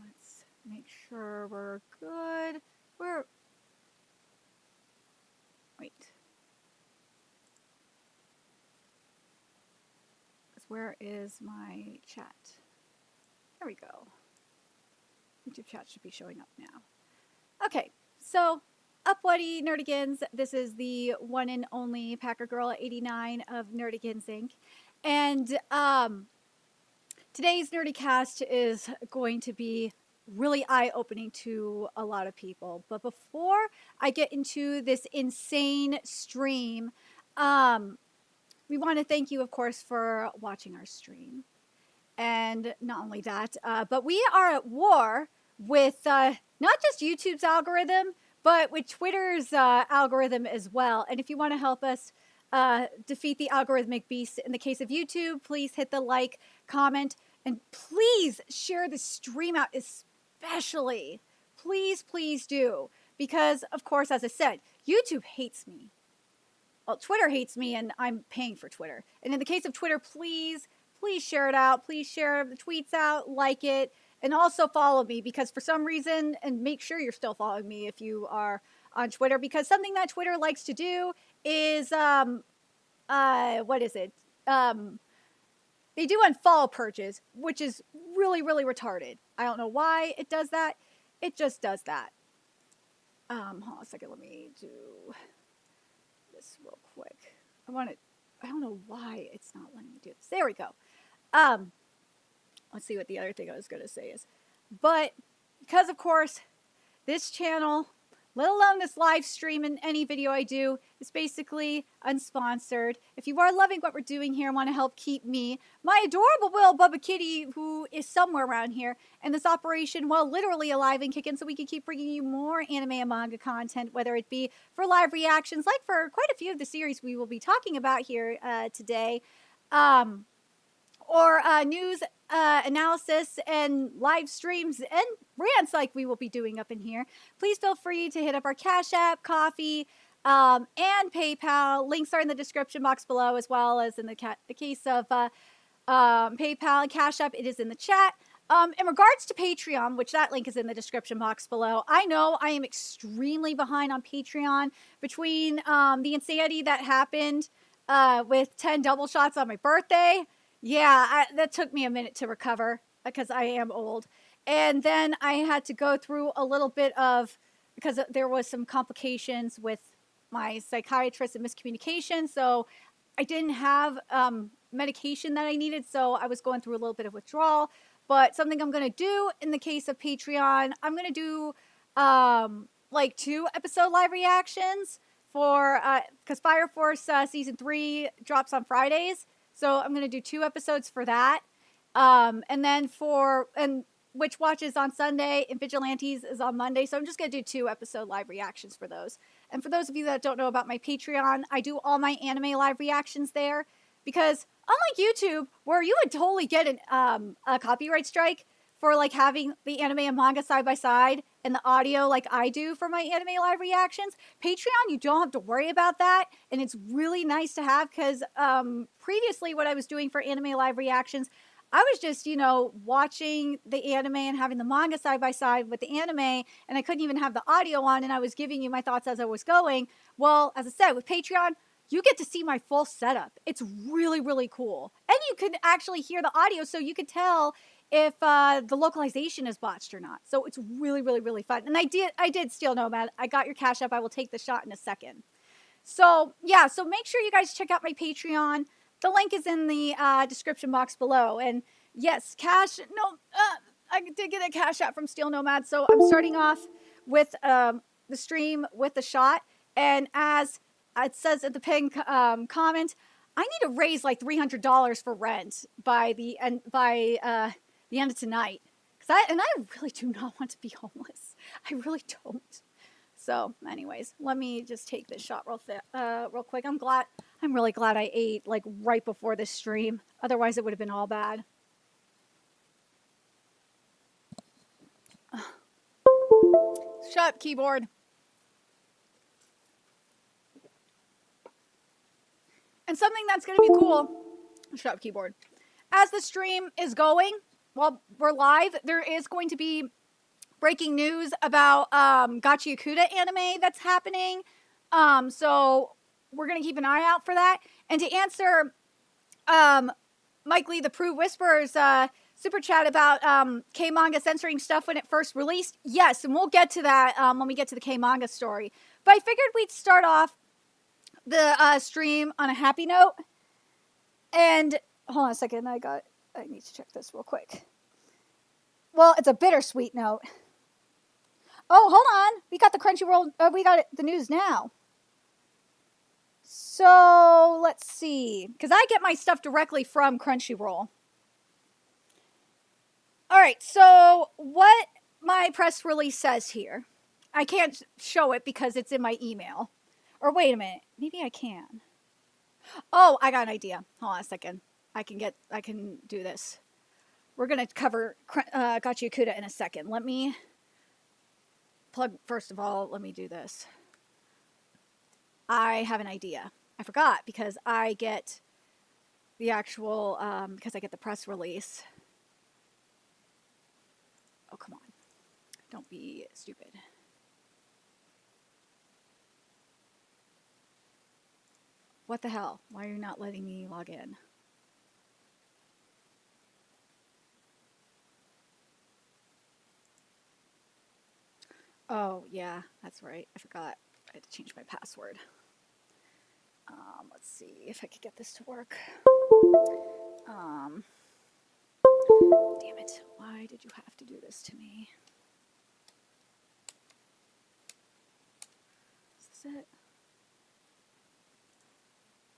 let's make sure we're good. Wait. Where is my chat? There we go. YouTube chat should be showing up now. Okay, so Upwuddy Nerdigans. This is the one and only Packer Girl 89 of Nerdigans Inc. And today's Nerdicast is going to be really eye-opening to a lot of people. But before I get into this insane stream, we want to thank you, of course, for watching our stream. And not only that, but we are at war with not just YouTube's algorithm, but with Twitter's algorithm as well. And if you want to help us defeat the algorithmic beast in the case of YouTube, please hit the like, comment, and please share the stream out especially. Please, please do. Because, of course, as I said, YouTube hates me. Well, Twitter hates me, and I'm paying for Twitter. And in the case of Twitter, please share it out. Please share the tweets out, like it, and also follow me because for some reason, and make sure you're still following me if you are on Twitter, because something that Twitter likes to do is, what is it? They do unfollow purges, which is really, really retarded. I don't know why it does that. It just does that. Hold on a second. Let me do this real quick. I don't know why it's not letting me do this. There we go. Let's see what the other thing I was going to say is. But because, of course, this channel, let alone this live stream and any video I do, is basically unsponsored. If you are loving what we're doing here and want to help keep me, my adorable little Bubba Kitty, who is somewhere around here, and this operation, well, literally alive and kicking, so we can keep bringing you more anime and manga content, whether it be for live reactions, like for quite a few of the series we will be talking about here today, or news analysis and live streams and rants like we will be doing up in here. Please feel free to hit up our Cash App, Coffee, and PayPal. Links are in the description box below, as well as in the case of PayPal and Cash App, it is in the chat. In regards to Patreon, which that link is in the description box below, I know I am extremely behind on Patreon between the insanity that happened with 10 double shots on my birthday. Yeah, that took me a minute to recover because I am old. And then I had to go through a little bit of, because there was some complications with my psychiatrist and miscommunication. So I didn't have medication that I needed. So I was going through a little bit of withdrawal. But something I'm going to do in the case of Patreon, I'm going to do like 2 episode live reactions for, because Fire Force season 3 drops on Fridays. So I'm going to do 2 episodes for that. And then Witch Watch is on Sunday and Vigilantes is on Monday. So I'm just going to do 2 episode live reactions for those. And for those of you that don't know about my Patreon, I do all my anime live reactions there. Because unlike YouTube, where you would totally get a copyright strike for like having the anime and manga side by side and the audio like I do for my anime live reactions, Patreon, you don't have to worry about that. And it's really nice to have because previously what I was doing for anime live reactions, I was just, watching the anime and having the manga side by side with the anime, and I couldn't even have the audio on, and I was giving you my thoughts as I was going. Well, as I said, with Patreon, you get to see my full setup. It's really, really cool. And you can actually hear the audio, so you could tell if the localization is botched or not. So it's really, really, really fun. And I did steal Nomad. I got your Cash App. I will take the shot in a second. So, yeah. So make sure you guys check out my Patreon. The link is in the description box below. And yes, I did get a Cash App from Steel Nomad. So I'm starting off with the stream with the shot. And as it says at the pinned comment, I need to raise like $300 for rent by the end of tonight. I really do not want to be homeless. I really don't. So, anyways, let me just take this shot real quick. I'm really glad I ate like right before this stream. Otherwise, it would have been all bad. Shut up, keyboard. And something that's going to be cool. Shut up, keyboard. As the stream is going, while we're live, there is going to be breaking news about Gachi Yakuta anime that's happening. So we're going to keep an eye out for that. And to answer Mike Lee, the Prue Whisperer's super chat about K-Manga censoring stuff when it first released, yes, and we'll get to that when we get to the K-Manga story. But I figured we'd start off the stream on a happy note. And hold on a second, I need to check this real quick. Well, it's a bittersweet note. Oh, hold on. We got the Crunchyroll, we got the news now. So, let's see. Because I get my stuff directly from Crunchyroll. Alright, so what my press release says here. I can't show it because it's in my email. Or wait a minute. Maybe I can. Oh, I got an idea. Hold on a second. I can do this. We're going to cover Gachi Yakuta in a second. Let me first of all, let me do this. I have an idea. I forgot because I get the actual, because I get the press release. Oh, come on. Don't be stupid. What the hell? Why are you not letting me log in? Oh, yeah, that's right. I forgot. I had to change my password. Let's see if I could get this to work. Damn it. Why did you have to do this to me? Is this it?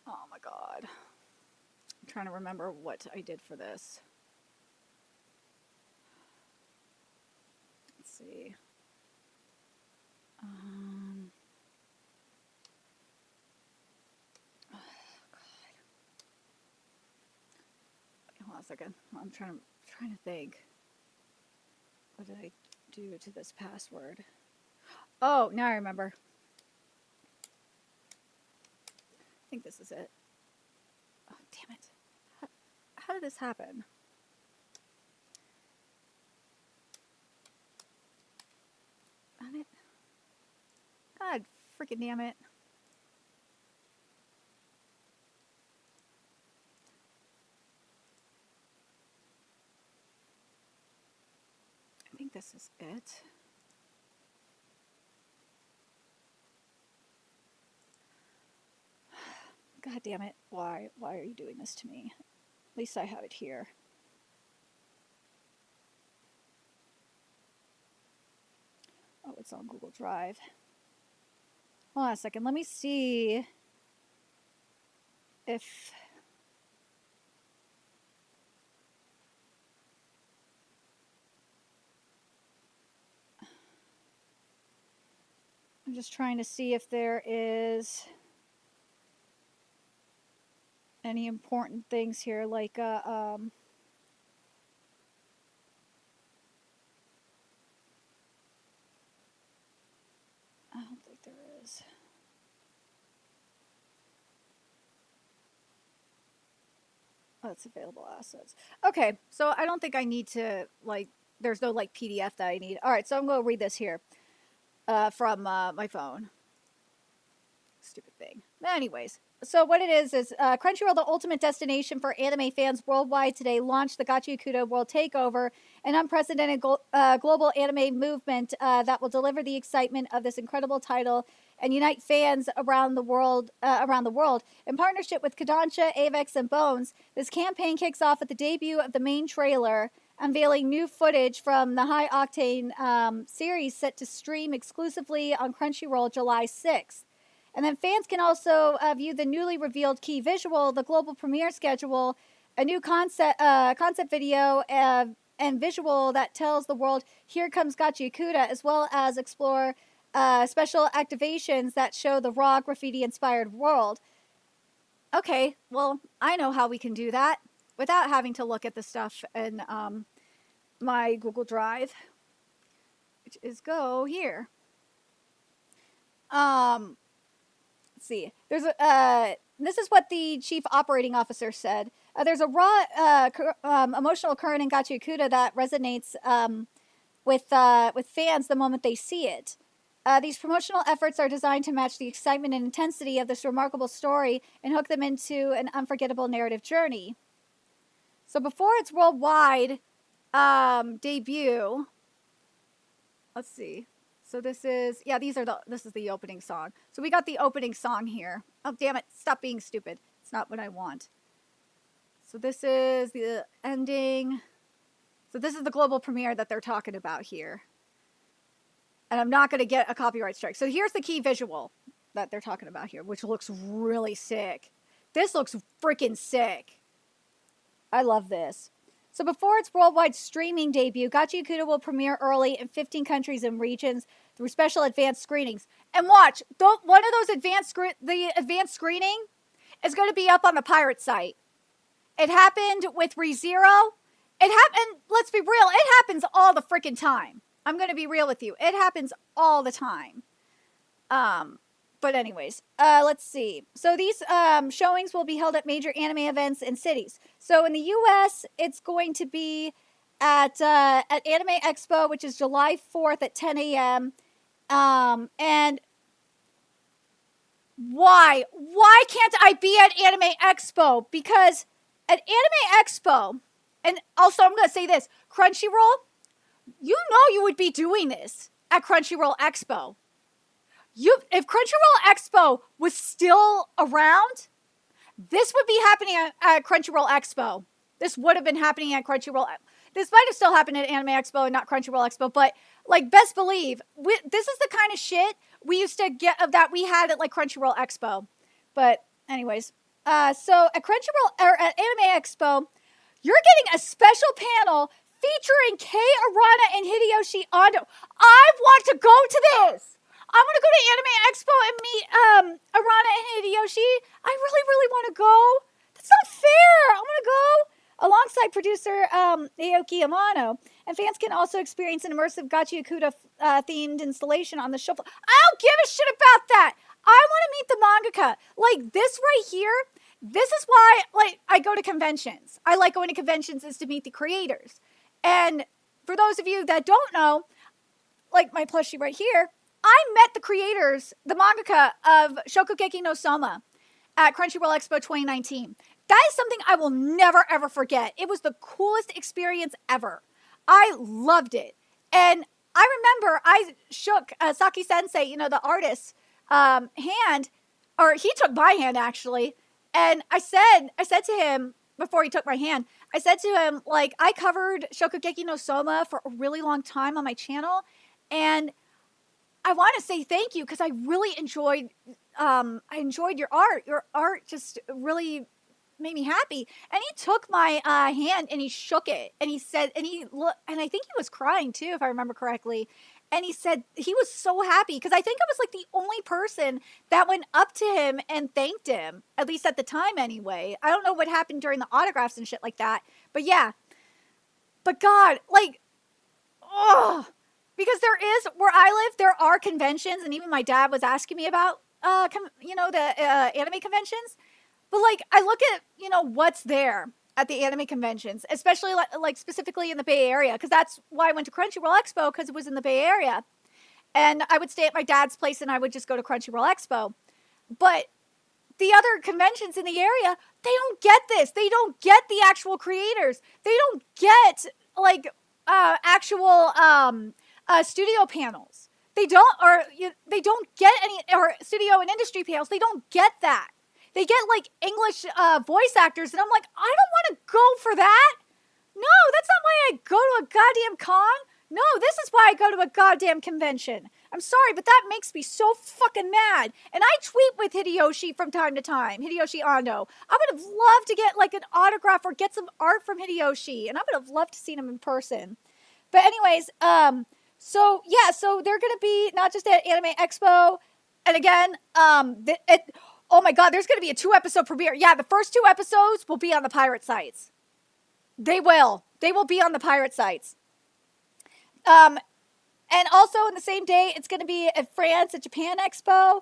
Oh my god. I'm trying to remember what I did for this. Let's see. Oh god. Hold on a second. I'm trying to think. What did I do to this password? Oh, now I remember. I think this is it. Oh, damn it. How did this happen? Damn it. God freaking damn it. I think this is it. God damn it. Why are you doing this to me? At least I have it here. Oh, it's on Google Drive. Hold on a second. Let me see if... I'm just trying to see if there is any important things here, like I don't think there is. Oh, it's available assets. Okay, so I don't think I need to, like, there's no, like, PDF that I need. All right, so I'm going to read this here from my phone. Stupid thing. Anyways, so what it is Crunchyroll, the ultimate destination for anime fans worldwide, today launched the Gachi Yakuta World Takeover, an unprecedented global anime movement that will deliver the excitement of this incredible title and unite fans around the world. In partnership with Kodansha, Avex, and Bones, this campaign kicks off with the debut of the main trailer, unveiling new footage from the High Octane series set to stream exclusively on Crunchyroll July 6th. And then fans can also view the newly revealed key visual, the global premiere schedule, a new concept video, and visual that tells the world, here comes Gachi Yakuta, as well as explore special activations that show the raw graffiti-inspired world. Okay, well, I know how we can do that without having to look at the stuff in my Google Drive, which is go here. Let's see. There's this is what the chief operating officer said. There's a raw emotional current in Gachi Yakuta that resonates with fans the moment they see it. These promotional efforts are designed to match the excitement and intensity of this remarkable story and hook them into an unforgettable narrative journey. So before its worldwide debut, let's see. So this is the opening song. So we got the opening song here. Oh, damn it. Stop being stupid. It's not what I want. So this is the ending. So this is the global premiere that they're talking about here. And I'm not going to get a copyright strike. So here's the key visual that they're talking about here, which looks really sick. This looks freaking sick. I love this. So before its worldwide streaming debut, Gachi Yakuta will premiere early in 15 countries and regions through special advanced screenings. And watch, one of those advanced screening is going to be up on the pirate site. It happened with ReZero. It happened, let's be real, it happens all the freaking time. I'm going to be real with you. It happens all the time. But anyways, let's see. So these showings will be held at major anime events in cities. So in the U.S., it's going to be at Anime Expo, which is July 4th at 10 a.m. And why? Why can't I be at Anime Expo? Because at Anime Expo, and also I'm going to say this, Crunchyroll, you know you would be doing this at Crunchyroll Expo. If Crunchyroll Expo was still around, this would be happening at Crunchyroll Expo. This would have been happening at Crunchyroll. This might have still happened at Anime Expo and not Crunchyroll Expo, but like best believe, this is the kind of shit we used to get that we had at like Crunchyroll Expo. But anyways, so at Crunchyroll or at Anime Expo, you're getting a special panel featuring Kei Arana and Hideyoshi Ando. I want to go to this. I want to go to Anime Expo and meet Arana and Hideyoshi. I really, really want to go. That's not fair. I want to go. Alongside producer Aoki Amano. And fans can also experience an immersive Gachi Yakuta themed installation on the show floor. I don't give a shit about that. I want to meet the mangaka. Like this right here, this is why like I go to conventions. I like going to conventions is to meet the creators. And for those of you that don't know, like my plushie right here, I met the creators, the mangaka of Shokugeki no Soma at Crunchyroll Expo 2019. That is something I will never, ever forget. It was the coolest experience ever. I loved it. And I remember I shook Saki Sensei, you know, the artist's hand, or he took my hand actually. And I said to him, before he took my hand, I said to him, like, I covered Shokugeki no Soma for a really long time on my channel. And I want to say thank you because I really enjoyed your art. Your art just really made me happy. And he took my hand and he shook it. And he said, and I think he was crying too, if I remember correctly. And he said he was so happy because I think I was like the only person that went up to him and thanked him, at least at the time anyway. I don't know what happened during the autographs and shit like that. But yeah. But God, like, oh, because there is, where I live, there are conventions. And even my dad was asking me about, the anime conventions. But like, I look at, what's there at the anime conventions, especially like specifically in the Bay Area, because that's why I went to Crunchyroll Expo, because it was in the Bay Area. And I would stay at my dad's place and I would just go to Crunchyroll Expo. But the other conventions in the area, they don't get this. They don't get the actual creators. They don't get like actual studio panels. They don't get any, or studio and industry panels. They don't get that. They get like English voice actors, and I'm like, I don't want to go for that. No, that's not why I go to a goddamn con. No, this is why I go to a goddamn convention. I'm sorry, but that makes me so fucking mad. And I tweet with Hideyoshi from time to time, Hideyoshi Ando. I would have loved to get like an autograph or get some art from Hideyoshi, and I would have loved to see him in person. But anyways, so they're gonna be not just at Anime Expo, and again, oh my God, there's going to be a 2-episode premiere. Yeah, the first 2 episodes will be on the pirate sites. They will. They will be on the pirate sites. And also in the same day, it's going to be at France at Japan Expo.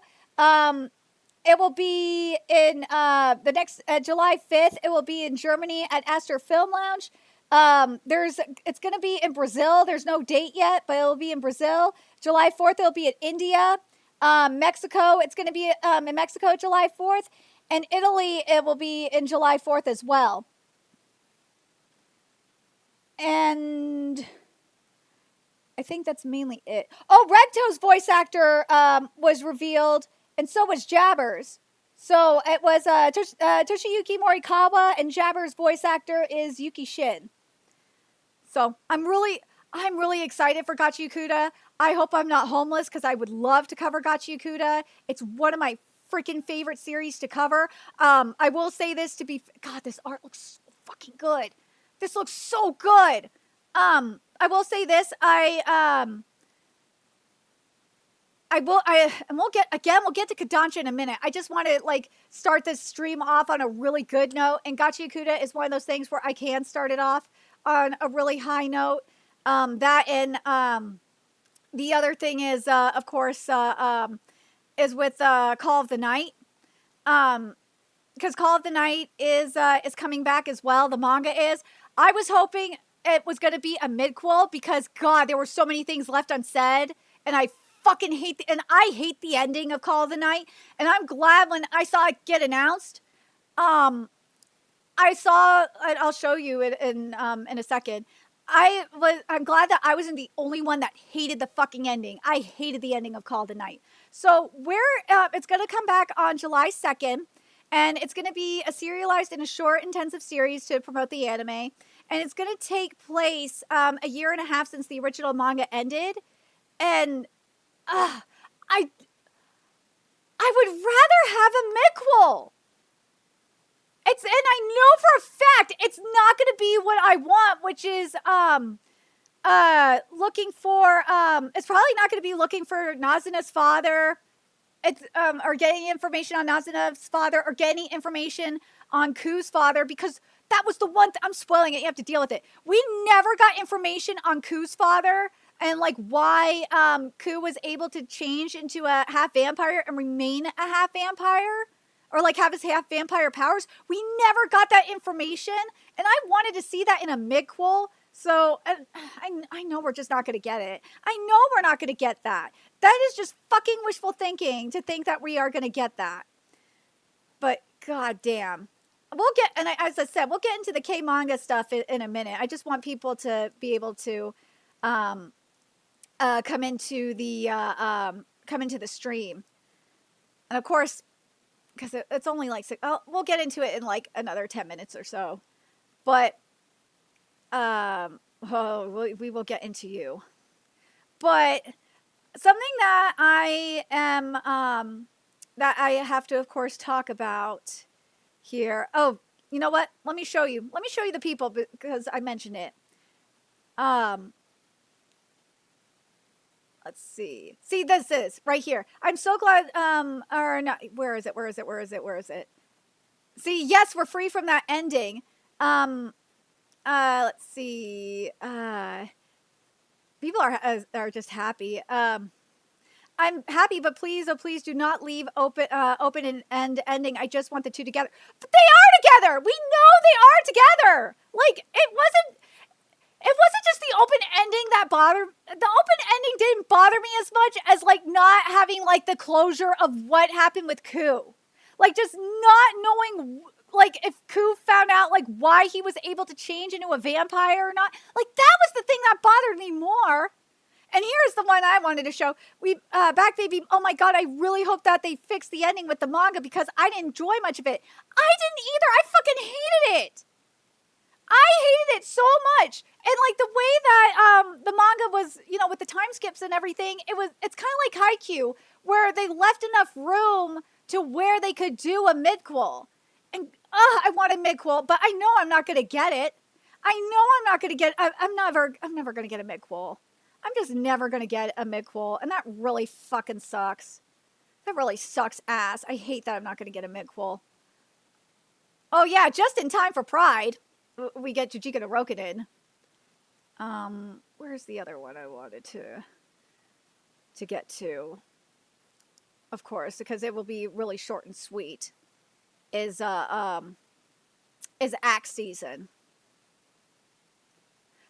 it will be in the next July 5th. It will be in Germany at Astor Film Lounge. It's going to be in Brazil. There's no date yet, but it'll be in Brazil. July 4th, it'll be in India. Mexico, it's going to be in Mexico July 4th. And Italy, it will be in July 4th as well. And I think that's mainly it. Oh, Recto's voice actor was revealed, and so was Jabber's. So it was Toshiyuki Morikawa, and Jabber's voice actor is Yuki Shin. So I'm really excited for Gachi Yakuta. I hope I'm not homeless because I would love to cover Gachi Yakuta. It's one of my freaking favorite series to cover. I will say this to be, God, this art looks so fucking good. This looks so good. I will say this. And we'll get to Kodansha in a minute. I just want to start this stream off on a really good note. And Gachi Yakuta is one of those things where I can start it off on a really high note. That and the other thing is, of course, is with Call of the Night. Because Call of the Night is coming back as well. The manga is. I was hoping it was going to be a midquel because, God, there were so many things left unsaid. And I fucking hate I hate the ending of Call of the Night. And I'm glad when I saw it get announced. I'll show you it in a second. I'm glad that I wasn't the only one that hated the fucking ending. I hated the ending of Call of the Night. So it's going to come back on July 2nd. And it's going to be a serialized and a short, intensive series to promote the anime. And it's going to take place a year and a half since the original manga ended. And I would rather have a midquel. And I know for a fact it's not going to be what I want, which is looking for. It's probably not going to be looking for Nazuna's father. It's or getting information on Nazuna's father or getting information on Ku's father, because that was the one I'm spoiling it. You have to deal with it. We never got information on Ku's father and why Ku was able to change into a half vampire and remain a half vampire, or have his half vampire powers. We never got that information, and I wanted to see that in a midquel. So I know we're just not going to get it. I know we're not going to get that. That is just fucking wishful thinking to think that we are going to get that. But goddamn, as I said, we'll get into the K-Manga stuff in a minute. I just want people to be able to come into the stream, and of course, because it's only we'll get into it in another 10 minutes or so, but. We will get into you. But something that I am, that I have to, of course, talk about here. Oh, you know what? Let me show you. Let me show you the people because I mentioned it. Let's see. See, this is right here. I'm so glad, or not, where is it? See, yes, we're free from that ending. Let's see. People are just happy. I'm happy, but please, oh please, do not leave open and ending. I just want the two together. But they are together. We know they are together. It wasn't just the open ending that bothered. The open ending didn't bother me as much as not having the closure of what happened with Ku. Just not knowing. If Ku found out, why he was able to change into a vampire or not. That was the thing that bothered me more. And here's the one I wanted to show. Back Baby, oh my God, I really hope that they fix the ending with the manga because I didn't enjoy much of it. I didn't either. I fucking hated it. I hated it so much. And the way that the manga was, with the time skips and everything, it's kind of like Haikyuu, where they left enough room to where they could do a midquel. And I want a midquel, but I know I'm not going to get it. I know I'm not going to get. I'm never going to get a midquel. I'm just never going to get a midquel, and that really fucking sucks. That really sucks ass. I hate that I'm not going to get a midquel. Oh yeah, just in time for Pride, we get Jujika no Rokunin. Where's the other one I wanted to get to? of course, because it will be really short and sweet, is Axe season.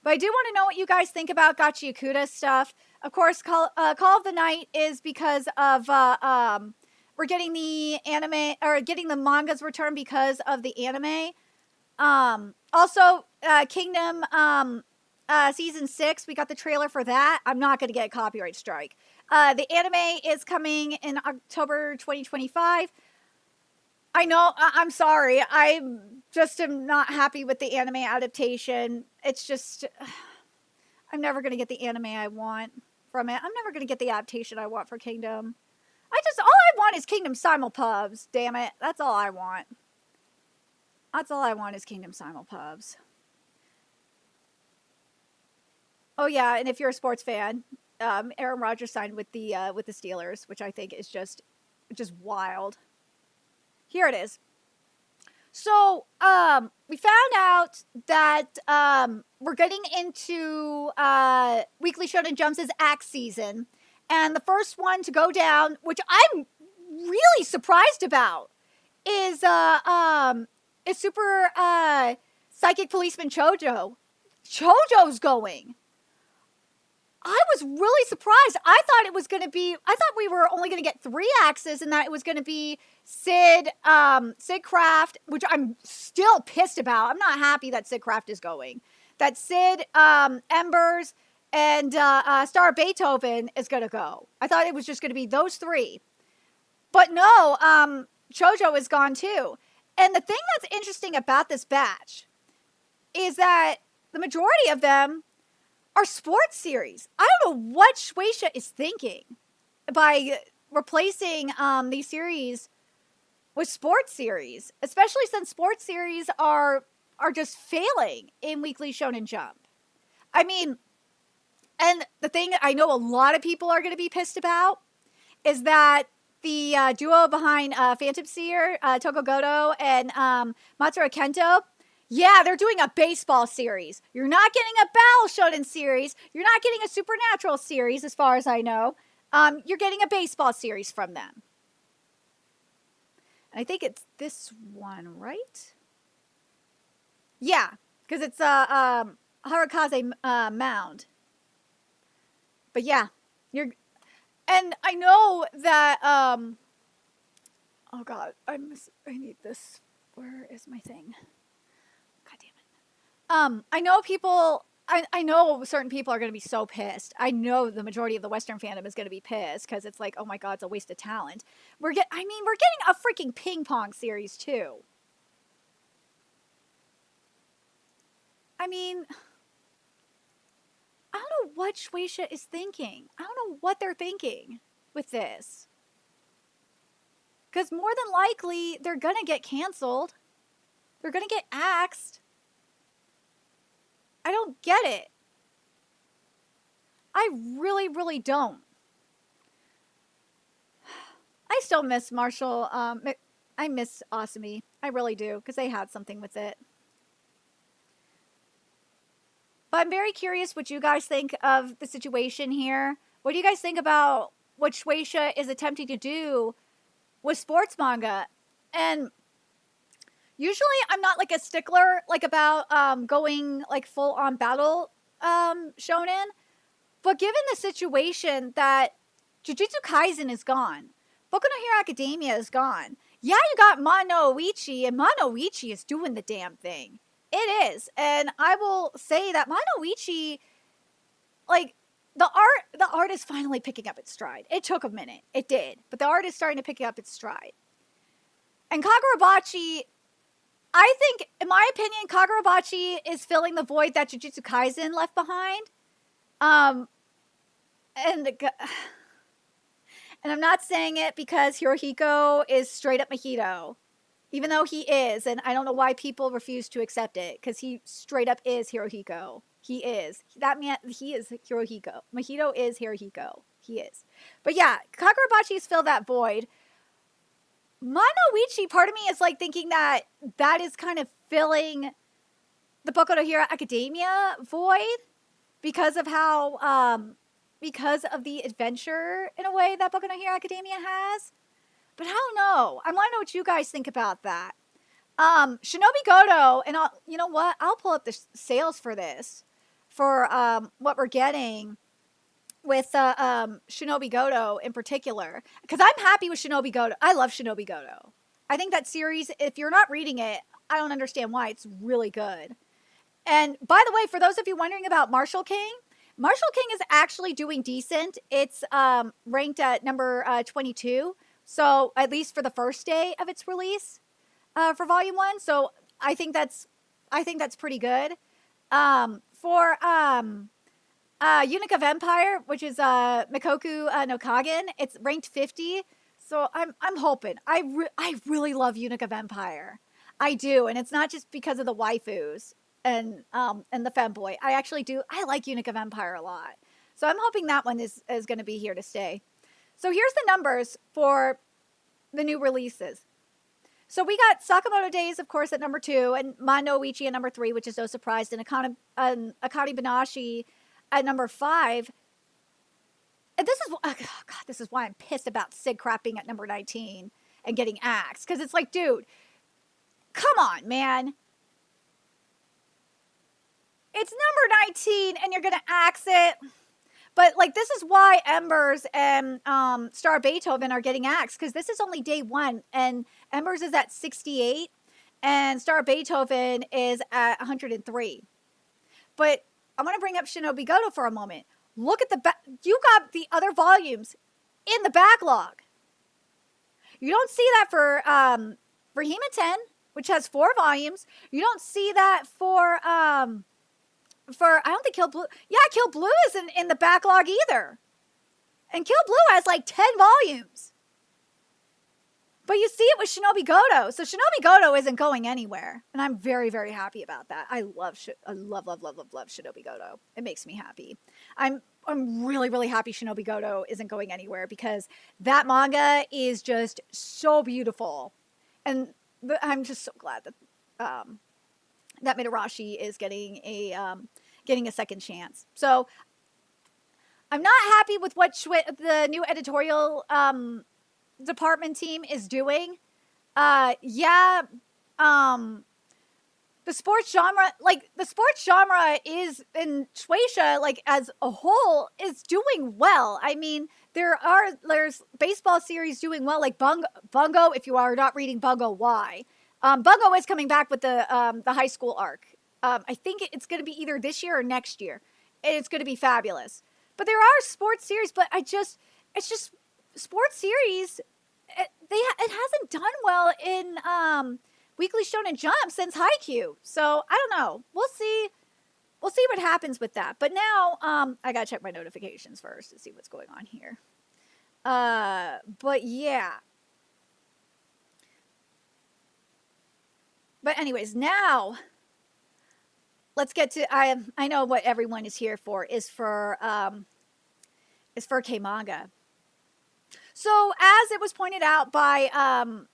But I do want to know what you guys think about Gacha Yakuta stuff. Of course, Call of the Night is because of we're getting the anime, or getting the manga's return because of the anime. Also, Kingdom season 6, we got the trailer for that. I'm not going to get a copyright strike. The anime is coming in October 2025. I know, I'm sorry. I just am not happy with the anime adaptation. It's just, I'm never going to get the anime I want from it. I'm never going to get the adaptation I want for Kingdom. All I want is Kingdom simulpubs, damn it. That's all I want. That's all I want is Kingdom simulpubs. Oh yeah, and if you're a sports fan, Aaron Rodgers signed with the Steelers, which I think is just wild. Here it is. So, we found out that we're getting into Weekly Shonen Jump's Axe season. And the first one to go down, which I'm really surprised about, is Super Psychic Policeman Chojo. Chojo's going. I was really surprised. I thought we were only going to get 3 axes, and that it was going to be Sid Craft, which I'm still pissed about. I'm not happy that Sid Craft is going. That Sid, Embers, and Star Beethoven is going to go. I thought it was just going to be those 3. But no, Chojo is gone too. And the thing that's interesting about this batch is that the majority of them are sports series. I don't know what Shueisha is thinking by replacing these series with sports series, especially since sports series are just failing in Weekly Shonen Jump. I mean, and the thing I know a lot of people are going to be pissed about is that the duo behind Phantom Seer, Tokugoto, and Matsura Kento, yeah, they're doing a baseball series. You're not getting a Battle Shonen series. You're not getting a Supernatural series, as far as I know. You're getting a baseball series from them. And I think it's this one, right? Yeah, because it's Harukaze Mound. But yeah, and I know that, oh God, I need this. Where is my thing? God damn it. I know people, I know certain people are going to be so pissed. I know the majority of the Western fandom is going to be pissed because it's like, oh my God, it's a waste of talent. We're getting a freaking ping pong series too. I mean, I don't know what Shueisha is thinking. I don't know what they're thinking with this. Because more than likely, they're going to get canceled. They're going to get axed. I don't get it. I really, really don't. I still miss Marshall. I miss Asami. I really do, because they had something with it. But I'm very curious what you guys think of the situation here. What do you guys think about what Shueisha is attempting to do with sports manga? And usually I'm not like a stickler like about going like full on battle shonen. But given the situation that Jujutsu Kaisen is gone, Boku no Hero Academia is gone. Yeah, you got Mono Uichi, and Mono Uichi is doing the damn thing. It is. And I will say that Mono Uichi, like, the art is finally picking up its stride. It took a minute. It did. But the art is starting to pick up its stride. And Kagurabachi, I think, in my opinion, Kagurabachi is filling the void that Jujutsu Kaisen left behind. And I'm not saying it because Hirohiko is straight up Mahito. Even though he is, and I don't know why people refuse to accept it, because he straight up is Hirohiko. He is. That man, he is Hirohiko. Mahito is Hirohiko. He is. But yeah, Kagurabachi's filled that void. Mono Uichi, part of me is like thinking that is kind of filling the Boku no Hero Academia void because of how because of the adventure in a way that Boku no Hero Academia has. But I don't know. I want to know what you guys think about that. Shinobi Goto, and you know what? I'll pull up the sales for this, for what we're getting with Shinobi Goto in particular, because I'm happy with Shinobi Goto. I love Shinobi Goto. I think that series, if you're not reading it, I don't understand why. It's really good. And by the way, for those of you wondering about Martial King is actually doing decent. It's ranked at number 22, so at least for the first day of its release for Volume 1. So I think that's pretty good. For Eunuch of Empire, which is Mikoku no Kagen, it's ranked 50. So I'm hoping. I really love Eunuch of Empire. I do, and it's not just because of the waifus and the femboy. I actually do. I like Eunuch of Empire a lot. So I'm hoping that one is going to be here to stay. So here's the numbers for the new releases. So we got Sakamoto Days, of course, at number 2, and Mano Ichi at number 3, which is no surprise, and Akane Banashi at number 5. And this is, oh God, this is why I'm pissed about Sig crapping at number 19 and getting axed. Because it's like, dude, come on, man. It's number 19 and you're going to axe it. But, like, this is why Embers and Star Beethoven are getting axed. Because this is only day 1. And Embers is at 68. And Star Beethoven is at 103. But I want to bring up Shinobi Goto for a moment. Look at you got the other volumes in the backlog. You don't see that for Hematen, which has 4 volumes. You don't see that for I don't think Kill Blue. Yeah, Kill Blue isn't in the backlog either. And Kill Blue has like 10 volumes. But you see it with Shinobi Goto. So Shinobi Goto isn't going anywhere. And I'm very, very happy about that. I love Shinobi Goto. It makes me happy. I'm really, really happy Shinobi Goto isn't going anywhere because that manga is just so beautiful. And I'm just so glad that that Mitarashi is getting a second chance. So I'm not happy with what the new editorial department team is doing. The sports genre is in Shueisha, like as a whole, is doing well. I mean, there's baseball series doing well, like Bungo. If you are not reading Bungo, why? Bungo is coming back with the high school arc. I think it's going to be either this year or next year. And it's going to be fabulous. But there are sports series, but it's just sports series. It hasn't done well in Weekly Shonen Jump since Haikyuu. So I don't know. We'll see what happens with that. But now I gotta check my notifications first to see what's going on here. But yeah. But anyways, now let's get to I know what everyone is here for is for K-Manga. So as it was pointed out by I don't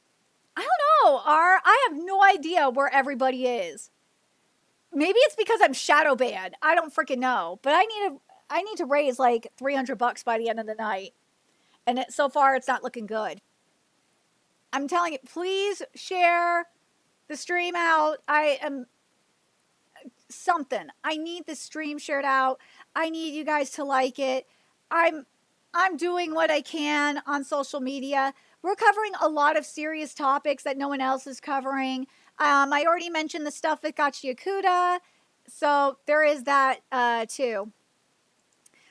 know, I have no idea where everybody is. Maybe it's because I'm shadow banned. I don't freaking know. But I need to raise like $300 by the end of the night. And so far it's not looking good. I'm telling you, please share the stream out. I am something. I need the stream shared out. I need you guys to like it. I'm doing what I can on social media. We're covering a lot of serious topics that no one else is covering. I already mentioned the stuff with Gachi Yakuda, so there is that too.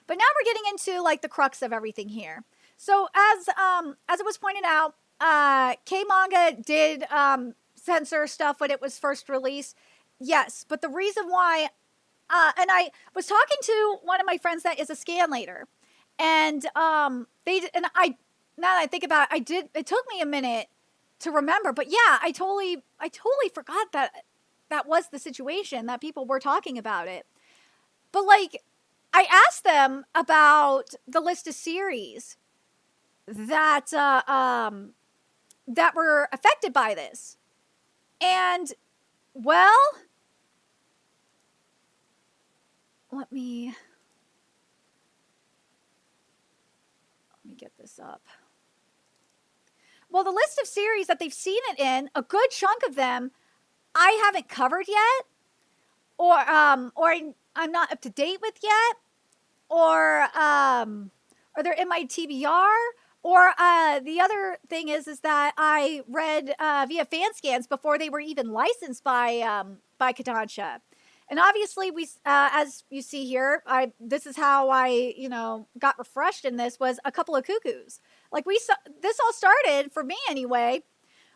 But now we're getting into like the crux of everything here. So as it was pointed out, K-Manga did censor stuff when it was first released. Yes, but the reason why, and I was talking to one of my friends that is a scanlator, and now that I think about it, it took me a minute to remember, but yeah, I totally forgot that was the situation, that people were talking about it. But like, I asked them about the list of series that that were affected by this. And, well, let me this up. Well, the list of series that they've seen it in, a good chunk of them I haven't covered yet, or I'm not up to date with yet, or they're in my TBR, or the other thing is that I read via fan scans before they were even licensed by Kodansha. And obviously, we, as you see here, this is how I, got refreshed in this, was a couple of cuckoos. Like this all started, for me anyway,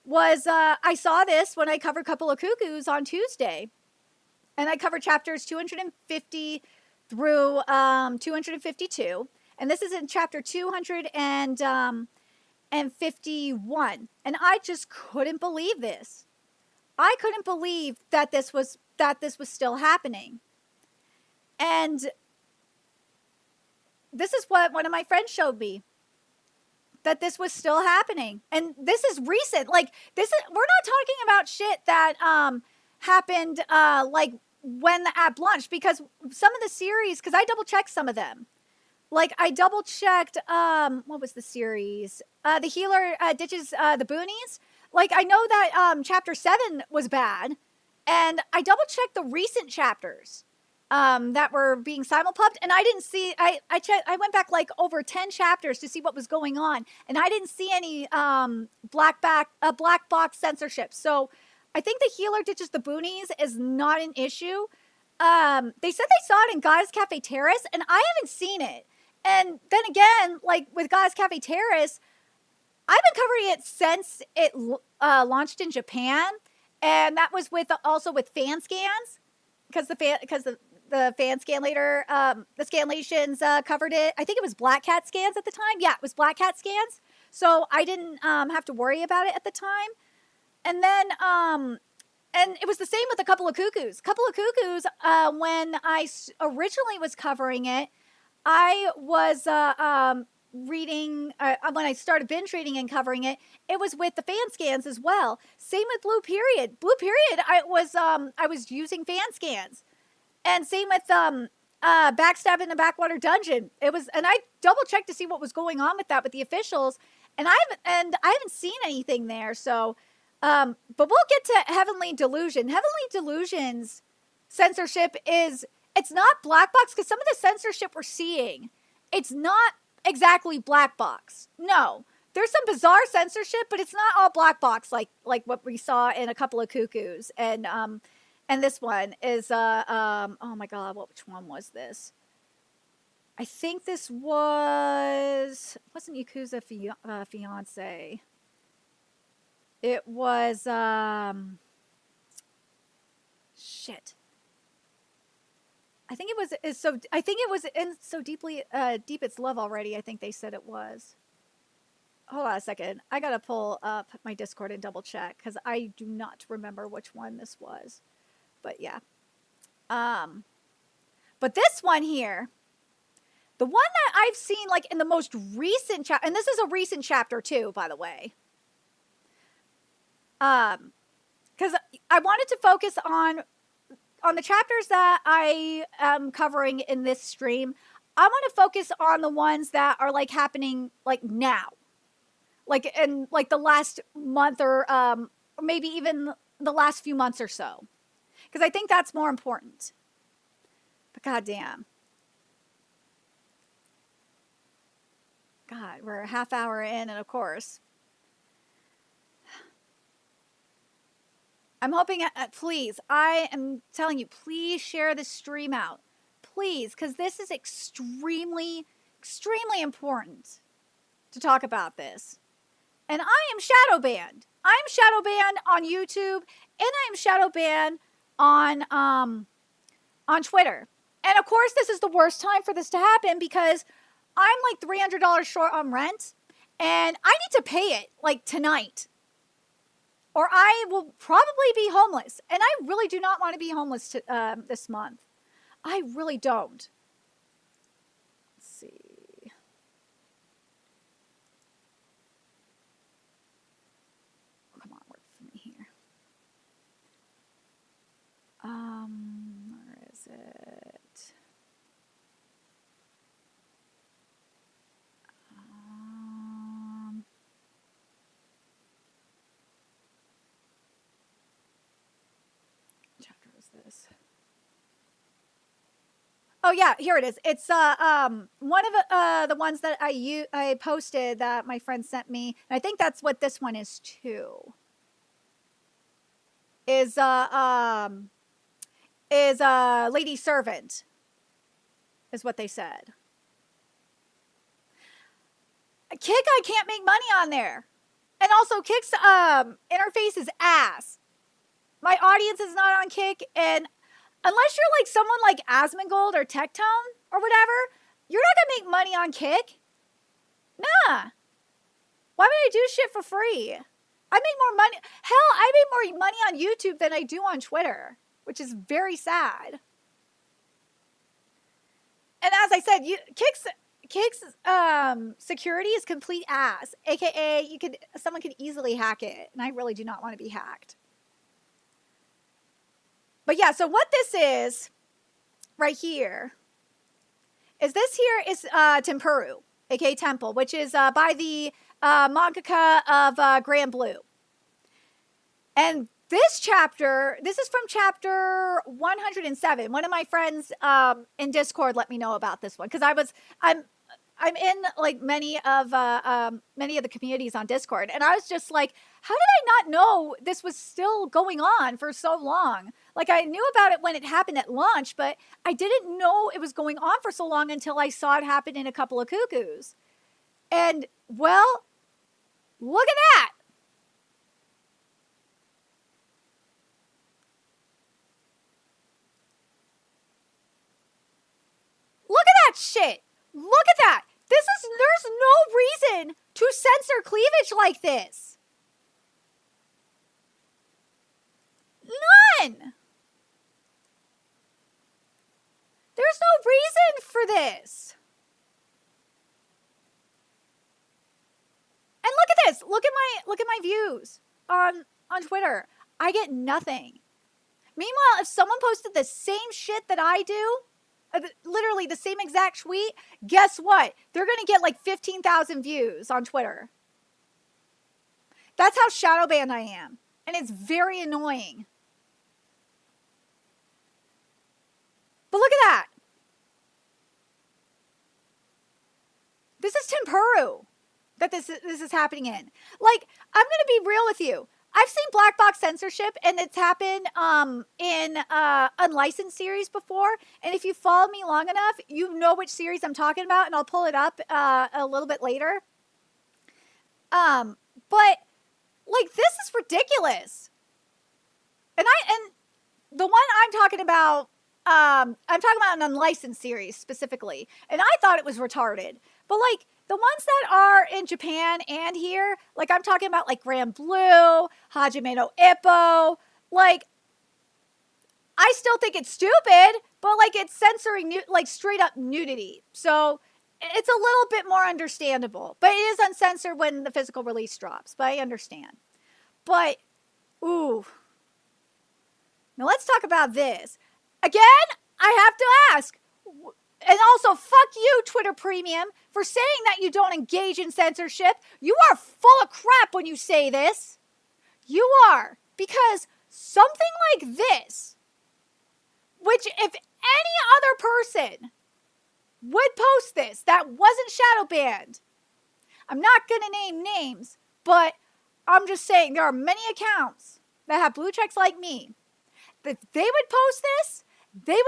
was I saw this when I covered a couple of cuckoos on Tuesday. And I covered chapters 250 through 252. And this is in chapter 251. And I just couldn't believe this. I couldn't believe that this was still happening. And this is what one of my friends showed me, that this was still happening. And this is recent. Like, we're not talking about shit that happened like when the app launched, because some of the series, because I double checked some of them. Like, I double checked, what was the series? The Healer Ditches the Boonies. Like, I know that chapter 7 was bad, and I double checked the recent chapters that were being simulpubbed, and I didn't see. I went back like over 10 chapters to see what was going on, and I didn't see any black box censorship. So I think the Healer Ditches the Boonies is not an issue. They said they saw it in Guy's Cafe Terrace, and I haven't seen it. And then again, like with Guy's Cafe Terrace, I've been covering it since it launched in Japan, and that was also with fan scans, because the fan scanlator, the scanlations covered it. I think it was Black Cat Scans at the time. Yeah, it was Black Cat Scans. So I didn't have to worry about it at the time. And then, and it was the same with a couple of cuckoos. When I originally was covering it, I was reading, when I started binge reading and covering it, it was with the fan scans as well. Same with Blue Period. I was using fan scans. And same with Backstab in the Backwater Dungeon. And I double checked to see what was going on with that with the officials, and I haven't seen anything there. So, but we'll get to Heavenly Delusion. Heavenly Delusion's censorship it's not black box, because some of the censorship we're seeing, it's not exactly black box. No, there's some bizarre censorship, but it's not all black box like what we saw in a couple of cuckoos. And this one is oh my god, which one was this? I think this wasn't Yakuza Fiance. It was shit. I think it was in So Deeply Deep It's Love Already. I think they said it was. Hold on a second. I gotta pull up my Discord and double check, because I do not remember which one this was. But yeah. But this one here, the one that I've seen like in the most recent chapter, and this is a recent chapter too, by the way. Because I wanted to focus on the chapters that I am covering in this stream. I want to focus on the ones that are like happening like now, like in like the last month, or maybe even the last few months or so, because I think that's more important. But goddamn, God, we're a half hour in, and of course, I'm hoping, please, I am telling you, please share this stream out. Please, because this is extremely, extremely important to talk about this. And I am shadow banned. I am shadow banned on YouTube, and I am shadow banned on Twitter. And of course, this is the worst time for this to happen, because I'm like $300 short on rent, and I need to pay it like tonight, or I will probably be homeless. And I really do not want to be homeless this month. I really don't. Let's see. Come on, work for me here. Where is it? this? Oh yeah, here it is. It's one of the ones that I posted that my friend sent me, and I think that's what this one is too. Is lady servant, is what they said. Kick, I can't make money on there, and also Kick's interface is ass. My audience is not on Kick, and unless you're like someone like Asmongold or Tectone or whatever, you're not gonna make money on Kick. Nah. Why would I do shit for free? I make more money. Hell, I make more money on YouTube than I do on Twitter, which is very sad. And as I said, Kick's security is complete ass. AKA, someone could easily hack it, and I really do not want to be hacked. But yeah, so what this is right here is Tempuru, aka Temple, which is by the mangaka of Grand Blue. And this is from chapter 107. One of my friends in Discord let me know about this one, because I'm in like many of the communities on Discord, and I was just like, how did I not know this was still going on for so long? Like, I knew about it when it happened at launch, but I didn't know it was going on for so long until I saw it happen in a couple of cuckoos. And well, look at that. Look at that shit. Look at that. There's no reason to censor cleavage like this. None. There's no reason for this. And look at this. Look at my views on Twitter. I get nothing. Meanwhile, if someone posted the same shit that I do, literally the same exact tweet, guess what? They're going to get like 15,000 views on Twitter. That's how shadow banned I am. And it's very annoying. But look at that. This is Tempuru that this is happening in. Like, I'm going to be real with you. I've seen black box censorship, and it's happened in unlicensed series before. And if you follow me long enough, you know which series I'm talking about, and I'll pull it up a little bit later. But like, this is ridiculous. And the one I'm talking about an unlicensed series specifically, and I thought it was retarded. But like, the ones that are in Japan and here, like I'm talking about like Grand Blue, Hajime no Ippo, like, I still think it's stupid, but like, it's censoring like straight up nudity. So it's a little bit more understandable, but it is uncensored when the physical release drops, but I understand. But, ooh. Now let's talk about this. Again, I have to ask, and also, fuck you, Twitter Premium, for saying that you don't engage in censorship. You are full of crap when you say this. You are. Because something like this, which if any other person would post this that wasn't shadow banned, I'm not going to name names, but I'm just saying there are many accounts that have blue checks like me. If they would post this, it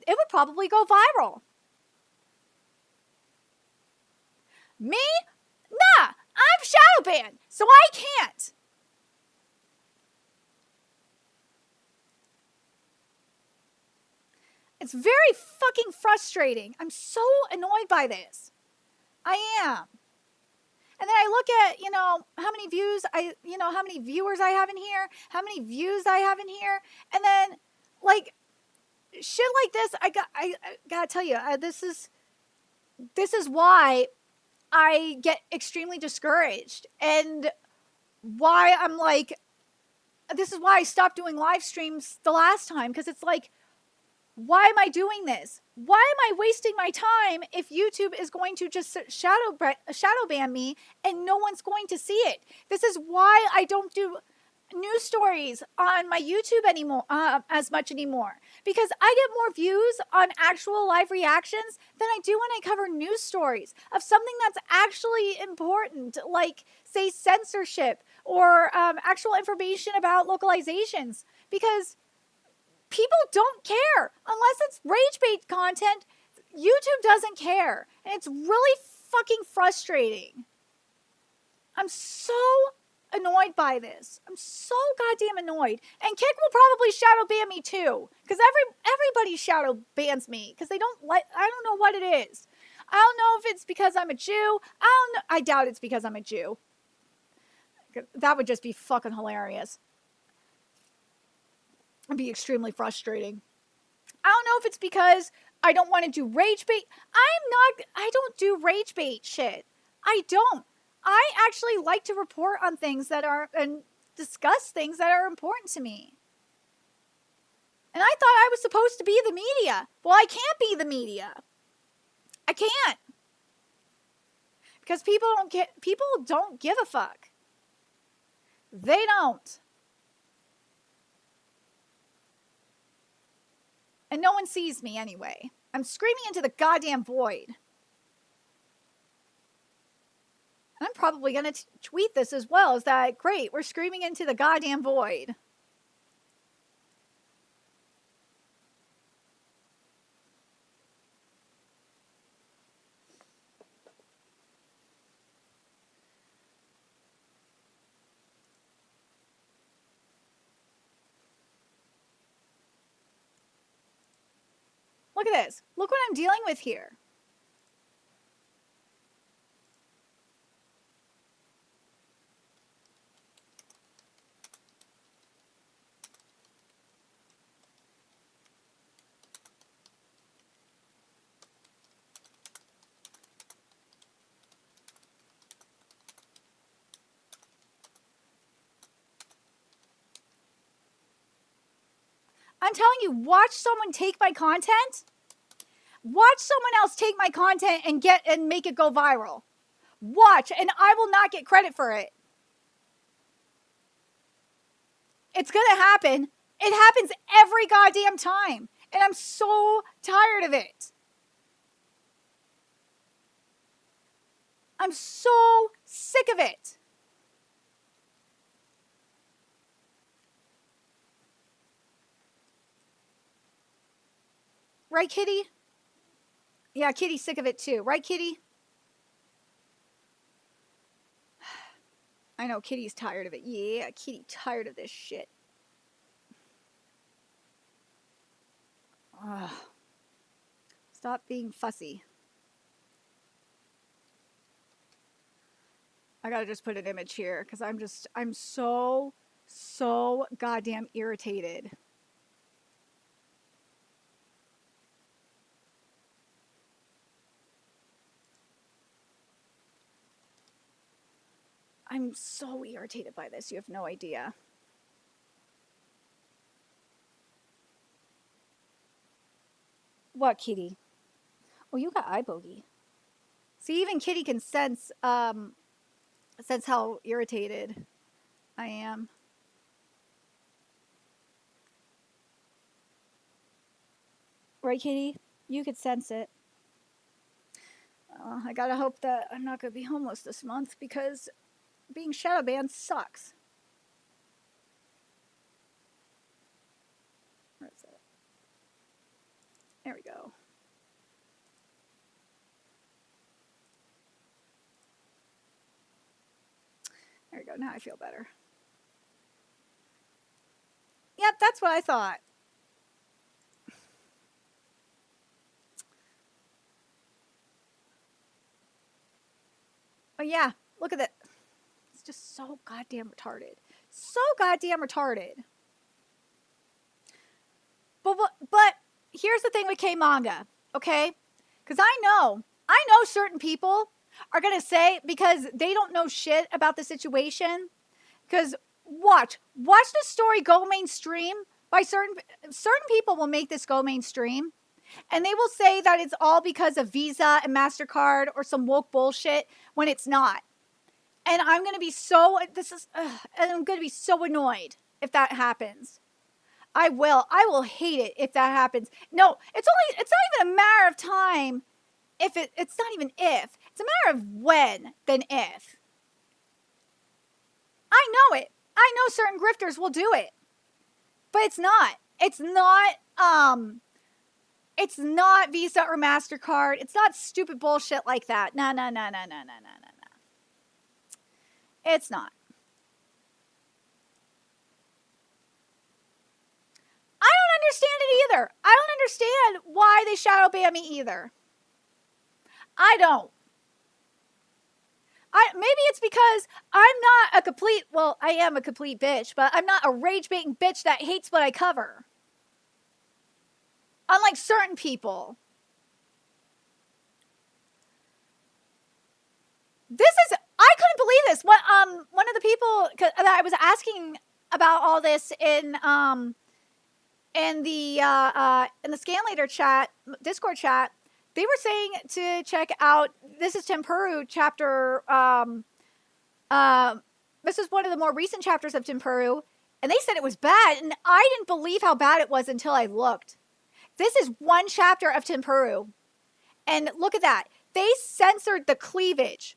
would probably go viral. Me? Nah, I'm shadow banned, so I can't. It's very fucking frustrating. I'm so annoyed by this. I am. And then I look at, how many viewers I have in here, how many views I have in here, and then, like, shit like this, I gotta tell you, this is why I get extremely discouraged, and why I'm like, this is why I stopped doing live streams the last time, because it's like, why am I doing this? Why am I wasting my time if YouTube is going to just shadow ban me and no one's going to see it? This is why I don't do, news stories on my YouTube anymore, as much anymore, because I get more views on actual live reactions than I do when I cover news stories of something that's actually important, like say censorship or actual information about localizations, because people don't care unless it's rage bait content. YouTube doesn't care, and it's really fucking frustrating. I'm so annoyed by this. I'm so goddamn annoyed. And Kick will probably shadow ban me too, because everybody shadow bans me because they don't like. I don't know what it is. I don't know if it's because I'm a Jew. I don't know. I doubt it's because I'm a Jew. That would just be fucking hilarious. It'd be extremely frustrating. I don't know if it's because I don't want to do rage bait. I don't do rage bait shit. I don't. I actually like to report on things that are, and discuss things that are important to me. And I thought I was supposed to be the media. Well, I can't be the media. I can't. Because people don't give a fuck. They don't. And no one sees me anyway. I'm screaming into the goddamn void. And I'm probably going to tweet this as well. Is that great? We're screaming into the goddamn void. Look at this. Look what I'm dealing with here. I'm telling you, watch someone take my content. Watch someone else take my content and make it go viral. Watch, and I will not get credit for it. It's gonna happen. It happens every goddamn time. And I'm so tired of it. I'm so sick of it. Right, Kitty? Yeah, Kitty's sick of it too. Right, Kitty? I know, Kitty's tired of it. Yeah, Kitty tired of this shit. Ugh. Stop being fussy. I gotta just put an image here because I'm so goddamn irritated. I'm so irritated by this. You have no idea. What, Kitty? Oh, you got eye bogey. See, even Kitty can sense how irritated I am. Right, Kitty? You could sense it. I gotta hope that I'm not gonna be homeless this month because being shadow banned sucks. Where is it? There we go. There we go. Now I feel better. Yep, that's what I thought. Oh yeah, look at it. It's just so goddamn retarded. So goddamn retarded. But here's the thing with K-Manga, okay? Because I know certain people are going to say, because they don't know shit about the situation, because watch the story go mainstream by certain people will make this go mainstream, and they will say that it's all because of Visa and MasterCard or some woke bullshit when it's not. And I'm going to be so, and I'm going to be so annoyed if that happens. I will hate it if that happens. No, it's not even a matter of time. It's not even if. It's a matter of when than if. I know it. I know certain grifters will do it. But it's not. It's not Visa or MasterCard. It's not stupid bullshit like that. No. It's not. I don't understand it either. I don't understand why they shadow ban me either. I don't. Maybe it's because I'm not a complete, well, I am a complete bitch, but I'm not a rage-baiting bitch that hates what I cover. Unlike certain people. I couldn't believe this. One of the people that I was asking about all this in the Scanlator chat, Discord chat, they were saying to check out, this is Tempuru chapter, this is one of the more recent chapters of Tempuru, and they said it was bad, and I didn't believe how bad it was until I looked. This is one chapter of Tempuru, and look at that. They censored the cleavage.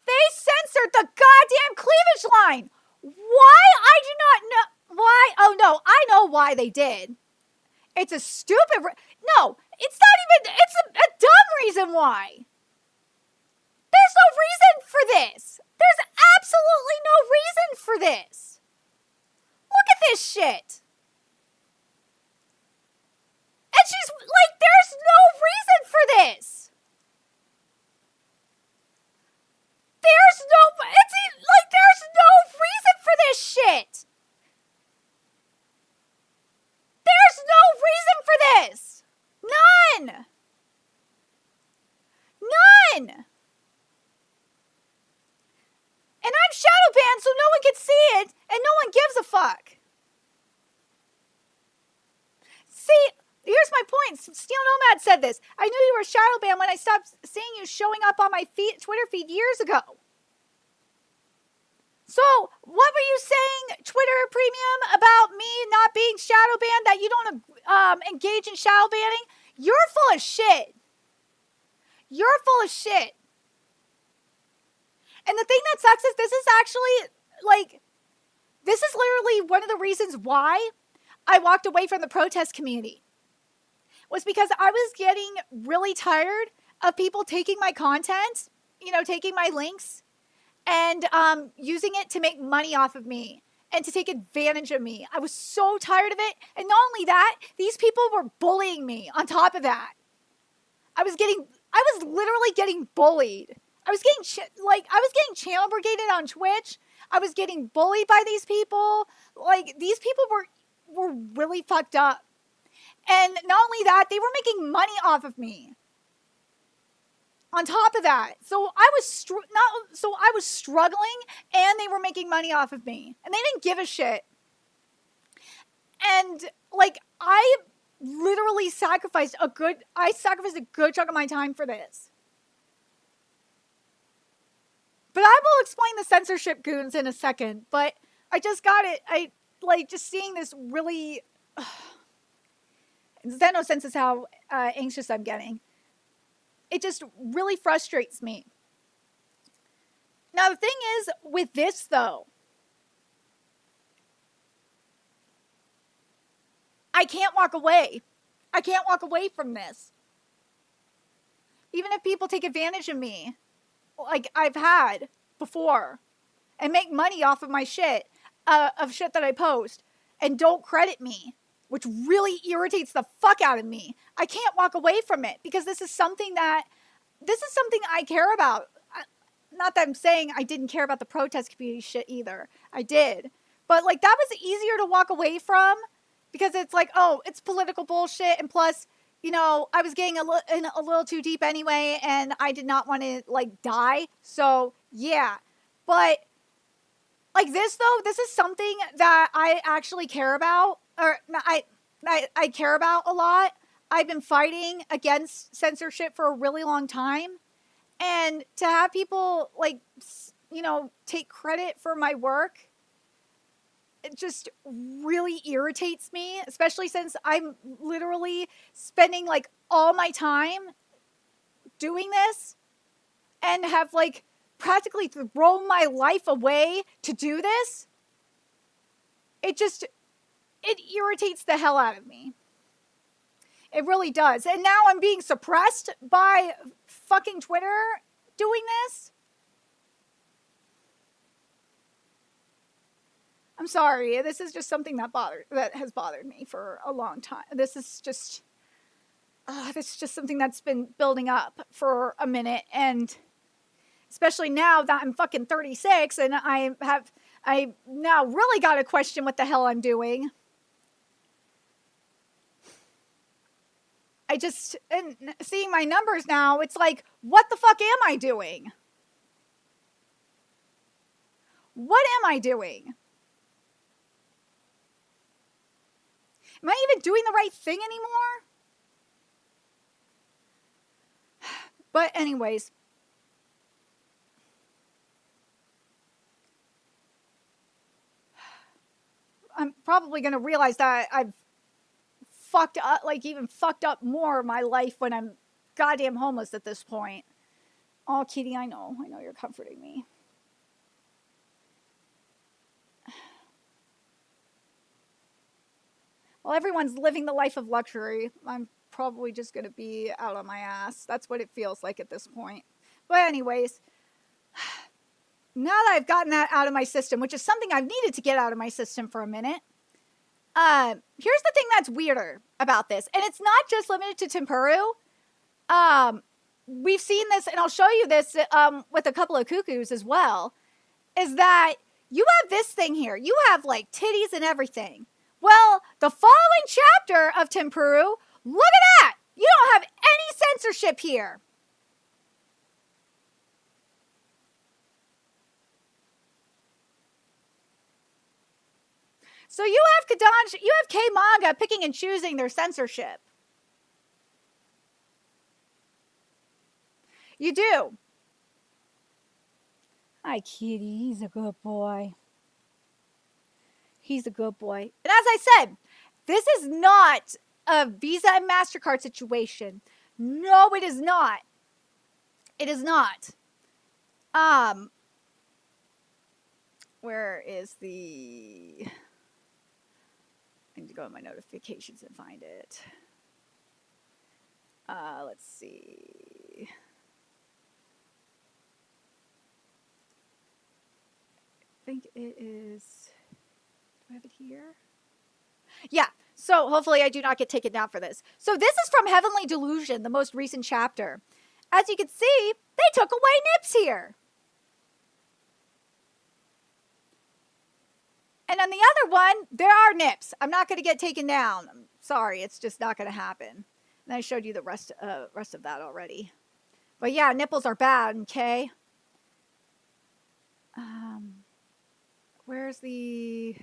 They censored the goddamn cleavage line. Why? I do not know. Why? Oh, no. I know why they did. It's a stupid... No, it's not even... It's a dumb reason why. There's no reason for this. There's absolutely no reason for this. Look at this shit. And she's like, there's no reason for this. There's no reason for this shit. There's no reason for this. None. And I'm shadow banned so no one can see it and no one gives a fuck. See, here's my point. Steel Nomad said this. I knew you were shadow banned when I stopped seeing you showing up on my Twitter feed years ago. So, what were you saying, Twitter Premium, about me not being shadow banned, that you don't engage in shadow banning? You're full of shit. You're full of shit. And the thing that sucks is this is actually, this is literally one of the reasons why I walked away from the protest community. Was because I was getting really tired of people taking my content, taking my links, and using it to make money off of me and to take advantage of me. I was so tired of it. And not only that, these people were bullying me on top of that. I was literally getting bullied. I was getting channel brigaded on Twitch. I was getting bullied by these people. These people were really fucked up. And not only that, they were making money off of me. On top of that, so I was struggling, and they were making money off of me, and they didn't give a shit. And I literally sacrificed a good chunk of my time for this. But I will explain the censorship goons in a second. But I just got it. Just seeing this really. Zeno senses how anxious I'm getting. It just really frustrates me. Now, the thing is, with this, though, I can't walk away. I can't walk away from this. Even if people take advantage of me, like I've had before, and make money off of my shit, of shit that I post, and don't credit me, which really irritates the fuck out of me. I can't walk away from it because this is something I care about. Not that I'm saying I didn't care about the protest community shit either. I did. But that was easier to walk away from because it's it's political bullshit. And plus, I was getting a little too deep anyway, and I did not want to die. So yeah. But this though, this is something that I actually care about. Or I care about a lot. I've been fighting against censorship for a really long time. And to have people, like, you know, take credit for my work, it just really irritates me, especially since I'm literally spending, like, all my time doing this and have, like, practically thrown my life away to do this. It irritates the hell out of me. It really does. And now I'm being suppressed by fucking Twitter doing this. I'm sorry. This is just something that has bothered me for a long time. This is just something that's been building up for a minute, and especially now that I'm fucking 36 and I now really got to question what the hell I'm doing. And seeing my numbers now, it's like, what the fuck am I doing? What am I doing? Am I even doing the right thing anymore? But anyways, I'm probably going to realize that I've fucked up, like even fucked up more of my life when I'm goddamn homeless at this point. Oh, Kitty, I know you're comforting me. Well, everyone's living the life of luxury. I'm probably just going to be out on my ass. That's what it feels like at this point. But anyways, now that I've gotten that out of my system, which is something I've needed to get out of my system for a minute, here's the thing that's weirder about this. And it's not just limited to Tempuru. We've seen this, and I'll show you this with a couple of cuckoos as well, is that you have this thing here. You have like titties and everything. Well, the following chapter of Tempuru, look at that! You don't have any censorship here. So you have K-Manga picking and choosing their censorship. You do. Hi, Kitty. He's a good boy. He's a good boy. And as I said, this is not a Visa and MasterCard situation. No, it is not. It is not. Where is the... I need to go in my notifications and find it. Let's see. I think it is... Do I have it here? Yeah. So hopefully I do not get taken down for this. So this is from Heavenly Delusion, the most recent chapter. As you can see, they took away nips here. And on the other one, there are nips. I'm not going to get taken down. I'm sorry, it's just not going to happen. And I showed you the rest of that already. But yeah, nipples are bad, okay? Where's the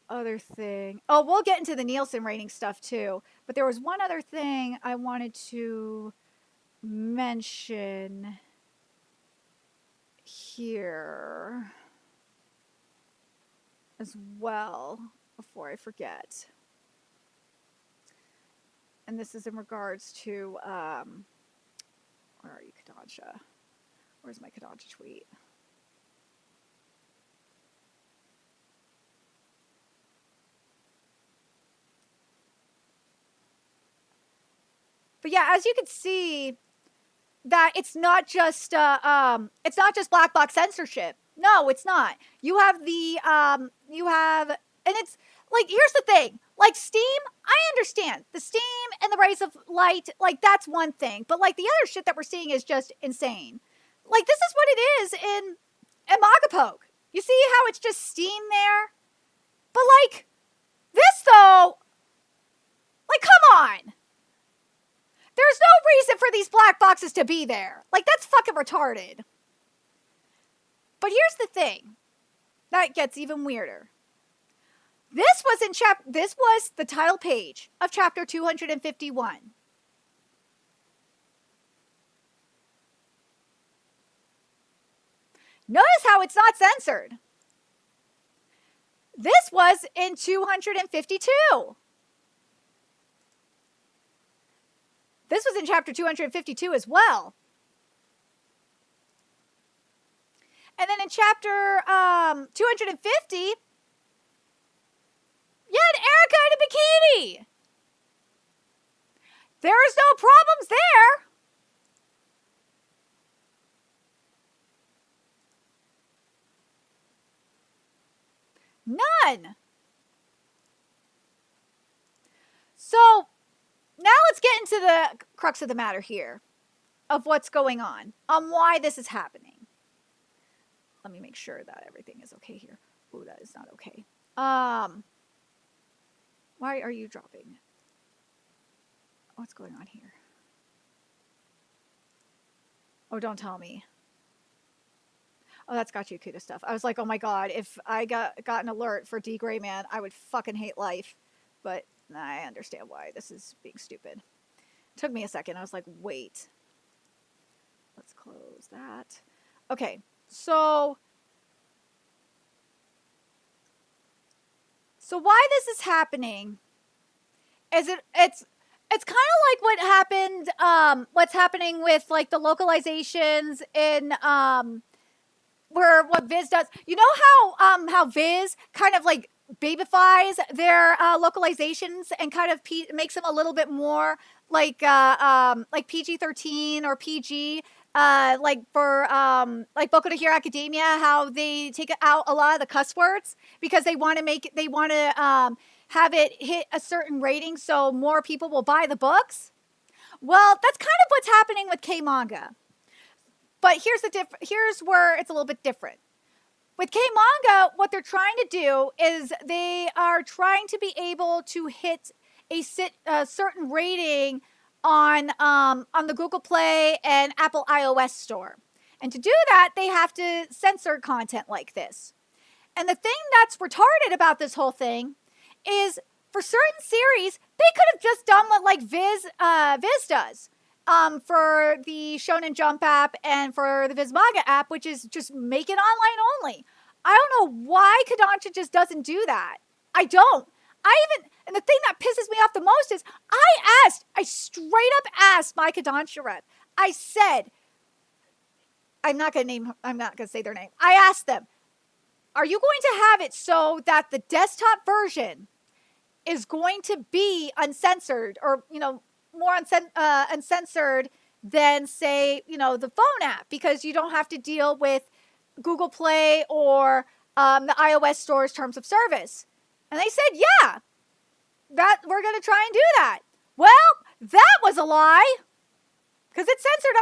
other thing? Oh, we'll get into the Nielsen rating stuff too. But there was one other thing I wanted to mention here as well before I forget. And this is in regards to, where are you, Kodansha? Where's my Kodansha tweet? But yeah, as you can see, that it's not just black box censorship. No, it's not. You have and it's like, here's the thing. Like Steam, I understand. The Steam and the Rays of Light, like that's one thing. But like the other shit that we're seeing is just insane. Like this is what it is in Magapoke. You see how it's just Steam there? But like, this though, like come on. There's no reason for these black boxes to be there. Like, that's fucking retarded. But here's the thing. That gets even weirder. This was the title page of chapter 251. Notice how it's not censored. This was in 252. This was in chapter 252 as well. And then in chapter 250, you had Erica in a bikini. There's no problems there. None. So now let's get into the crux of the matter here of what's going on why this is happening. Let me make sure that everything is okay here. Ooh, that is not okay. Why are you dropping? What's going on here? Oh, don't tell me. Oh, that's Got Yakuta stuff. I was like, oh my god, if I got an alert for D. Gray Man, I would fucking hate life. But I understand why this is being stupid. It took me a second. I was like, wait. Let's close that. Okay, so why this is happening is it's kind of like what happened, what's happening with like the localizations in where what Viz does. You know how Viz kind of like babifies their localizations and kind of makes them a little bit more like PG-13 or PG. Like for like Boku no Hero Academia, how they take out a lot of the cuss words because they want to have it hit a certain rating so more people will buy the books. Well, that's kind of what's happening with K-Manga. But here's where it's a little bit different. With K-Manga, what they're trying to do is they are trying to be able to hit a certain rating on the Google Play and Apple iOS store. And to do that, they have to censor content like this. And the thing that's retarded about this whole thing is for certain series, they could have just done what like Viz does. For the Shonen Jump app and for the Viz Manga app, which is just make it online only. I don't know why Kodansha just doesn't do that. I don't. And the thing that pisses me off the most is I straight up asked my Kodansha rep. I said, I'm not going to say their name. I asked them, are you going to have it so that the desktop version is going to be uncensored or, more uncensored than, say, the phone app, because you don't have to deal with Google Play or the iOS store's terms of service? And they said, yeah, that we're going to try and do that. Well, that was a lie, because it's censored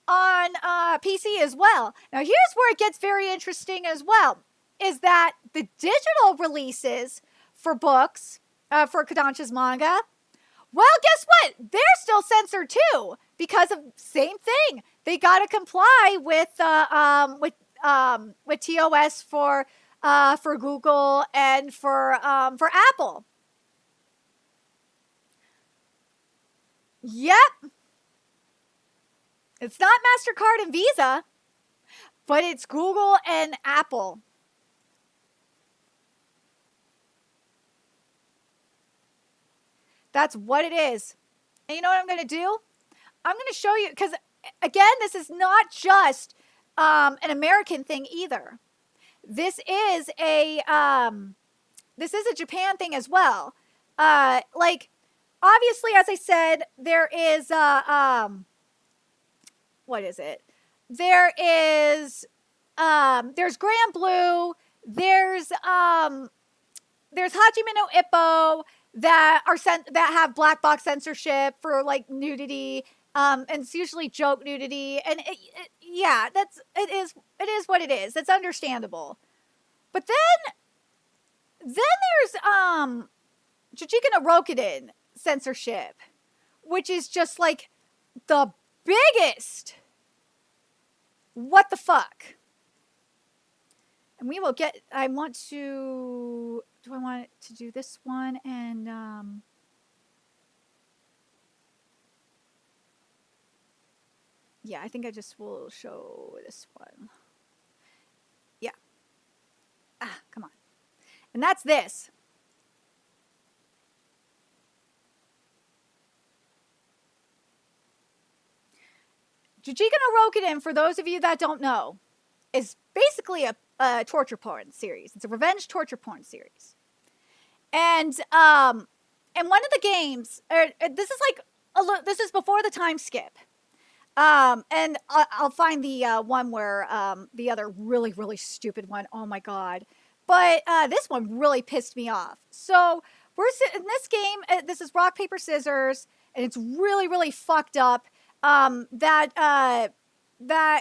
on PC as well. Now, here's where it gets very interesting as well, is that the digital releases for books, for Kodansha's manga, well, guess what? They're still censored too, because of same thing. They got to comply with TOS for Google and for Apple. Yep. It's not MasterCard and Visa, but it's Google and Apple. That's what it is. And you know what I'm going to do? I'm going to show you, because again, this is not just an American thing either. This is a Japan thing as well. Like, obviously, as I said, there is what is it? There's Grand Blue. There's Hajime no Ippo that have black box censorship for like nudity. And it's usually joke nudity, and it is what it is. It's understandable. But then there's Jujika no Rokuden censorship, which is just like the biggest what the fuck. And we will get. I want to. Do I want to do this one and yeah, I think I just will show this one. And that's this. Jujika no Rokunin, for those of you that don't know, is basically a torture porn series. It's a revenge torture porn series. And one of the games, this is like, this is before the time skip. And I'll find the one where the other really, really stupid one. Oh my God. But this one really pissed me off. So we're in this game. This is rock, paper, scissors. And it's really, really fucked up. That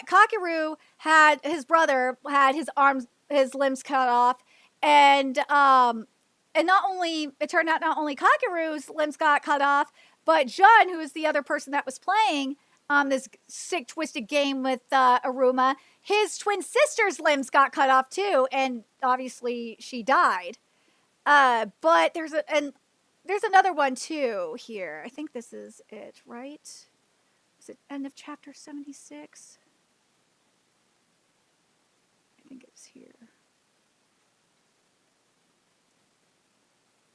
Kakeru had, his brother had his arms, his limbs cut off. And not only, it turned out not only Kakeru's limbs got cut off, but Jun, who was the other person that was playing this sick, twisted game with Aruma, his twin sister's limbs got cut off too, and obviously she died. But there's another one too here. I think this is it, right? Is it end of chapter 76? I think it's here.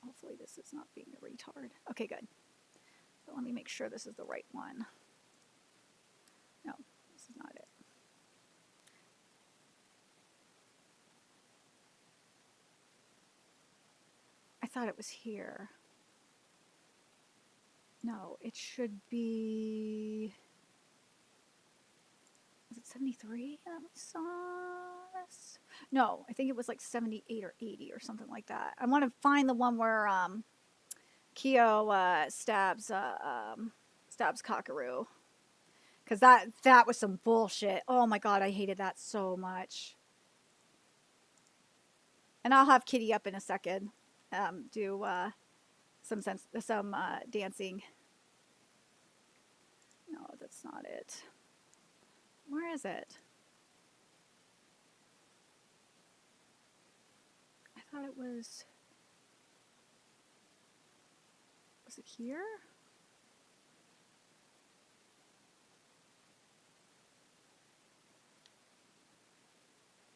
Hopefully this is not being a retard. Okay, good. So let me make sure this is the right one. No, this is not it. I thought it was here. No, it should be... Was it 73 that we saw this? No, I think it was like 78 or 80 or something like that. I want to find the one where Kyo stabs Kakeru. Because that was some bullshit. Oh my God, I hated that so much. And I'll have Kitty up in a second. Do some dancing. No, that's not it. Where is it? I thought it was... Was it here?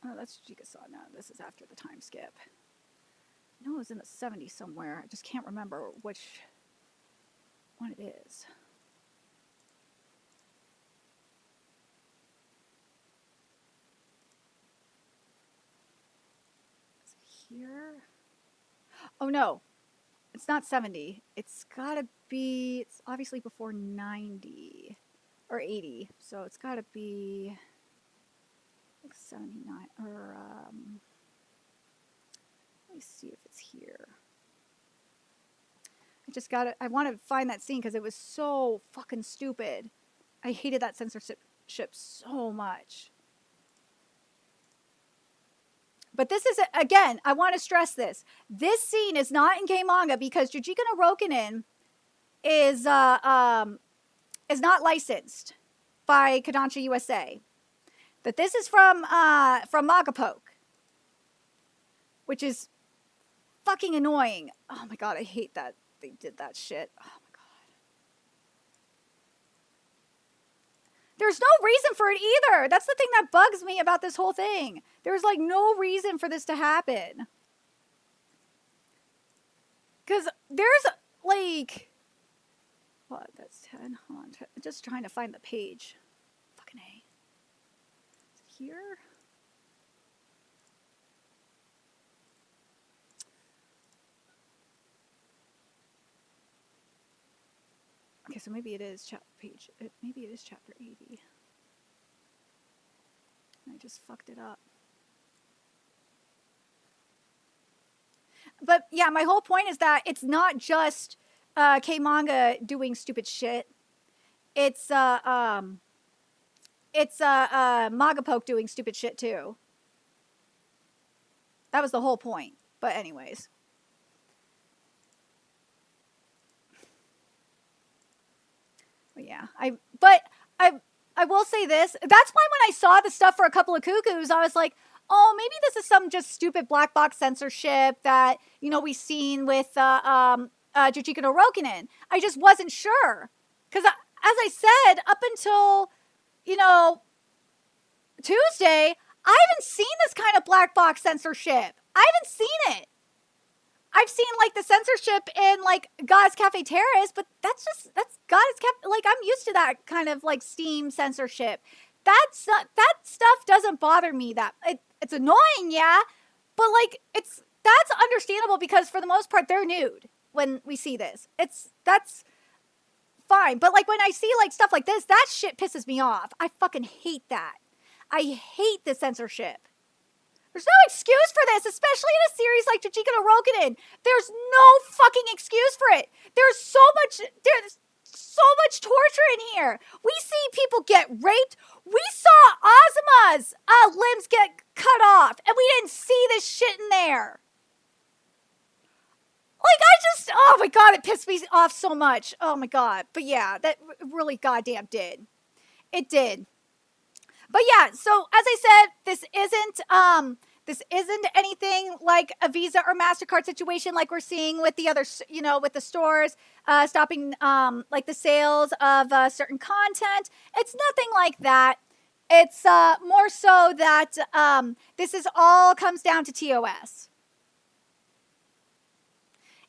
Oh, that's Jigsaw. No, this is after the time skip. No, it was in the 70s somewhere. I just can't remember which one it is. Is it here? Oh, no. It's not 70. It's gotta be... It's obviously before 90. Or 80. So it's gotta be... Like 79. Or, let me see if it's here. I want to find that scene because it was so fucking stupid. I hated that censorship so much. But this is, again, I want to stress this. This scene is not in K-Manga because Jujika no Rokunin is not licensed by Kodansha USA. That this is from Magapoke, which is fucking annoying. Oh my God, I hate that they did that shit. Oh my God. There's no reason for it either. That's the thing that bugs me about this whole thing. There's like no reason for this to happen. Because there's like, what, that's 10, hold on, just trying to find the page. Fucking A. Here? Okay, so maybe it is maybe it is chapter 80. I just fucked it up. But yeah, my whole point is that it's not just K-Manga doing stupid shit. It's Magapoke doing stupid shit too. That was the whole point. But anyways. But yeah. I will say this. That's why when I saw the stuff for A Couple of Cuckoos, I was like, oh, maybe this is some just stupid black box censorship that, you know, we've seen with Jujika no Rokunin. I just wasn't sure. Because as I said, up until... you know, Tuesday, I haven't seen this kind of black box censorship. I haven't seen it. I've seen like the censorship in like God's Cafe Terrace, but that's God's Cafe. Like I'm used to that kind of like Steam censorship. That stuff doesn't bother me. It's annoying, yeah, but like that's understandable because for the most part they're nude when we see this. That's fine. But like when I see like stuff like this, that shit pisses me off. I fucking hate that. I hate the censorship. There's no excuse for this, especially in a series like Chichika no Rokunin. There's no fucking excuse for it. There's so much torture in here. We see people get raped. We saw Azuma's limbs get cut off, and we didn't see this shit in there. Like, oh my god, it pissed me off so much. Oh my god. But yeah, that really goddamn did. It did. But yeah, so as I said, this isn't anything like a Visa or MasterCard situation like we're seeing with the other, with the stores stopping like the sales of certain content. It's nothing like that. It's more so that this is all comes down to TOS.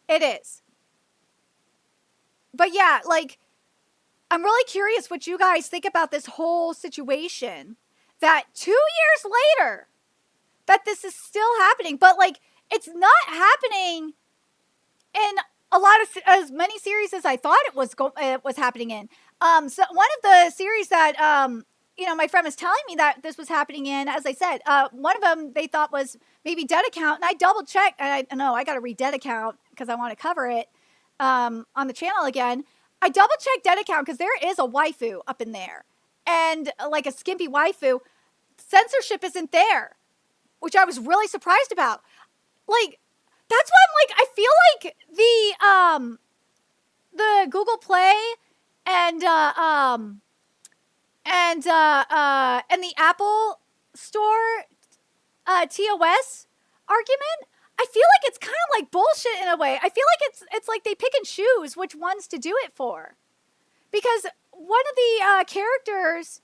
It is. But yeah, like, I'm really curious what you guys think about this whole situation. That 2 years later, that this is still happening. But, like, it's not happening in a lot of, as many series as I thought it was happening in. So one of the series that, my friend was telling me that this was happening in, as I said, one of them they thought was maybe Dead Account. And I double checked. And I know I got to read Dead Account because I want to cover it on the channel again. I double checked Dead Account because there is a waifu up in there. And like a skimpy waifu. Censorship isn't there. Which I was really surprised about. Like, that's why I'm like, I feel like the Google Play and the Apple Store TOS argument, I feel like it's kind of like bullshit in a way. I feel like it's like they pick and choose which ones to do it for. Because one of the characters,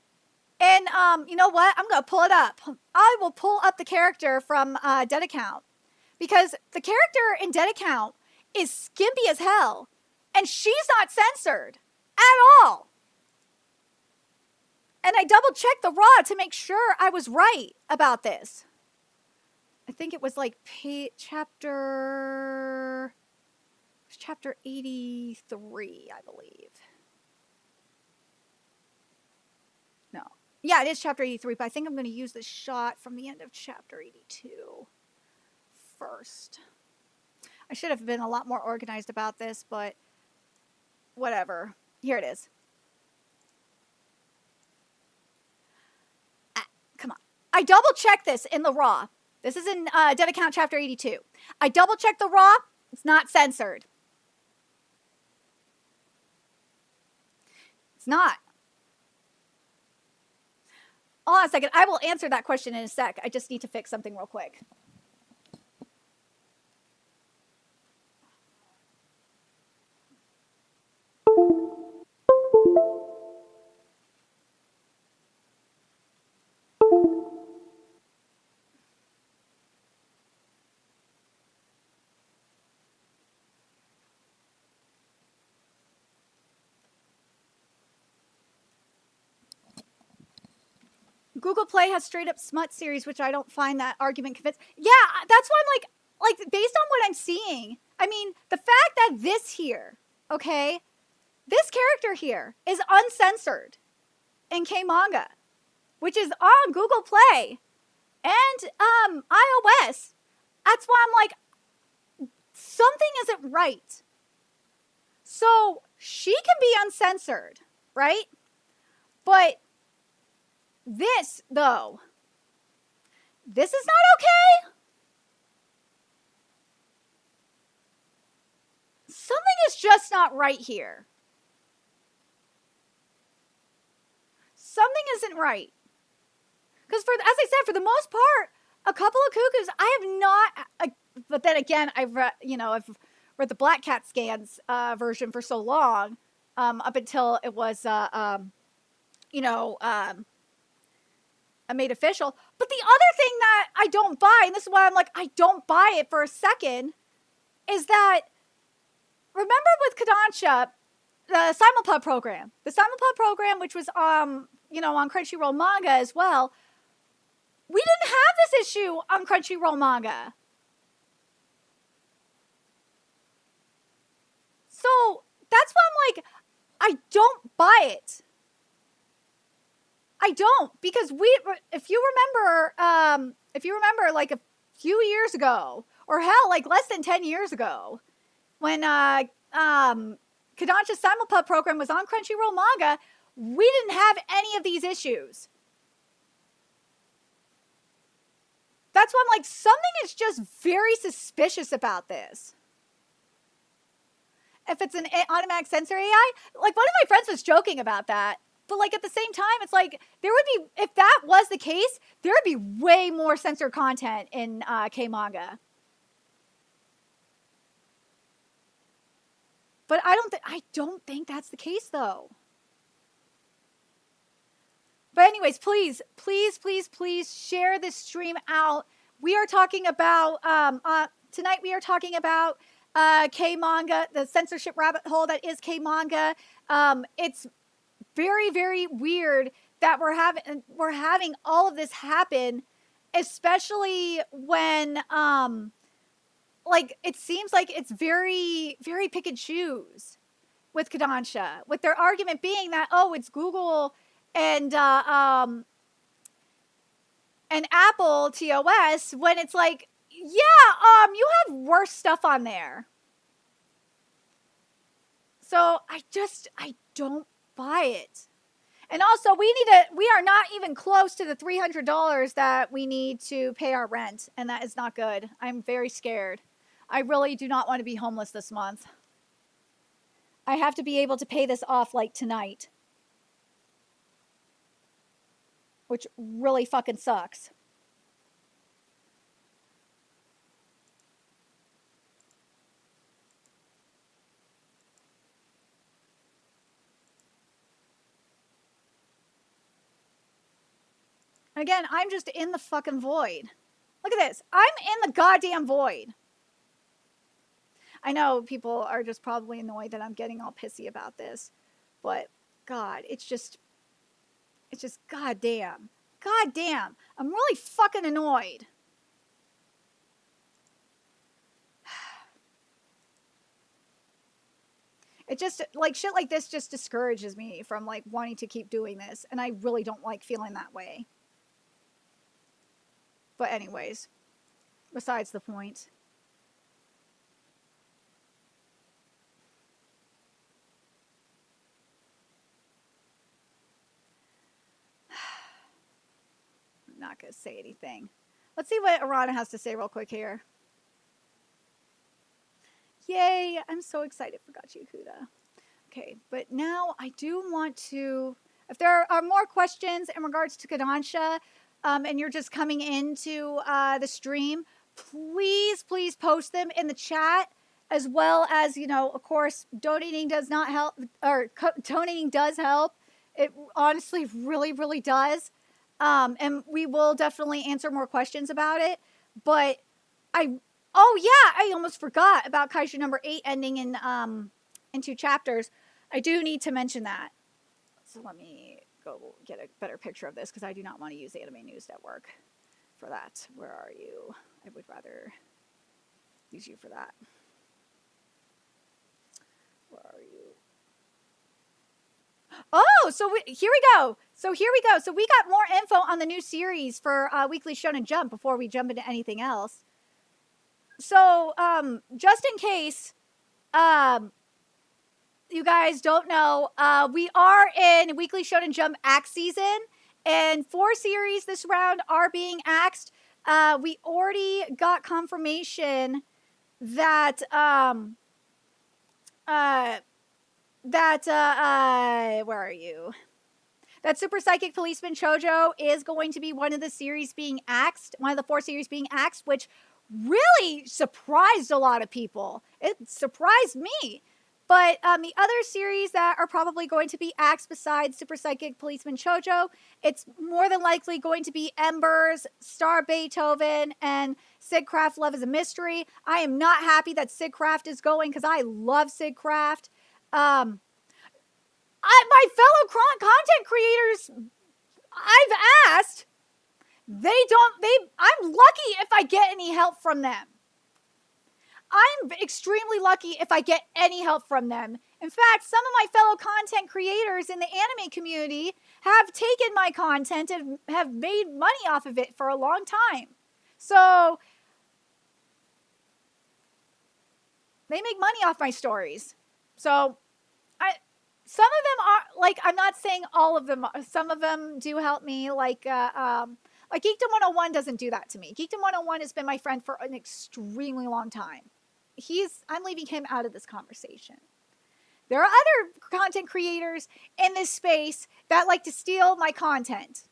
and you know what? I'm going to pull it up. I will pull up the character from Dead Account. Because the character in Dead Account is skimpy as hell. And she's not censored at all. And I double checked the raw to make sure I was right about this. I think it was like chapter 83, I believe. No. Yeah, it is chapter 83, but I think I'm going to use the shot from the end of chapter 82 first. I should have been a lot more organized about this, but whatever. Here it is. Come on. I double checked this in the raw. This is in Dead Account chapter 82. I double checked the raw. It's not censored. It's not. Hold on a second. I will answer that question in a sec. I just need to fix something real quick. Google Play has straight up smut series, which I don't find that argument convincing. Yeah, that's why I'm like based on what I'm seeing, I mean, the fact that this here, okay, this character here is uncensored in K-Manga, which is on Google Play and iOS. That's why I'm like, something isn't right. So she can be uncensored, right? But this, though, this is not okay. Something is just not right here. Something isn't right. Because as I said, for the most part, a couple of cuckoos, I have not, but then again, I've read the Black Cat Scans version for so long, up until it was, made official. But the other thing that I don't buy, and this is why I'm like, I don't buy it for a second, is that, remember with Kodansha, the Simulpub program, which was, you know, on Crunchyroll Manga as well, we didn't have this issue on Crunchyroll Manga. So that's why I'm like, I don't buy it. I don't, because if you remember like a few years ago, or hell, like less than 10 years ago, when Kodansha's Simulpub program was on Crunchyroll Manga, we didn't have any of these issues. That's why I'm like, something is just very suspicious about this. If it's an automatic censor AI, like one of my friends was joking about that. But like at the same time, it's like there would be, if that was the case, there would be way more censored content in K-Manga. But I don't think that's the case though. But anyways, please share this stream out. We are talking about tonight. We are talking about K-Manga, the censorship rabbit hole that is K-Manga. It's very, very weird that we're having all of this happen, especially when like it seems like it's very, very pick and choose with Kodansha, with their argument being that, oh, it's Google and Apple TOS, when it's like, yeah, you have worse stuff on there. So I don't buy it. And also, we are not even close to the $300 that we need to pay our rent, and that is not good. I'm very scared. I really do not want to be homeless this month. I have to be able to pay this off like tonight, which really fucking sucks. Again, I'm just in the fucking void. Look at this. I'm in the goddamn void. I know people are just probably annoyed that I'm getting all pissy about this, but God, it's just goddamn. Goddamn. I'm really fucking annoyed. It just, like, shit like this just discourages me from, like, wanting to keep doing this, and I really don't like feeling that way. But anyways, besides the point. I'm not going to say anything. Let's see what Arana has to say real quick here. Yay, I'm so excited for Gachi Kuda. Okay, but now I do want to, if there are more questions in regards to Kodansha, and you're just coming into the stream, please post them in the chat, as well as, you know, of course, donating does not help, or donating does help. It honestly really, really does. And we will definitely answer more questions about it. But I almost forgot about Kaiju number 8 ending in 2 chapters. I do need to mention that. So let me go get a better picture of this, because I do not want to use Anime News Network for that. Where are you? I would rather use you for that. Where are you? Oh, so here we go. So we got more info on the new series for Weekly Shonen Jump before we jump into anything else. So, just in case you guys don't know, we are in Weekly Shonen Jump Axe season, and 4 series this round are being axed. We already got confirmation that where are you? That Super Psychic Policeman Shoujo is going to be one of the series being axed, one of the 4 series being axed, which really surprised a lot of people. It surprised me. But the other series that are probably going to be Axe besides Super Psychic Policeman Chojo, it's more than likely going to be Embers, Star Beethoven, and Sid Craft Love is a Mystery. I am not happy that Sid Craft is going because I love Sid Craft. My fellow content creators, I've asked, I'm lucky if I get any help from them. I'm extremely lucky if I get any help from them. In fact, some of my fellow content creators in the anime community have taken my content and have made money off of it for a long time. So they make money off my stories. So some of them are, like, I'm not saying all of them, some of them do help me, like Geekdom 101 doesn't do that to me. Geekdom 101 has been my friend for an extremely long time. I'm leaving him out of this conversation. There are other content creators in this space that like to steal my content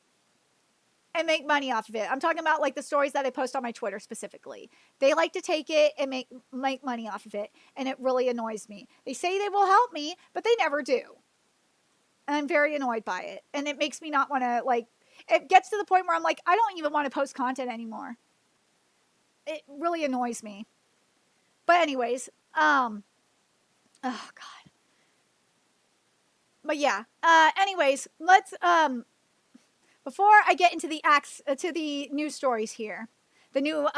and make money off of it. I'm talking about like the stories that I post on my Twitter specifically. They like to take it and make money off of it, and it really annoys me. They say they will help me, but they never do. And I'm very annoyed by it, and it makes me not want to, like, it gets to the point where I'm like, I don't even want to post content anymore. It really annoys me. But anyways, oh God. But yeah, anyways, let's, before I get into the news stories here, the new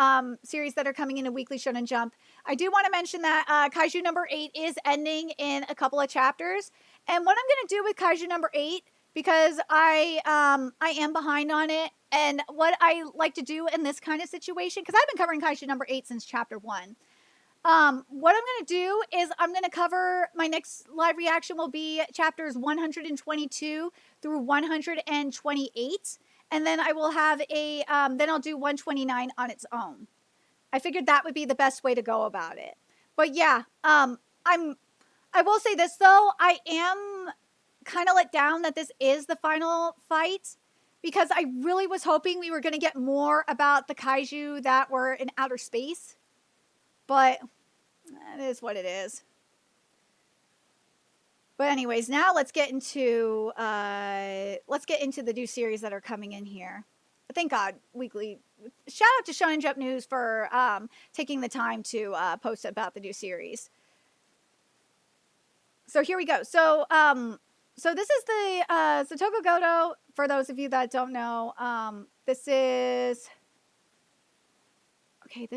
series that are coming in a weekly Shonen Jump, I do want to mention that Kaiju number 8 is ending in a couple of chapters. And what I'm going to do with Kaiju number 8, because I am behind on it, and what I like to do in this kind of situation, because I've been covering Kaiju number 8 since chapter 1. What I'm going to do is I'm going to cover, my next live reaction will be chapters 122 through 128. And then I will have then I'll do 129 on its own. I figured that would be the best way to go about it. But yeah, I will say this though, I am kind of let down that this is the final fight, because I really was hoping we were going to get more about the kaiju that were in outer space. But that is what it is. But anyways, now let's get into the new series that are coming in here. Thank God, weekly. Shout out to Shonen Jump News for taking the time to post about the new series. So here we go. So this is the Satoko Goto. For those of you that don't know, this is. Okay,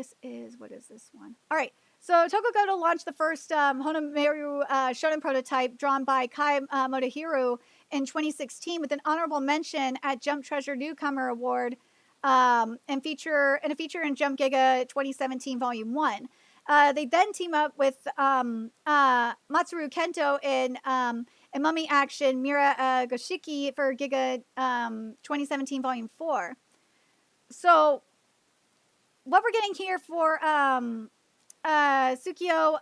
what is this one? All right. So Tokugoto launched the first Honomeru shonen prototype drawn by Kai Motohiro in 2016 with an honorable mention at Jump Treasure Newcomer Award and a feature in Jump Giga 2017 Volume 1. They then team up with Matsuru Kento in Mummy Action Mira Goshiki for Giga 2017 Volume 4. So what we're getting here for Tsukio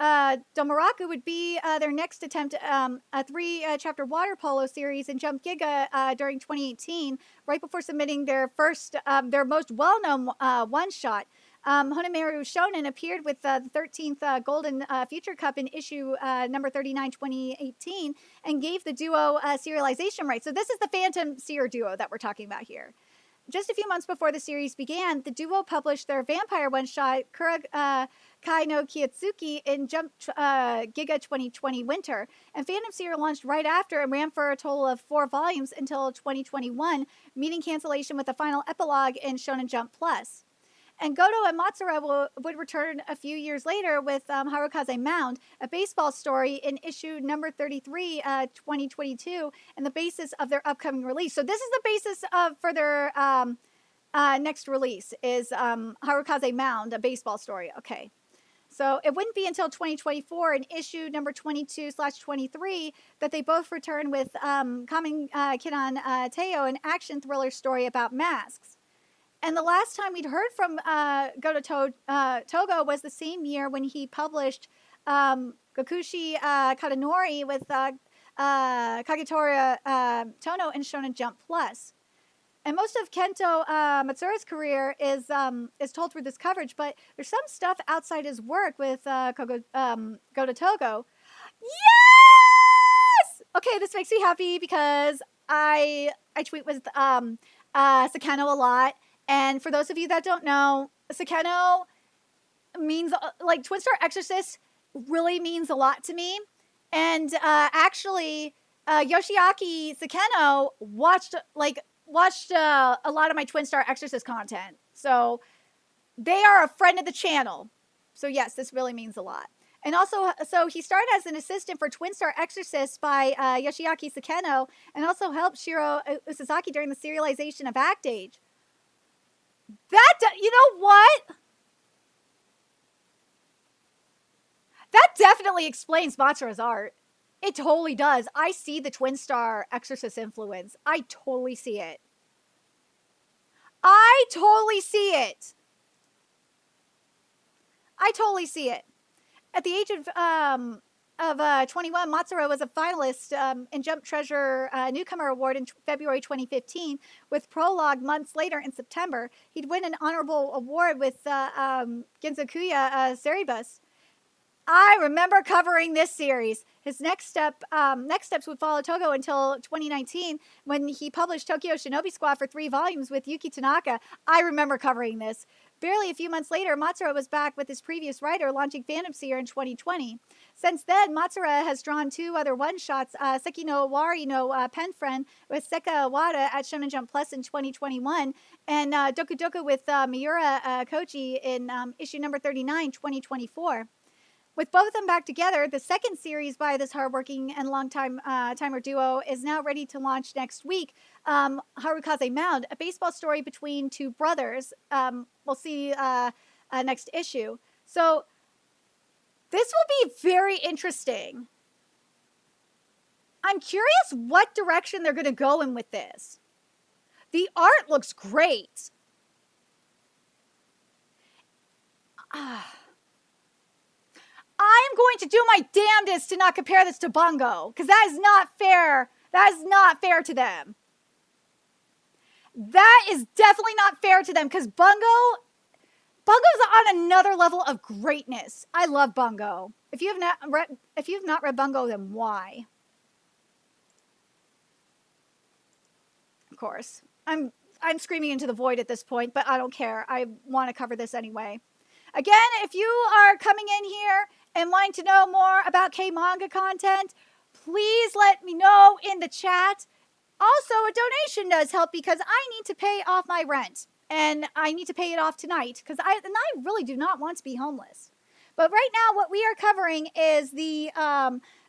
Domaraku would be their next attempt a 3-chapter water polo series in Jump Giga during 2018, right before submitting their first, their most well-known one-shot. Honomeru Shonen appeared with the 13th Golden Future Cup in issue number 39, 2018, and gave the duo serialization rights. So this is the Phantom Seer duo that we're talking about here. Just a few months before the series began, the duo published their vampire one-shot Kai no Kiyotsuki in Jump Giga 2020 Winter, and Phantom Seer launched right after and ran for a total of 4 volumes until 2021, meeting cancellation with a final epilogue in Shonen Jump Plus. And Goto and Matsura would return a few years later with Harukaze Mound, a baseball story in issue number 33, 2022, and the basis of their upcoming release. So this is the basis for their next release is Harukaze Mound, a baseball story. Okay. So it wouldn't be until 2024 in issue number 22/23 that they both return with Kamen Kinan Teo, an action thriller story about masks. And the last time we'd heard from Goto Togo was the same year when he published Gokushi Katanori with Kagetora Tono in Shonen Jump Plus. And most of Kento Matsura's career is told through this coverage, but there's some stuff outside his work with Go to Togo. Yes! Okay, this makes me happy because I tweet with Sakano a lot, and for those of you that don't know, Sakano means like Twin Star Exorcist really means a lot to me, and actually Yoshiaki Sakano watched a lot of my Twin Star Exorcist content, so they are a friend of the channel. So yes, this really means a lot. And also, so he started as an assistant for Twin Star Exorcist by Yoshiaki Sakano, and also helped Shiro Usazaki during the serialization of Act Age. You know what? That definitely explains Matsura's art. It totally does. I see the Twin Star Exorcist influence. I totally see it. I totally see it. I totally see it. At the age of 21, Matsura was a finalist in Jump Treasure Newcomer Award in February 2015. With Prologue months later in September, he'd win an honorable award with Genzokuya Ceribus. I remember covering this series. His next steps would follow Togo until 2019 when he published Tokyo Shinobi Squad for 3 volumes with Yuki Tanaka. I remember covering this. Barely a few months later, Matsura was back with his previous writer, launching Phantom Seer in 2020. Since then, Matsura has drawn 2 other one-shots, Seki no Owari no Pen Friend with Seka Awada at Shonen Jump Plus in 2021, and Doku Doku with Miura Koji in issue number 39, 2024. With both of them back together, the second series by this hardworking and timer duo is now ready to launch next week. Harukaze Mound, a baseball story between 2 brothers. We'll see next issue. So this will be very interesting. I'm curious what direction they're going to go in with this. The art looks great. I'm going to do my damnedest to not compare this to Bungo, because that is not fair. That is not fair to them. That is definitely not fair to them, because Bungo's on another level of greatness. I love Bungo. If you have not read Bungo, then why? Of course, I'm screaming into the void at this point, but I don't care. I want to cover this anyway. Again, if you are coming in here and wanting to know more about K-Manga content, please let me know in the chat. Also, a donation does help because I need to pay off my rent. And I need to pay it off tonight because I really do not want to be homeless. But right now, what we are covering is the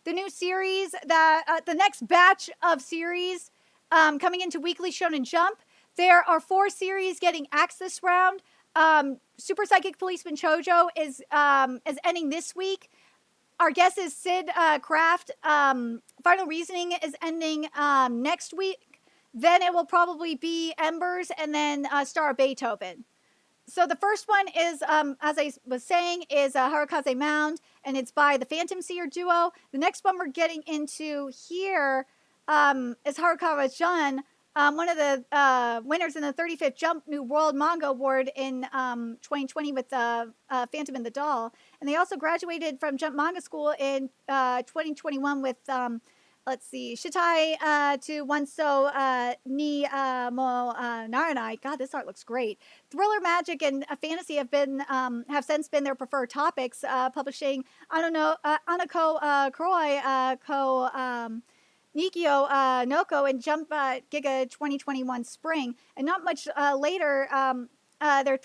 new series, the next batch of series coming into Weekly Shonen Jump. There are 4 series getting axed this round. Super Psychic Policeman Chojo is ending this week. Our guest is Sid Kraft. Final Reasoning is ending next week. Then it will probably be Embers and then Star Beethoven. So the first one is, as I was saying, is Harukaze Mound, and it's by the Phantom Seer duo. The next one we're getting into here is Harukawa Jun, one of the winners in the 35th Jump New World Manga Award in 2020 with Phantom and the Doll. And they also graduated from Jump Manga School in 2021 with, let's see, Shitai to Wanso ni mo Naranai. God, this art looks great. Thriller, magic, and fantasy have since been their preferred topics, publishing, Anako Kuroi Ko... Nikio Noko and Jump Giga 2021 Spring. And not much later, their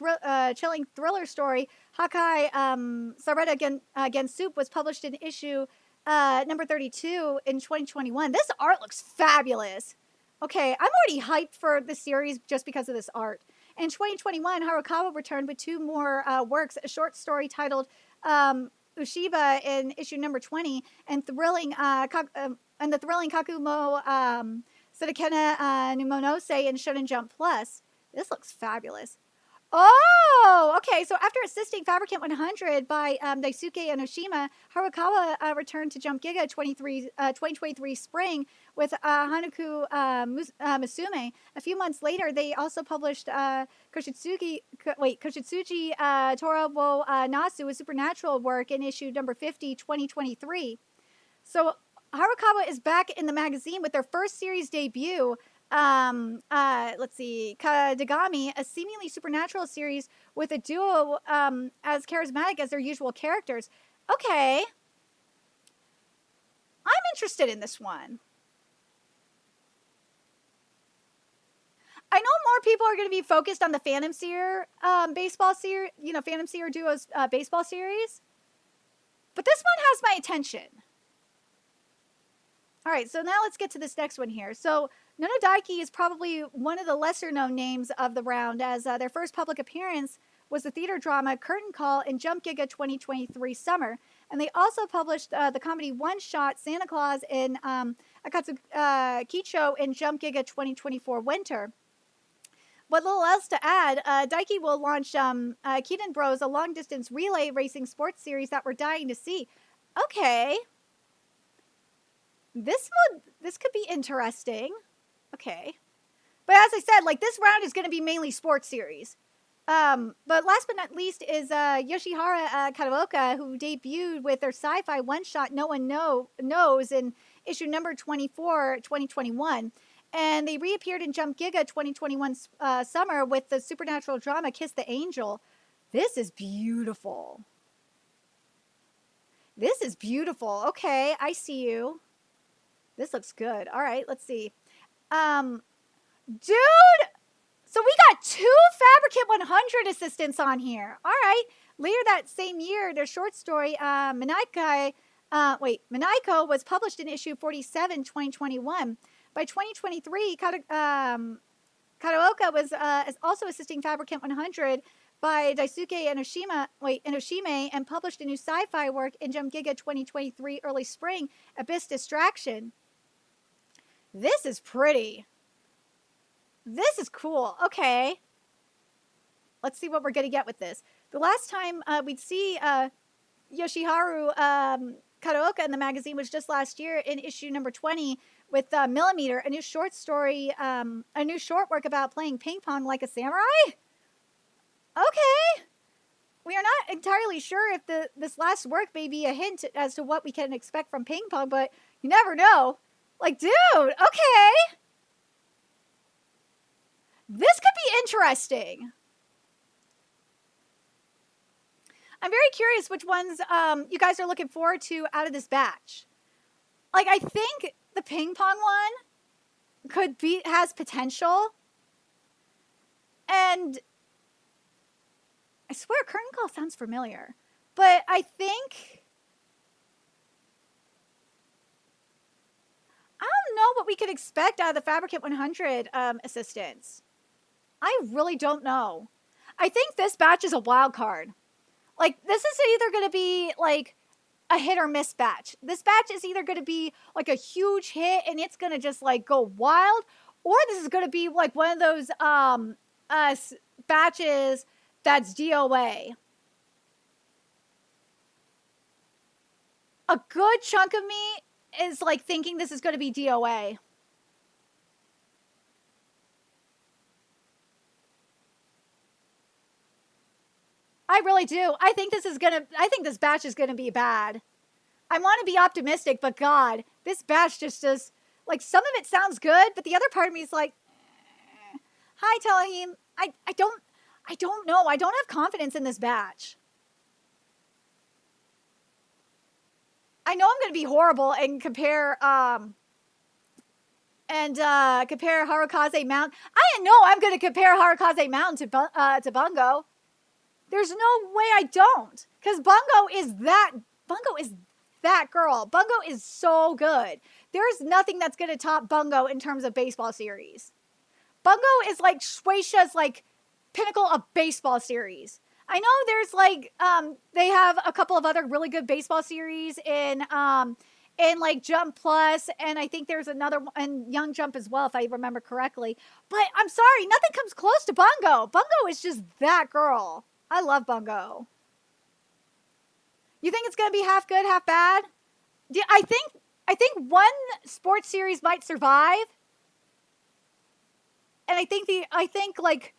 chilling thriller story, Hakai Sareta Gen Soup, was published in issue number 32 in 2021. This art looks fabulous. Okay, I'm already hyped for this series just because of this art. In 2021, Harukawa returned with 2 more works, a short story titled Ushiba in issue number 20, and the thrilling Kakumo Sudakena Numonose in Shonen Jump Plus. This looks fabulous. Oh, okay. So after assisting Fabricant 100 by Daisuke Enoshima, Harukawa returned to Jump Giga 2023 spring with Hanuku Musume. A few months later, they also published Koshitsuji Tora wo Nasu, a supernatural work in issue number 50, 2023. So Harukawa is back in the magazine with their first series debut. Let's see, Kadagami, a seemingly supernatural series with a duo as charismatic as their usual characters. Okay, I'm interested in this one. I know more people are going to be focused on the Phantom Seer baseball series, Phantom Seer duo's baseball series, but this one has my attention. All right, so now let's get to this next one here. So Nonodaiki is probably one of the lesser known names of the round, as their first public appearance was the theater drama Curtain Call in Jump Giga 2023 summer. And they also published the comedy one-shot Santa Claus in Akatsu Kicho in Jump Giga 2024 winter. What little else to add, Daiki will launch Keaton Bros, a long-distance relay racing sports series that we're dying to see. Okay. This could be interesting. Okay. But as I said, like, this round is going to be mainly sports series. But last but not least is Yoshihara Karaoka, who debuted with their sci-fi one-shot No One Knows in issue number 24, 2021. And they reappeared in Jump Giga 2021 summer with the supernatural drama Kiss the Angel. This is beautiful. This is beautiful. Okay, I see you. This looks good. All right, let's see. Dude, so we got 2 Fabricant 100 assistants on here. All right. Later that same year, their short story, Manaiko was published in issue 47, 2021. By 2023, Karaoka was also assisting Fabricant 100 by Daisuke Enoshima, and published a new sci-fi work in Jump Giga 2023 early spring, Abyss Distraction. This is pretty. This is cool. Okay. Let's see what we're going to get with this. The last time we'd see Yoshiharu Karaoka in the magazine was just last year in issue number 20 with Millimeter, a new short story, a new short work about playing ping pong like a samurai. Okay. We are not entirely sure if this last work may be a hint as to what we can expect from ping pong, but you never know. Like, dude, okay. This could be interesting. I'm very curious which ones you guys are looking forward to out of this batch. Like, I think the ping pong one has potential. And I swear Curtain Call sounds familiar. But I think, I don't know what we could expect out of the Fabricant 100 assistants. I really don't know. I think this batch is a wild card. Like, this is either going to be, like, a hit or miss batch. This batch is either going to be, like, a huge hit and it's going to just, like, go wild. Or this is going to be, like, one of those batches that's DOA. A good chunk of me is, like, thinking this is going to be DOA. I really do. I think this batch is gonna be bad. I want to be optimistic, but God, this batch just does, like, some of it sounds good, but the other part of me is like, hi, Telahim. I don't know. I don't have confidence in this batch. I know I'm gonna be horrible and compare Harukaze Mountain. I know I'm gonna compare Harukaze Mountain to Bungo. There's no way I don't, because Bungo is that girl. Bungo is so good. There's nothing that's going to top Bungo in terms of baseball series. Bungo is like Shueisha's, like, pinnacle of baseball series. I know there's, like, they have a couple of other really good baseball series in in like Jump Plus, and I think there's another one in Young Jump as well, if I remember correctly. But I'm sorry, nothing comes close to Bungo. Bungo is just that girl. I love Bungo. You think it's gonna be half good, half bad? I think one sports series might survive, and I think like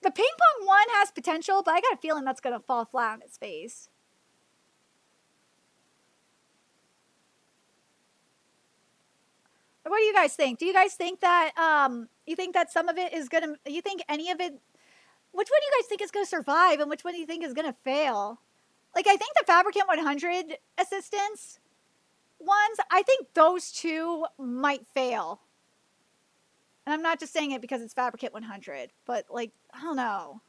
the ping pong one has potential, but I got a feeling that's gonna fall flat on its face. What do you guys think? Do you guys think that you think that some of it is gonna? You think any of it? Which one do you guys think is gonna survive, and which one do you think is gonna fail? Like, I think the Fabricant 100 assistants ones, I think those two might fail. And I'm not just saying it because it's Fabricant 100, but like, I don't know.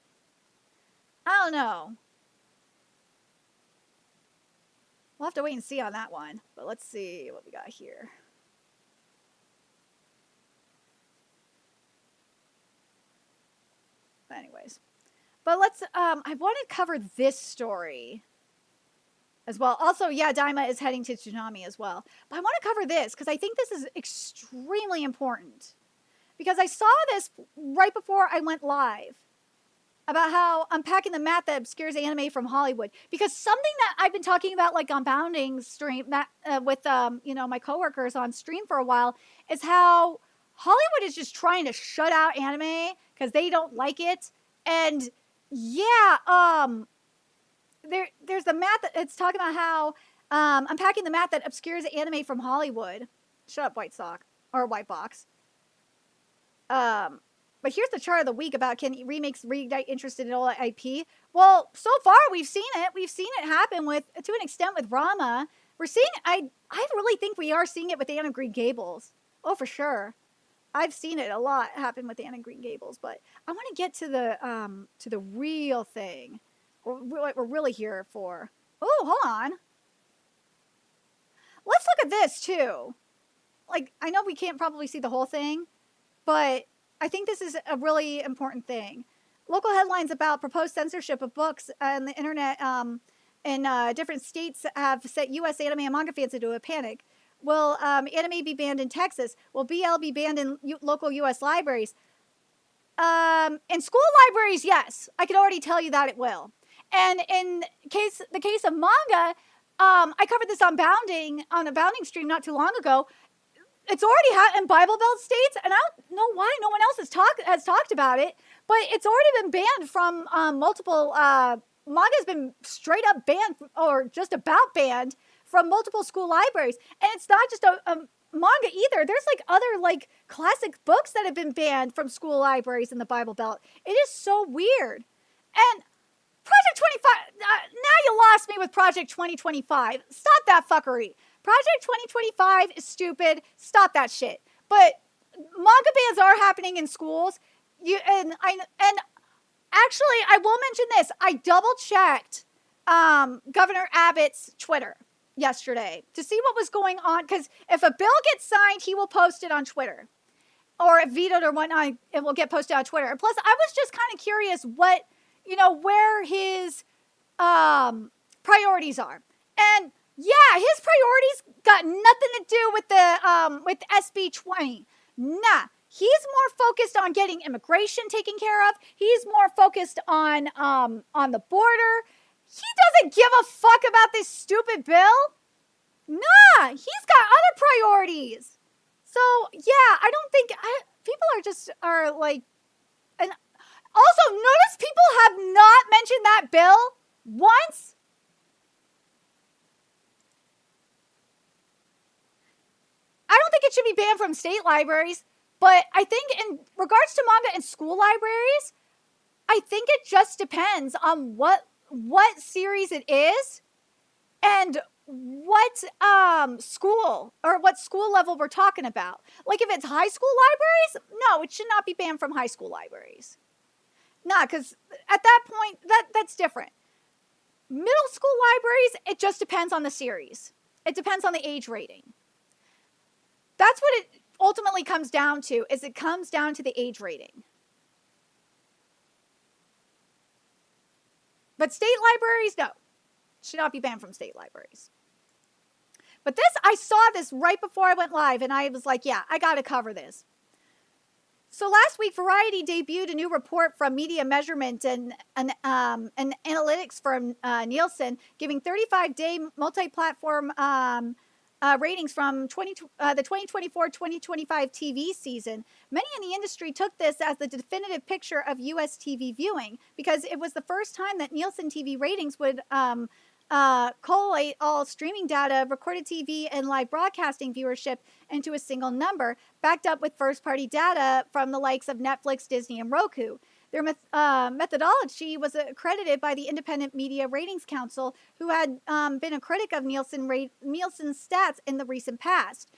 We'll have to wait and see on that one. But let's see what we got here. Anyways. But let's, I want to cover this story as well. Also, yeah, Daima is heading to Tsunami as well. But I want to cover this because I think this is extremely important. Because I saw this right before I went live about how unpacking the math that obscures anime from Hollywood. Because something that I've been talking about, like on Bounding stream with my coworkers on stream for a while, is how Hollywood is just trying to shut out anime because they don't like it. And yeah, there's the math that it's talking about how unpacking the math that obscures anime from Hollywood. Shut up, White Sock or White Box. But here's the chart of the week about can remakes reignite interest in old IP. Well, so far we've seen it. We've seen it happen to an extent with Rama. We're seeing. I really think we are seeing it with Anne of Green Gables. Oh, for sure. I've seen it a lot happen with Anne of Green Gables. But I want to get to the real thing. What we're really here for. Oh, hold on. Let's look at this too. Like, I know we can't probably see the whole thing, but I think this is a really important thing. Local headlines about proposed censorship of books on the internet in different states have set U.S. anime and manga fans into a panic. Will anime be banned in Texas? Will BL be banned in local U.S. libraries? In school libraries, yes. I can already tell you that it will. And in the case of manga, I covered this on a Bounding stream not too long ago. It's already in Bible Belt states, and I don't know why no one else has talked about it, but it's already been banned from multiple, manga's been straight up banned, or just about banned, from multiple school libraries. And it's not just a manga either. There's like other like classic books that have been banned from school libraries in the Bible Belt. It is so weird. And Project 25, now you lost me with Project 2025. Stop that fuckery. Project 2025 is stupid. Stop that shit. But manga bans are happening in schools. And actually, I will mention this. I double checked Governor Abbott's Twitter yesterday to see what was going on. Because if a bill gets signed, he will post it on Twitter. Or if vetoed or whatnot, it will get posted on Twitter. And plus, I was just kind of curious what, where his priorities are. And yeah, his priorities got nothing to do with SB 20. Nah, he's more focused on getting immigration taken care of. He's more focused on the border. He doesn't give a fuck about this stupid bill. Nah, he's got other priorities. So yeah, I don't think people are like, and also notice people have not mentioned that bill once. I don't think it should be banned from state libraries, but I think in regards to manga in school libraries, I think it just depends on what series it is and what school or what school level we're talking about. Like if it's high school libraries, no, it should not be banned from high school libraries. Nah, because at that point, that's different. Middle school libraries, it just depends on the series. It depends on the age rating. That's what it ultimately comes down to, is it comes down to the age rating. But state libraries, no. Should not be banned from state libraries. But this, I saw this right before I went live, and I was like, yeah, I got to cover this. So last week, Variety debuted a new report from Media Measurement and analytics from Nielsen, giving 35-day multi-platform ratings from the 2024-2025 TV season. Many in the industry took this as the definitive picture of U.S. TV viewing because it was the first time that Nielsen TV ratings would collate all streaming data, recorded TV, and live broadcasting viewership into a single number, backed up with first-party data from the likes of Netflix, Disney, and Roku. Their methodology was accredited by the Independent Media Ratings Council, who had been a critic of Nielsen's stats in the recent past.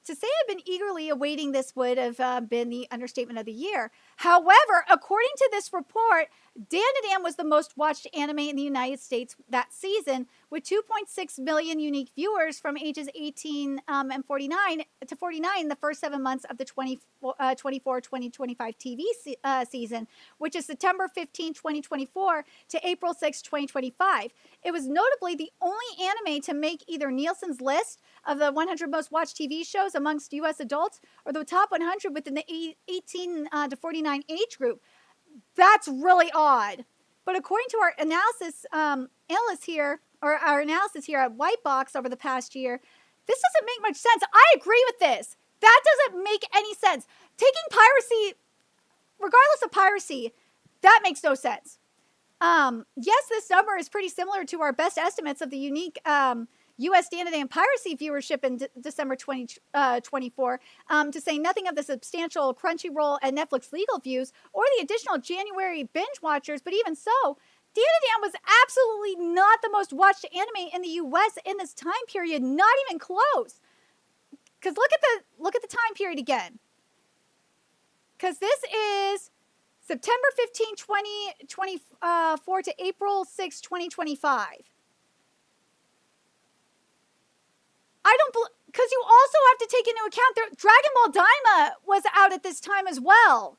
To say I've been eagerly awaiting this would have been the understatement of the year. However, according to this report, Dan was the most watched anime in the United States that season, with 2.6 million unique viewers from ages 18 and 49 to 49 in the first 7 months of the 2024-2025 TV season, which is September 15, 2024 to April 6, 2025. It was notably the only anime to make either Nielsen's list of the 100 most watched TV shows amongst U.S. adults or the top 100 within the 18 to 49 age group. That's really odd. But according to our analysis, analysts here, or our analysis here at Whitebox over the past year, this doesn't make much sense. I agree with this. That doesn't make any sense. Taking piracy, regardless of piracy, that makes no sense. Yes, this number is pretty similar to our best estimates of the unique U.S. standard and piracy viewership in December 2024, to say nothing of the substantial Crunchyroll and Netflix legal views or the additional January binge watchers. But even so, Dan was absolutely not the most watched anime in the U.S. in this time period, not even close. Because look at the time period again. Because this is September 15, 2024 to April 6, 2025. Because you also have to take into account that Dragon Ball Daima was out at this time as well.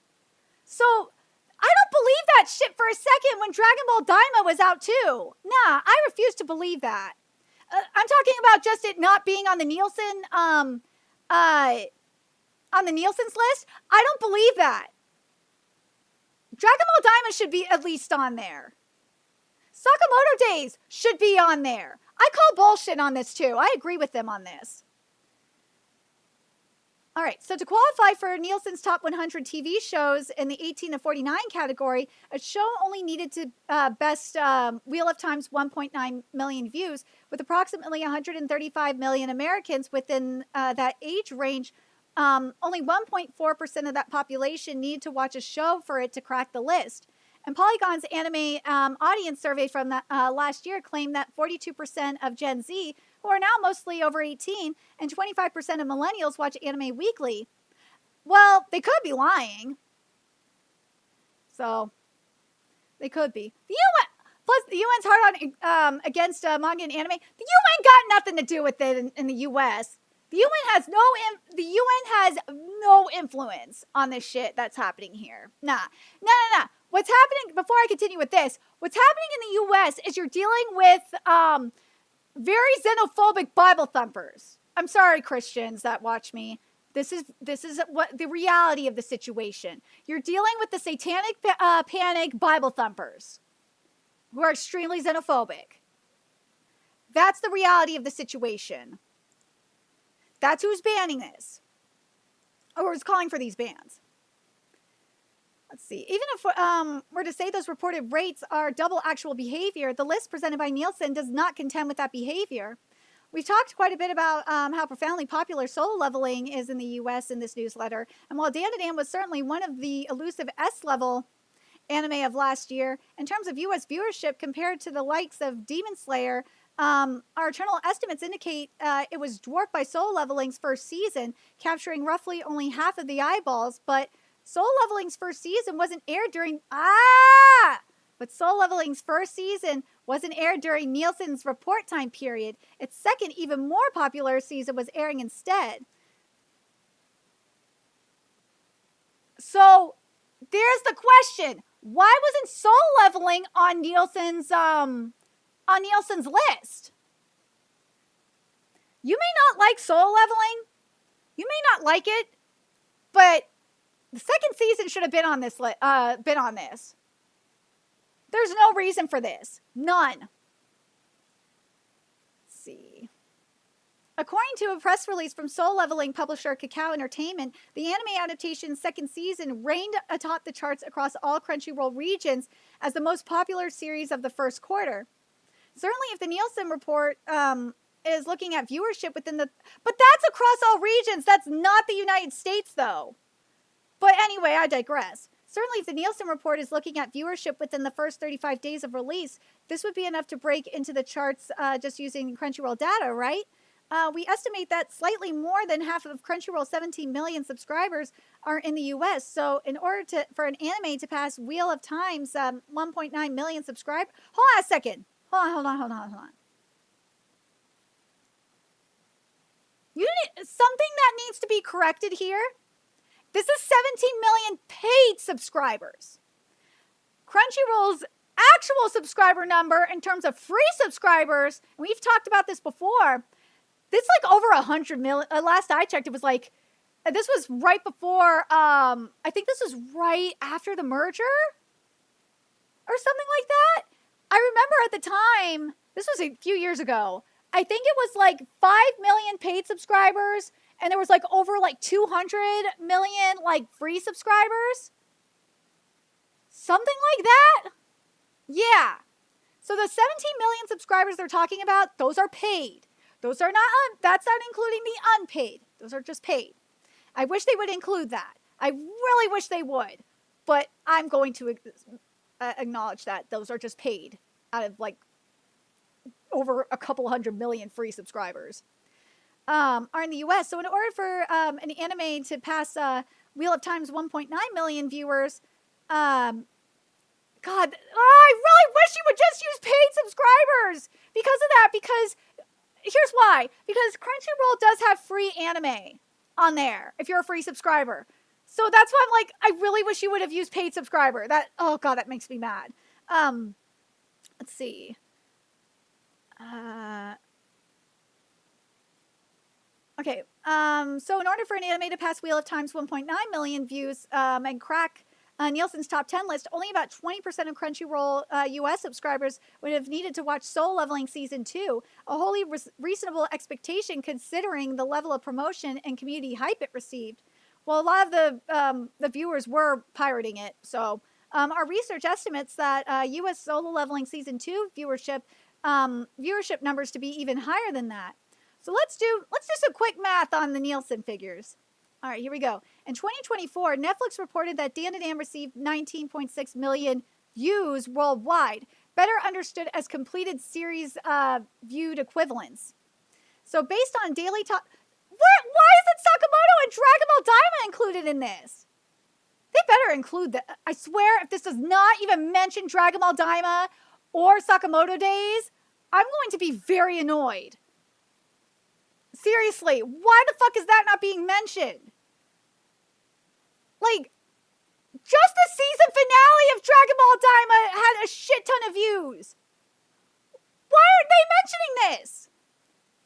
So I don't believe that shit for a second when Dragon Ball Daima was out too. Nah, I refuse to believe that. I'm talking about just it not being on the Nielsen, on the Nielsen's list. I don't believe that. Dragon Ball Daima should be at least on there. Sakamoto Days should be on there. I call bullshit on this too. I agree with them on this. All right, so to qualify for Nielsen's top 100 TV shows in the 18 to 49 category, a show only needed to best Wheel of Time's 1.9 million views, with approximately 135 million Americans within that age range. Only 1.4% of that population need to watch a show for it to crack the list. And Polygon's anime audience survey from last year claimed that 42% of Gen Z, who are now mostly over 18, and 25% of millennials watch anime weekly. Well, they could be lying. So, they could be. The UN, plus, the UN's hard on against manga and anime. The UN got nothing to do with it in the U.S. The UN has no influence on this shit that's happening here. Nah. What's happening, before I continue with this, what's happening in the U.S. is you're dealing with very xenophobic Bible thumpers. I'm sorry, Christians that watch me. This is what the reality of the situation. You're dealing with the satanic panic Bible thumpers who are extremely xenophobic. That's the reality of the situation. That's who's banning this, or is calling for these bans. Let's see. Even if we're to say those reported rates are double actual behavior, the list presented by Nielsen does not contend with that behavior. We've talked quite a bit about how profoundly popular Solo Leveling is in the U.S. in this newsletter. And while Dan was certainly one of the elusive S-level anime of last year, in terms of U.S. viewership compared to the likes of Demon Slayer, our internal estimates indicate it was dwarfed by Solo Leveling's first season, capturing roughly only half of the eyeballs, but Solo Leveling's first season wasn't aired during Nielsen's report time period. Its second, even more popular season was airing instead. So there's the question: why wasn't Solo Leveling on Nielsen's list? You may not like Soul Leveling. You may not like it, but the second season should have been on this. There's no reason for this. None. Let's see. According to a press release from Soul Leveling publisher Kakao Entertainment, the anime adaptation's second season reigned atop the charts across all Crunchyroll regions as the most popular series of the first quarter. Certainly, if the Nielsen report is looking at viewership within the... But that's across all regions. That's not the United States, though. But anyway, I digress. Certainly, if the Nielsen report is looking at viewership within the first 35 days of release, this would be enough to break into the charts just using Crunchyroll data, right? We estimate that slightly more than half of Crunchyroll's 17 million subscribers are in the U.S. So in order for an anime to pass Wheel of Time's 1.9 million subscribers... Hold on a second. Hold on. Something that needs to be corrected here. This is 17 million paid subscribers. Crunchyroll's actual subscriber number in terms of free subscribers, and we've talked about this before, it's like over 100 million. Last I checked, it was like, this was right before, I think this was right after the merger or something like that. I remember at the time, this was a few years ago, I think it was like 5 million paid subscribers, and there was like over like 200 million like free subscribers. Something like that. Yeah. So the 17 million subscribers they're talking about, those are paid. Those are not, that's not including the unpaid. Those are just paid. I wish they would include that. I really wish they would. But I'm going to acknowledge that those are just paid out of like over a couple 100 million free subscribers are in the U.S. So in order for an anime to pass Wheel of Time's 1.9 million viewers, God, I really wish you would just use paid subscribers because of that. Because here's why. Because Crunchyroll does have free anime on there if you're a free subscriber. So that's why I'm like, I really wish you would have used paid subscriber. Oh God, that makes me mad. Let's see. Okay. So in order for an anime to pass Wheel of Time's 1.9 million views and crack Nielsen's top 10 list, only about 20% of Crunchyroll US subscribers would have needed to watch Soul Leveling Season 2, a wholly reasonable expectation considering the level of promotion and community hype it received. Well, a lot of the viewers were pirating it, so our research estimates that US Solo Leveling Season 2 viewership numbers to be even higher than that. So let's do some quick math on the Nielsen figures. All right, here we go. In 2024, Netflix reported that Dan to Dan received 19.6 million views worldwide, better understood as completed series viewed equivalents. So based on daily top... Why isn't Sakamoto and Dragon Ball Daima included in this? They better include that. I swear, if this does not even mention Dragon Ball Daima or Sakamoto Days, I'm going to be very annoyed. Seriously, why the fuck is that not being mentioned? Like, just the season finale of Dragon Ball Daima had a shit ton of views. Why aren't they mentioning this?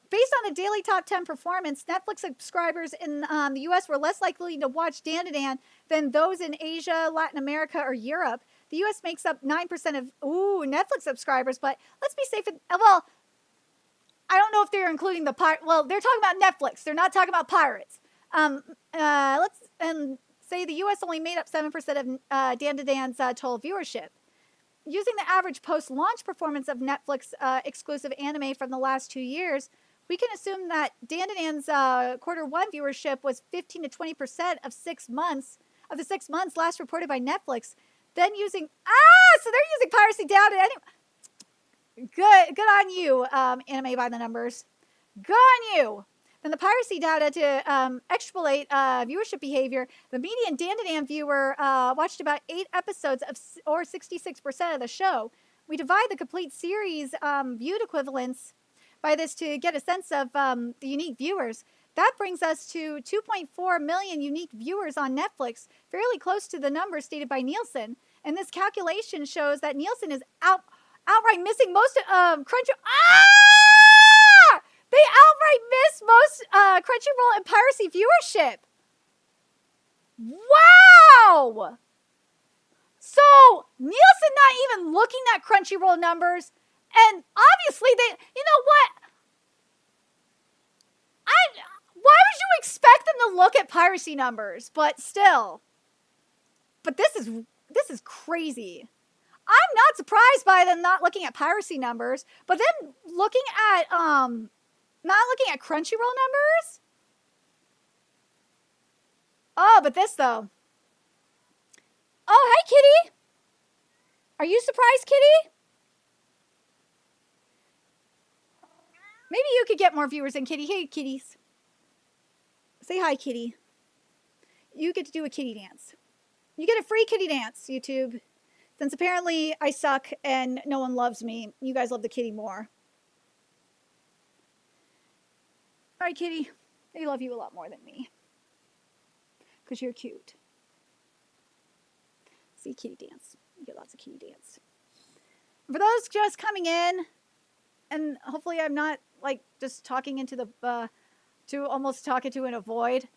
Based on the daily top 10 performance, Netflix subscribers in the U.S. were less likely to watch Dan to Dan than those in Asia, Latin America, or Europe. The U.S. makes up 9% of Netflix subscribers, but let's be safe. Well, I don't know if they're including the well, they're talking about Netflix. They're not talking about pirates. Let's say the U.S. only made up 7% of Dan to Dan's total viewership. Using the average post-launch performance of Netflix exclusive anime from the last 2 years, we can assume that Dan to Dan's quarter one viewership was 15 to 20% of 6 months of the 6 months last reported by Netflix. Then using so they're using piracy data anyway. Good on you, Anime by the Numbers. Good on you. Then the piracy data to extrapolate viewership behavior. The median Dan to Dan viewer watched about 8 episodes or 66% of the show. We divide the complete series viewed equivalents by this to get a sense of the unique viewers. That brings us to 2.4 million unique viewers on Netflix, fairly close to the number stated by Nielsen. And this calculation shows that Nielsen is outright missing most of Crunchyroll. They outright I missed most Crunchyroll and piracy viewership. Wow! So, Nielsen not even looking at Crunchyroll numbers, and obviously they, you know what? Why would you expect them to look at piracy numbers? But still. But this is crazy. I'm not surprised by them not looking at piracy numbers, but then looking at not looking at Crunchyroll numbers? Oh, but this though. Oh, hi Kitty. Are you surprised, Kitty? Maybe you could get more viewers than Kitty. Hey, kitties. Say hi, Kitty. You get to do a kitty dance. You get a free kitty dance, YouTube. Since apparently I suck and no one loves me, you guys love the kitty more. All right, Kitty. They love you a lot more than me. Because you're cute. See, kitty dance. You get lots of kitty dance. For those just coming in, and hopefully I'm not like just talking into the to almost talking to in a void.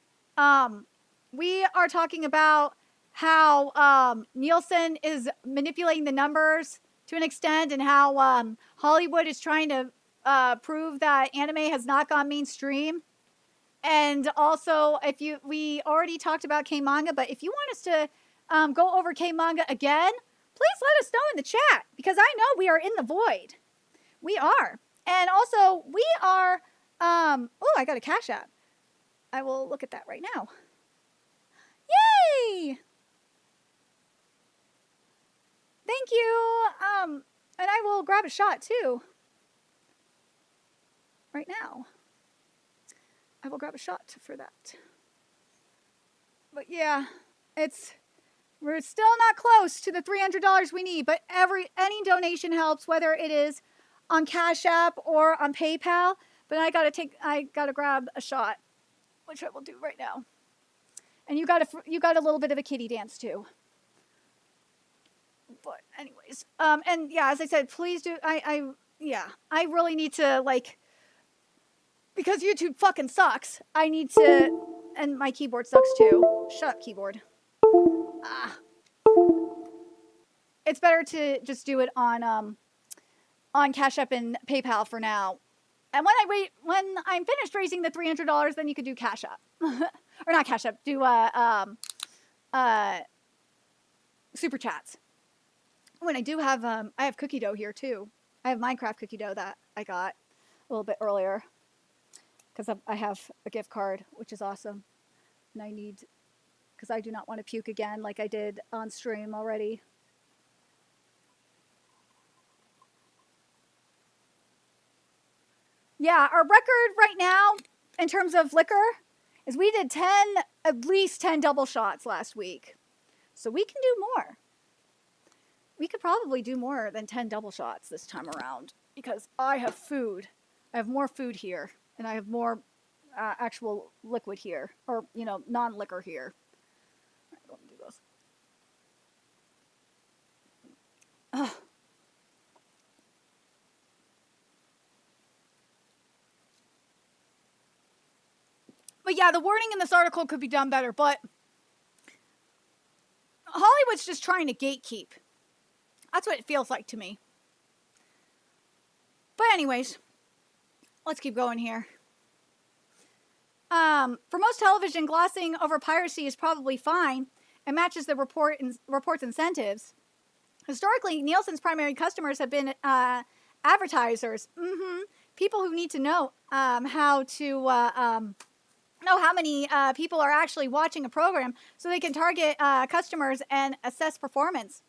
We are talking about how Nielsen is manipulating the numbers to an extent, and how Hollywood is trying to prove that anime has not gone mainstream. And also, we already talked about K-Manga, but if you want us to go over K-Manga again, please let us know in the chat, because I know we are in the void. We are. And also, we are, oh, I got a Cash App. I will look at that right now. Yay! Thank you. And I will grab a shot too. Right now. I will grab a shot for that. But yeah, we're still not close to the $300 we need, but any donation helps, whether it is on Cash App or on PayPal. But I gotta grab a shot, which I will do right now. And you got a little bit of a kitty dance too. But anyways, and yeah, as I said, please do. I really need to, like, because YouTube fucking sucks. I need to, and my keyboard sucks too. Shut up, keyboard. It's better to just do it on Cash App and PayPal for now. And when I'm finished raising the $300, then you could do Cash App. Or not Cash App, do Super Chats. When I do have, I have cookie dough here too. I have Minecraft cookie dough that I got a little bit earlier. Because I have a gift card, which is awesome. And I need, because I do not want to puke again like I did on stream already. Yeah, our record right now, in terms of liquor, is we did at least 10 double shots last week. So we can do more. We could probably do more than 10 double shots this time around, because I have food. I have more food here, and I have more actual liquid here, or, non-liquor here. All right, let me do this. Ugh. But yeah, the wording in this article could be done better, but Hollywood's just trying to gatekeep. That's what it feels like to me. But anyways, let's keep going here. For most television, glossing over piracy is probably fine and matches the report's incentives. Historically, Nielsen's primary customers have been advertisers. People who need to know how to know how many people are actually watching a program so they can target customers and assess performance.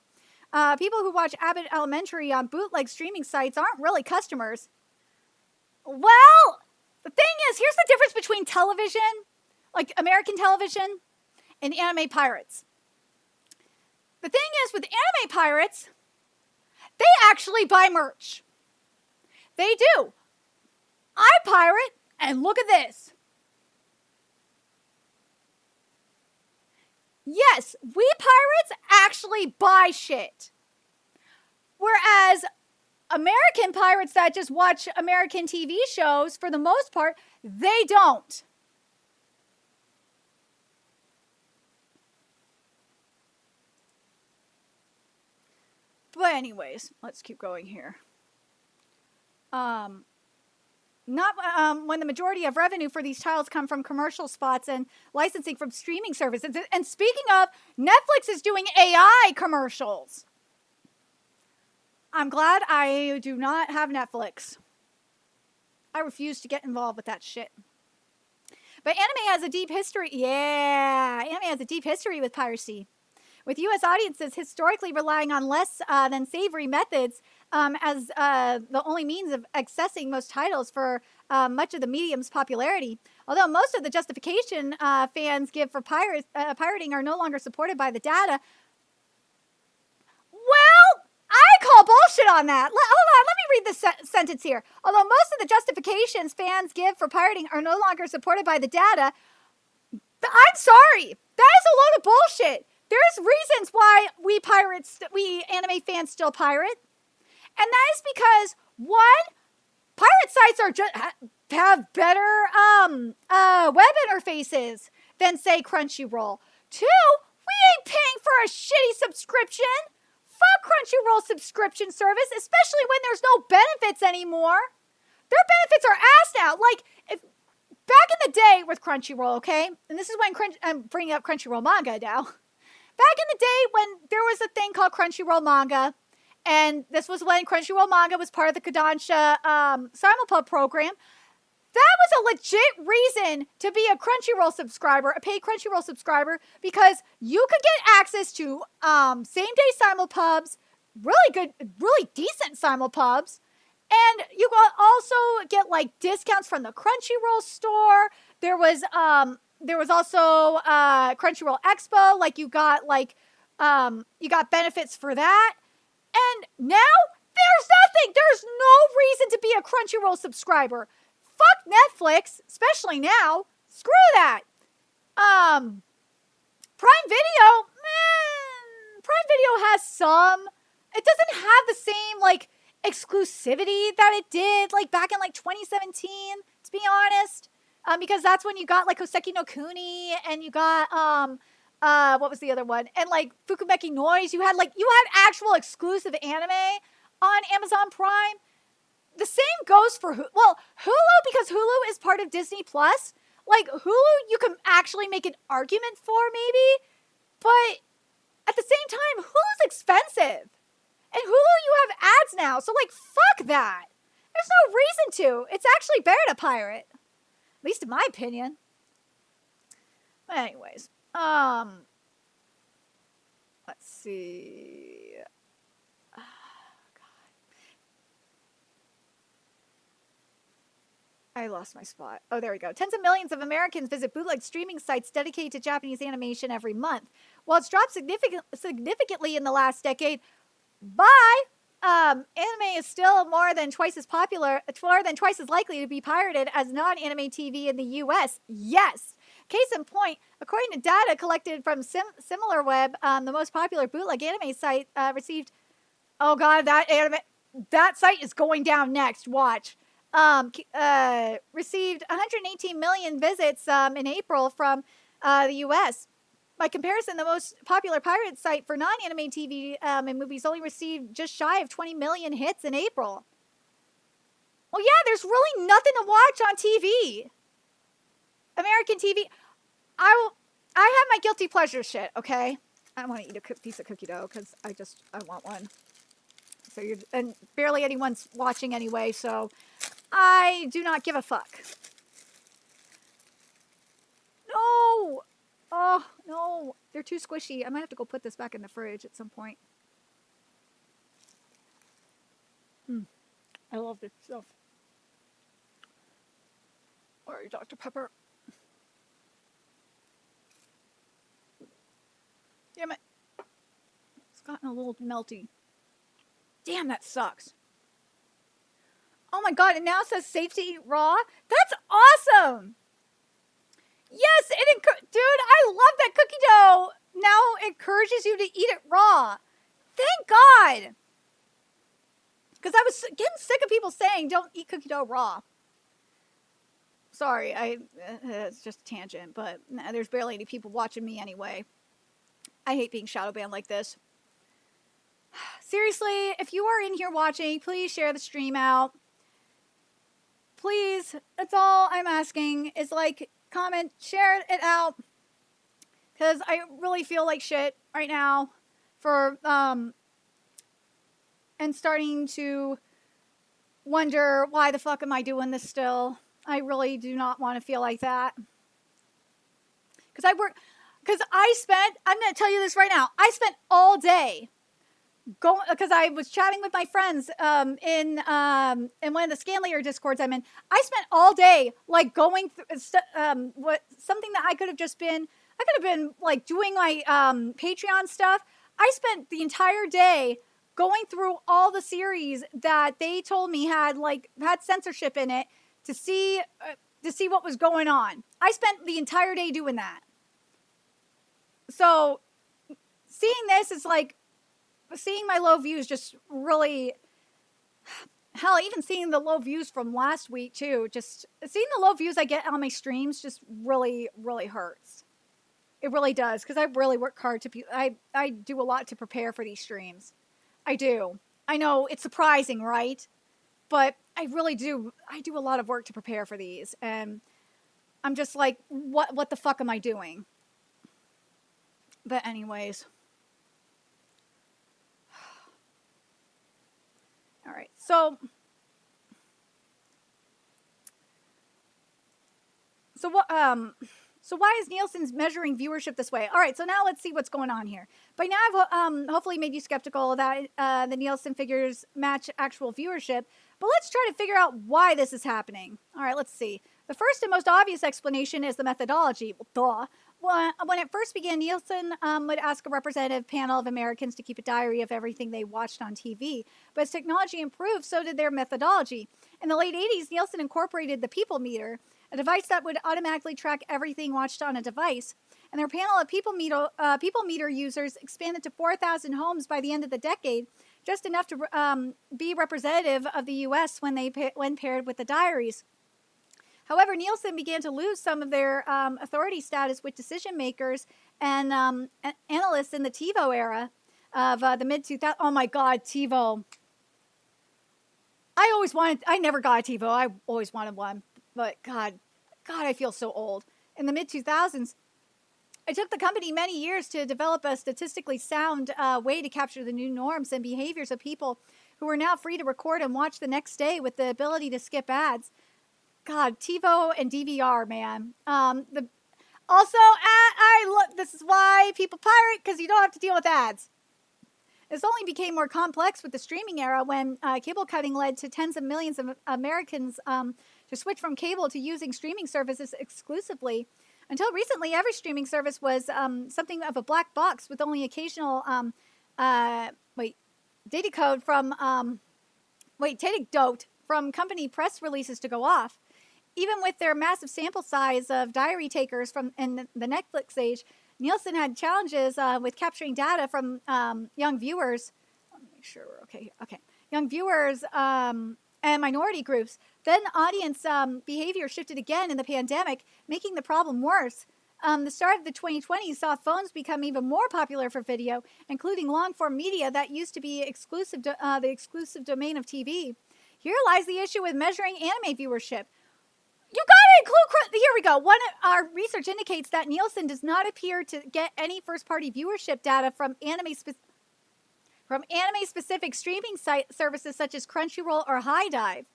People who watch Abbott Elementary on bootleg streaming sites aren't really customers. Well, the thing is, here's the difference between television, like American television, and anime pirates. The thing is, with anime pirates, they actually buy merch. They do. I pirate, and look at this. Yes, we pirates actually buy shit. Whereas American pirates that just watch American TV shows, for the most part, they don't. But anyways, let's keep going here. When the majority of revenue for these titles come from commercial spots and licensing from streaming services. And speaking of, Netflix is doing AI commercials. I'm glad I do not have Netflix. I refuse to get involved with that shit. But anime has a deep history. Yeah, anime has a deep history with piracy, with U.S. audiences historically relying on less than savory methods as the only means of accessing most titles for much of the medium's popularity. Although most of the justification fans give for pirating are no longer supported by the data. Well, I call bullshit on that. Hold on, let me read this sentence here. Although most of the justifications fans give for pirating are no longer supported by the data, I'm sorry. That is a load of bullshit. There's reasons why we anime fans still pirate. And that is because, one, pirate sites have better web interfaces than, say, Crunchyroll. Two, we ain't paying for a shitty subscription. Fuck Crunchyroll subscription service, especially when there's no benefits anymore. Their benefits are assed out. Like, if back in the day with Crunchyroll, okay? And this is when I'm bringing up Crunchyroll manga now. Back in the day when there was a thing called Crunchyroll manga, and this was when Crunchyroll manga was part of the Kodansha Simulpub program, that was a legit reason to be a Crunchyroll subscriber, a paid Crunchyroll subscriber, because you could get access to same-day simulpubs, really good, really decent simulpubs, and you could also get like discounts from the Crunchyroll store. There was also Crunchyroll Expo, like you got benefits for that. And now there's nothing. There's no reason to be a Crunchyroll subscriber. Fuck Netflix, especially now. Screw that. Prime Video, Prime Video has some. It doesn't have the same like exclusivity that it did like back in like 2017, to be honest. Because that's when you got like Hoseki no Kuni and you got what was the other one? And like Fukumeki Noise. You had actual exclusive anime on Amazon Prime. The same goes for Hulu, because Hulu is part of Disney Plus. Like Hulu, you can actually make an argument for maybe, but at the same time, Hulu's expensive. And Hulu, you have ads now, so like fuck that. There's no reason to. It's actually better to pirate. At least in my opinion. But anyways, let's see. Oh, God. I lost my spot. Oh, there we go. Tens of millions of Americans visit bootleg streaming sites dedicated to Japanese animation every month. While it's dropped significantly in the last decade, anime is still more than twice as likely to be pirated as non-anime TV in the U.S. Yes. Case in point, according to data collected from SimilarWeb, the most popular bootleg anime site received. Oh God, that site is going down next. Watch. Received 118 million visits in April from the U.S. By comparison, the most popular pirate site for non-anime TV and movies only received just shy of 20 million hits in April. Well, yeah, there's really nothing to watch on TV. American TV. I have my guilty pleasure shit, okay? I want to eat a piece of cookie dough because I want one. And barely anyone's watching anyway, so I do not give a fuck. No! Oh, no. They're too squishy. I might have to go put this back in the fridge at some point. I love this stuff. Sorry, Dr. Pepper. Damn it. It's gotten a little melty. Damn, that sucks. Oh my God, it now says safe to eat raw? That's awesome! Yes, dude, I love that cookie dough. Now it encourages you to eat it raw. Thank God. Because I was getting sick of people saying, don't eat cookie dough raw. Sorry, it's just a tangent, but there's barely any people watching me anyway. I hate being shadow banned like this. Seriously, if you are in here watching, please share the stream out. Please, that's all I'm asking is like, comment, share it out. Because I really feel like shit right now for, and starting to wonder why the fuck am I doing this still. I really do not want to feel like that. Because I'm going to tell you this right now, I spent all day because I was chatting with my friends in one of the Scanlayer discords I'm in. I spent all day like going through something that I could have been like doing my Patreon stuff. I spent the entire day going through all the series that they told me had censorship in it to see what was going on. I spent the entire day doing that. So seeing this is like seeing my low views just really, hell, even seeing the low views from last week too, just seeing the low views I get on my streams just really, really hurts. It really does, because I really work hard I do a lot to prepare for these streams. I do. I know it's surprising, right? But I really do. I do a lot of work to prepare for these, and I'm just like, what the fuck am I doing? But anyways. All right, so why is Nielsen's measuring viewership this way? All right, so now let's see what's going on here. By now, I've hopefully made you skeptical that the Nielsen figures match actual viewership, but let's try to figure out why this is happening. All right, let's see. The first and most obvious explanation is the methodology. Well, duh. When it first began, Nielsen would ask a representative panel of Americans to keep a diary of everything they watched on TV. But as technology improved, so did their methodology. In the late 80s, Nielsen incorporated the People Meter, a device that would automatically track everything watched on a device. And their panel of People Meter users expanded to 4,000 homes by the end of the decade, just enough to be representative of the U.S. when paired with the diaries. However, Nielsen began to lose some of their authority status with decision makers and analysts in the TiVo era of the mid-2000s. Oh my God, TiVo. I never got a TiVo. I always wanted one. But God, I feel so old. In the mid-2000s, it took the company many years to develop a statistically sound way to capture the new norms and behaviors of people who are now free to record and watch the next day with the ability to skip ads. God, TiVo and DVR, man. This is why people pirate, because you don't have to deal with ads. This only became more complex with the streaming era when cable cutting led to tens of millions of Americans to switch from cable to using streaming services exclusively. Until recently, every streaming service was something of a black box with only occasional data code from data dote from company press releases to go off. Even with their massive sample size of diary takers in the Netflix age, Nielsen had challenges with capturing data from young viewers. Let me make sure we're okay. Okay, young viewers and minority groups. Then audience behavior shifted again in the pandemic, making the problem worse. The start of the 2020s saw phones become even more popular for video, including long-form media that used to be the exclusive domain of TV. Here lies the issue with measuring anime viewership. You gotta include, here we go. Our research indicates that Nielsen does not appear to get any first-party viewership data from anime-specific streaming services such as Crunchyroll or HiDive.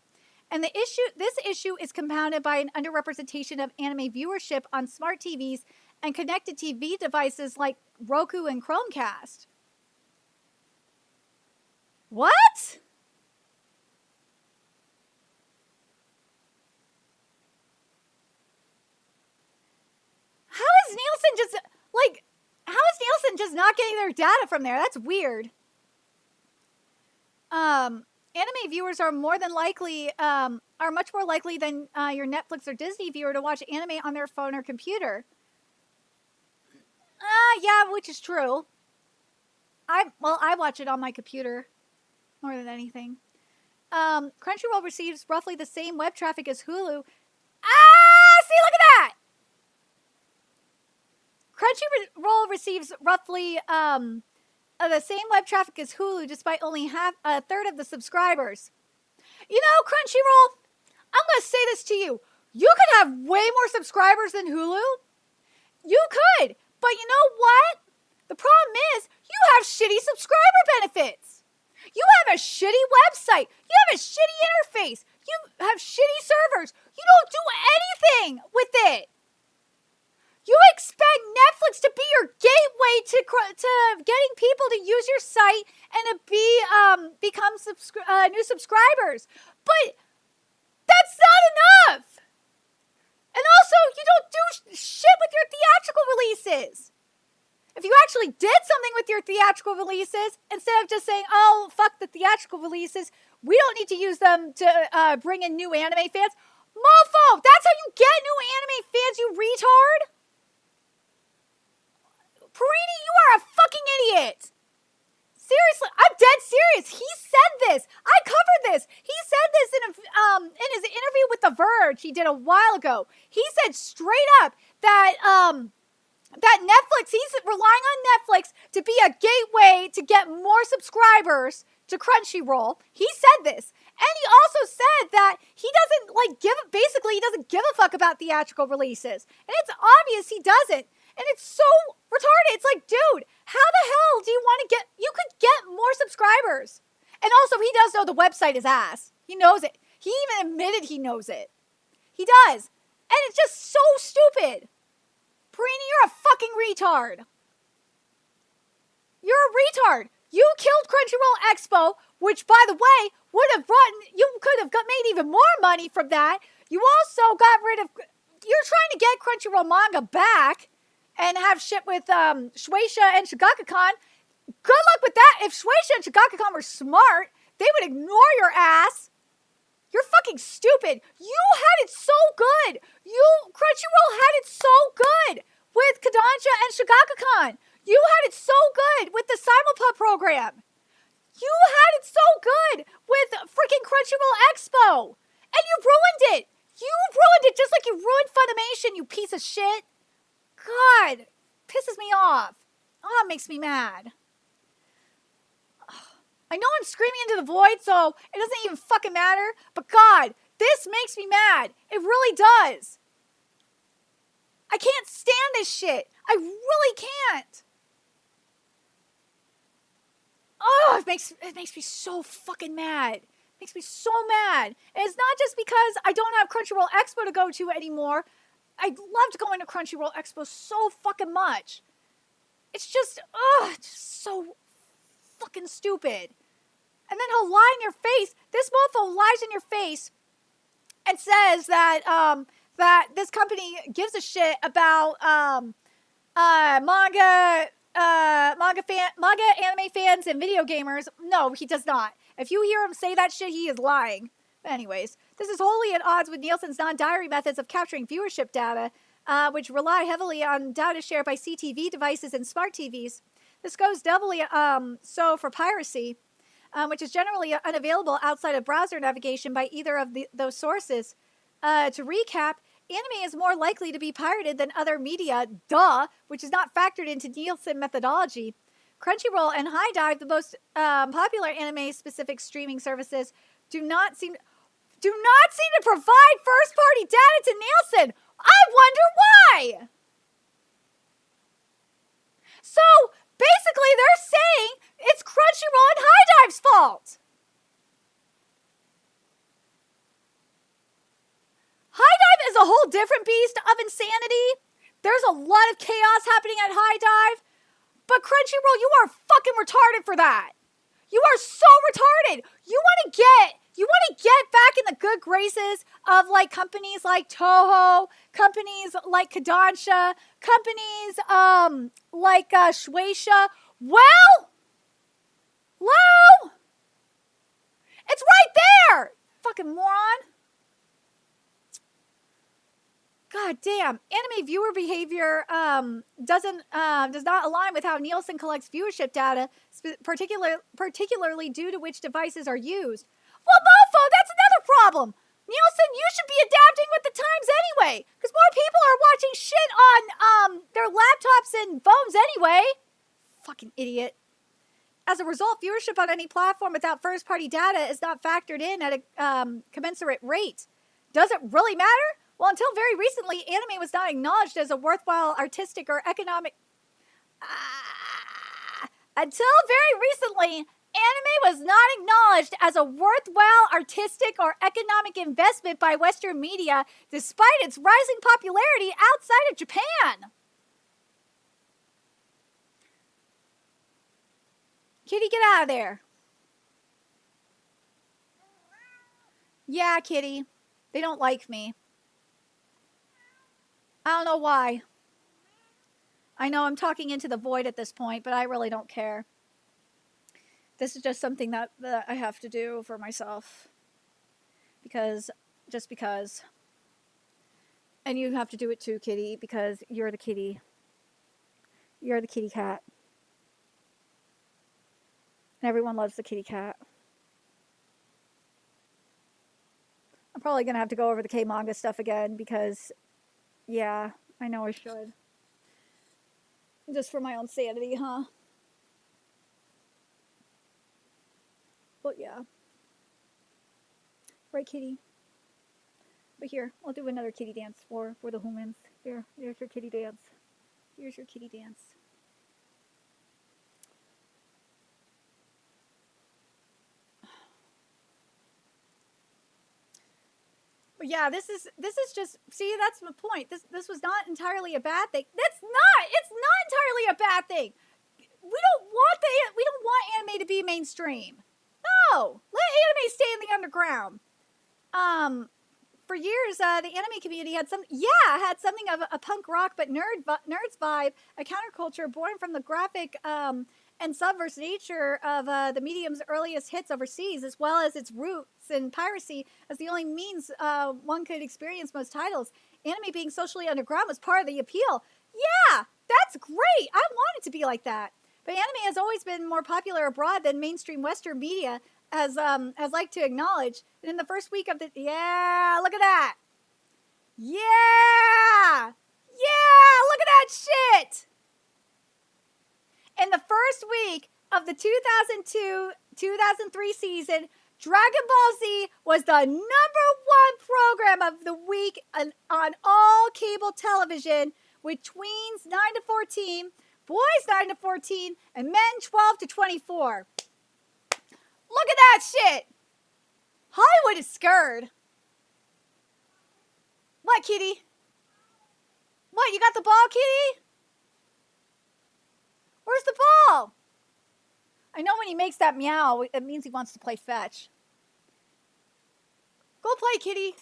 And this issue is compounded by an underrepresentation of anime viewership on smart TVs and connected TV devices like Roku and Chromecast. What? How is Nielsen just not getting their data from there? That's weird. Anime viewers are much more likely than your Netflix or Disney viewer to watch anime on their phone or computer. Yeah, which is true. I watch it on my computer more than anything. Crunchyroll receives roughly the same web traffic as Hulu. See, look at that! Crunchyroll receives roughly the same web traffic as Hulu, despite only a third of the subscribers. You know, Crunchyroll, I'm going to say this to you. You could have way more subscribers than Hulu. You could. But you know what? The problem is you have shitty subscriber benefits. You have a shitty website. You have a shitty interface. You have shitty servers. You don't do anything with it. You expect Netflix to be your gateway to getting people to use your site and to become new subscribers. But that's not enough. And also, you don't do shit with your theatrical releases. If you actually did something with your theatrical releases, instead of just saying, oh, fuck the theatrical releases, we don't need to use them to bring in new anime fans. Mofo, that's how you get new anime fans, you retard. Perini, you are a fucking idiot. Seriously, I'm dead serious. He said this. I covered this. He said this in his interview with The Verge he did a while ago. He said straight up that that Netflix, he's relying on Netflix to be a gateway to get more subscribers to Crunchyroll. He said this. And he also said that he doesn't he doesn't give a fuck about theatrical releases. And it's obvious he doesn't. And it's so retarded. It's like, dude, how the hell do you want to you could get more subscribers. And also, he does know the website is ass. He knows it. He even admitted he knows it. He does. And it's just so stupid. Perini, you're a fucking retard. You're a retard. You killed Crunchyroll Expo, which, by the way, you could have made even more money from that. You also got rid of, you're trying to get Crunchyroll manga back and have shit with Shueisha and Shigakakon. Good luck with that. If Shueisha and Shigakakon were smart, they would ignore your ass. You're fucking stupid. You had it so good. Crunchyroll had it so good with Kodansha and Shigakakon. You had it so good with the Simulpub program. You had it so good with freaking Crunchyroll Expo. And you ruined it. You ruined it just like you ruined Funimation, you piece of shit. God, pisses me off. Oh, it makes me mad. I know I'm screaming into the void, so it doesn't even fucking matter. But God, this makes me mad. It really does. I can't stand this shit. I really can't. Oh, it makes me so fucking mad. It makes me so mad. And it's not just because I don't have Crunchyroll Expo to go to anymore. I loved going to Crunchyroll Expo so fucking much. It's just so fucking stupid. And then he'll lie in your face. This mofo lies in your face and says that that this company gives a shit about manga anime fans and video gamers. No, he does not. If you hear him say that shit, he is lying. But anyways, this is wholly at odds with Nielsen's non-diary methods of capturing viewership data, which rely heavily on data shared by CTV devices and smart TVs. This goes doubly so for piracy, which is generally unavailable outside of browser navigation by either of those sources. To recap, anime is more likely to be pirated than other media, which is not factored into Nielsen methodology. Crunchyroll and HiDive, the most popular anime-specific streaming services, do not seem to provide first-party data to Nielsen. I wonder why. So basically, they're saying it's Crunchyroll and HiDive's fault. HiDive is a whole different beast of insanity. There's a lot of chaos happening at HiDive. But Crunchyroll, you are fucking retarded for that. You are so retarded. You want to get back in the good graces of like companies like Toho, companies like Kodansha, companies like Shueisha. Well, it's right there. Fucking moron. God damn, anime viewer behavior does not align with how Nielsen collects viewership data, particularly due to which devices are used. Well, mofo, that's another problem. Nielsen, you should be adapting with the times anyway, because more people are watching shit on their laptops and phones anyway. Fucking idiot. As a result, viewership on any platform without first-party data is not factored in at a commensurate rate. Does it really matter? Well, until very recently, anime was not acknowledged as a worthwhile artistic or economic... Until very recently, anime was not acknowledged as a worthwhile artistic or economic investment by Western media, despite its rising popularity outside of Japan. Kitty, get out of there. Yeah, Kitty. They don't like me. I don't know why. I know I'm talking into the void at this point, but I really don't care. This is just something that I have to do for myself. Just because. And you have to do it too, Kitty, because you're the kitty. You're the kitty cat. And everyone loves the kitty cat. I'm probably going to have to go over the K-MANGA stuff again because, yeah, I know I should. Just for my own sanity, huh? But yeah. Right, kitty? But here, I'll do another kitty dance for the humans. Here's your kitty dance. Here's your kitty dance. But yeah, this is just, see, that's my point. This was not entirely a bad thing. It's not entirely a bad thing. We don't want anime to be mainstream. No, let anime stay in the underground. For years, the anime community had something of a punk rock but nerds vibe, a counterculture born from the graphic and subversive nature of the medium's earliest hits overseas, as well as its roots in piracy as the only means one could experience most titles. Anime being socially underground was part of the appeal. Yeah, that's great. I want it to be like that. But anime has always been more popular abroad than mainstream Western media, as like to acknowledge. And in the first week of the... Yeah, look at that. Yeah! Look at that shit! In the first week of the 2002-2003 season, Dragon Ball Z was the #1 program of the week on all cable television, with tweens 9 to 14, boys 9 to 14, and men 12 to 24. Look at that shit! Hollywood is scared. What, kitty? What, you got the ball, kitty? Where's the ball? I know when he makes that meow, it means he wants to play fetch. Go play, kitty.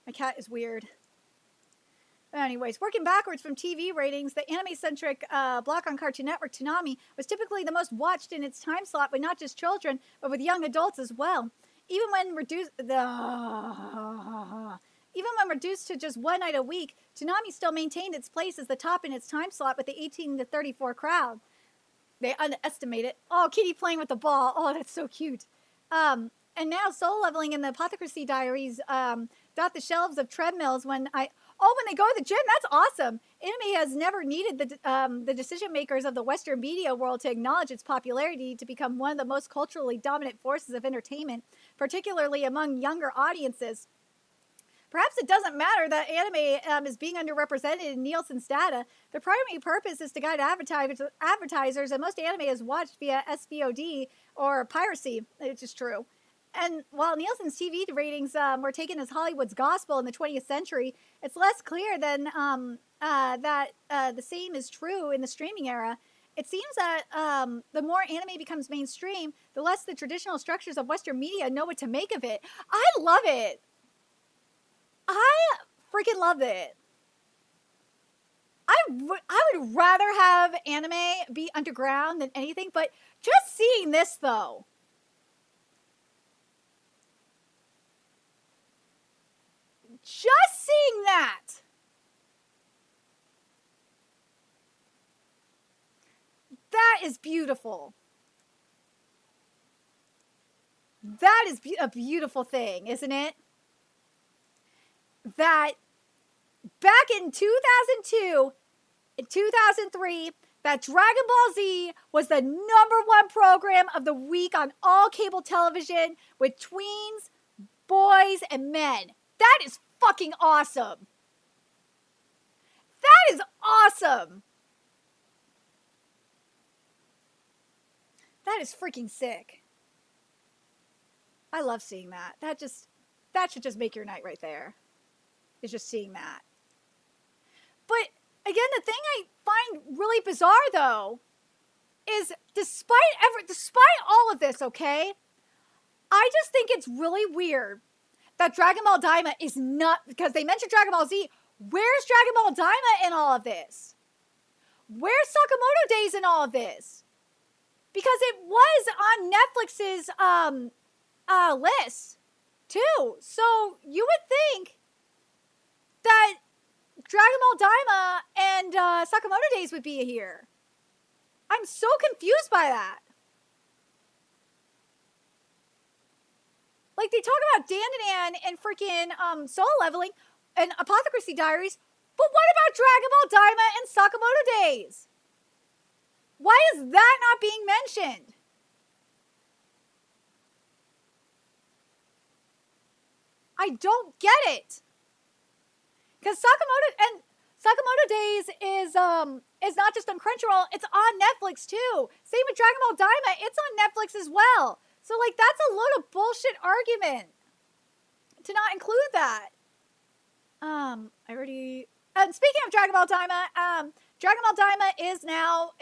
My cat is weird. But anyways, working backwards from TV ratings, the anime-centric block on Cartoon Network, Toonami, was typically the most watched in its time slot with not just children, but with young adults as well. Even when reduced to just one night a week, Toonami still maintained its place as the top in its time slot with the 18 to 34 crowd. They underestimate it. Oh, kitty playing with the ball. Oh, that's so cute. And now Soul Leveling and the Apothecary Diaries dot the shelves of treadmills when they go to the gym. That's awesome. Anime has never needed the decision makers of the Western media world to acknowledge its popularity to become one of the most culturally dominant forces of entertainment, particularly among younger audiences. Perhaps it doesn't matter that anime is being underrepresented in Nielsen's data. The primary purpose is to guide advertisers, and most anime is watched via SVOD or piracy, which is true. And while Nielsen's TV ratings were taken as Hollywood's gospel in the 20th century, it's less clear than that the same is true in the streaming era. It seems that the more anime becomes mainstream, the less the traditional structures of Western media know what to make of it. I love it. I freaking love it. I would rather have anime be underground than anything, but just seeing this, though. Just seeing that. is beautiful. That is a beautiful thing, isn't it? That back in 2002, in 2003, that Dragon Ball Z was the #1 program of the week on all cable television with tweens, boys, and men. That is fucking awesome. That is awesome. That is freaking sick. I love seeing that. That should just make your night right there. Is just seeing that. But again, the thing I find really bizarre though is despite all of this, okay, I just think it's really weird that Dragon Ball Daima is not, because they mentioned Dragon Ball Z. Where's Dragon Ball Daima in all of this? Where's Sakamoto Days in all of this? Because it was on Netflix's list too. So you would think that Dragon Ball Daima and Sakamoto Days would be here. I'm so confused by that. Like, they talk about Dandadan and freaking Soul Leveling and Apothecary Diaries, but what about Dragon Ball Daima and Sakamoto Days? Why is that not being mentioned? I don't get it. Because Sakamoto Days is not just on Crunchyroll, it's on Netflix too. Same with Dragon Ball Daima, it's on Netflix as well. So like, that's a load of bullshit argument to not include that. Speaking of Dragon Ball Daima, Dragon Ball Daima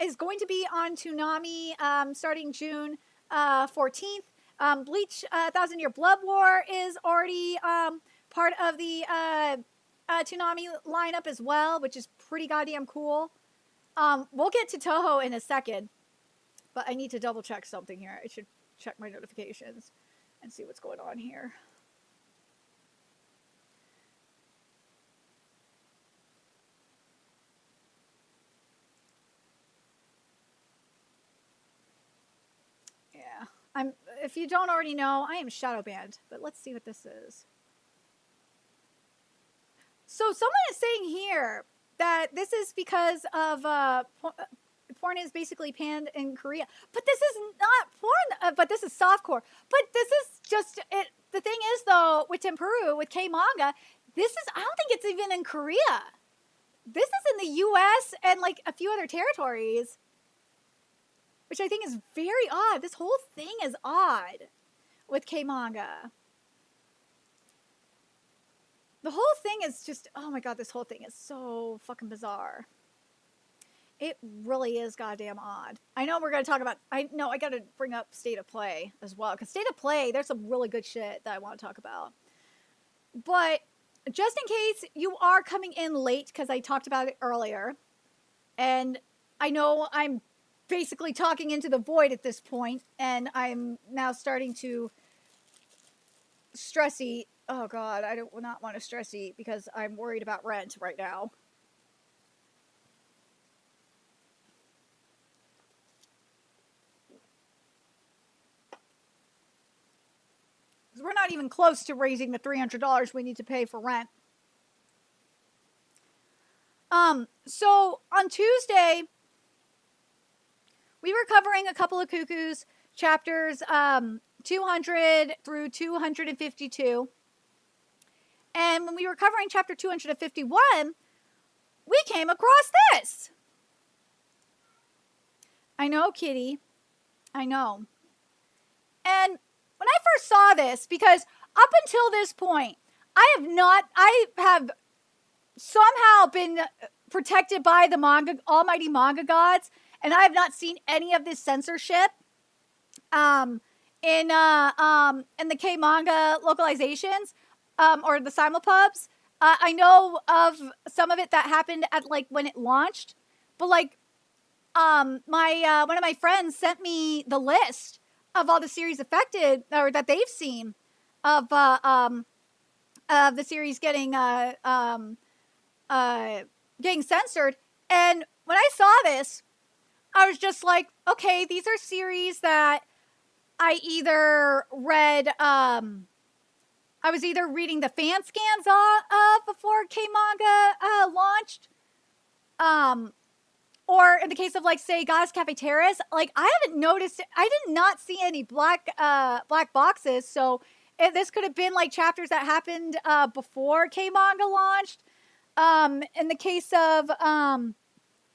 is going to be on Toonami starting June 14th. Bleach 1,000 Year Blood War is already part of the Toonami lineup as well, which is pretty goddamn cool. We'll get to Toho in a second, but I need to double check something here. I should check my notifications and see what's going on here. Yeah, if you don't already know, I am shadow banned, but let's see what this is. So someone is saying here that this is because of porn is basically panned in Korea, but this is not porn, but this is softcore. But this is just it. The thing is though, with Tempuru, with K-Manga, I don't think it's even in Korea. This is in the US and like a few other territories, which I think is very odd. This whole thing is odd with K-Manga. The whole thing is just, oh my god, this whole thing is so fucking bizarre. It really is goddamn odd. I know we're going to talk about, I got to bring up State of Play as well. Because State of Play, there's some really good shit that I want to talk about. But just in case you are coming in late, because I talked about it earlier, and I know I'm basically talking into the void at this point, and I'm now starting to stress eat. Oh god, I do not want to stress eat because I'm worried about rent right now. Because we're not even close to raising the $300 we need to pay for rent. So on Tuesday, we were covering a couple of Cuckoos chapters 200 through 252. And when we were covering chapter 251, we came across this. I know, Kitty. I know. And when I first saw this, because up until this point, I have somehow been protected by the almighty manga gods, and I have not seen any of this censorship in the K-Manga localizations. Or the simulpubs. I know of some of it that happened at like when it launched, but like one of my friends sent me the list of all the series affected or that they've seen of the series getting censored. And when I saw this, I was just like, okay, these are series that I either read, I was either reading the fan scans of before K-Manga launched, or in the case of, like, say, Goddess Cafe Terrace, like, I haven't noticed, I did not see any black boxes, so this could have been, like, chapters that happened before K-Manga launched. In the case of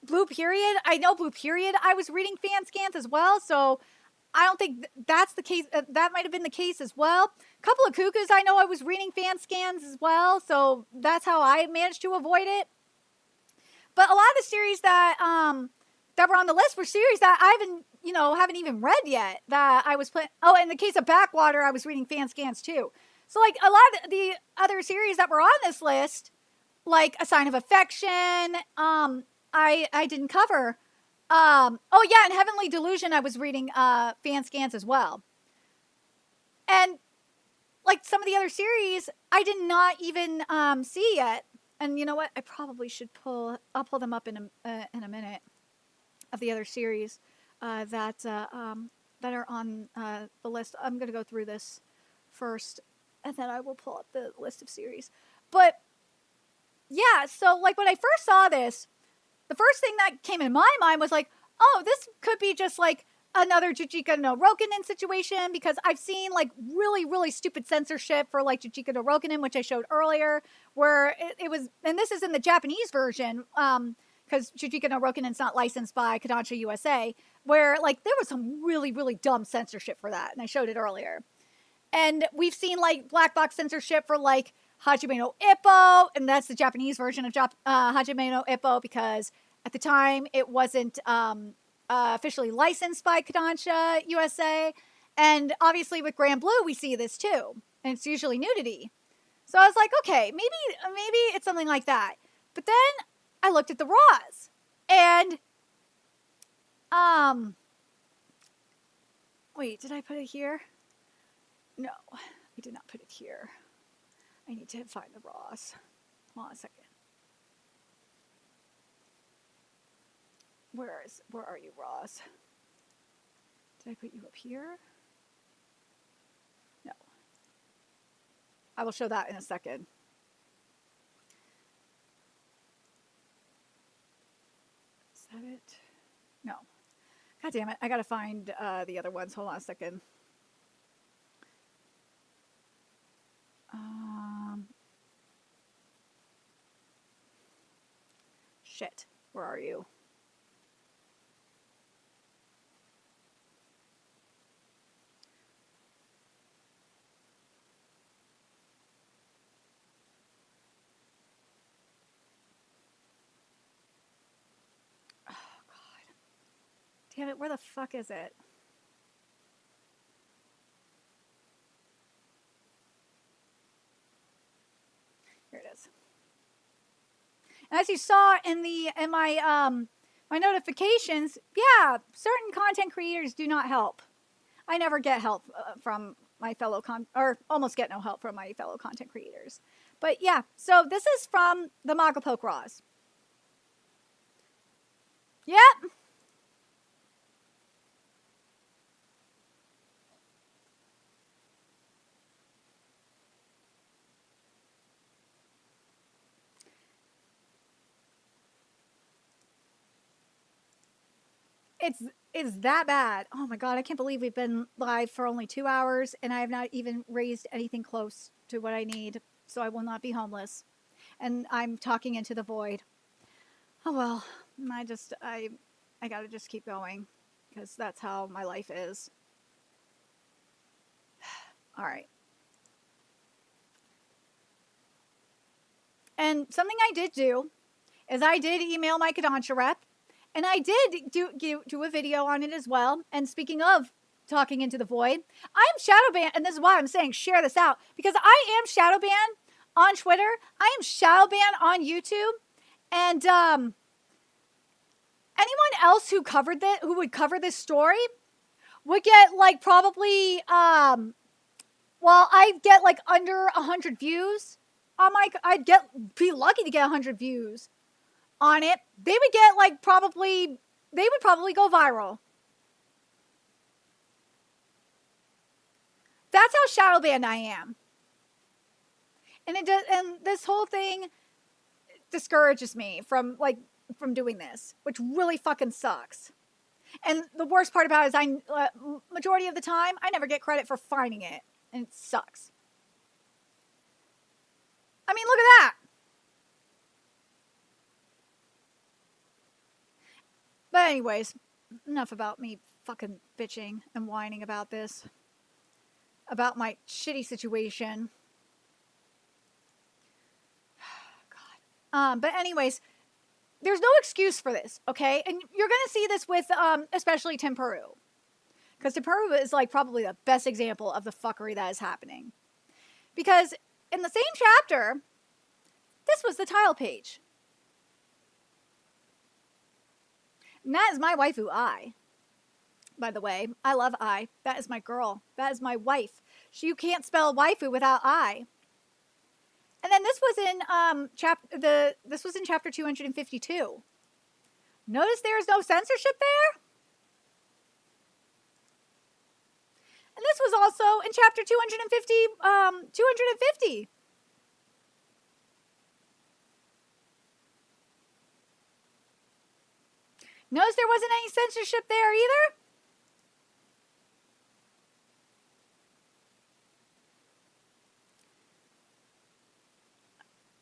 Blue Period, I know Blue Period, I was reading fan scans as well, so I don't think that's the case. That might have been the case as well. A couple of Cuckoos, I know I was reading fan scans as well, so that's how I managed to avoid it. But a lot of the series that that were on the list were series that I haven't even read yet. That I was playing. Oh, in the case of Backwater, I was reading fan scans too. So like a lot of the other series that were on this list, like A Sign of Affection, I didn't cover. Oh yeah, and Heavenly Delusion, I was reading fan scans as well. And like some of the other series, I did not even see yet. And you know what? I probably should I'll pull them up in a minute of the other series that are on the list. I'm going to go through this first, and then I will pull up the list of series. But yeah, so like when I first saw this, the first thing that came in my mind was like, oh, this could be just like another Jujika no Rokunin situation, because I've seen like really, really stupid censorship for like Jujika no Rokunin, which I showed earlier, where it was, and this is in the Japanese version, because Jujika no Rokunin's not licensed by Kodansha USA, where like there was some really, really dumb censorship for that, and I showed it earlier. And we've seen like black box censorship for like Hajime no Ippo, and that's the Japanese version of Hajime no Ippo, because at the time it wasn't officially licensed by Kodansha USA. And obviously with Grand Blue, we see this too. And it's usually nudity. So I was like, okay, maybe it's something like that. But then I looked at the raws. And, wait, did I put it here? No, I did not put it here. I need to find the raws. Hold on a second. Where are you, Ross? Did I put you up here? No. I will show that in a second. Is that it? No. God damn it. I gotta find the other ones. Hold on a second. Shit. Where are you? Damn it, where the fuck is it? Here it is. And as you saw in my my notifications, yeah, certain content creators do not help. I never get help from my fellow or almost get no help from my fellow content creators. But yeah, so this is from the Manga Poke Raws. Yep. It's that bad. Oh my god, I can't believe we've been live for only 2 hours and I have not even raised anything close to what I need, so I will not be homeless. And I'm talking into the void. Oh well, I gotta just keep going, because that's how my life is. All right. And something I did do is I did email my Kodansha rep, and I did do a video on it as well. And speaking of talking into the void, I'm shadow banned, and this is why I'm saying share this out, because I am shadow banned on Twitter. I am shadow banned on YouTube, and anyone else who would cover this story would get like probably I get like under 100 views on be lucky to get 100 views on it. They would get like probably they would probably go viral. That's how shadow banned I am. And it does, and this whole thing discourages me from doing this, which really fucking sucks. And the worst part about it is majority of the time, I never get credit for finding it. And it sucks. I mean, look at that. But anyways, enough about me fucking bitching and whining about this. About my shitty situation. God. But anyways, there's no excuse for this, okay? And you're going to see this with especially Tempuru. Because Tempuru is like probably the best example of the fuckery that is happening. Because in the same chapter, this was the tile page. And that is my waifu, Ai. By the way, I love Ai. That is my girl. That is my wife. You can't spell waifu without Ai. And then this was in chapter 252. Notice there's no censorship there. And this was also in chapter 250. Notice there wasn't any censorship there either.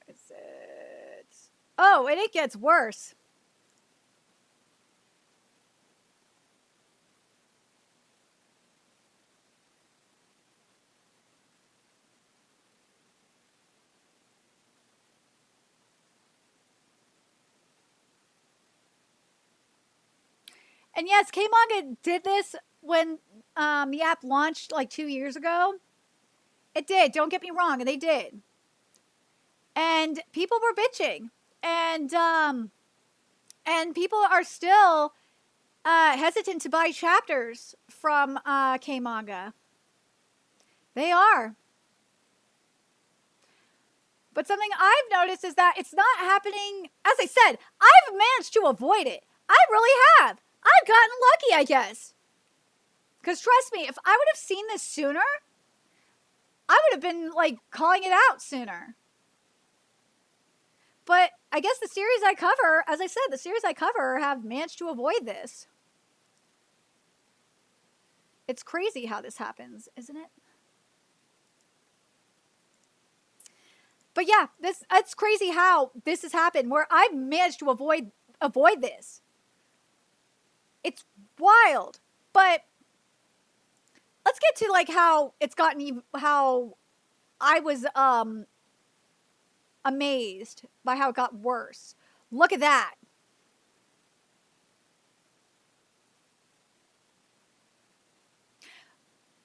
Is it? Oh, and it gets worse. And yes, K-Manga did this when the app launched like 2 years ago. It did. Don't get me wrong. They did. And people were bitching. And people are still hesitant to buy chapters from K-Manga. They are. But something I've noticed is that it's not happening. As I said, I've managed to avoid it. I really have. I've gotten lucky, I guess. Because trust me, if I would have seen this sooner, I would have been like calling it out sooner. But I guess the series I cover, as I said, the series I cover have managed to avoid this. It's crazy how this happens, isn't it? But yeah, it's crazy how this has happened where I've managed to avoid this. It's wild. But let's get to like how it's gotten, how I was amazed by how it got worse. Look at that.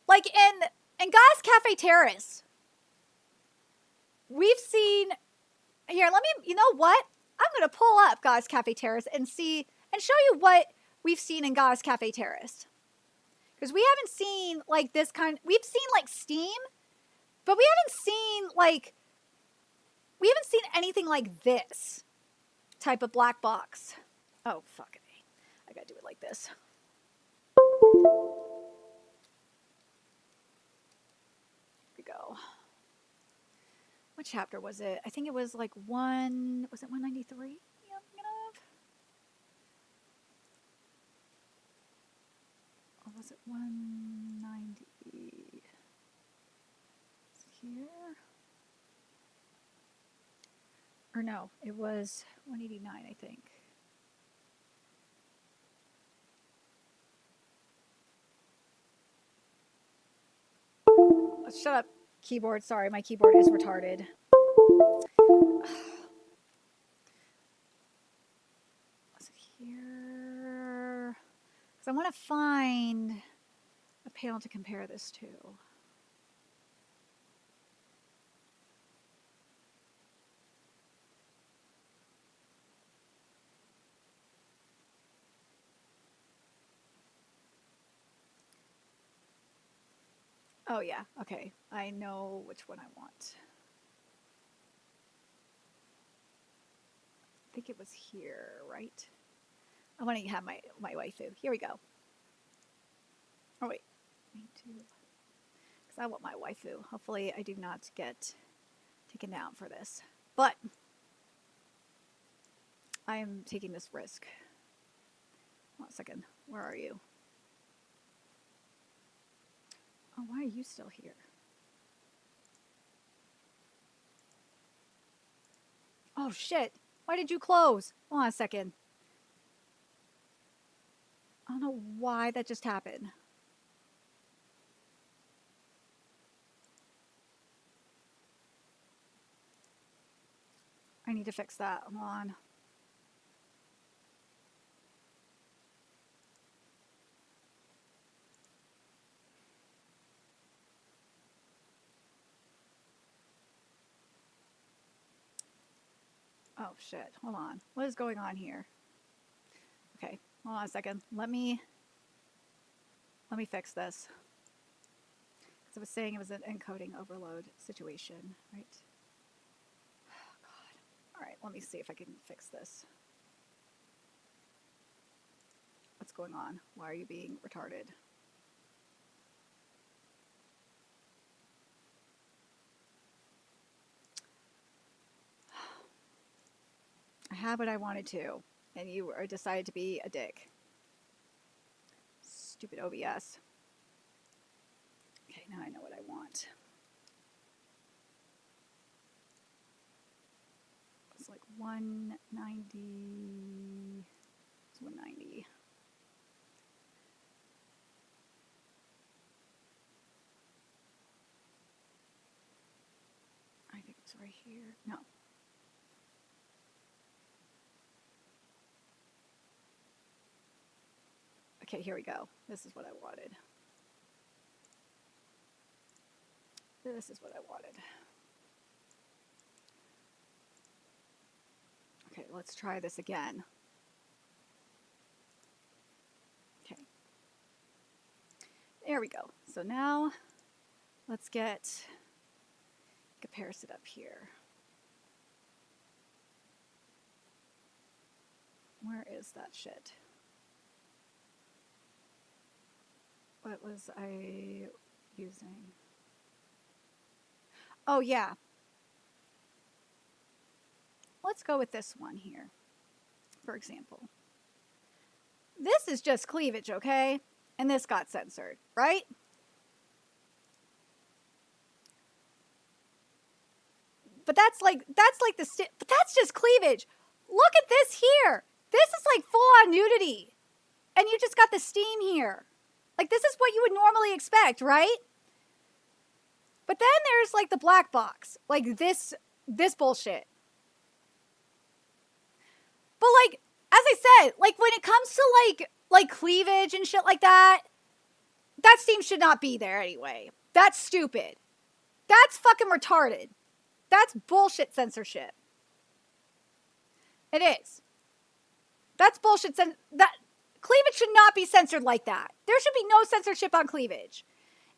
Like in God's Cafe Terrace, we've seen, here, you know what? I'm going to pull up God's Cafe Terrace and see, and show you what we've seen in God's Cafe Terrace. Because we haven't seen like this kind, we've seen like Steam, but we haven't seen anything like this type of black box. Oh, fuck it. I gotta do it like this. Here we go. What chapter was it? I think it was like was it 193? Yeah, I'm thinking of. Or was it 190? Here? Or no, it was 189, I think. Oh, shut up, keyboard. Sorry, my keyboard is retarded. Was it here? Because I want to find a panel to compare this to. Oh, yeah. Okay. I know which one I want. I think it was here, right? I want to have my waifu. Here we go. Oh wait, me too. Because I want my waifu. Hopefully, I do not get taken down for this. But I am taking this risk. Hold on a second. Where are you? Oh, why are you still here? Oh shit! Why did you close? Hold on a second. I don't know why that just happened. I need to fix that. Hold on. Oh shit. Hold on. What is going on here? Okay. Hold on a second. Let me fix this. Because I was saying it was an encoding overload situation, right? Oh, God. All right. Let me see if I can fix this. What's going on? Why are you being retarded? I had what I wanted to, and you decided to be a dick. Stupid OBS. Okay, now I know what I want. It's like 190. It's 190. I think it's right here. No. Okay, here we go. This is what I wanted. This is what I wanted. Okay, let's try this again. Okay. There we go. So now let's get comparison up here. Where is that shit? What was I using? Oh, yeah. Let's go with this one here, for example. This is just cleavage, okay? And this got censored, right? But that's like but that's just cleavage. Look at this here. This is like full on nudity. And you just got the steam here. Like, this is what you would normally expect, right? But then there's like the black box, like this bullshit. But like, as I said, like when it comes to like cleavage and shit like that, that steam should not be there anyway. That's stupid. That's fucking retarded. That's bullshit censorship. It is. That's bullshit. That cleavage should not be censored like that. There should be no censorship on cleavage.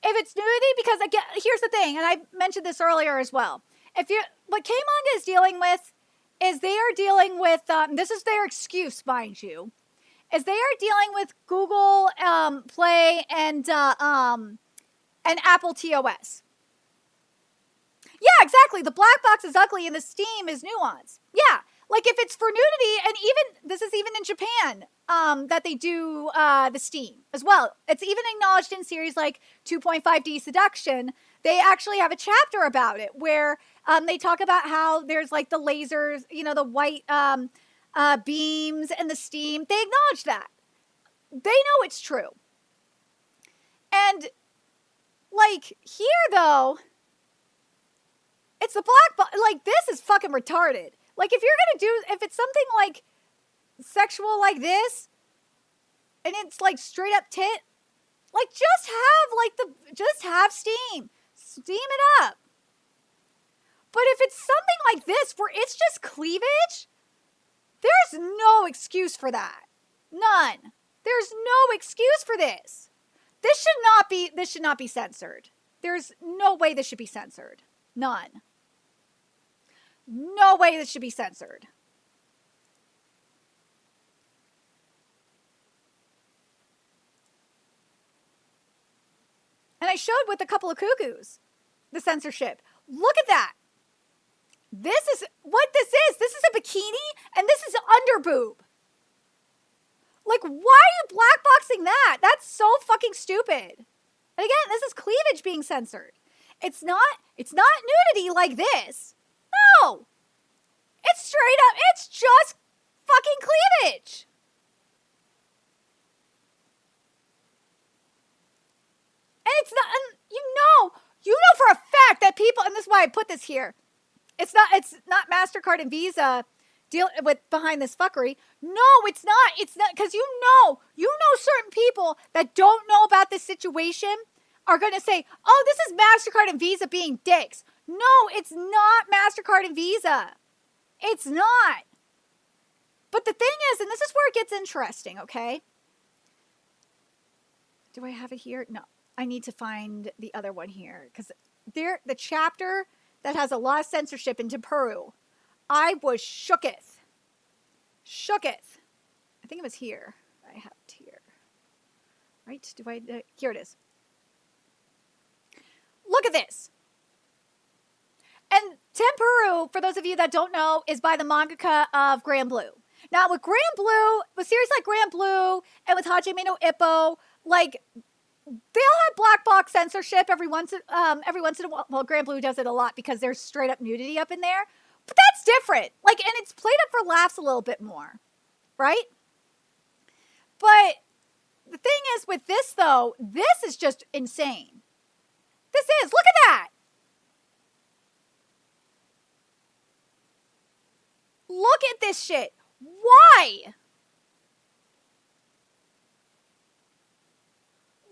If it's nudity, because again, here's the thing, and I mentioned this earlier as well. What K-MANGA is dealing with is they are dealing with, this is their excuse, mind you, is they are dealing with Google Play and Apple TOS. Yeah, exactly. The black box is ugly and the steam is nuanced. Yeah, like if it's for nudity, and even, this is even in Japan, that they do the steam as well. It's even acknowledged in series like 2.5D Seduction. They actually have a chapter about it where they talk about how there's like the lasers, you know, the white beams and the steam. They acknowledge that. They know it's true. And like here though, it's the black box. Like this is fucking retarded. Like if it's something like sexual like this, and it's like straight up tit, like just have steam it up. But if it's something like this where it's just cleavage, there's no excuse for that. None. There's no excuse for this. This should not be censored. There's no way this should be censored. None. No way this should be censored. And I showed with a couple of cuckoos the censorship. Look at that. This is what this is. This is a bikini and this is under boob. Like, why are you blackboxing that? That's so fucking stupid. And again, this is cleavage being censored. It's not nudity like this. No. It's straight up, it's just fucking cleavage. And it's not, and you know for a fact that people, and this is why I put this here. It's not MasterCard and Visa deal with behind this fuckery. No, it's not, because you know certain people that don't know about this situation are going to say, oh, this is MasterCard and Visa being dicks. No, it's not MasterCard and Visa. It's not. But the thing is, and this is where it gets interesting, okay? Do I have it here? No. I need to find the other one here. Because the chapter that has a lot of censorship into Peru, I was shooketh. Shooketh. I think it was here. I have it here. Right? Here it is. Look at this. And Tempuru, for those of you that don't know, is by the mangaka of Grand Blue. Now, with series like Grand Blue and with Hajime no Ippo, like, they'll have black box censorship every once in a while. Well, Grand Blue does it a lot because there's straight up nudity up in there. But that's different. Like, and it's played up for laughs a little bit more. Right? But the thing is with this, though, this is just insane. Look at that. Look at this shit. Why?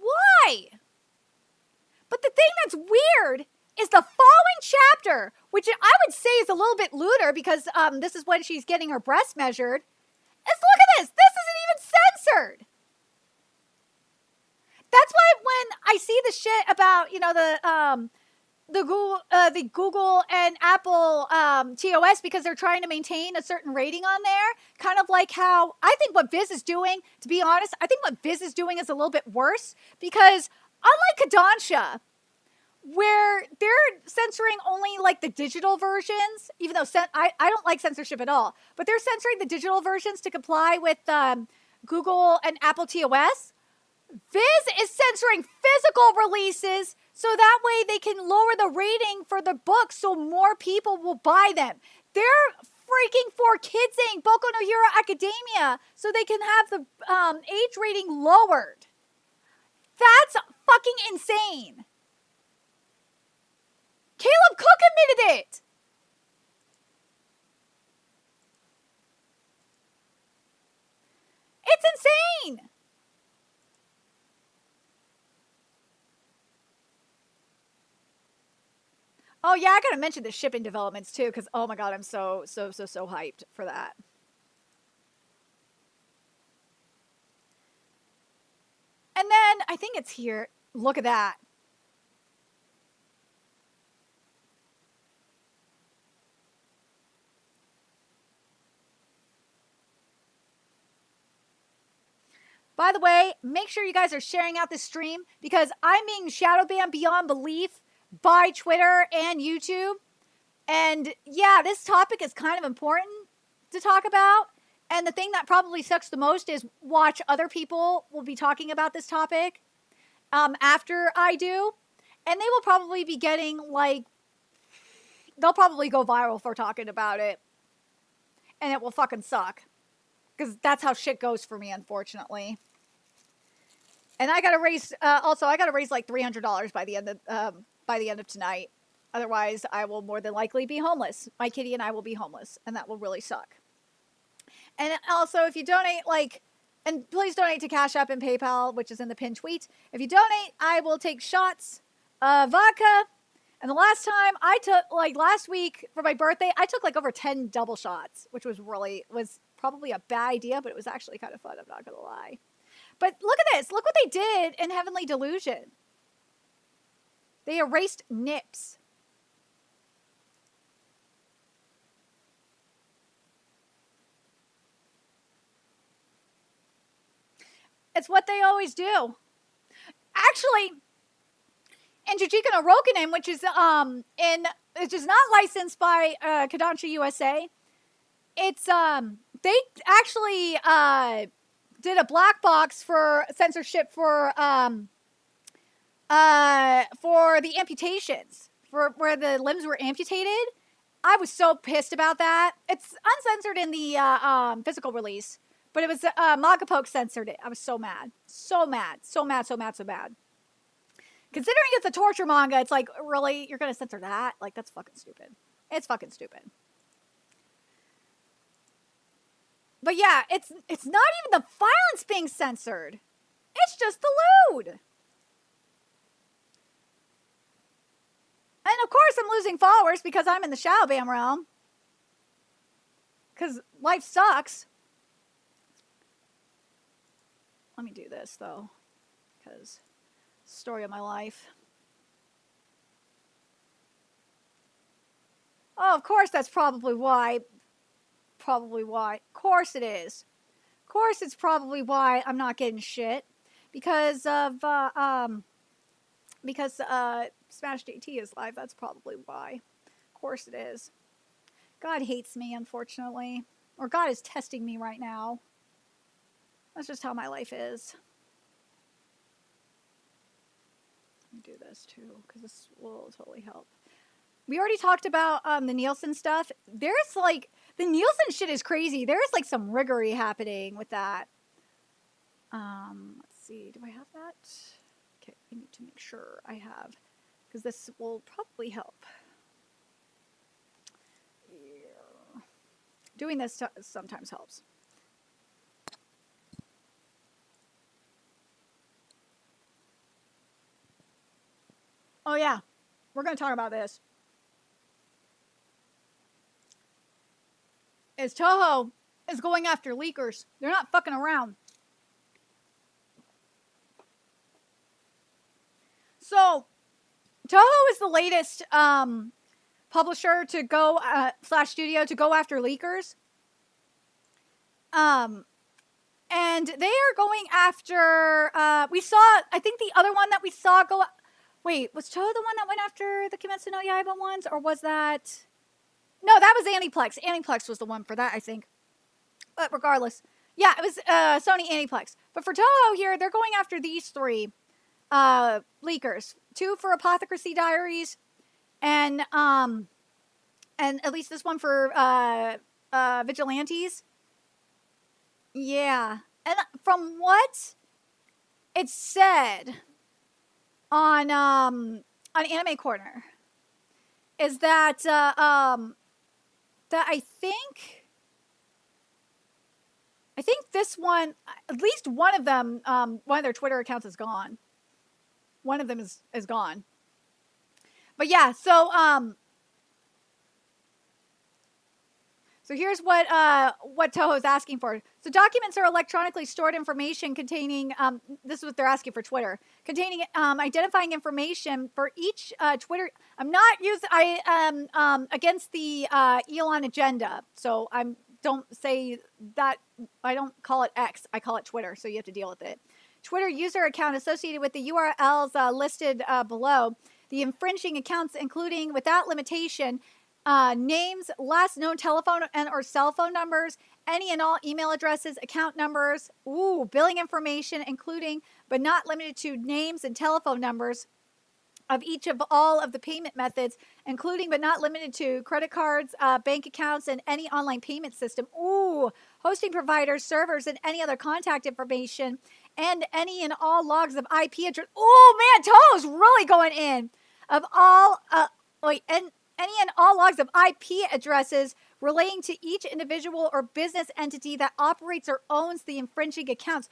Why? But the thing that's weird is the following chapter, which I would say is a little bit lewder because this is when she's getting her breast measured. Is look at this. This isn't even censored. That's why when I see the shit about, the Google and Apple TOS because they're trying to maintain a certain rating on there, kind of like how I think what Viz is doing, to be honest, I think what Viz is doing is a little bit worse because unlike Kodansha, where they're censoring only like the digital versions, even though I don't like censorship at all, but they're censoring the digital versions to comply with Google and Apple TOS. Viz is censoring physical releases so that way they can lower the rating for the books so more people will buy them. They're freaking for kidsing Boku no Hero Academia so they can have the age rating lowered. That's fucking insane. Caleb Cook admitted it. It's insane. Oh yeah, I gotta mention the shipping developments too, because oh my god, I'm so hyped for that. And then I think it's here. Look at that. By the way, make sure you guys are sharing out this stream because I'm being shadow banned beyond belief by Twitter and YouTube. And yeah, this topic is kind of important to talk about. And the thing that probably sucks the most is watch other people will be talking about this topic after I do. And they will probably be getting like, they'll probably go viral for talking about it. And it will fucking suck. Because that's how shit goes for me, unfortunately. And I gotta raise, I gotta raise like $300 by the end of tonight. Otherwise, I will more than likely be homeless. My kitty and I will be homeless, and that will really suck. And also, if you donate, and please donate to Cash App and PayPal, which is in the pinned tweet. If you donate, I will take shots of vodka. And the last time I took, last week for my birthday, I took over 10 double shots, which was probably a bad idea, but it was actually kind of fun. I'm not gonna lie. But look at this. Look what they did in Heavenly Delusion. They erased nips. It's what they always do. Actually, and Jujika no Rokunin, which is not licensed by Kodansha USA. It's they actually did a black box for censorship for the amputations, for where the limbs were amputated. I was so pissed about that. It's uncensored in the physical release, but it was Magapoke censored it. I was so mad. So mad. So mad, so mad, so mad. Considering it's a torture manga, it's like, really? You're going to censor that? Like, that's fucking stupid. It's fucking stupid. But yeah, it's not even the violence being censored. It's just the lewd. And of course I'm losing followers because I'm in the shadow ban realm. Because life sucks. Let me do this though. Because story of my life. Oh, of course that's probably why. Probably why. Of course it is. Of course it's probably why I'm not getting shit. Because of Smash JT is live. That's probably why. Of course it is. God hates me, unfortunately. Or God is testing me right now. That's just how my life is. Let me do this too, because this will totally help. We already talked about the Nielsen stuff. There's like, the Nielsen shit is crazy. There's like some riggery happening with that. Let's see. Do I have that? Okay, I need to make sure I have, because this will probably help. Yeah. Doing this sometimes helps. Oh yeah, we're going to talk about this. Is Toho is going after leakers. They're not fucking around. So, Toho is the latest publisher to go, / studio to go after leakers. And they are going after, we saw, I think the other one that we saw go, wait, was Toho the one that went after the Kimetsu no Yaiba ones? Or was that... No, that was Aniplex. Aniplex was the one for that, I think. But regardless. Yeah, it was Sony Aniplex. But for Toho here, they're going after these three leakers. 2 for Apothecary Diaries. And at least this one for Vigilantes. Yeah. And from what it said on Anime Corner is that that I think this one, at least one of them, one of their Twitter accounts is gone. One of them is gone. But yeah, so here's what Toho is asking for. So documents are electronically stored information containing, this is what they're asking for Twitter, containing identifying information for each Twitter. I'm not using, I am against the Elon agenda. So don't say that, I don't call it X, I call it Twitter. So you have to deal with it. Twitter user account associated with the URLs listed below. The infringing accounts including, without limitation, names, last known telephone and or cell phone numbers, any and all email addresses, account numbers, billing information, including but not limited to names and telephone numbers of each of all of the payment methods, including but not limited to credit cards, bank accounts, and any online payment system. Hosting providers, servers, and any other contact information, and any and all logs of IP address. Oh man, Toho's really going in. Of all, and any and all logs of IP addresses relating to each individual or business entity that operates or owns the infringing accounts.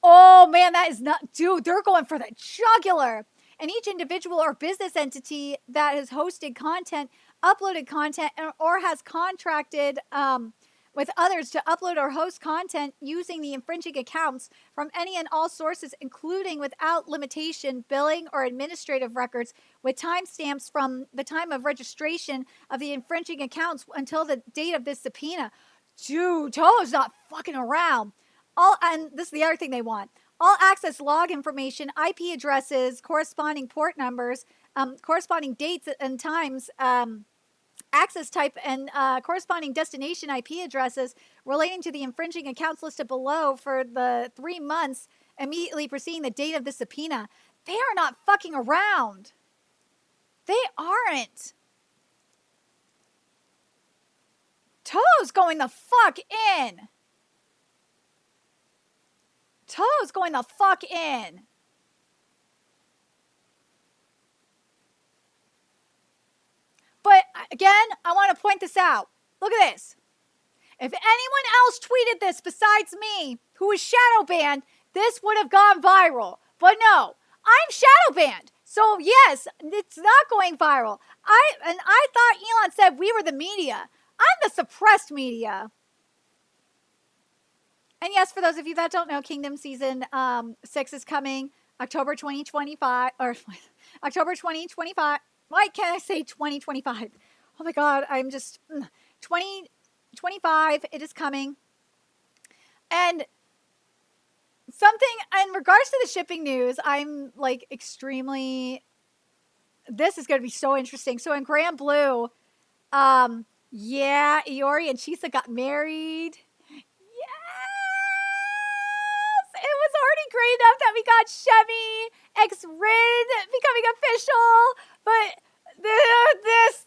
Oh man, that is not, dude, they're going for the jugular. And each individual or business entity that has hosted content, uploaded content, or has contracted with others to upload or host content using the infringing accounts from any and all sources, including without limitation, billing or administrative records with timestamps from the time of registration of the infringing accounts until the date of this subpoena. Dude, Toho's not fucking around. And this is the other thing they want. All access log information, IP addresses, corresponding port numbers, corresponding dates and times, access type, and corresponding destination IP addresses relating to the infringing accounts listed below for the 3 months immediately preceding the date of the subpoena. They are not fucking around. They aren't. Toe's going the fuck in. Toe's going the fuck in. But again, I want to point this out. Look at this. If anyone else tweeted this besides me, who was shadow banned, this would have gone viral. But no, I'm shadow banned. So yes, it's not going viral. I thought Elon said we were the media. I'm the suppressed media. And yes, for those of you that don't know, Kingdom Season 6 is coming October 2025, or October 2025. Why can't I say 2025? Oh my God, I'm just 2025. It is coming. And something in regards to the shipping news, I'm like extremely. This is going to be so interesting. So in Grand Blue, yeah, Iori and Chisa got married. It was already great enough that we got Chevy X Rin becoming official, but this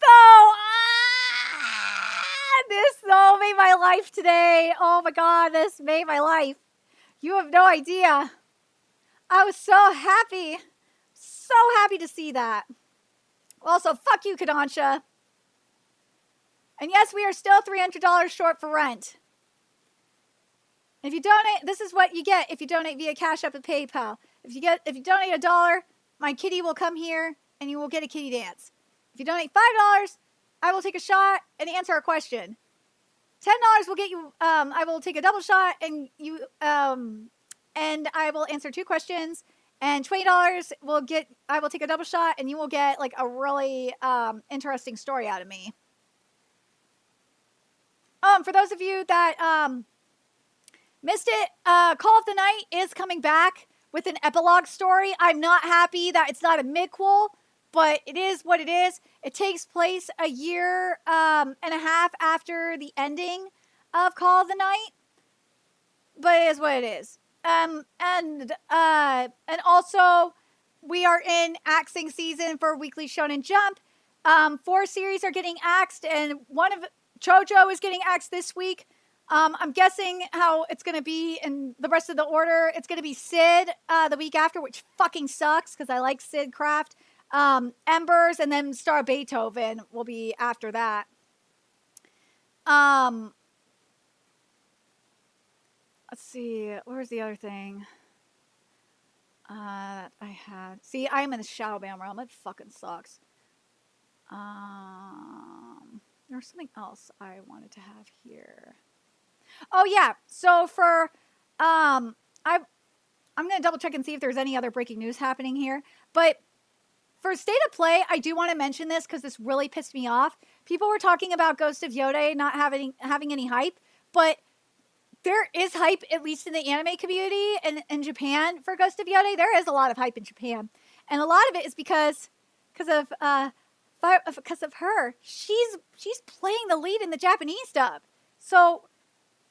though made my life today. Oh my God, this made my life. You have no idea. I was so happy to see that. Also, fuck you, Kodansha. And yes, we are still $300 short for rent. If you donate, this is what you get if you donate via Cash App and PayPal. If you donate $1, my kitty will come here and you will get a kitty dance. If you donate $5, I will take a shot and answer a question. $10 will get you. I will take a double shot and you. And I will answer 2 questions. And $20 will get. I will take a double shot and you will get like a really interesting story out of me. For those of you that missed it, Call of the Night is coming back with an epilogue story. I'm not happy that it's not a midquel, but it is what it is. It takes place a year and a half after the ending of Call of the Night, but it is what it is. And also we are in axing season for Weekly Shonen Jump. 4 series are getting axed, and one of JoJo is getting axed this week. I'm guessing how it's going to be in the rest of the order. It's going to be Sid the week after, which fucking sucks because I like Sid Craft. Embers, and then Star Beethoven will be after that. Let's see. Where's the other thing? I had. See, I am in the shadow ban realm. It fucking sucks. There's something else I wanted to have here. Oh yeah. So for I'm gonna double check and see if there's any other breaking news happening here. But for State of Play, I do want to mention this because this really pissed me off. People were talking about Ghost of Yode not having any hype, but there is hype, at least in the anime community and in Japan for Ghost of Yode. There is a lot of hype in Japan, and a lot of it is because of her. She's playing the lead in the Japanese dub. So,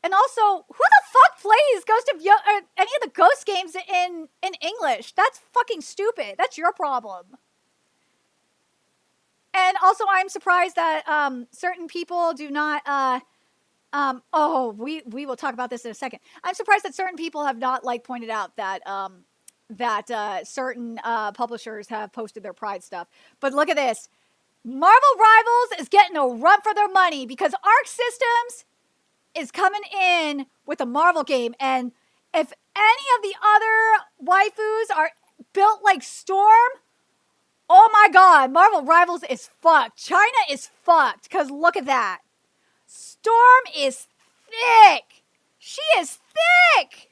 and also, who the fuck plays Ghost of Yode or any of the Ghost games in English? That's fucking stupid. That's your problem. And also, I'm surprised that certain people do not. We will talk about this in a second. I'm surprised that certain people have not pointed out that certain publishers have posted their Pride stuff. But look at this. Marvel Rivals is getting a run for their money because Arc Systems is coming in with a Marvel game. And if any of the other waifus are built like Storm, oh my God, Marvel Rivals is fucked. China is fucked because look at that. Storm is thick. She is thick.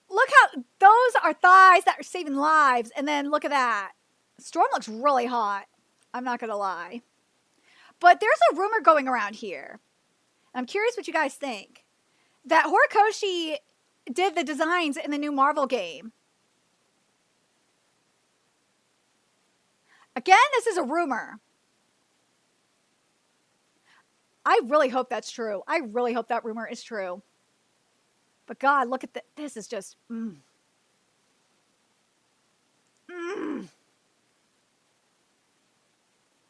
Look how those are thighs that are saving lives. And then look at that. Storm looks really hot. I'm not going to lie. But there's a rumor going around here. I'm curious what you guys think. That Horikoshi did the designs in the new Marvel game. Again, this is a rumor. I really hope that's true. I really hope that rumor is true. But God, look at this is just...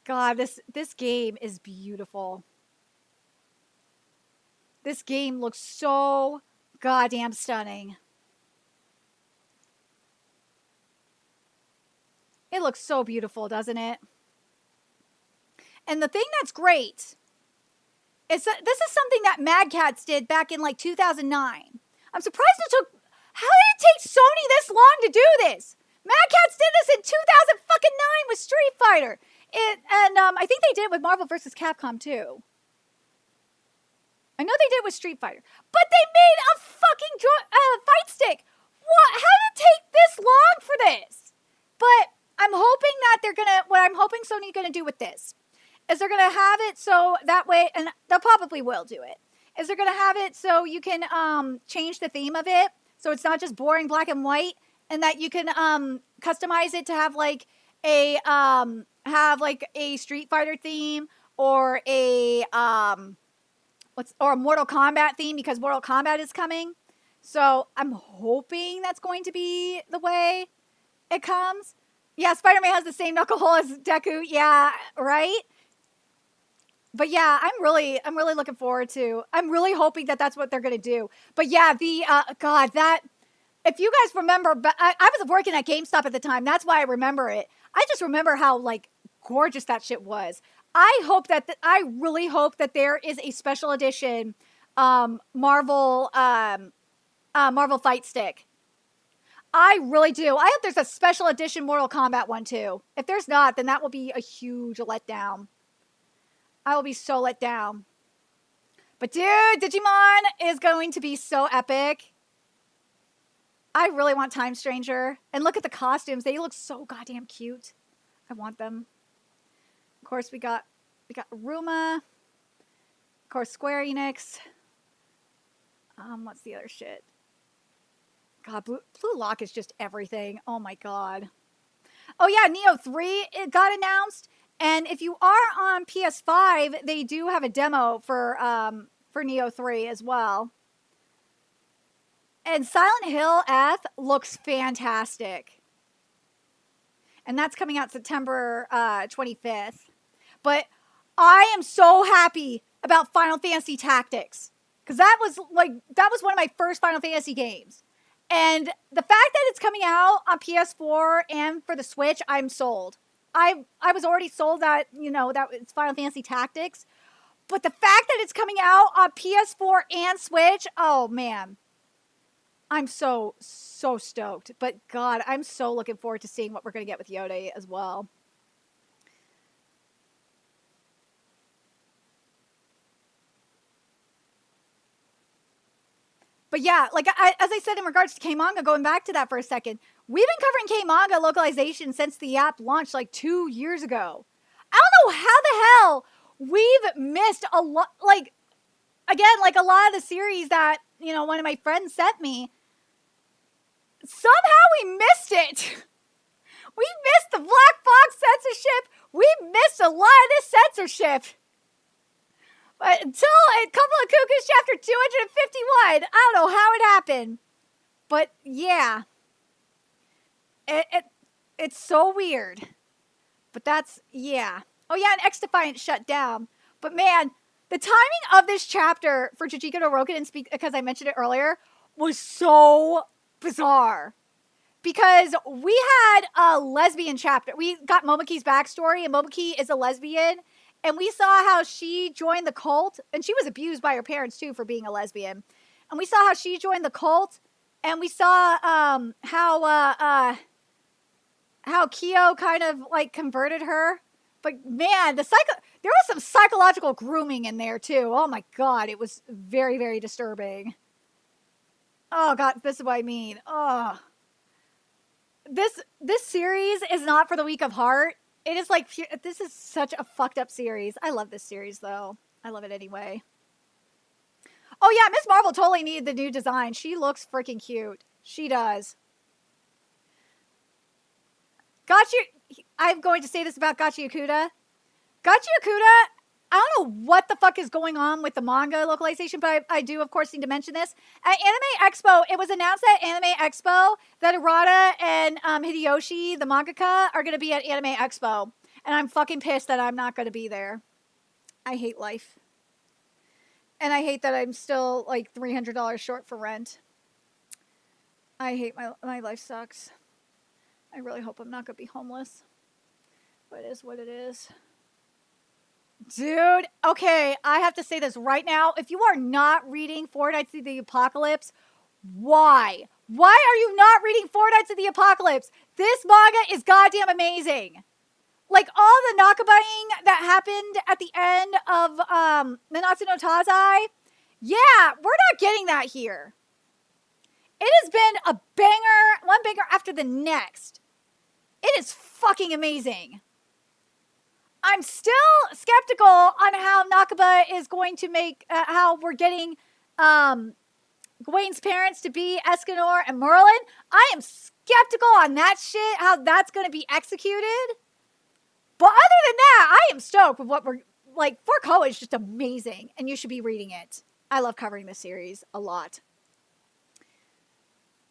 God, this game is beautiful. This game looks so goddamn stunning. It looks so beautiful, doesn't it? And the thing that's great is that this is something that Mad Catz did back in like 2009. I'm surprised it took... How did it take Sony this long to do this? Mad Catz did this in 2009 with Street Fighter. I think they did it with Marvel vs. Capcom too. I know they did it with Street Fighter. But they made a fucking fight stick. What? How did it take this long for this? But I'm hoping that what I'm hoping Sony's gonna do with this is they're gonna have it so that way, and they'll probably will do it, is they're gonna have it so you can change the theme of it. So it's not just boring black and white, and that you can customize it to have like a Street Fighter theme or a Mortal Kombat theme, because Mortal Kombat is coming. So I'm hoping that's going to be the way it comes. Yeah, Spider-Man has the same knuckle hole as Deku. Yeah, right? But yeah, I'm really looking forward to... I'm really hoping that that's what they're going to do. But yeah, if you guys remember, but I was working at GameStop at the time. That's why I remember it. I just remember how like gorgeous that shit was. I really hope that there is a special edition Marvel fight stick. I really do. I hope there's a special edition Mortal Kombat one too. If there's not, then that will be a huge letdown. I will be so let down. But dude, Digimon is going to be so epic. I really want Time Stranger. And look at the costumes. They look so goddamn cute. I want them. Of course, we got Ruma. Of course, Square Enix. What's the other shit? God, Blue Lock is just everything. Oh my God. Oh yeah, Neo 3, it got announced. And if you are on PS5, they do have a demo for Neo 3 as well. And Silent Hill F looks fantastic. And that's coming out September 25th. But I am so happy about Final Fantasy Tactics. Because that was one of my first Final Fantasy games. And the fact that it's coming out on PS4 and for the Switch, I'm sold. I was already sold that, that it's Final Fantasy Tactics. But the fact that it's coming out on PS4 and Switch, oh man. I'm so stoked. But God, I'm so looking forward to seeing what we're going to get with Yoda as well. But yeah, like as I said in regards to K-Manga, going back to that for a second, we've been covering K-Manga localization since the app launched like 2 years ago. I don't know how the hell we've missed a lot, like, again, like a lot of the series that, one of my friends sent me. Somehow we missed it. We missed the Black Box censorship. We missed a lot of this censorship. But until a couple of Cuckoos chapter 251, I don't know how it happened. But yeah. It's so weird. But that's, yeah. Oh yeah, and X Defiant shut down. But man, the timing of this chapter for Jujiko no Rokunin, because I mentioned it earlier, was so bizarre. Because we had a lesbian chapter. We got Momoki's backstory, and Momoki is a lesbian. And we saw how she joined the cult. And she was abused by her parents, too, for being a lesbian. And we saw how she joined the cult. And we saw how Kyo kind of, like, converted her. But, man, there was some psychological grooming in there, too. Oh, my God. It was very, very disturbing. Oh, God. This is what I mean. Oh. This series is not for the weak of heart. It is like, this is such a fucked up series. I love this series, though. I love it anyway. Oh yeah, Miss Marvel totally needed the new design. She looks freaking cute. She does. I'm going to say this about Gachi Yakuta. Gachi Yakuta, I don't know what the fuck is going on with the manga localization, but I do, of course, need to mention this. At Anime Expo, it was announced at Anime Expo that Arata and Hideyoshi, the mangaka, are going to be at Anime Expo. And I'm fucking pissed that I'm not going to be there. I hate life. And I hate that I'm still like $300 short for rent. I hate my life sucks. I really hope I'm not going to be homeless. But it is what it is. Dude, okay, I have to say this right now. If you are not reading Four Nights of the Apocalypse, why? Why are you not reading Four Nights of the Apocalypse? This manga is goddamn amazing. Like, all the Nakabaing that happened at the end of Nanatsu no Taizai, yeah, we're not getting that here. It has been a banger, one banger after the next. It is fucking amazing. I'm still skeptical on how Nakaba is going to make, how we're getting Gawain's parents to be Escanor and Merlin. I am skeptical on that shit, how that's going to be executed. But other than that, I am stoked with what we're, like, Four Koa is just amazing, and you should be reading it. I love covering this series a lot.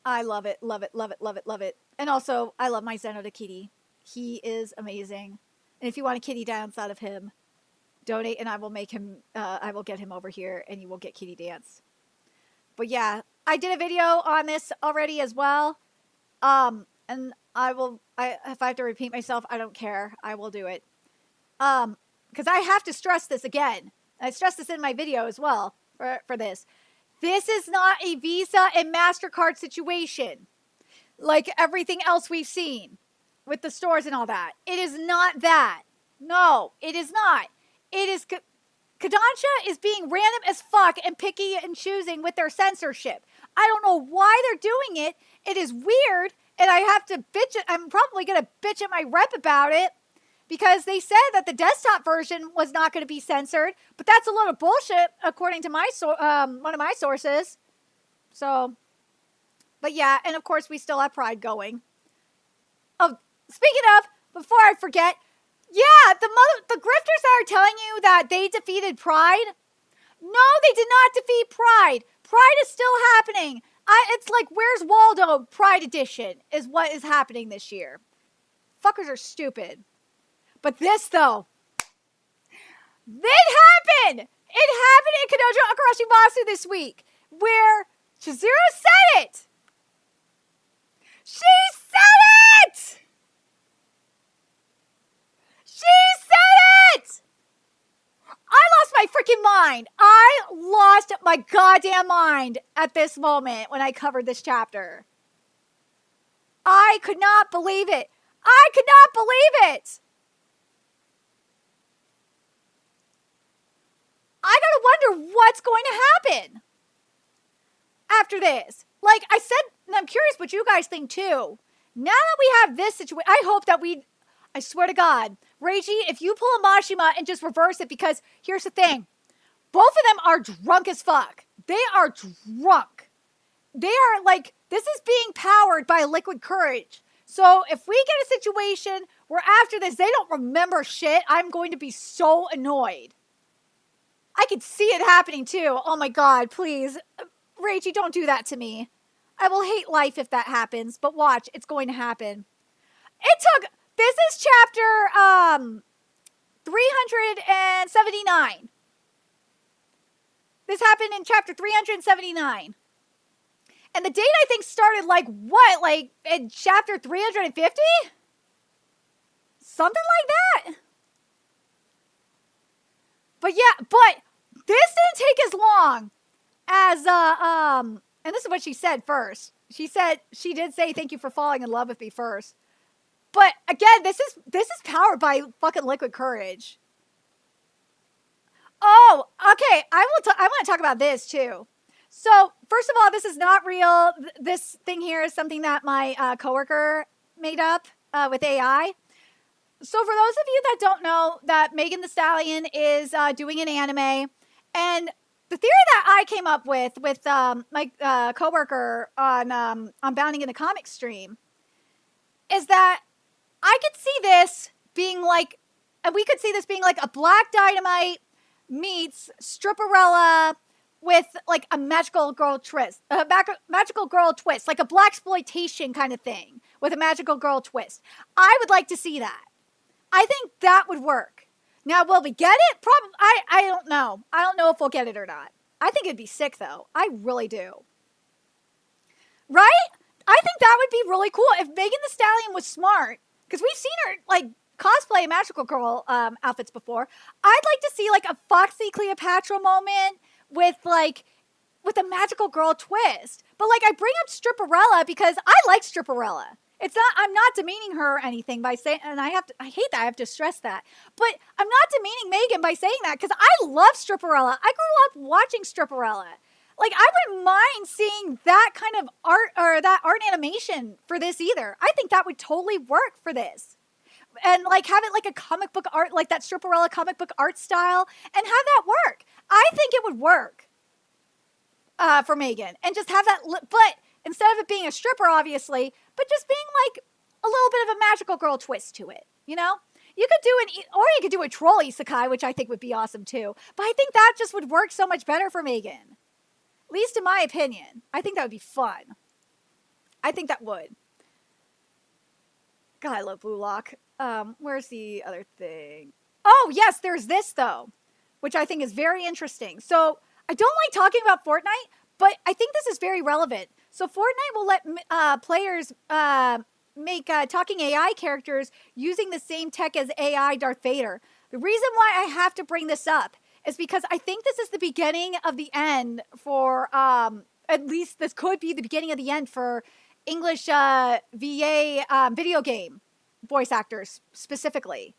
I love it, love it, love it, love it, love it. And also, I love my Zeno to Kitty. He is amazing. And if you want a kitty dance out of him, donate and I will make him, I will get him over here and you will get kitty dance. But yeah, I did a video on this already as well. And if I have to repeat myself, I don't care. I will do it. Because I have to stress this again. I stressed this in my video as well for this. This is not a Visa and MasterCard situation like everything else we've seen with the stores and all that. It is not that. No, it is not. It is... Kodansha is being random as fuck and picky and choosing with their censorship. I don't know why they're doing it. It is weird, and I have to bitch it. I'm probably going to bitch at my rep about it because they said that the desktop version was not going to be censored, but that's a load of bullshit according to my one of my sources. So, but yeah, and of course we still have Pride going. Oh, speaking of, before I forget, yeah, the grifters that are telling you that they defeated Pride. No, they did not defeat Pride. Pride is still happening. It's like, where's Waldo? Pride Edition is what is happening this year. Fuckers are stupid. But this, though, it happened. It happened in Kanojo Akarashimasu this week, where Chizuru said it. She said it! She said it! I lost my freaking mind. I lost my goddamn mind at this moment when I covered this chapter. I could not believe it. I could not believe it. I gotta wonder what's going to happen after this. Like I said, and I'm curious what you guys think too. Now that we have this situation, I hope that I swear to God, Reiji, if you pull a Mashima and just reverse it, because here's the thing. Both of them are drunk as fuck. They are drunk. They are like, this is being powered by liquid courage. So if we get a situation where after this, they don't remember shit, I'm going to be so annoyed. I could see it happening too. Oh my God, please. Reiji, don't do that to me. I will hate life if that happens, but watch, it's going to happen. This is chapter 379. This happened in chapter 379. And the date, I think, started like what? Like in chapter 350? Something like that. But yeah, but this didn't take as long as, and this is what she said first. She did say, thank you for falling in love with me first. But again, this is powered by fucking liquid courage. Oh, okay. I want to talk about this too. So first of all, this is not real. This thing here is something that my coworker made up with AI. So for those of you that don't know, that Megan Thee Stallion is doing an anime, and the theory that I came up with my coworker on Bounding in the Comics stream is that I could see this being like, and we could see this being like a Black Dynamite meets Stripperella with like a magical girl twist, magical girl twist, like a blaxploitation kind of thing with a magical girl twist. I would like to see that. I think that would work. Now, will we get it? Probably. I don't know. I don't know if we'll get it or not. I think it'd be sick though. I really do. Right? I think that would be really cool if Megan Thee Stallion was smart, because we've seen her like cosplay magical girl outfits before. I'd like to see like a Foxy Cleopatra moment with a magical girl twist. But like, I bring up Stripperella because I like Stripperella. It's not, I'm not demeaning her or anything by saying, and I hate that I have to stress that, but I'm not demeaning Megan by saying that because I love Stripperella. I grew up watching Stripperella. Like, I wouldn't mind seeing that kind of art or that art animation for this either. I think that would totally work for this. And like have it like a comic book art, like that Stripperella comic book art style, and have that work. I think it would work for Megan, and just have that, but instead of it being a stripper, obviously, but just being like a little bit of a magical girl twist to it, you know? You could do or you could do a troll isekai, which I think would be awesome too. But I think that just would work so much better for Megan. At least in my opinion. I think that would be fun. I think that would. God, I love Blue Lock. Where's the other thing? Oh, yes, there's this though, which I think is very interesting. So I don't like talking about Fortnite, but I think this is very relevant. So Fortnite will let players make talking AI characters using the same tech as AI Darth Vader. The reason why I have to bring this up is because I think this is the beginning of the end for, at least this could be the beginning of the end for English VA video game voice actors specifically.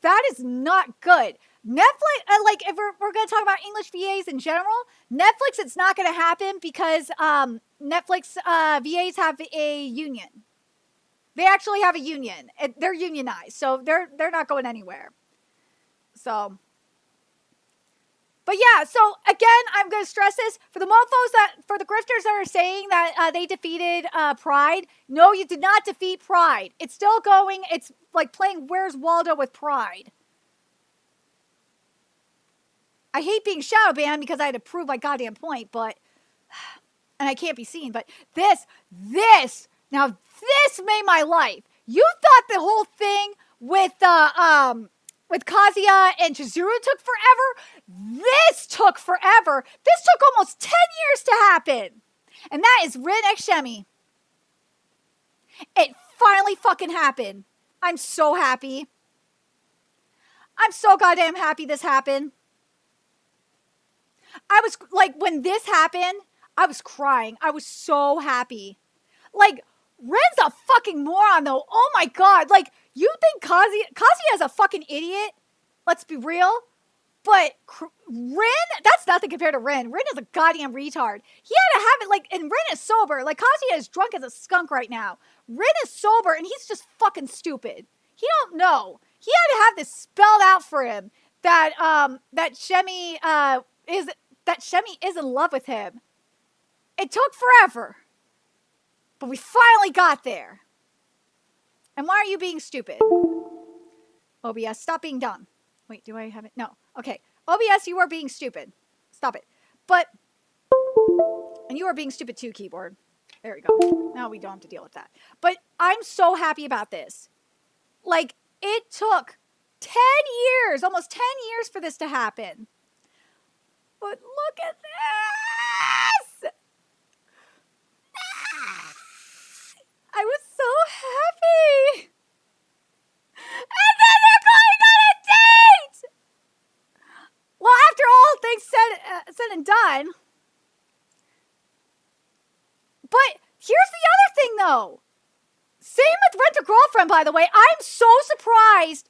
That is not good. Netflix, like if we're going to talk about English VAs in general, Netflix, it's not going to happen because Netflix VAs have a union. They actually have a union. They're unionized, so they're not going anywhere. So, but yeah, so again, I'm going to stress this for the mofos for the grifters that are saying that they defeated Pride. No, you did not defeat Pride. It's still going. It's like playing Where's Waldo with Pride. I hate being shadow banned because I had to prove my goddamn point, but, and I can't be seen, but this made my life. You thought the whole thing with Kazuya and Chizuru took forever? This took forever. This took almost 10 years to happen. And that is Rin X Shemi. It finally fucking happened. I'm so happy. I'm so goddamn happy this happened. I was like, when this happened, I was crying. I was so happy. Like, Ren's a fucking moron though. Oh my god. Like, you think Kazuya is a fucking idiot? Let's be real. But Rin, that's nothing compared to Rin. Rin is a goddamn retard. He had to have it like, and Rin is sober. Like, Kazuya is drunk as a skunk right now. Rin is sober and he's just fucking stupid. He don't know. He had to have this spelled out for him that Shemi is in love with him. It took forever. But we finally got there. And why are you being stupid? OBS, stop being dumb. Wait, do I have it? No. Okay. OBS, you are being stupid. Stop it. But, and you are being stupid too, keyboard. There we go. Now we don't have to deal with that. But I'm so happy about this. Like, it took 10 years, almost 10 years for this to happen. But look at this! I was so happy! And then they're going on a date! Well, after all things said and done. But here's the other thing, though. Same with Rent a Girlfriend, by the way. I'm so surprised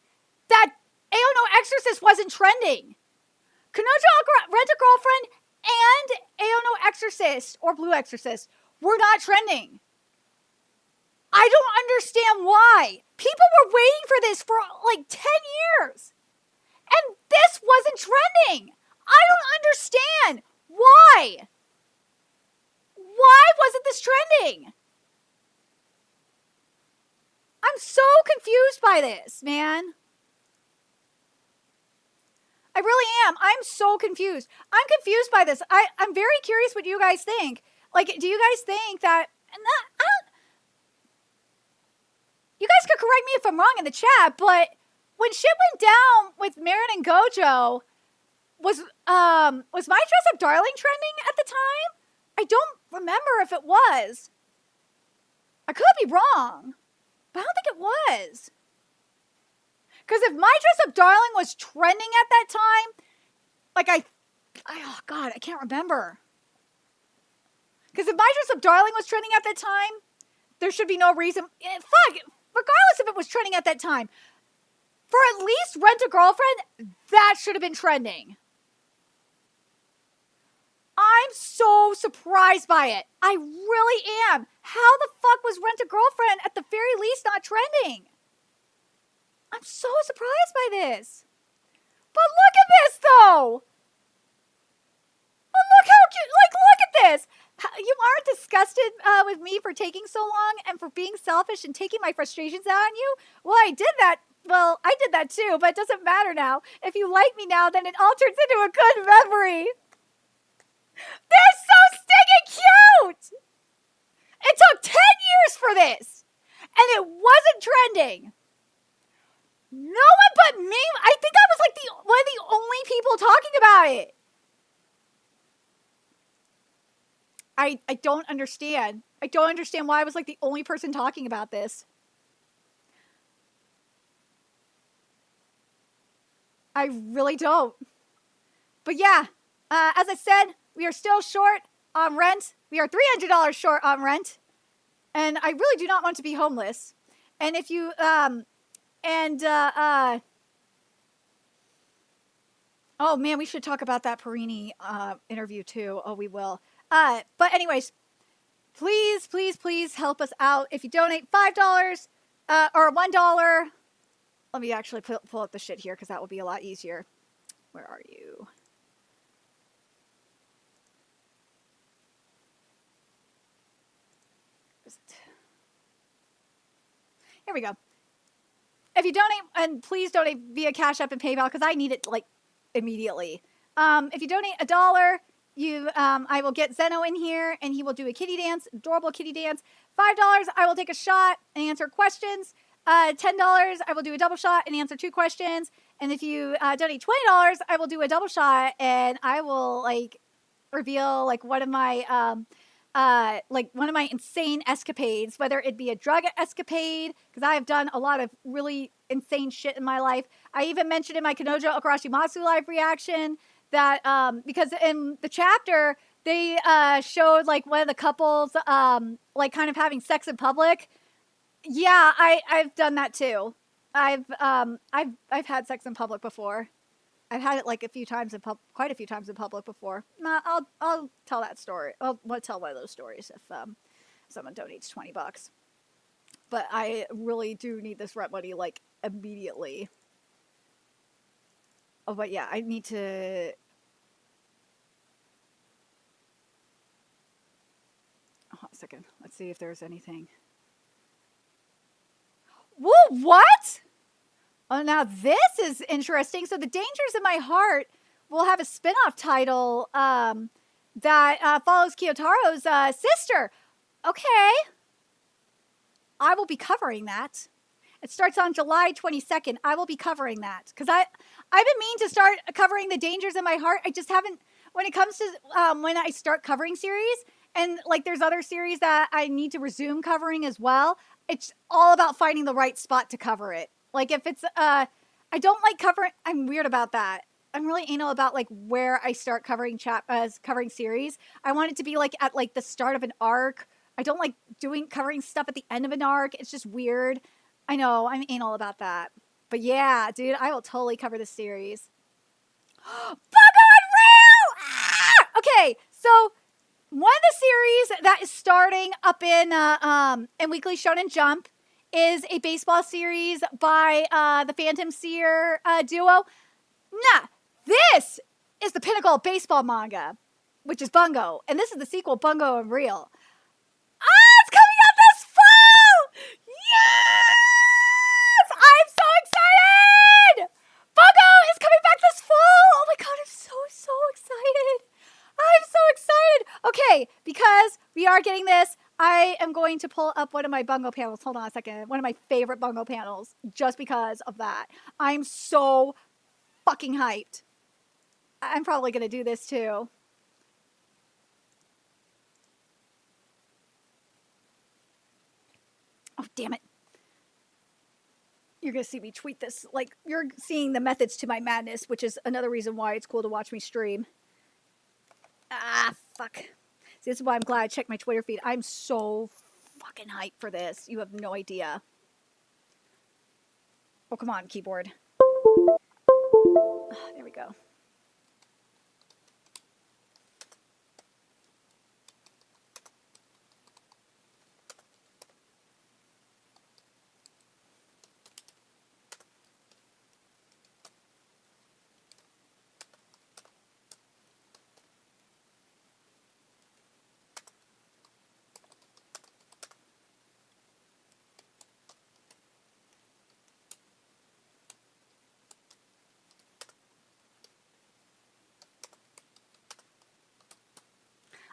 that Aono Exorcist wasn't trending. Kanojo Rent a Girlfriend and Aono Exorcist, or Blue Exorcist, were not trending. I don't understand why. People were waiting for this for like 10 years. And this wasn't trending. I don't understand. Why? Why wasn't this trending? I'm so confused by this, man. I really am. I'm so confused. I'm confused by this. I'm very curious what you guys think. Like, do you guys think that... You guys could correct me if I'm wrong in the chat, but when shit went down with Marin and Gojo, was My Dress Up Darling trending at the time? I don't remember if it was. I could be wrong, but I don't think it was. Because if My Dress Up Darling was trending at that time, like oh God, I can't remember. Because if My Dress Up Darling was trending at that time, there should be no reason. Regardless if it was trending at that time, for at least Rent a Girlfriend, that should have been trending. I'm so surprised by it. I really am. How the fuck was Rent a Girlfriend at the very least not trending? I'm so surprised by this. But look at this, though. Well, look how cute. Like, look at this. You aren't disgusted with me for taking so long and for being selfish and taking my frustrations out on you? Well, I did that. Well, I did that too, but it doesn't matter now. If you like me now, then it all turns into a good memory. They're so stinking cute! It took 10 years for this, and it wasn't trending. No one but me. I think I was like one of the only people talking about it. I don't understand. I don't understand why I was like the only person talking about this. I really don't. But yeah, as I said, we are still short on rent. We are $300 short on rent. And I really do not want to be homeless. And if you, oh man, we should talk about that Perini interview too. Oh, we will. But anyways, please, please, please help us out. If you donate $5 or $1, let me actually pull up the shit here because that will be a lot easier. Where are you? Here we go. If you donate, and please donate via Cash App and PayPal because I need it like immediately. If you donate $1, I will get Zeno in here and he will do a kitty dance, adorable kitty dance. $5, I will take a shot and answer questions. $10, I will do a double shot and answer 2 questions. And if you donate $20, I will do a double shot and I will like reveal like one of my insane escapades, whether it be a drug escapade, because I have done a lot of really insane shit in my life. I even mentioned in my Kanojo Okarashimatsu live reaction that because in the chapter they showed like one of the couples like kind of having sex in public. Yeah, I've done that too. I've had sex in public before. I've had it like quite a few times in public before. I'll tell that story. I'll tell one of those stories if someone donates $20. But I really do need this rent money like immediately. Oh, but yeah, I need to. Hold on a second. Let's see if there's anything. Whoa! What? Oh, now this is interesting. So The Dangers in My Heart will have a spin-off title that follows Kyotaro's sister. Okay. I will be covering that. It starts on July 22nd. I will be covering that. Because I've been meaning to start covering The Dangers in My Heart. I just haven't, when it comes to when I start covering series, and like there's other series that I need to resume covering as well, it's all about finding the right spot to cover it. Like if it's, I don't like covering, I'm weird about that. I'm really anal about like where I start covering covering series. I want it to be like at like the start of an arc. I don't like covering stuff at the end of an arc. It's just weird. I know, I'm anal about that. But yeah, dude, I will totally cover this series. Fuck on real! Ah! Okay, so one of the series that is starting up in Weekly Shonen Jump is a baseball series by the Phantom Seer duo. Nah, this is the pinnacle of baseball manga, which is Bungo. And this is the sequel, Bungo Unreal. It's coming out this fall! Yes! I'm so excited! Bungo is coming back this fall! Oh my god, I'm so excited. I'm so excited. Okay, because we are getting this, I am going to pull up one of my Bungo panels. Hold on a second. One of my favorite Bungo panels, just because of that. I'm so fucking hyped. I'm probably going to do this too. Oh, damn it. You're going to see me tweet this. Like, you're seeing the methods to my madness, which is another reason why it's cool to watch me stream. Ah, fuck. See, this is why I'm glad I checked my Twitter feed. I'm so fucking hyped for this. You have no idea. Oh, come on, keyboard. There we go.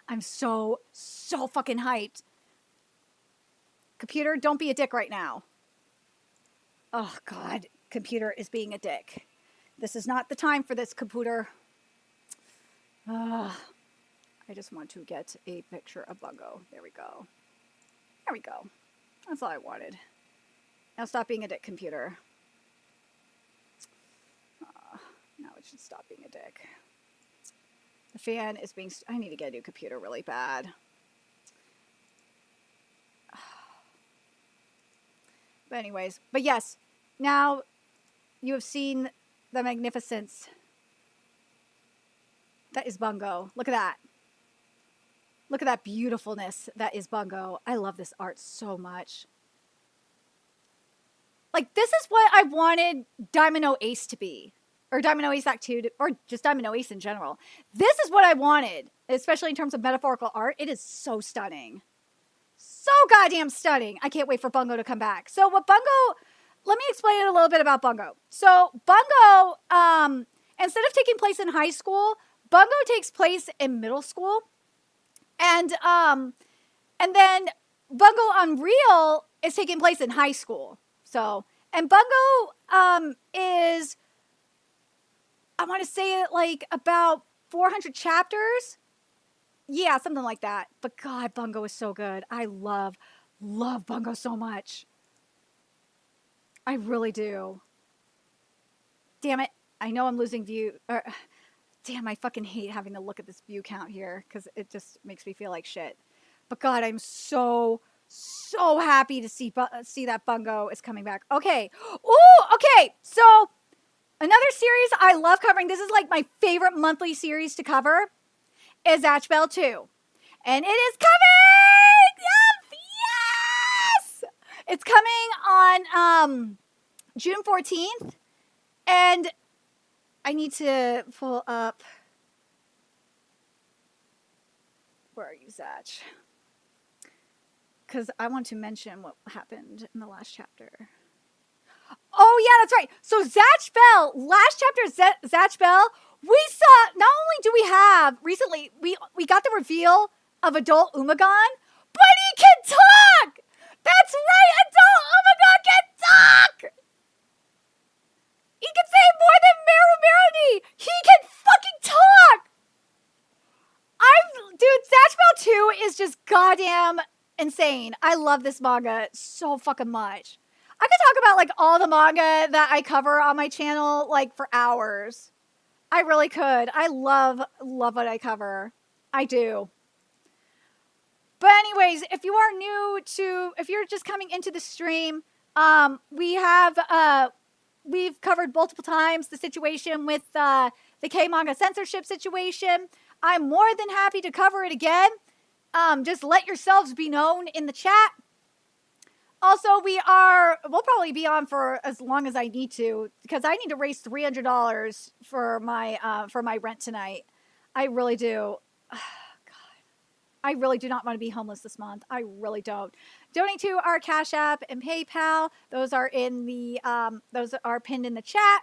I'm so fucking hyped. Computer, don't be a dick right now. Oh, God. Computer is being a dick. This is not the time for this, computer. I just want to get a picture of Bungo. There we go. There we go. That's all I wanted. Now stop being a dick, computer. Now it should stop being a dick. The fan is being... I need to get a new computer really bad. But anyways. But yes. Now you have seen the magnificence. That is Bungo. Look at that. Look at that beautifulness that is Bungo. I love this art so much. Like, this is what I wanted Diamond Ace to be. Or Diamond Ace Act 2, or just Diamond Ace in general. This is what I wanted, especially in terms of metaphorical art. It is so stunning. So goddamn stunning. I can't wait for Bungo to come back. So what Bungo, let me explain a little bit about Bungo. So Bungo, instead of taking place in high school, Bungo takes place in middle school. And then Bungo Unreal is taking place in high school. So, and Bungo, is... I want to say it like about 400 chapters. Yeah, something like that. But God, Bungo is so good. I love Bungo so much. I really do. Damn it. I know I'm losing view. Damn, I fucking hate having to look at this view count here because it just makes me feel like shit. But God, I'm so happy to see that Bungo is coming back. Okay. Ooh, okay. So... another series I love covering, this is like my favorite monthly series to cover, is Zatch Bell 2. And it is coming! Yes! It's coming on June 14th. And I need to pull up... where are you, Zatch? Because I want to mention what happened in the last chapter. Oh, yeah, that's right. So Zatch Bell, last chapter, Zatch Bell, we saw, not only do we have, recently, we got the reveal of adult Umagon, but he can talk! That's right, adult Umagon can talk! He can say more than Marumaroni! He can fucking talk! Dude, Zatch Bell 2 is just goddamn insane. I love this manga so fucking much. I could talk about like all the manga that I cover on my channel like for hours. I really could. I love what I cover. I do. But anyways, if you're just coming into the stream, we've covered multiple times the situation with the K-Manga censorship situation. I'm more than happy to cover it again. Just let yourselves be known in the chat. Also, we'll probably be on for as long as I need to, because I need to raise $300 for my rent tonight. I really do. God. I really do not want to be homeless this month. I really don't. Donate to our Cash App and PayPal. Those are those are pinned in the chat.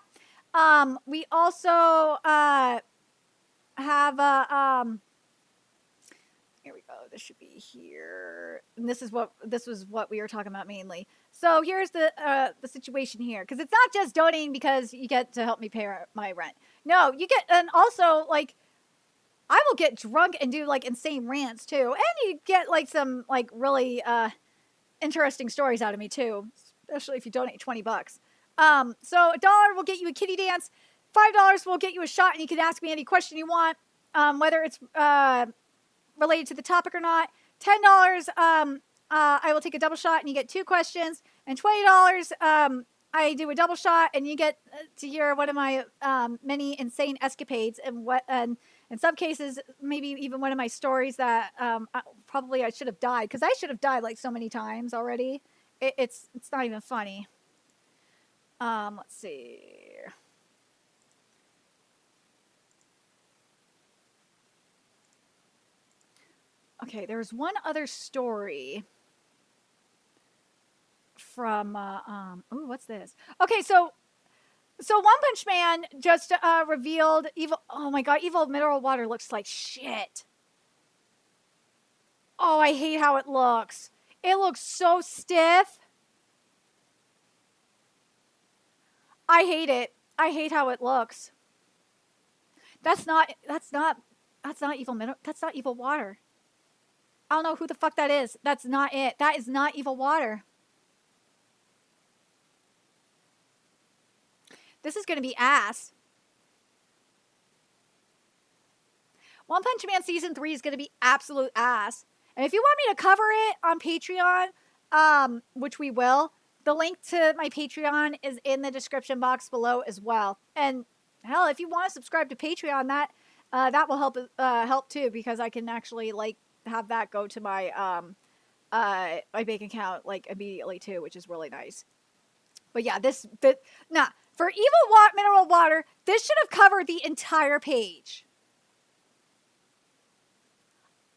We also have a here we go. This should be here. And this was what we were talking about mainly. So here's the situation here, because it's not just donating because you get to help me pay my rent. No, you get, and also like I will get drunk and do like insane rants too, and you get like some like really interesting stories out of me too, especially if you donate $20. So $1 will get you a kitty dance. $5 will get you a shot, and you can ask me any question you want, whether it's related to the topic or not. $10, I will take a double shot and you get 2 questions. And $20, I do a double shot and you get to hear one of my many insane escapades, and and in some cases maybe even one of my stories that probably I should have died, because I should have died like so many times already. It's not even funny. Let's see. Okay, there's one other story from oh, what's this? Okay, so One Punch Man just revealed evil. Oh my god, evil mineral water looks like shit. Oh, I hate how it looks. It looks so stiff. I hate it. I hate how it looks. That's not evil mineral. That's not evil water. I don't know who the fuck that is. That's not it. That is not evil water. This is going to be ass. One Punch Man Season 3 is going to be absolute ass. And if you want me to cover it on Patreon, which we will, the link to my Patreon is in the description box below as well. And hell, if you want to subscribe to Patreon, that will help too, because I can actually like have that go to my my bank account like immediately too, which is really nice. But yeah, for evil mineral water, this should have covered the entire page.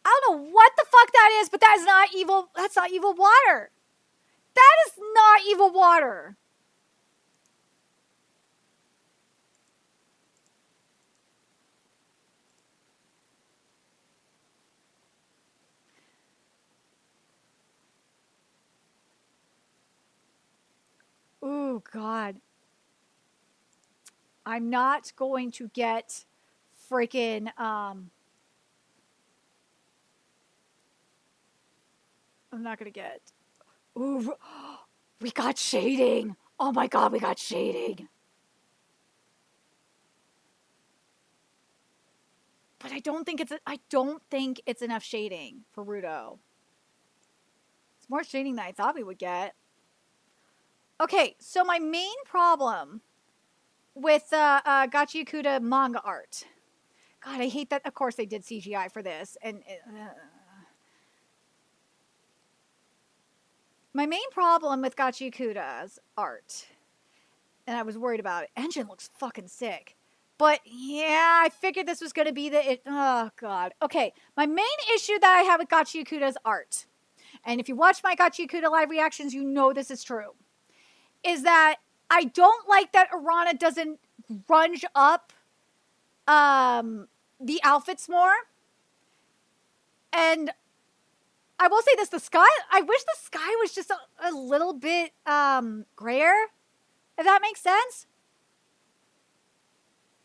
I don't know what the fuck that is, but that is not evil. That's not evil water. That is not evil water. Ooh, God. I'm not going to get freaking, I'm not going to get, ooh, we got shading. Oh my God, we got shading. But I don't think it's enough shading for Rudo. It's more shading than I thought we would get. Okay, so my main problem with Gachi Yakuta manga art. God, I hate that. Of course, they did CGI for this, and my main problem with Gachi Yakuta's art, and I was worried about it. Engine looks fucking sick, but yeah, I figured this was going to be oh God. Okay, my main issue that I have with Gachi Yakuta's art, and if you watch my Gachi Yakuta live reactions, you know this is true, is that I don't like that Arana doesn't grunge up the outfits more. And I will say this, I wish the sky was just a little bit grayer, if that makes sense.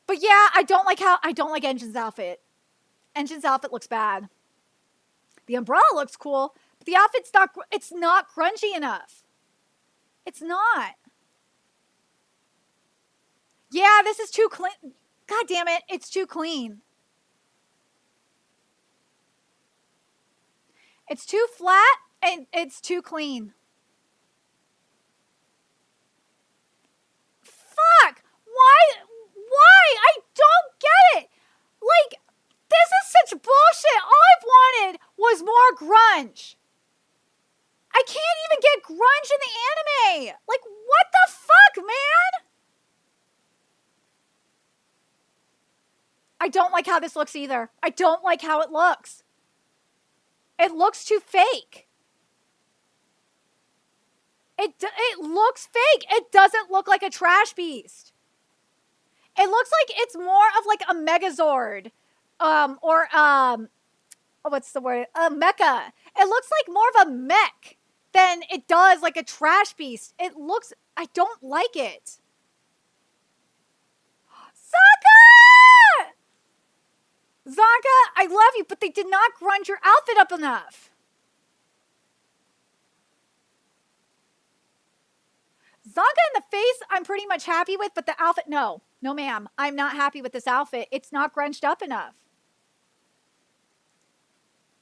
But yeah, I don't like Engine's outfit. Engine's outfit looks bad. The umbrella looks cool, but the outfit's not grungy enough. It's not. Yeah, this is too clean. God damn it, it's too clean. It's too flat and it's too clean. Fuck! Why? I don't get it! Like, this is such bullshit. All I've wanted was more grunge. I I can't even get grunge in the anime. Like, what the fuck, man? I don't like how this looks either. I don't like how it looks. It looks too fake. It looks fake. It doesn't look like a trash beast. It looks like it's more of like a Megazord. What's the word? A mecha. It looks like more of a mech than it does like a trash beast. It looks, I don't like it. Zonka, I love you, but they did not grunge your outfit up enough. Zonka in the face, I'm pretty much happy with, but the outfit, no. No, ma'am. I'm not happy with this outfit. It's not grunched up enough.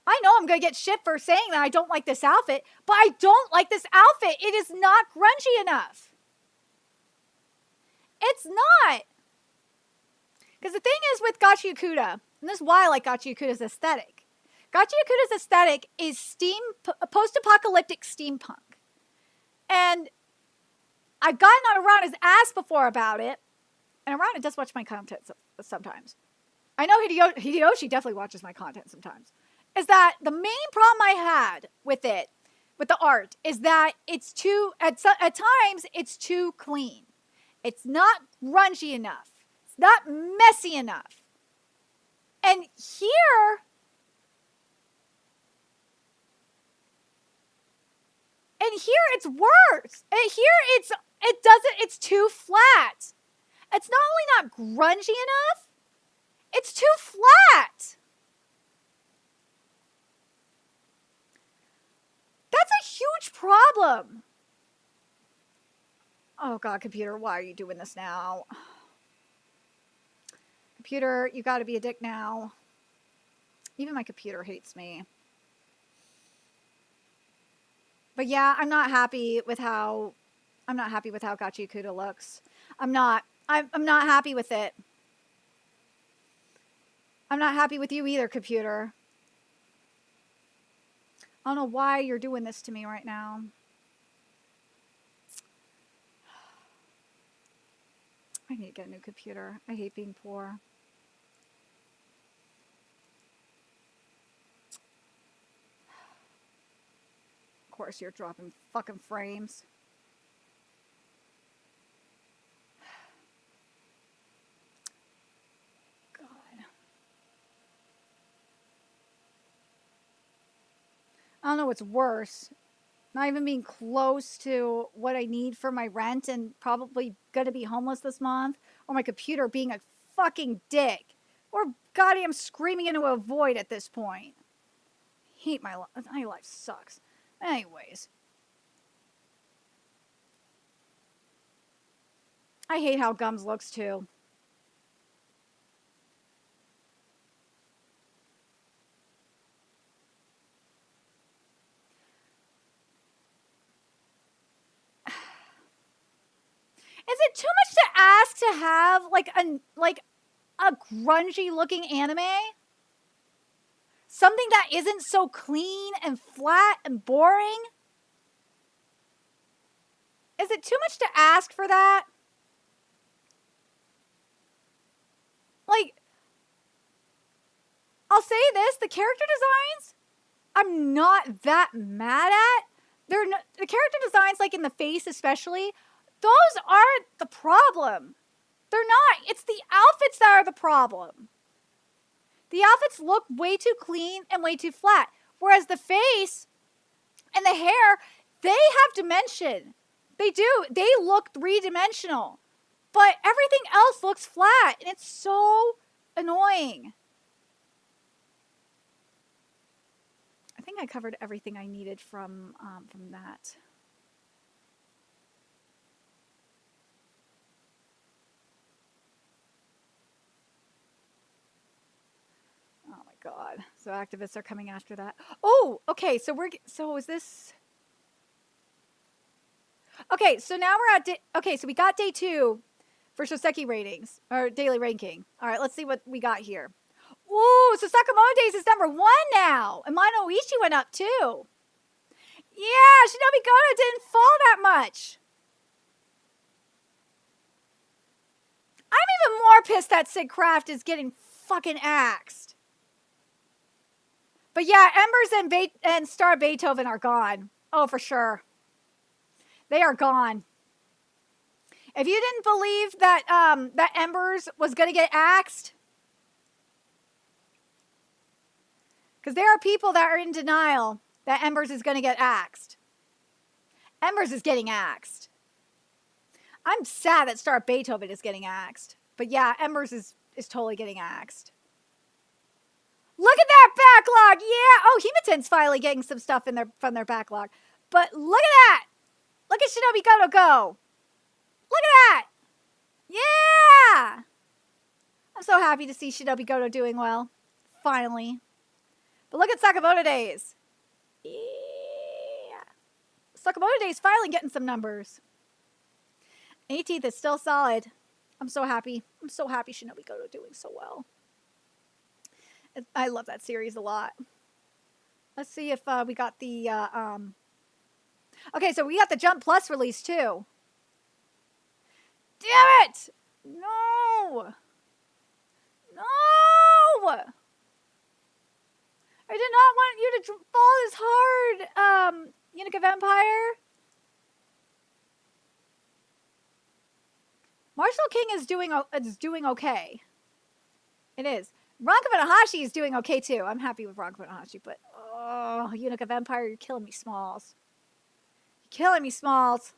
I know I'm going to get shit for saying that I don't like this outfit, but I don't like this outfit. It is not grungy enough. It's not. Because the thing is with Gachi Yakuta, and this is why I like Gachi Yakuta's aesthetic. Gachi Yakuta's aesthetic is post-apocalyptic steampunk. And I've gotten on Arana's ass before about it. And Arana does watch my content sometimes. I know Hideyoshi definitely watches my content sometimes. Is that the main problem I had with it, with the art, is that it's too, at times, it's too clean. It's not grungy enough. It's not messy enough. And here, it's worse. And here it's too flat. It's not only not grungy enough, it's too flat. That's a huge problem. Oh God, computer, why are you doing this now? Computer, you gotta be a dick now. Even my computer hates me. But yeah, I'm not happy with how Gachi Yakuta looks. I'm not happy with it. I'm not happy with you either, computer. I don't know why you're doing this to me right now. I need to get a new computer. I hate being poor. Of course, you're dropping fucking frames. God. I don't know what's worse. Not even being close to what I need for my rent and probably gonna be homeless this month. Or my computer being a fucking dick. Or goddamn screaming into a void at this point. I hate my life. My life sucks. Anyways. I hate how Gums looks too. Is it too much to ask to have like a grungy looking anime? Something that isn't so clean and flat and boring? Is it too much to ask for that? Like, I'll say this, the character designs, I'm not that mad at. The character designs, like in the face especially, those aren't the problem. They're not. It's the outfits that are the problem. The outfits look way too clean and way too flat. Whereas the face and the hair, they have dimension. They do. They look three-dimensional. But everything else looks flat. And it's so annoying. I think I covered everything I needed from that. Oh my God. So activists are coming after that. Oh, okay. So is this? Okay. So now we're at, okay. So we got day 2 for Shoseki ratings or daily ranking. All right. Let's see what we got here. Ooh, so Sakamoto Days is number 1 now. And Mono Ishi went up too. Yeah, Shinobi Goto didn't fall that much. I'm even more pissed that Sid Kraft is getting fucking axed. But yeah, Embers and Star Beethoven are gone. Oh, for sure. They are gone. If you didn't believe that that Embers was going to get axed, because there are people that are in denial that Embers is going to get axed. Embers is getting axed. I'm sad that Star Beethoven is getting axed. But yeah, Embers is totally getting axed. Look at that backlog! Yeah! Oh, Hematen's finally getting some stuff from their backlog. But look at that! Look at Shinobi Goto go! Look at that! Yeah! I'm so happy to see Shinobi Goto doing well. Finally. But look at Sakamoto Days. Yeah. Sakamoto Days finally getting some numbers. 18th is still solid. I'm so happy. I'm so happy Shinobi Goto doing so well. I love that series a lot. Let's see if we got the... Okay, so we got the Jump Plus release too. Damn it! No! No! I did not want you to fall this hard, Unica Vampire. Marshall King is doing okay. It is. Ranka Tanahashi is doing okay too. I'm happy with Ranka Tanahashi, but oh, Unica Vampire, you're killing me, Smalls. You're killing me, Smalls.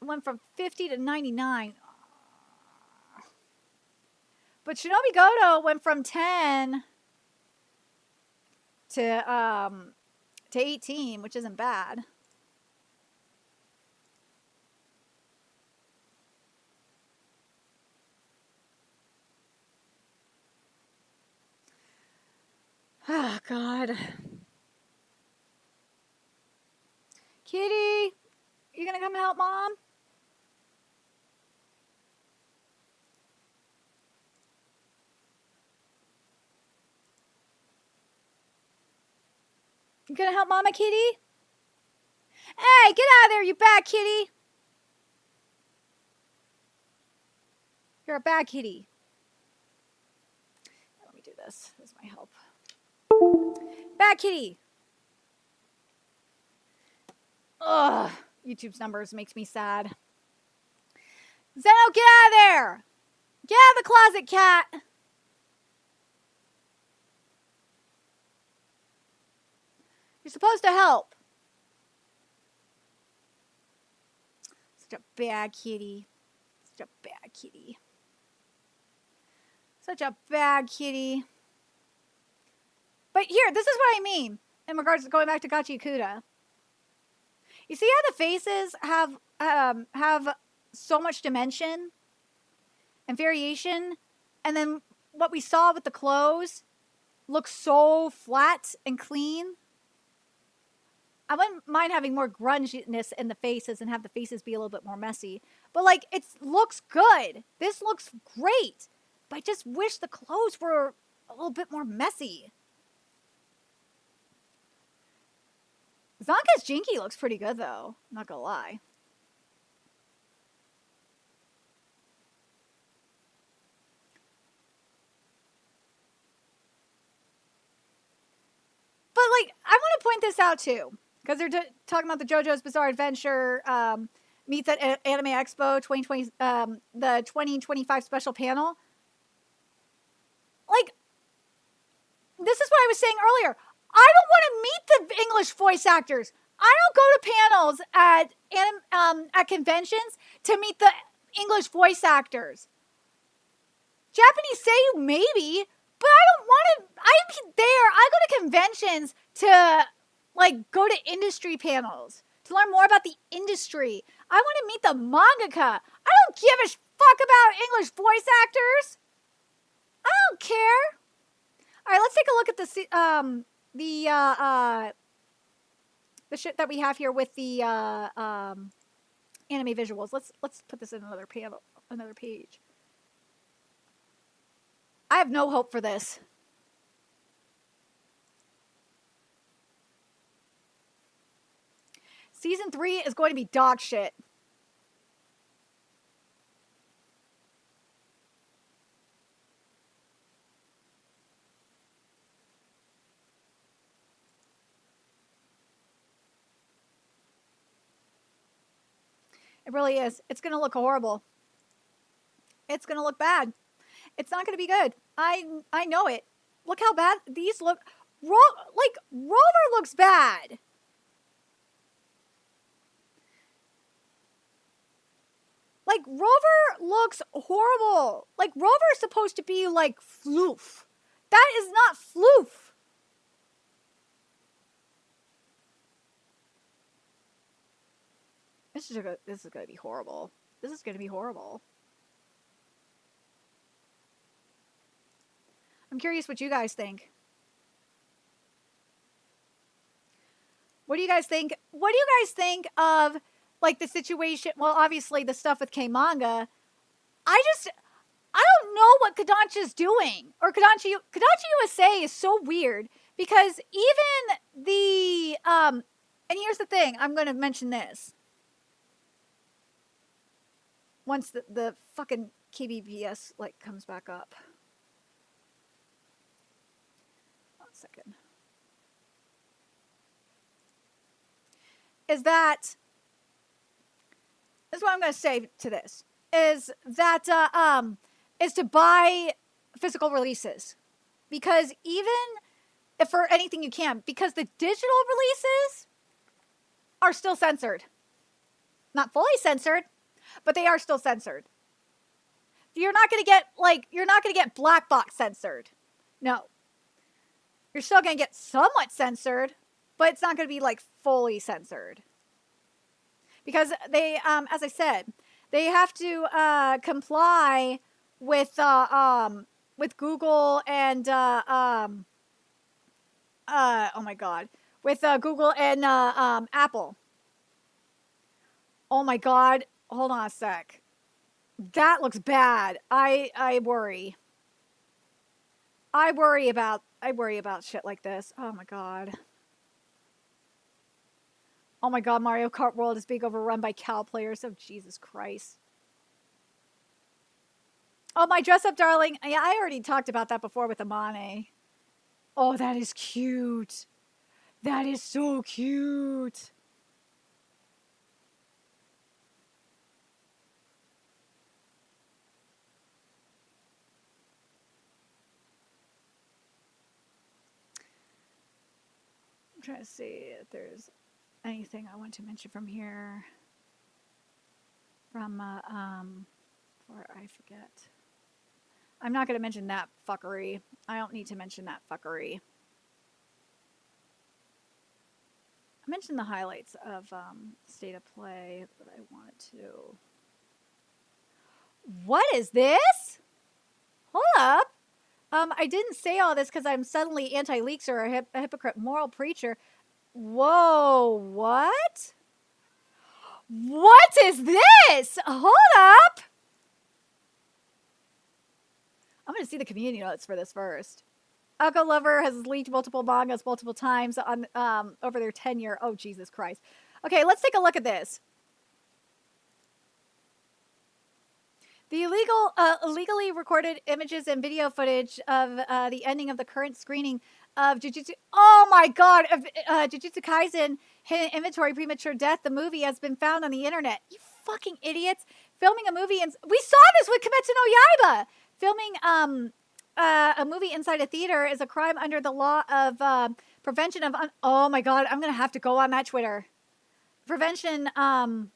It went from 50 to 99. But Shinobi Goto went from 10 to 18, which isn't bad. Oh, God. Kitty, you gonna come help Mom? You gonna help Mama, Kitty? Hey, get out of there, you bad kitty. You're a bad kitty. Let me do this. This might help. Bad kitty. Ugh. YouTube's numbers makes me sad. Zeno, get out of there. Get out of the closet, cat. You're supposed to help. Such a bad kitty. Such a bad kitty. Such a bad kitty. But here, this is what I mean in regards to going back to Gachi Kuda. You see how the faces have so much dimension and variation, and then what we saw with the clothes looks so flat and clean. I wouldn't mind having more grunginess in the faces and have the faces be a little bit more messy. But like, it looks good. This looks great. But I just wish the clothes were a little bit more messy. Zonka's Jinky looks pretty good though. Not gonna lie. But like, I want to point this out too. Because they're talking about the JoJo's Bizarre Adventure meets at Anime Expo 2020, the 2025 special panel. Like, this is what I was saying earlier. I don't want to meet the English voice actors. I don't go to panels at conventions to meet the English voice actors. Japanese Seiyu maybe, but I don't want to. I'm there. I go to conventions to like go to industry panels to learn more about the industry. I want to meet the mangaka. I don't give a fuck about English voice actors. I don't care. All right, let's take a look at the shit that we have here with the anime visuals. Let's put this in another page. I have no hope for this. Season 3 is going to be dog shit. It really is. It's going to look horrible. It's going to look bad. It's not going to be good. I know it. Look how bad these look. Like, Rover looks bad. Like, Rover looks horrible. Like, Rover is supposed to be like floof. That is not floof. This is going to be horrible. This is going to be horrible. I'm curious what you guys think. What do you guys think? What do you guys think of, like, the situation? Well, obviously the stuff with K-Manga. I don't know what Kodansha's doing. Or Kodansha USA is so weird because even the and here's the thing. I'm going to mention this. Once the fucking KBBS like comes back up. 1 second. Is that this is what I'm going to say to this is that is to buy physical releases, because even if for anything you can, because the digital releases are still censored, not fully censored, but they are still censored. You're not going to get black box censored. No. You're still going to get somewhat censored, but it's not going to be like fully censored. Because they, as I said, they have to comply with Google and oh my God, with Google and Apple. Oh my God, hold on a sec. That looks bad. I worry. I worry about shit like this. Oh my God. Oh my God, Mario Kart World is being overrun by cow players. Oh, Jesus Christ. Oh, my dress up darling. Yeah, I already talked about that before with Amane. Oh, that is cute. That is so cute. I'm trying to see if there's anything I want to mention from here. From, before I forget. I'm not going to mention that fuckery. I don't need to mention that fuckery. I mentioned the highlights of State of Play that I wanted to. What is this? Hold up. I didn't say all this because I'm suddenly anti-leaks or a hypocrite moral preacher. Whoa, what? What is this? Hold up. I'm going to see the community notes for this first. Alco Lover has leaked multiple mangas multiple times on over their tenure. Oh, Jesus Christ. Okay, let's take a look at this. The illegally recorded images and video footage of the ending of the current screening of Jujutsu. Oh my God! Of Jujutsu Kaisen Hidden Inventory Premature Death. The movie has been found on the internet. You fucking idiots! Filming a movie we saw this with Kimetsu no Yaiba. Filming a movie inside a theater is a crime under the law of prevention of. Oh my God! I'm gonna have to go on that Twitter. Prevention of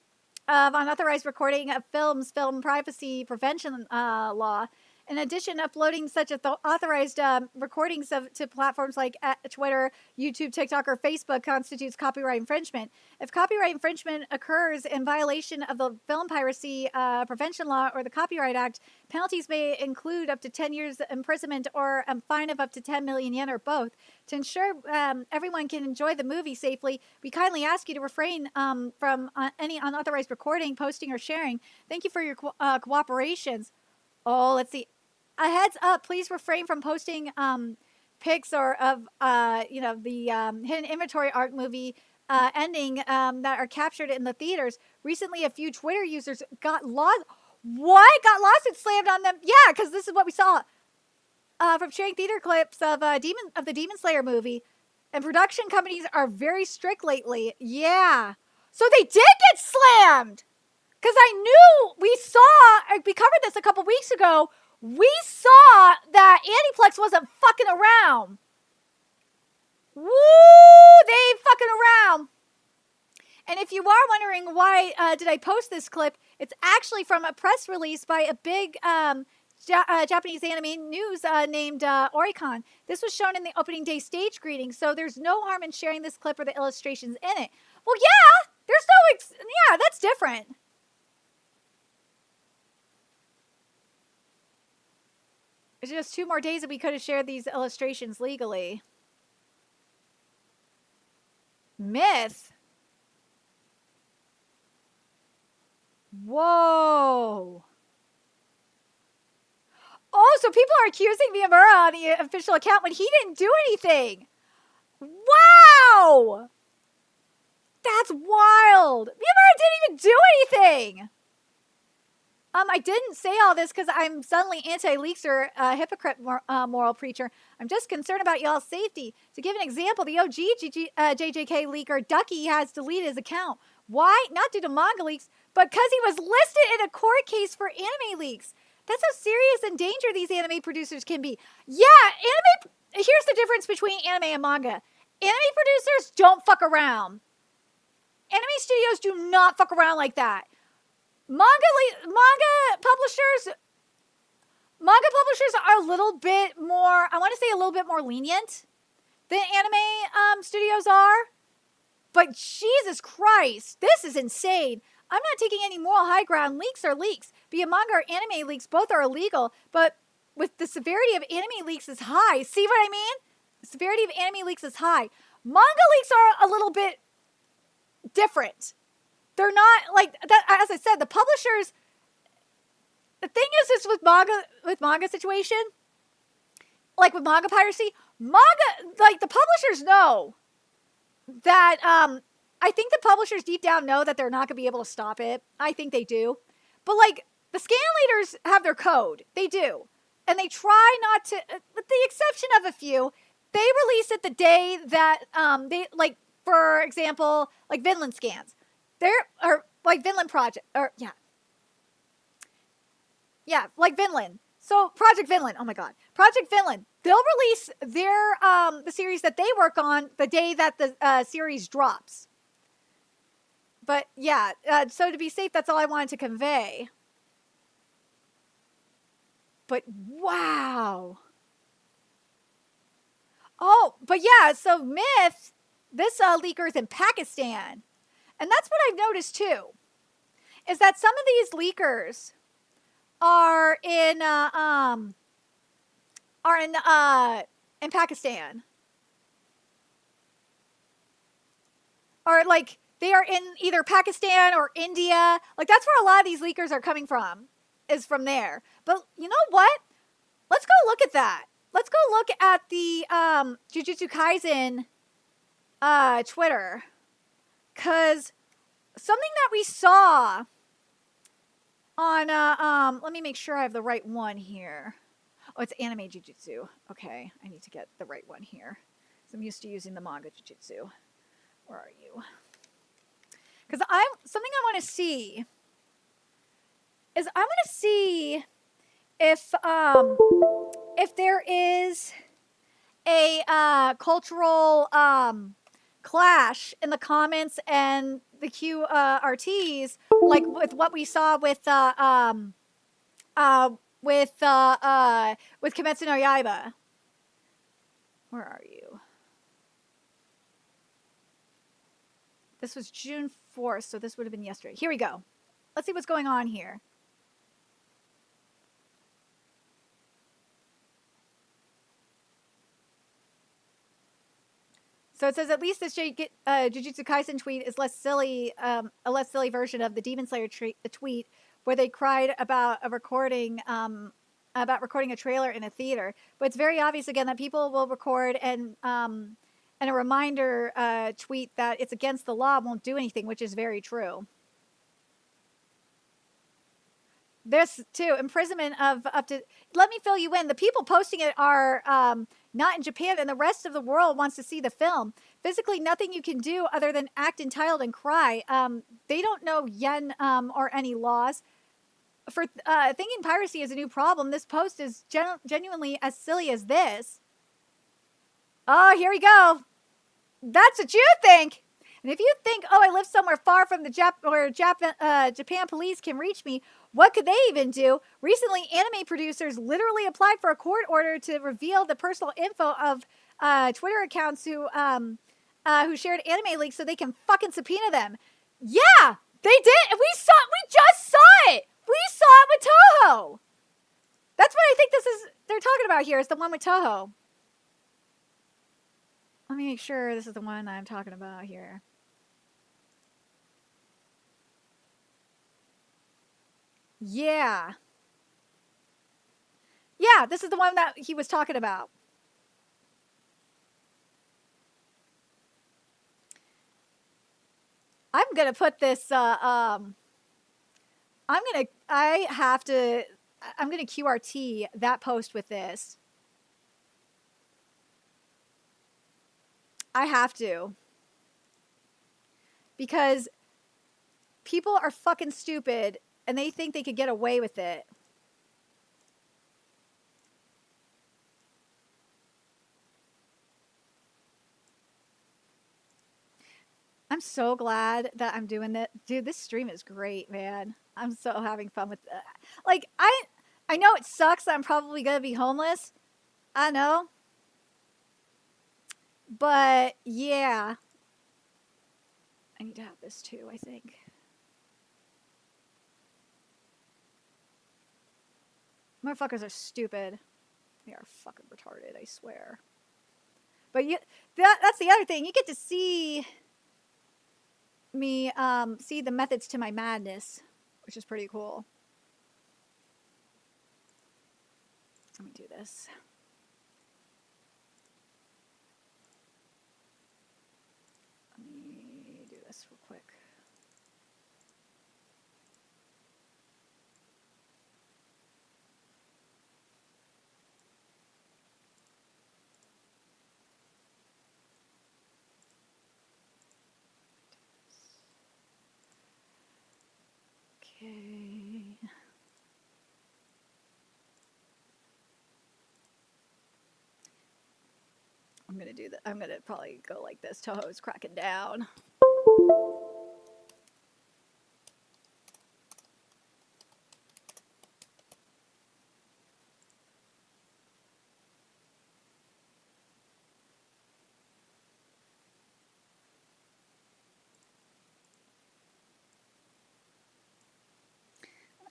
unauthorized recording of films, film privacy prevention law. In addition, uploading such authorized recordings to platforms like Twitter, YouTube, TikTok, or Facebook constitutes copyright infringement. If copyright infringement occurs in violation of the Film Piracy Prevention Law or the Copyright Act, penalties may include up to 10 years imprisonment or a fine of up to 10 million yen or both. To ensure everyone can enjoy the movie safely, we kindly ask you to refrain from any unauthorized recording, posting, or sharing. Thank you for your cooperations. Oh, let's see. A heads up, please refrain from posting pics or of the Hidden Inventory art movie ending that are captured in the theaters. Recently, a few Twitter users got lost. What? Got lost and slammed on them? Yeah, because this is what we saw from sharing theater clips of the Demon Slayer movie. And production companies are very strict lately. Yeah. So they did get slammed. Because I knew we covered this a couple weeks ago. We saw that Aniplex wasn't fucking around. Woo! They ain't fucking around. And if you are wondering why did I post this clip, it's actually from a press release by a big Japanese anime news named Oricon. This was shown in the opening day stage greeting, so there's no harm in sharing this clip or the illustrations in it. Well, yeah, there's no, yeah, that's different. It's just 2 more days that we could have shared these illustrations legally. Myth? Whoa. Oh, so people are accusing Miyamura on the official account when he didn't do anything. Wow. That's wild. Miyamura didn't even do anything. I didn't say all this because I'm suddenly anti-leaks or hypocrite moral preacher. I'm just concerned about y'all's safety. To give an example, the OG JJK leaker Ducky has deleted his account. Why? Not due to manga leaks, but because he was listed in a court case for anime leaks. That's how serious and dangerous these anime producers can be. Yeah, here's the difference between anime and manga. Anime producers don't fuck around. Anime studios do not fuck around like that. Manga publishers are a little bit more, I want to say a little bit more lenient than anime studios are. But Jesus Christ, this is insane. I'm not taking any moral high ground. Leaks are leaks. Be it manga or anime leaks, both are illegal. But with the severity of anime leaks is high. See what I mean? The severity of anime leaks is high. Manga leaks are a little bit different. They're not like that. As I said, the publishers. The thing is with manga situation, like with manga piracy, like the publishers know that. I think the publishers deep down know that they're not going to be able to stop it. I think they do, but like the scan leaders have their code. They do, and they try not to. With the exception of a few, they release it the day that they like. For example, like Vinland scans. Or like Vinland Project, or like Vinland. So Project Vinland, oh my God, Project Vinland. They'll release their the series that they work on the day that the series drops. But yeah, so to be safe, that's all I wanted to convey. But wow. Oh, but yeah, so Myth, this leaker is in Pakistan. And that's what I've noticed too, is that some of these leakers are in Pakistan, or like they are in either Pakistan or India. Like that's where a lot of these leakers are coming from, is from there. But you know what? Let's go look at that. Let's go look at the Jujutsu Kaisen Twitter. Because something that we saw on, let me make sure I have the right one here. Oh, it's anime Jujutsu. Okay, I need to get the right one here. So I'm used to using the manga Jujutsu. Where are you? Because something I want to see is I want to see if there is a cultural clash in the comments and the QRTs, like with what we saw with Kimetsu no Yaiba. Where are you? This was June 4th, so this would have been yesterday. Here we go. Let's see what's going on here. So it says at least this Jujutsu Kaisen tweet is less silly, a less silly version of the Demon Slayer tweet where they cried about recording a trailer in a theater. But it's very obvious again that people will record and and a reminder tweet that it's against the law, won't do anything, which is very true. There's too imprisonment of up to. Let me fill you in. The people posting it are not in Japan, and the rest of the world wants to see the film. Physically, nothing you can do other than act entitled and cry. They don't know yen or any laws. For thinking piracy is a new problem, this post is genuinely as silly as this. Oh, here we go. That's what you think. And if you think, oh, I live somewhere far from the Japan police can reach me, what could they even do? Recently, anime producers literally applied for a court order to reveal the personal info of Twitter accounts who shared anime links so they can fucking subpoena them. Yeah, they did. We just saw it. We saw it with Toho. That's what I think they're talking about here. Is the one with Toho. Let me make sure this is the one I'm talking about here. Yeah. Yeah, this is the one that he was talking about. I'm going to put this, I'm going to QRT that post with this. I have to. Because people are fucking stupid and they think they could get away with it. I'm so glad that I'm doing that. Dude, this stream is great, man. I'm so having fun with that. Like, I know it sucks that I'm probably going to be homeless. I know. But, yeah. I need to have this too, I think. Motherfuckers are stupid. They are fucking retarded, I swear. But that's the other thing. You get to see me see the methods to my madness, which is pretty cool. Let me do this. Let me do this real quick. Okay. I'm gonna do that. I'm gonna probably go like this. Toho's cracking down.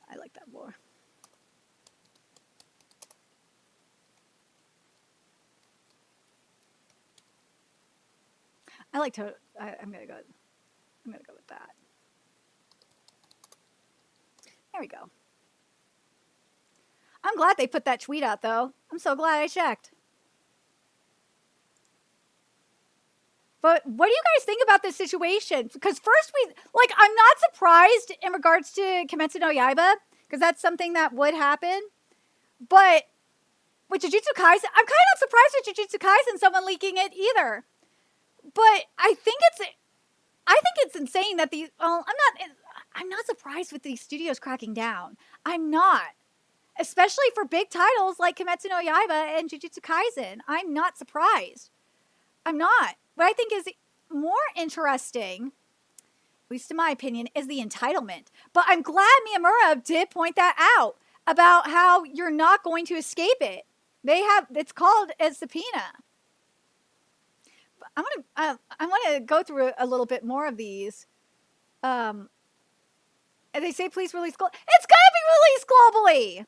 I like that more. I like to. I'm gonna go with that. There we go. I'm glad they put that tweet out, though. I'm so glad I checked. But what do you guys think about this situation? Because first I'm not surprised in regards to Kimetsu no Yaiba, because that's something that would happen. But with Jujutsu Kaisen, I'm kind of not surprised with Jujutsu Kaisen, someone leaking it either. But I think it's insane that I'm not surprised with these studios cracking down. I'm not. Especially for big titles like Kimetsu no Yaiba and Jujutsu Kaisen. I'm not surprised. I'm not. What I think is more interesting, at least in my opinion, is the entitlement. But I'm glad Miyamura did point that out about how you're not going to escape it. It's called a subpoena. I want to go through a little bit more of these. And they say, please release globally. It's going to be released globally.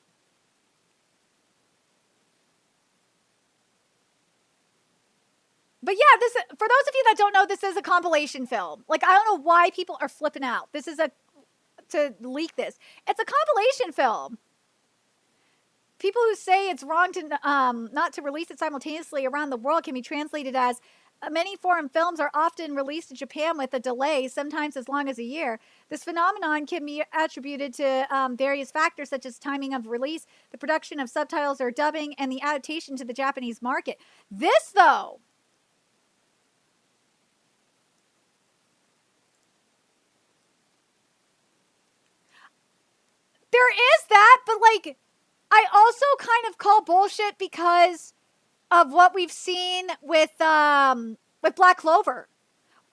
But yeah, for those of you that don't know, this is a compilation film. Like, I don't know why people are flipping out. This is to leak this. It's a compilation film. People who say it's wrong to not to release it simultaneously around the world can be translated as Many foreign films are often released in Japan with a delay, sometimes as long as a year. This phenomenon can be attributed to various factors such as timing of release, the production of subtitles or dubbing, and the adaptation to the Japanese market. This, though, there is that, but like, I also kind of call bullshit because of what we've seen with Black Clover.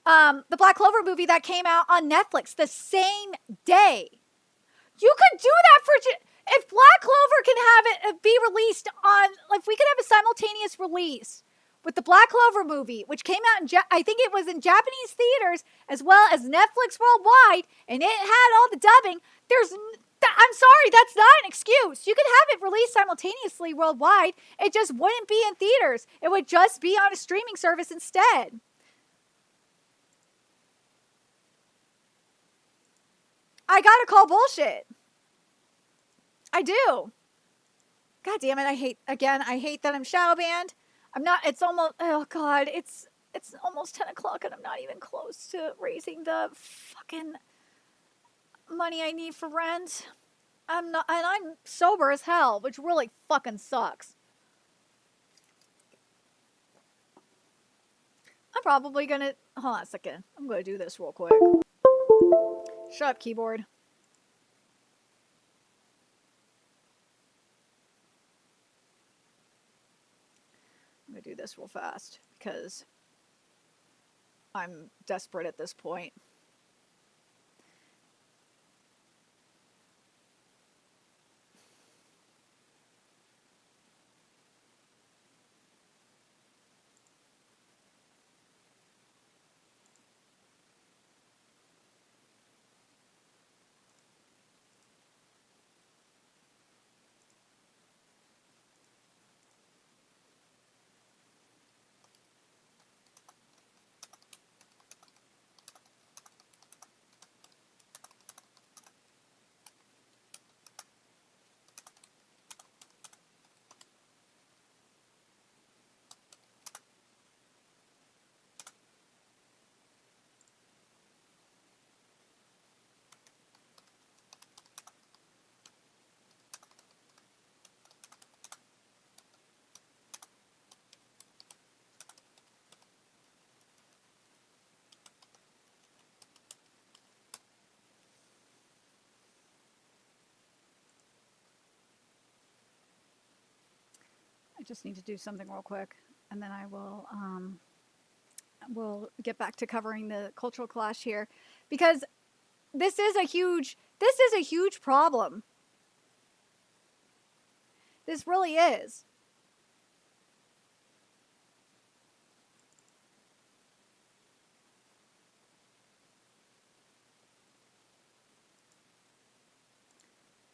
The Black Clover movie that came out on Netflix the same day. You could do that for if Black Clover can have it be released on, like, if we could have a simultaneous release with the Black Clover movie, which came out in I think it was in Japanese theaters as well as Netflix worldwide, and it had all the dubbing. I'm sorry, that's not an excuse. You could have it released simultaneously worldwide. It just wouldn't be in theaters. It would just be on a streaming service instead. I gotta call bullshit. I do. God damn it, I hate that I'm shadow banned. I'm not, it's almost, oh God, it's almost 10 o'clock and I'm not even close to raising the fucking money I need for rent. I'm sober as hell, which really fucking sucks. I'm probably gonna, hold on a second. I'm gonna do this real quick. Shut up, keyboard. I'm gonna do this real fast because I'm desperate at this point. I just need to do something real quick, and then I will we'll get back to covering the cultural clash here, because this is a huge problem. This really is.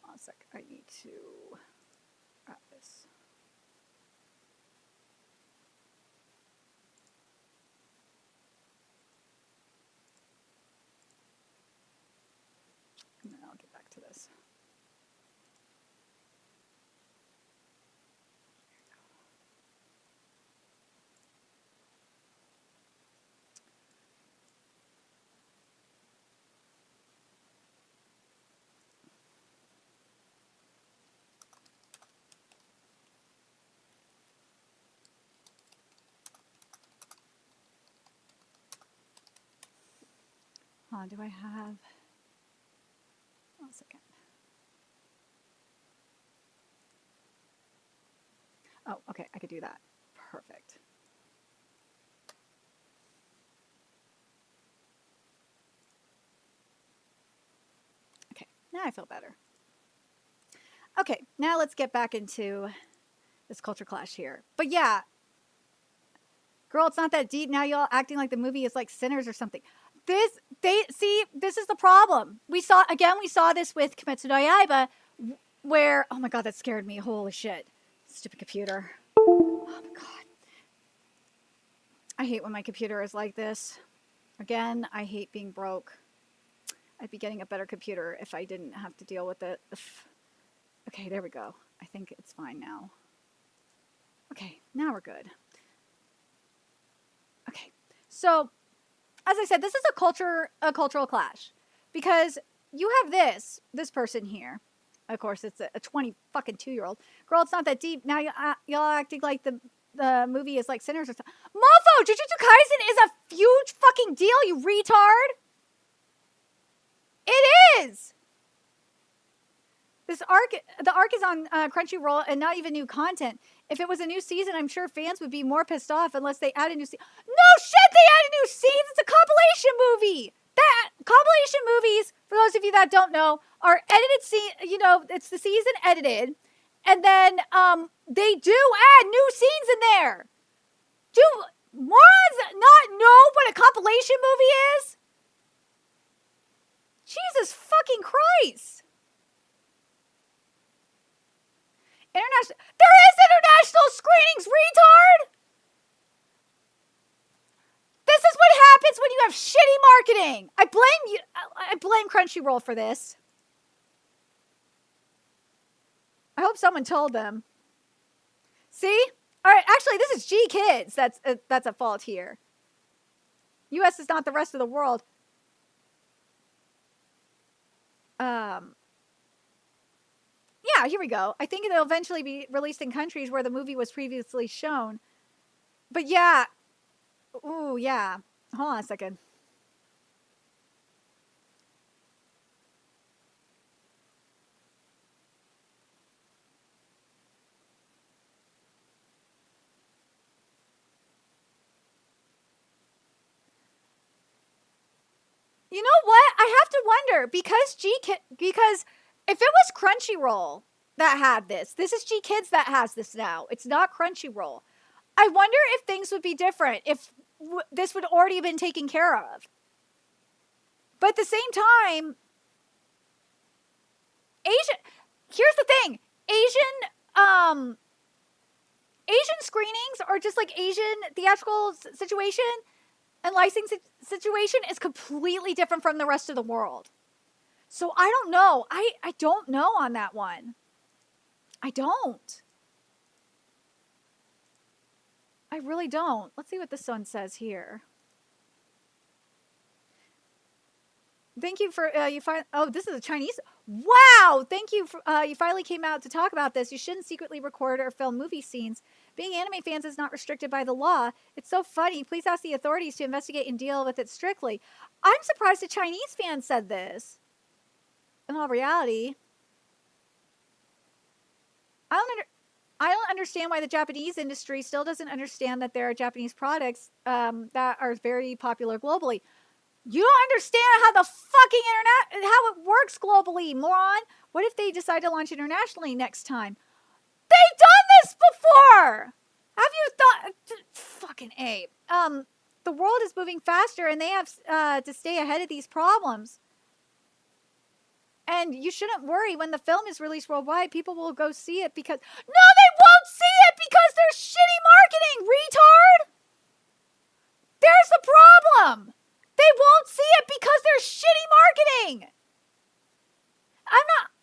One sec, I need to wrap this. And then I'll get back to this. Do I have... One second. Oh, okay, I could do that. Perfect. Okay, now I feel better. Okay, now let's get back into this culture clash here. But yeah, girl, it's not that deep. Now y'all acting like the movie is like Sinners or something. This is the problem. We saw this with Kimetsu no Yaiba, where, oh my God, that scared me. Holy shit. Stupid computer. Oh my God. I hate when my computer is like this. Again, I hate being broke. I'd be getting a better computer if I didn't have to deal with it. Okay, there we go. I think it's fine now. Okay, now we're good. Okay. So, as I said, this is a cultural clash, because you have this person here. Of course, it's a 22-year-old girl. It's not that deep. Now y'all acting like the movie is like Sinners or something. Mofo, Jujutsu Kaisen is a huge fucking deal, you retard. It is. The arc is on Crunchyroll and not even new content. If it was a new season, I'm sure fans would be more pissed off unless they add a new season. No shit, they added new scenes. It's a compilation movie. That compilation movies, for those of you that don't know, are edited scene. You know, it's the season edited, and then they do add new scenes in there. Do morons not know what a compilation movie is? Jesus fucking Christ! International. There is international screenings, retard! This is what happens when you have shitty marketing. I blame Crunchyroll for this. I hope someone told them. See? All right, actually, this is G Kids that's at fault here. US is not the rest of the world. Yeah, here we go. I think it'll eventually be released in countries where the movie was previously shown. But yeah. Ooh, yeah. Hold on a second. You know what? I have to wonder, because if it was Crunchyroll that had this is G Kids that has this now. It's not Crunchyroll. I wonder if things would be different if this would already have been taken care of. But at the same time, here's the thing. Asian screenings, or just like Asian theatrical situation and licensing situation, is completely different from the rest of the world. So I don't know. I don't know on that one. I don't. I really don't. Let's see what this one says here. Thank you for oh, this is a Chinese. Wow! Thank you for you finally came out to talk about this. You shouldn't secretly record or film movie scenes. Being anime fans is not restricted by the law. It's so funny. Please ask the authorities to investigate and deal with it strictly. I'm surprised a Chinese fan said this. In all reality, I don't understand why the Japanese industry still doesn't understand that there are Japanese products that are very popular globally. You don't understand how the fucking internet, how it works globally, moron. What if they decide to launch internationally next time? They've done this before. Have you thought? Fucking A. The world is moving faster, and they have to stay ahead of these problems. And you shouldn't worry. When the film is released worldwide, people will go see it because... No, they won't see it because there's shitty marketing, retard! There's the problem! They won't see it because there's shitty marketing! I'm not...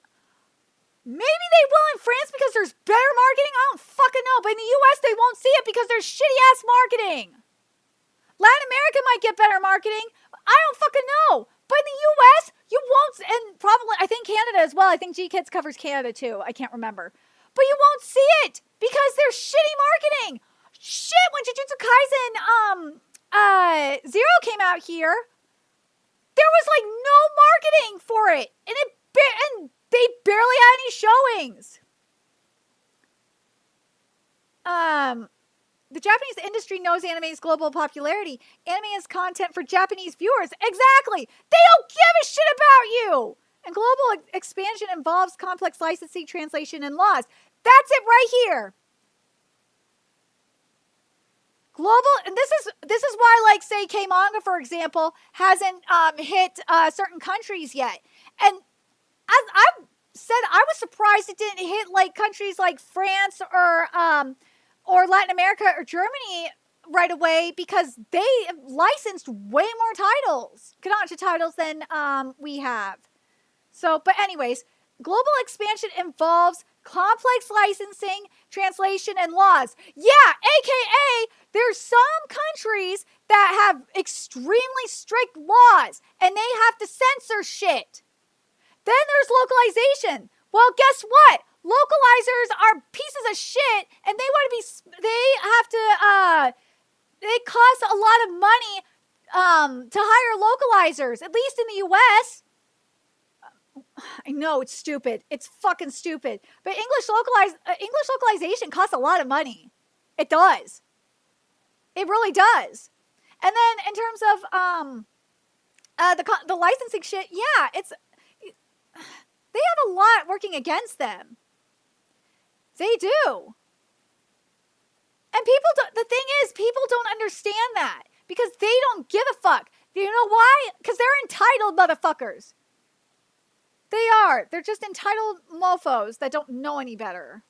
Maybe they will in France because there's better marketing? I don't fucking know. But in the US, they won't see it because there's shitty-ass marketing. Latin America might get better marketing. I don't fucking know. But in the US, you won't, and probably, I think Canada as well. I think G-Kids covers Canada too. I can't remember. But you won't see it because there's shitty marketing. Shit, when Jujutsu Kaisen Zero came out here, there was like no marketing for it. And they barely had any showings. The Japanese industry knows anime's global popularity. Anime is content for Japanese viewers. Exactly. They don't give a shit about you. And global expansion involves complex licensing, translation, and laws. That's it right here. Global, and this is why, like, say, K-Manga, for example, hasn't hit certain countries yet. And as I've said, I was surprised it didn't hit, like, countries like France or Latin America or Germany right away, because they licensed way more titles, Kodansha titles, than we have. So, but anyways, global expansion involves complex licensing, translation, and laws. Yeah, aka there's some countries that have extremely strict laws and they have to censor shit. Then there's localization. Well, guess what? Localizers are pieces of shit and they want to be, they cost a lot of money to hire localizers, at least in the US. I know it's stupid. It's fucking stupid. But English localization costs a lot of money. It does. It really does. And then in terms of the licensing shit, yeah, they have a lot working against them. They do. And the thing is, people don't understand that because they don't give a fuck. Do you know why? Because they're entitled motherfuckers. They are. They're just entitled mofos that don't know any better.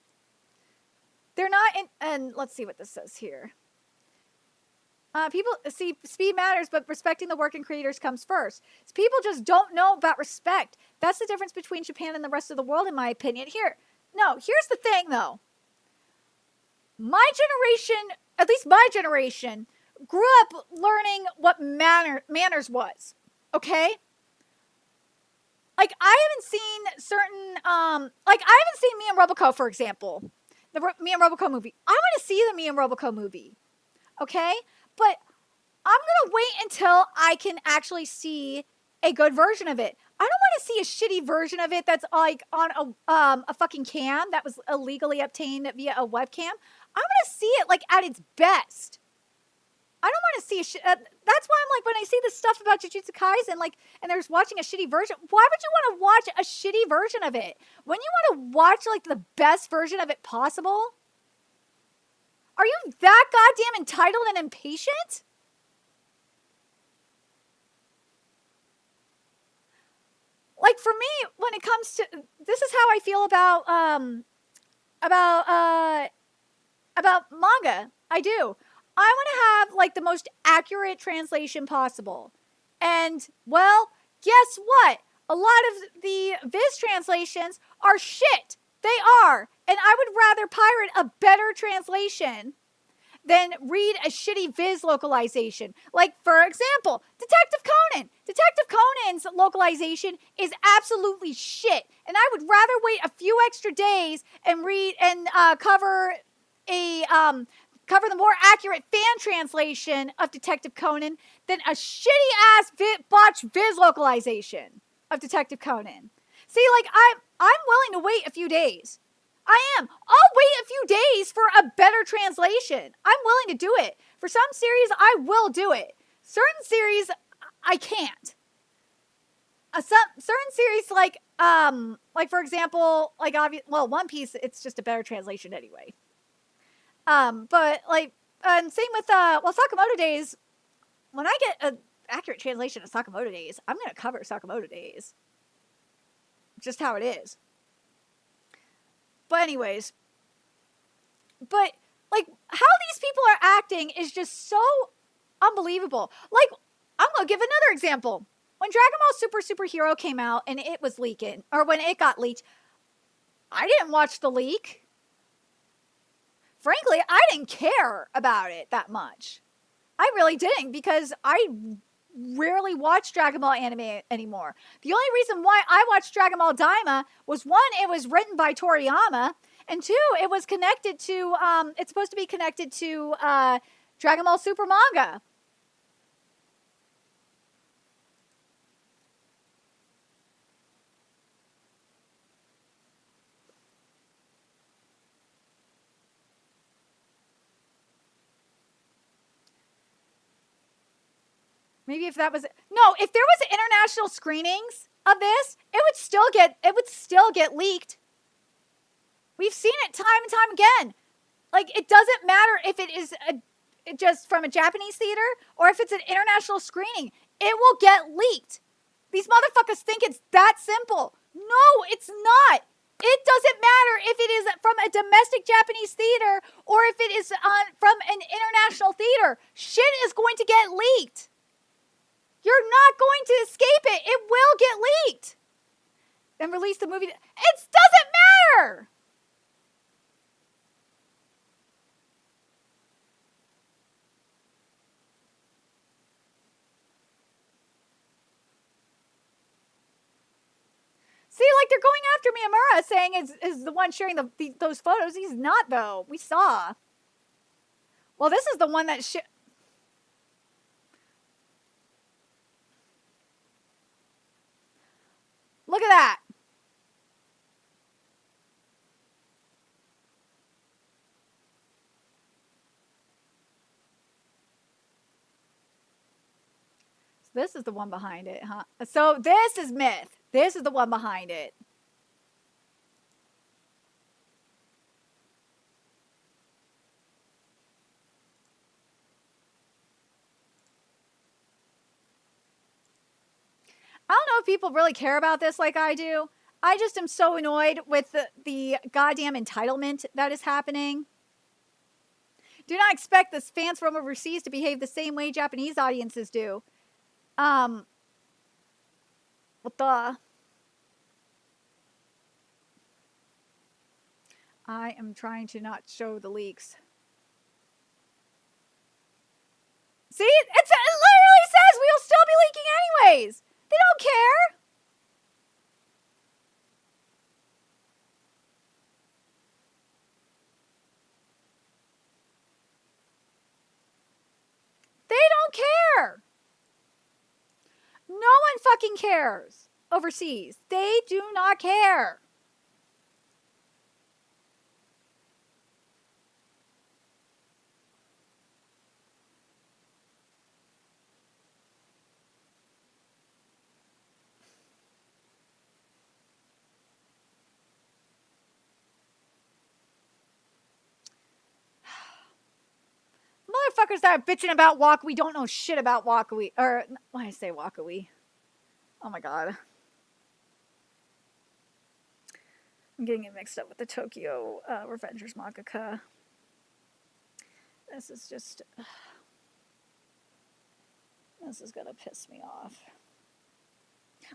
They're not and let's see what this says here. People see speed matters, but respecting the work and creators comes first. So people just don't know about respect. That's the difference between Japan and the rest of the world, in my opinion. Here's the thing, though. My generation, at least my generation, grew up learning what manners was. Okay? Like, I haven't seen certain, I haven't seen Me and Roboco, for example. The Me and Roboco movie. I want to see the Me and Roboco movie. Okay? But I'm going to wait until I can actually see a good version of it. I don't want to see a shitty version of it that's like on a fucking cam that was illegally obtained via a webcam. I want to see it like at its best. I don't want to see that's why I'm like, when I see this stuff about Jujutsu Kaisen, and there's watching a shitty version, why would you want to watch a shitty version of it when you want to watch like the best version of it possible? Are you that goddamn entitled and impatient? Like, for me, when it comes to, this is how I feel about manga. I do. I want to have like the most accurate translation possible. And well, guess what? A lot of the Viz translations are shit. They are. And I would rather pirate a better translation than read a shitty Viz localization. Like, for example, Detective Conan. Detective Conan's localization is absolutely shit. And I would rather wait a few extra days and read and cover the more accurate fan translation of Detective Conan than a shitty-ass botched Viz localization of Detective Conan. See, like, I'm willing to wait a few days. I am. I'll wait a few days for a better translation. I'm willing to do it. For some series, I will do it. Certain series, I can't. Certain series, like for example, One Piece, it's just a better translation anyway. But like, and same with Sakamoto Days. When I get an accurate translation of Sakamoto Days, I'm gonna cover Sakamoto Days. Just how it is. But anyways, like, how these people are acting is just so unbelievable. Like, I'm gonna give another example. When Dragon Ball Superhero came out and it was leaking, or when it got leaked, I didn't watch the leak. Frankly, I didn't care about it that much. I really didn't, because I rarely watch Dragon Ball anime anymore. The only reason why I watched Dragon Ball Daima was, one, it was written by Toriyama, and two, it was connected to, it's supposed to be connected to Dragon Ball Super manga. Maybe if there was international screenings of this, it would still get leaked. We've seen it time and time again. Like, it doesn't matter if it is just from a Japanese theater or if it's an international screening. It will get leaked. These motherfuckers think it's that simple. No, it's not. It doesn't matter if it is from a domestic Japanese theater or if it is from an international theater. Shit is going to get leaked. You're not going to escape it. It will get leaked. Then release the movie. It doesn't matter. they're going after Miyamura, saying is the one sharing those photos. He's not, though. We saw. Well, this is the one that look at that. This is the one behind it, huh? So this is myth. This is the one behind it. I don't know if people really care about this like I do. I just am so annoyed with the goddamn entitlement that is happening. Do not expect the fans from overseas to behave the same way Japanese audiences do. What the? I am trying to not show the leaks. See? It literally says we'll still be leaking anyways. They don't care. They don't care. No one fucking cares overseas. They do not care. Motherfuckers that are bitching about Wakui don't know shit about Wakui. Or, why I say Wakui? Oh my god. I'm getting it mixed up with the Tokyo Revengers mangaka. This is just... This is gonna piss me off.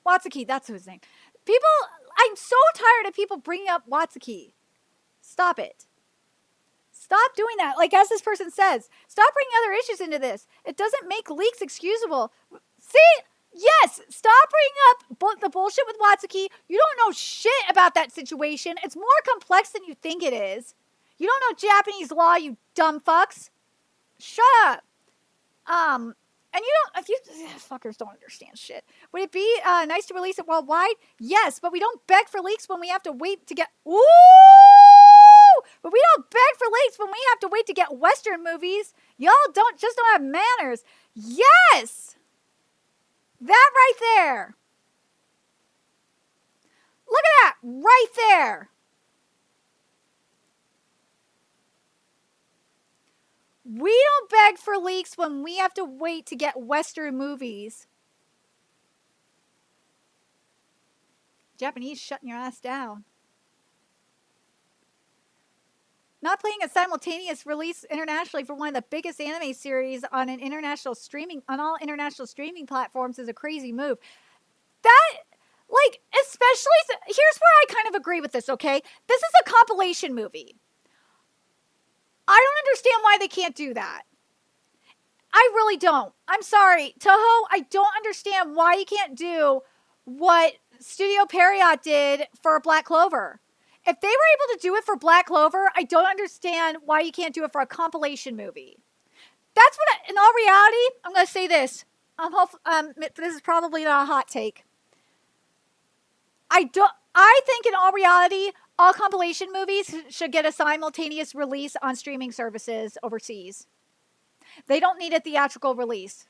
Watsuki, that's his name. People... I'm so tired of people bringing up Watsuki. Stop it. Stop doing that. Like, as this person says, stop bringing other issues into this. It doesn't make leaks excusable. See? Yes, stop bringing up the bullshit with Watsuki. You don't know shit about that situation. It's more complex than you think it is. You don't know Japanese law, you dumb fucks. Shut up. And you don't, if you fuckers don't understand shit. Would it be nice to release it worldwide? Yes, but we don't beg for leaks when we have to wait to get, ooh! But we don't beg for leaks when we have to wait to get Western movies. Y'all don't have manners. Yes! That right there. Look at that right there. We don't beg for leaks when we have to wait to get Western movies. Japanese shutting your ass down. Not playing a simultaneous release internationally for one of the biggest anime series on all international streaming platforms is a crazy move. That, like, especially, here's where I kind of agree with this, okay? This is a compilation movie. I don't understand why they can't do that. I really don't. I'm sorry. Toho, I don't understand why you can't do what Studio Period did for Black Clover. If they were able to do it for Black Clover, I don't understand why you can't do it for a compilation movie. That's what, in all reality, I'm going to say this. This is probably not a hot take. I think in all reality, all compilation movies should get a simultaneous release on streaming services overseas. They don't need a theatrical release.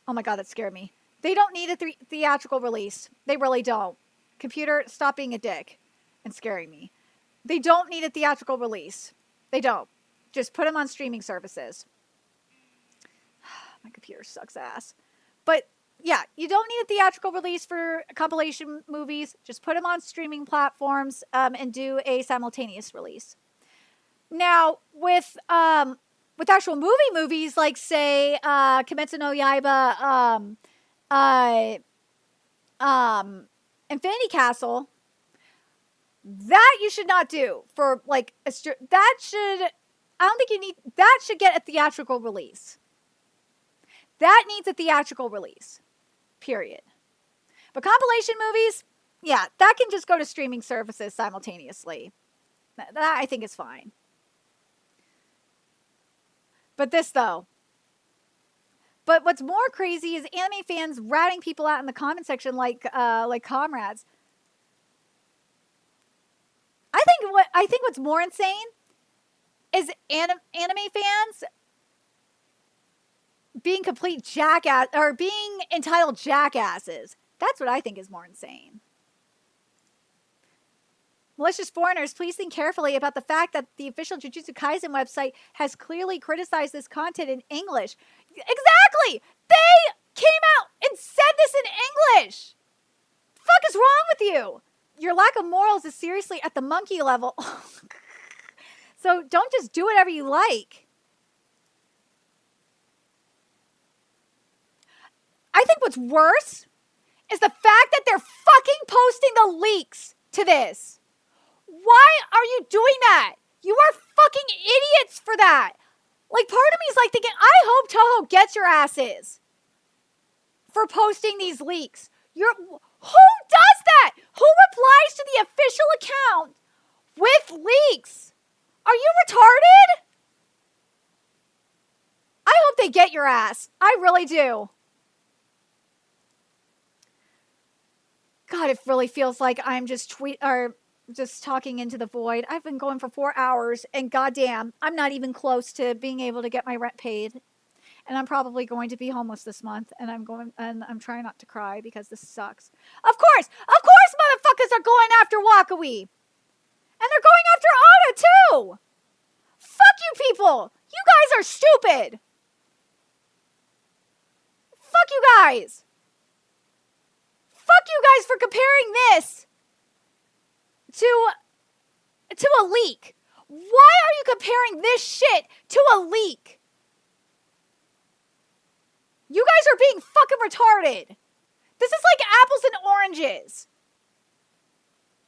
Oh my god, that scared me. They don't need a theatrical release. They really don't. Computer, stop being a dick and scaring me. They don't need a theatrical release. They don't. Just put them on streaming services. My computer sucks ass. But yeah, you don't need a theatrical release for compilation movies. Just put them on streaming platforms and do a simultaneous release. Now, with actual movies, like, say, Kimetsu no Yaiba, Infinity Castle, that you should not do for, like, that should get a theatrical release. That needs a theatrical release. Period. But compilation movies, Yeah, that can just go to streaming services simultaneously. That I think is fine. But this though. But what's more crazy is anime fans ratting people out in the comment section like comrades. I think what's more insane is anime fans being complete jackass or being entitled jackasses. That's what I think is more insane. Malicious foreigners, please think carefully about the fact that the official Jujutsu Kaisen website has clearly criticized this content in English. Exactly! They came out and said this in English! The fuck is wrong with you? Your lack of morals is seriously at the monkey level. So don't just do whatever you like. I think what's worse is the fact that they're fucking posting the leaks to this. Why are you doing that? You are fucking idiots for that. Like, part of me is like thinking, I hope Toho gets your asses for posting these leaks. Who does that? Who replies to the official account with leaks? Are you retarded? I hope they get your ass. I really do. God, it really feels like I'm just talking into the void. I've been going for 4 hours, and goddamn, I'm not even close to being able to get my rent paid. And I'm probably going to be homeless this month, and I'm trying not to cry because this sucks. Of course, motherfuckers are going after Wakawee. And they're going after Oda too. Fuck you people. You guys are stupid. Fuck you guys. Fuck you guys for comparing this to a leak. Why are you comparing this shit to a leak? You guys are being fucking retarded. This is like apples and oranges.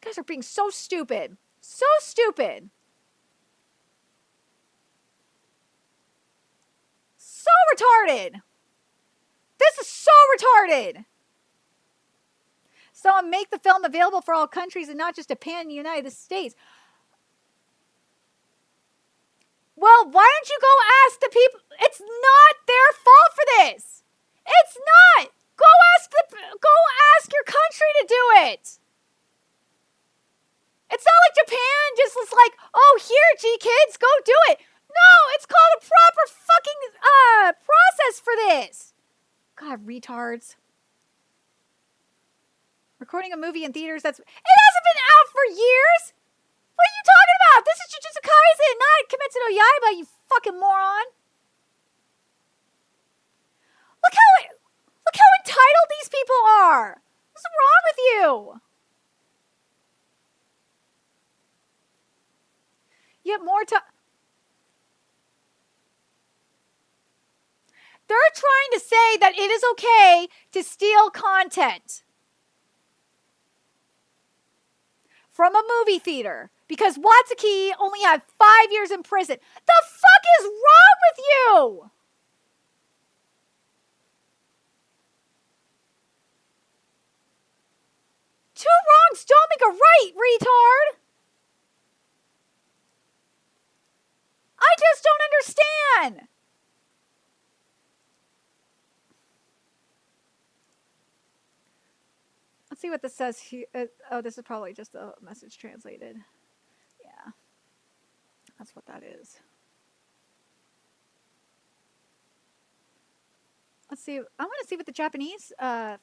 You guys are being so stupid. So stupid. So retarded. This is so retarded. So make the film available for all countries and not just Japan and the United States. Well, why don't you go ask the people? It's not their fault for this. It's not. Go ask your country to do it. It's not like Japan just was like, oh, here, G-Kids, go do it. No, it's called a proper fucking process for this. God, retards. Recording a movie in theaters, it hasn't been out for years. What are you talking about? This is Jujutsu Kaisen, not Kimetsu no Yaiba, you fucking moron. Look how entitled these people are. What's wrong with you? You have more time. They're trying to say that it is okay to steal content from a movie theater because Watsuki only had 5 years in prison. The fuck is wrong with you? Two wrongs don't make a right, retard. I just don't understand. Let's see what this says here. Oh, this is probably just a message translated. Yeah. That's what that is. Let's see. I want to see what the Japanese are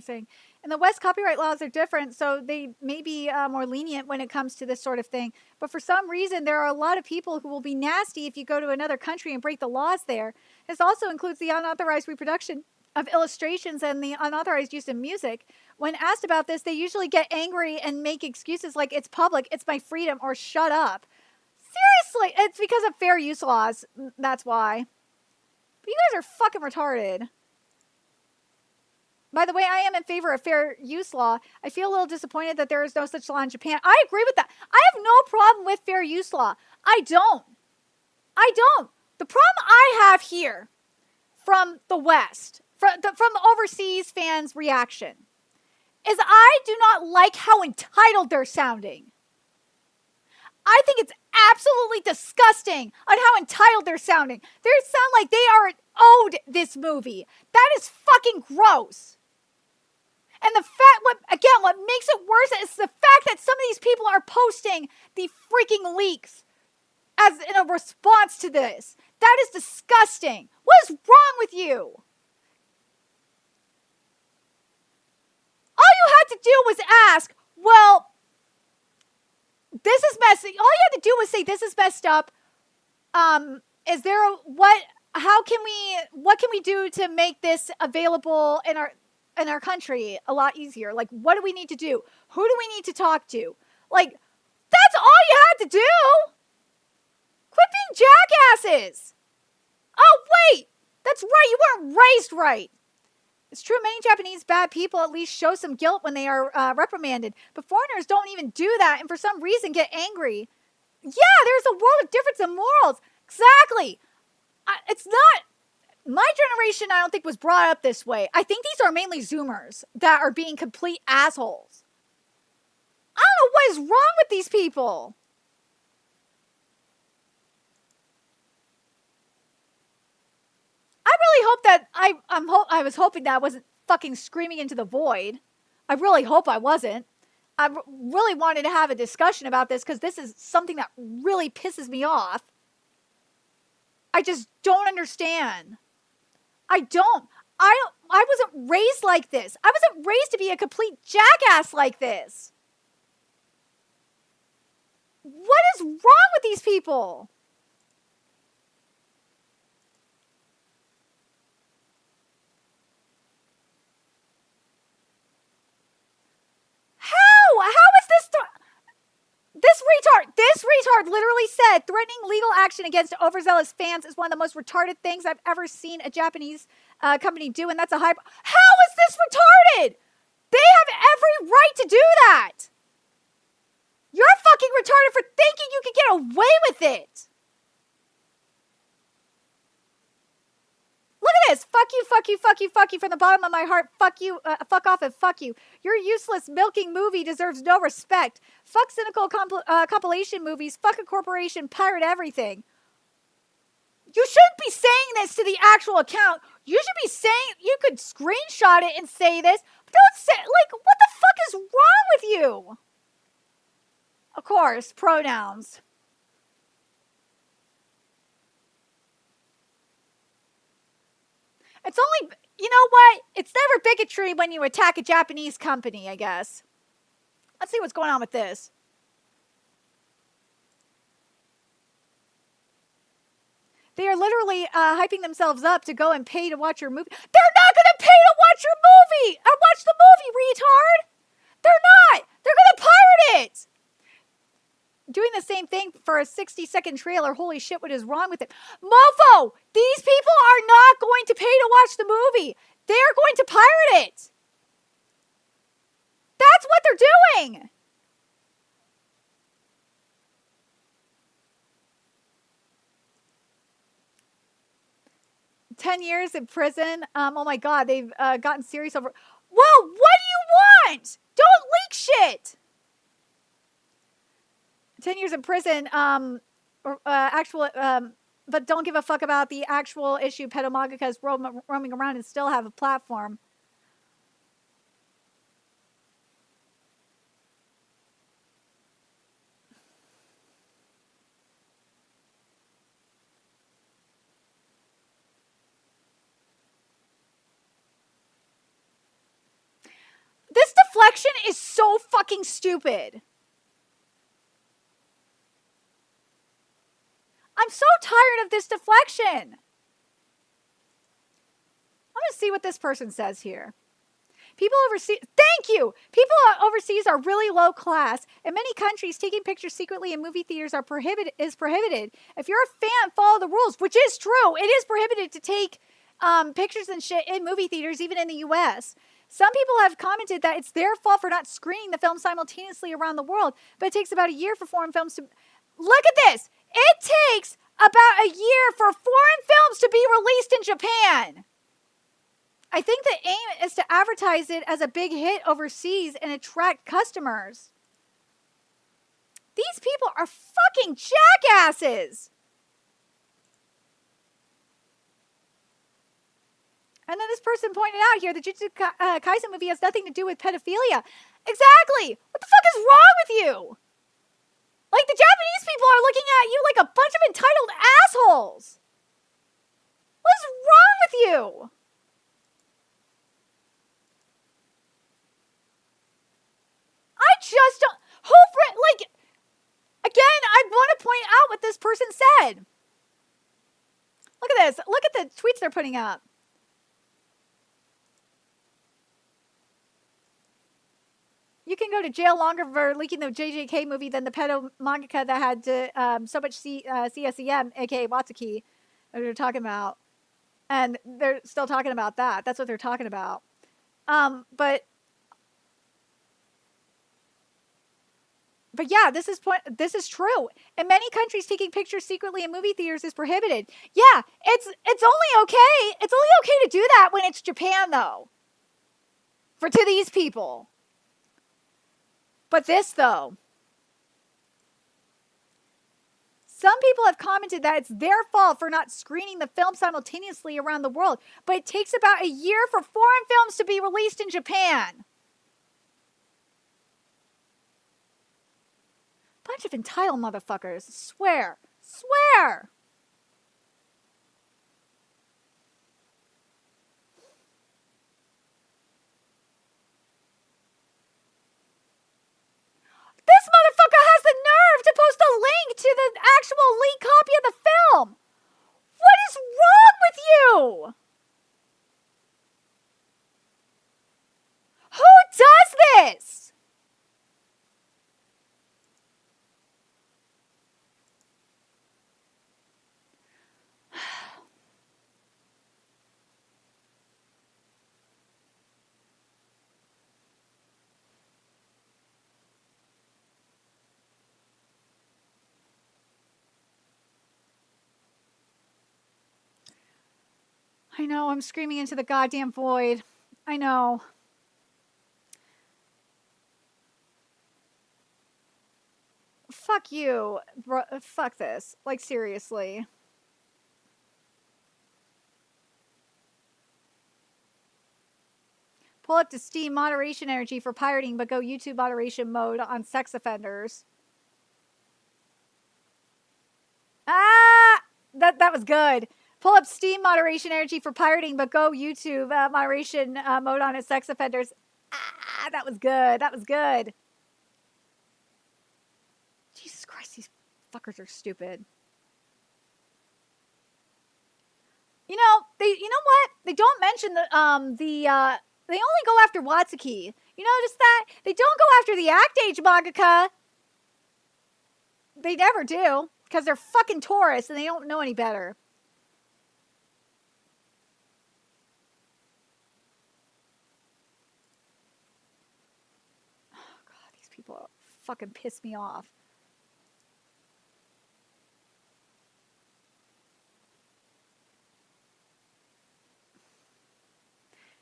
saying. In the West, copyright laws are different, so they may be more lenient when it comes to this sort of thing. But for some reason, there are a lot of people who will be nasty if you go to another country and break the laws there. This also includes the unauthorized reproduction of illustrations and the unauthorized use of music. When asked about this, they usually get angry and make excuses like, it's public, it's my freedom, or shut up. Seriously, it's because of fair use laws. That's why. But you guys are fucking retarded. By the way, I am in favor of fair use law. I feel a little disappointed that there is no such law in Japan. I agree with that. I have no problem with fair use law. I don't. The problem I have here from the West, from overseas fans' reaction, is I do not like how entitled they're sounding. I think it's absolutely disgusting on how entitled they're sounding. They sound like they are owed this movie. That is fucking gross. And the fact, what makes it worse is the fact that some of these people are posting the freaking leaks as in a response to this. That is disgusting. What is wrong with you? All you had to do was ask, well, this is messy. All you had to do was say, this is messed up. Is there what can we do to make this available in our country a lot easier? Like, what do we need to do? Who do we need to talk to? Like, that's all you had to do. Quit being jackasses. Oh, wait. That's right. You weren't raised right. It's true, many Japanese bad people at least show some guilt when they are reprimanded. But foreigners don't even do that and for some reason get angry. Yeah, there's a world of difference in morals. Exactly. It's not... My generation, I don't think, was brought up this way. I think these are mainly Zoomers that are being complete assholes. I don't know what is wrong with these people. I really hope that I was hoping that I wasn't fucking screaming into the void. I really hope I wasn't. I really wanted to have a discussion about this because this is something that really pisses me off. I just don't understand. I wasn't raised like this. I wasn't raised to be a complete jackass like this. What is wrong with these people? How is this... This retard literally said, threatening legal action against overzealous fans is one of the most retarded things I've ever seen a Japanese company do, and that's a hype. How is this retarded? They have every right to do that. You're fucking retarded for thinking you can get away with it. Look at this. Fuck you, fuck you, fuck you, fuck you from the bottom of my heart. Fuck you, fuck off and fuck you. Your useless milking movie deserves no respect. Fuck cynical compilation movies. Fuck a corporation. Pirate everything. You shouldn't be saying this to the actual account. You should be saying, you could screenshot it and say this. But don't say, like, what the fuck is wrong with you? Of course, pronouns. It's only, you know what? It's never bigotry when you attack a Japanese company, I guess. Let's see what's going on with this. They are literally hyping themselves up to go and pay to watch your movie. They're not going to pay to watch your movie! Or watch the movie, retard! They're not! They're going to pirate it! Doing the same thing for a 60-second trailer. Holy shit, what is wrong with it? Mofo! These people are not going to pay to watch the movie. They are going to pirate it. That's what they're doing. "10 years in prison." Oh my god, they've gotten serious over... Whoa, what do you want? Don't leak shit. 10 years in prison, but don't give a fuck about the actual issue. Pedomangakas roaming around and still have a platform. This deflection is so fucking stupid. I'm so tired of this deflection. I'm going to see what this person says here. People overseas, thank you! People overseas are really low class. In many countries, taking pictures secretly in movie theaters is prohibited. If you're a fan, follow the rules, which is true. It is prohibited to take pictures and shit in movie theaters, even in the U.S. Some people have commented that it's their fault for not screening the film simultaneously around the world, but it takes about a year for foreign films to... Look at this! It takes about a year for foreign films to be released in Japan. I think the aim is to advertise it as a big hit overseas and attract customers. These people are fucking jackasses. And then this person pointed out here, the Jujutsu Kaisen movie has nothing to do with pedophilia. Exactly. What the fuck is wrong with you? Like, the Japanese people are looking at you like a bunch of entitled assholes. What's wrong with you? I just don't... Like, again, I want to point out what this person said. Look at this. Look at the tweets they're putting up. You can go to jail longer for leaking the JJK movie than the pedo mangaka that had so much CSEM, aka Watsuki, that they're talking about. And they're still talking about that. That's what they're talking about. But yeah, this is true. In many countries, taking pictures secretly in movie theaters is prohibited. Yeah, it's only okay. It's only okay to do that when it's Japan, though. To these people. But this, though. Some people have commented that it's their fault for not screening the film simultaneously around the world. But it takes about a year for foreign films to be released in Japan. Bunch of entitled motherfuckers. Swear. Swear. This motherfucker has the nerve to post a link to the actual leaked copy of the film. What is wrong with you? Who does this? I know, I'm screaming into the goddamn void. I know. Fuck you. Bro, fuck this. Like, seriously. Pull up to Steam moderation energy for pirating, but go YouTube moderation mode on sex offenders. Ah! That was good. Pull up Steam moderation energy for pirating, but go YouTube moderation mode on its sex offenders. Ah, that was good. That was good. Jesus Christ, these fuckers are stupid. You know what? They don't mention they only go after Watsuki. You notice that? They don't go after the Act Age mangaka. They never do, because they're fucking tourists and they don't know any better. People fucking piss me off.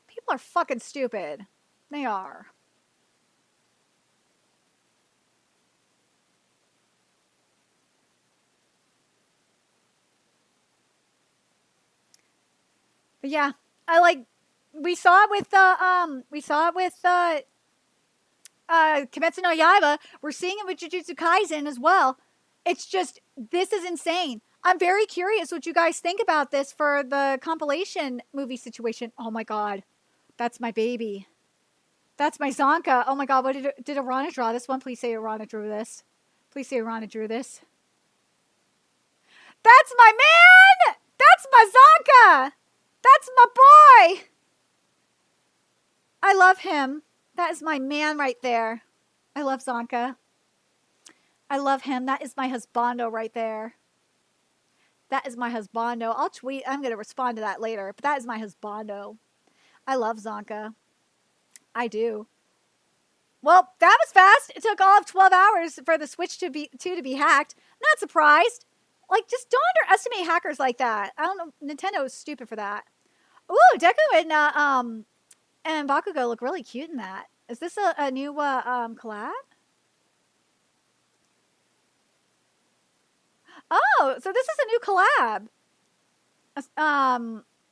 People are fucking stupid. They are. But yeah, we saw it with Kimetsu no Yaiba. We're seeing it with Jujutsu Kaisen as well. It's just, this is insane. I'm very curious what you guys think about this for the compilation movie situation. Oh my god. That's my baby. That's my Zonka. Oh my god, what did Arana draw this one? Please say Arana drew this. Please say Arana drew this. That's my man! That's my Zonka! That's my boy! I love him. That is my man right there. I love Zonka. I love him. That is my husbando right there. That is my husbando. I'll tweet. I'm going to respond to that later. But that is my husbando. I love Zonka. I do. Well, that was fast. It took all of 12 hours for the Switch to be hacked. Not surprised. Like, just don't underestimate hackers like that. I don't know. Nintendo is stupid for that. Ooh, Deku and Bakugo look really cute in that. Is this a new collab? Oh, so this is a new collab.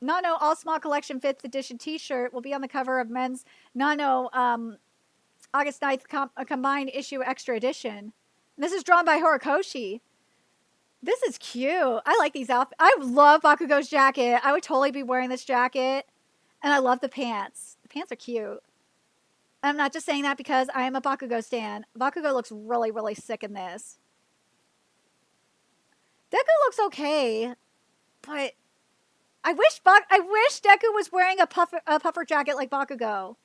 Nano All Small Collection 5th edition T-shirt will be on the cover of Men's Nano August 9th combined issue extra edition. And this is drawn by Horikoshi. This is cute. I like these outfits. I love Bakugo's jacket. I would totally be wearing this jacket. And I love the pants. The pants are cute. I'm not just saying that because I am a Bakugo stan. Bakugo looks really, really sick in this. Deku looks okay, but I wish Deku was wearing a puffer jacket like Bakugo.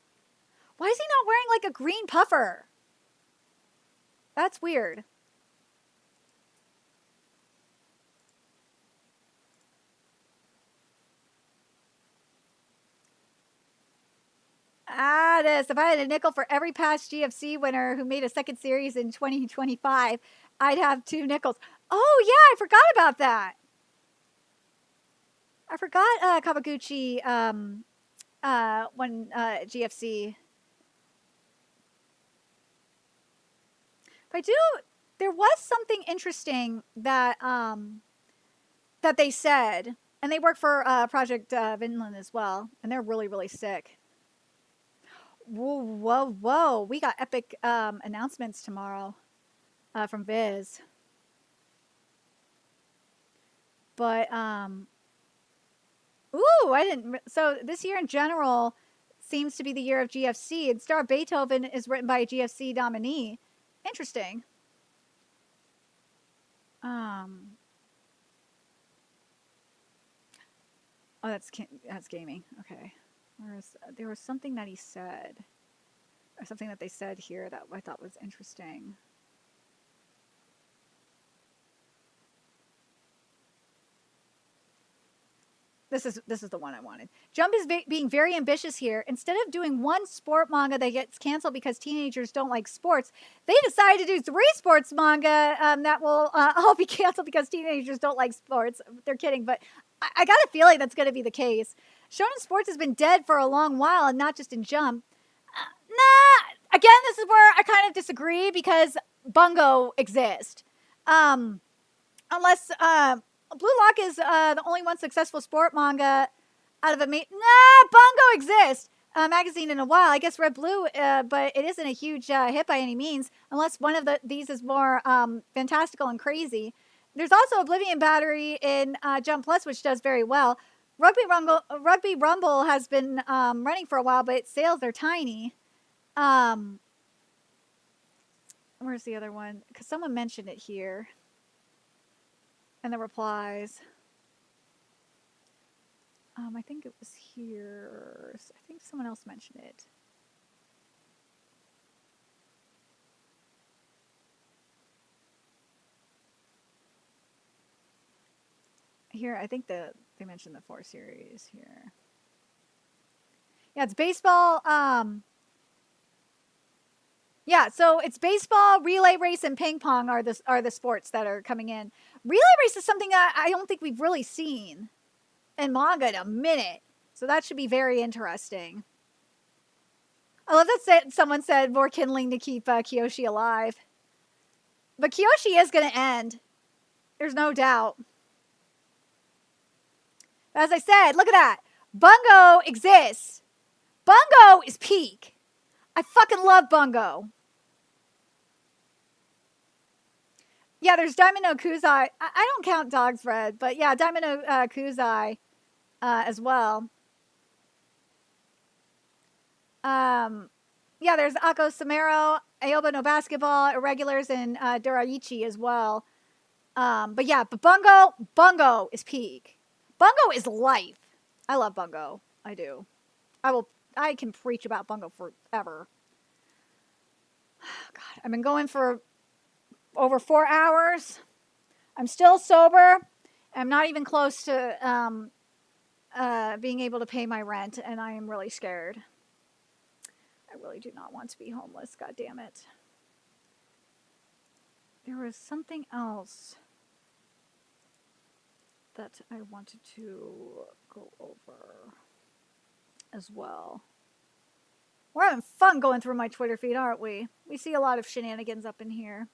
Why is he not wearing like a green puffer? That's weird. This. If I had a nickel for every past GFC winner who made a second series in 2025, I'd have 2 nickels. Oh, yeah, I forgot about that. I forgot Kawaguchi won GFC. But there was something interesting that that they said, and they work for Project Vinland as well, and they're really, really sick. Whoa, whoa, whoa. We got epic announcements tomorrow from Viz. But, ooh, I didn't. So this year in general seems to be the year of GFC. And Star Beethoven is written by a GFC nominee. Interesting. Oh, that's gaming. Okay. There was something that he said, or something that they said here that I thought was interesting. This is the one I wanted. Jump is being very ambitious here. Instead of doing one sport manga that gets canceled because teenagers don't like sports, they decided to do 3 sports manga that will all be canceled because teenagers don't like sports. They're kidding, but I got a feeling that's going to be the case. Shonen sports has been dead for a long while, and not just in Jump. Nah. Again, this is where I kind of disagree because Bungo exist. Unless Blue Lock is the only one successful sport manga out of a Bungo exists magazine in a while. I guess Red Blue, but it isn't a huge hit by any means, unless one of these is more fantastical and crazy. There's also Oblivion Battery in Jump Plus, which does very well. Rugby Rumble has been running for a while, but its sales are tiny. Where's the other one? Because someone mentioned it here. And the replies. I think it was here. I think someone else mentioned it. Here, I think they mentioned the 4 series here. Yeah, it's baseball. Yeah, so it's baseball, relay race, and ping pong are the sports that are coming in. Relay race is something that I don't think we've really seen in manga in a minute. So that should be very interesting. I love that someone said more kindling to keep Kyoshi alive. But Kyoshi is going to end. There's no doubt. But as I said, look at that. Bungo exists. Bungo is peak. I fucking love Bungo. Yeah, there's Diamond no Kuzai. I don't count Dog's Red, but yeah, Diamond no Kuzai as well. Yeah, there's Ako Samaro, Aoba no Basketball, Irregulars, and Duraichi as well. But yeah, but Bungo is peak. Bungo is life. I love Bungo. I do. I can preach about Bungo forever. God, I've been going for over 4 hours. I'm still sober. I'm not even close to being able to pay my rent, and I am really scared. I really do not want to be homeless. God damn it. There was something else that I wanted to go over. as well. We're having fun going through my Twitter feed, aren't we? We see a lot of shenanigans up in here.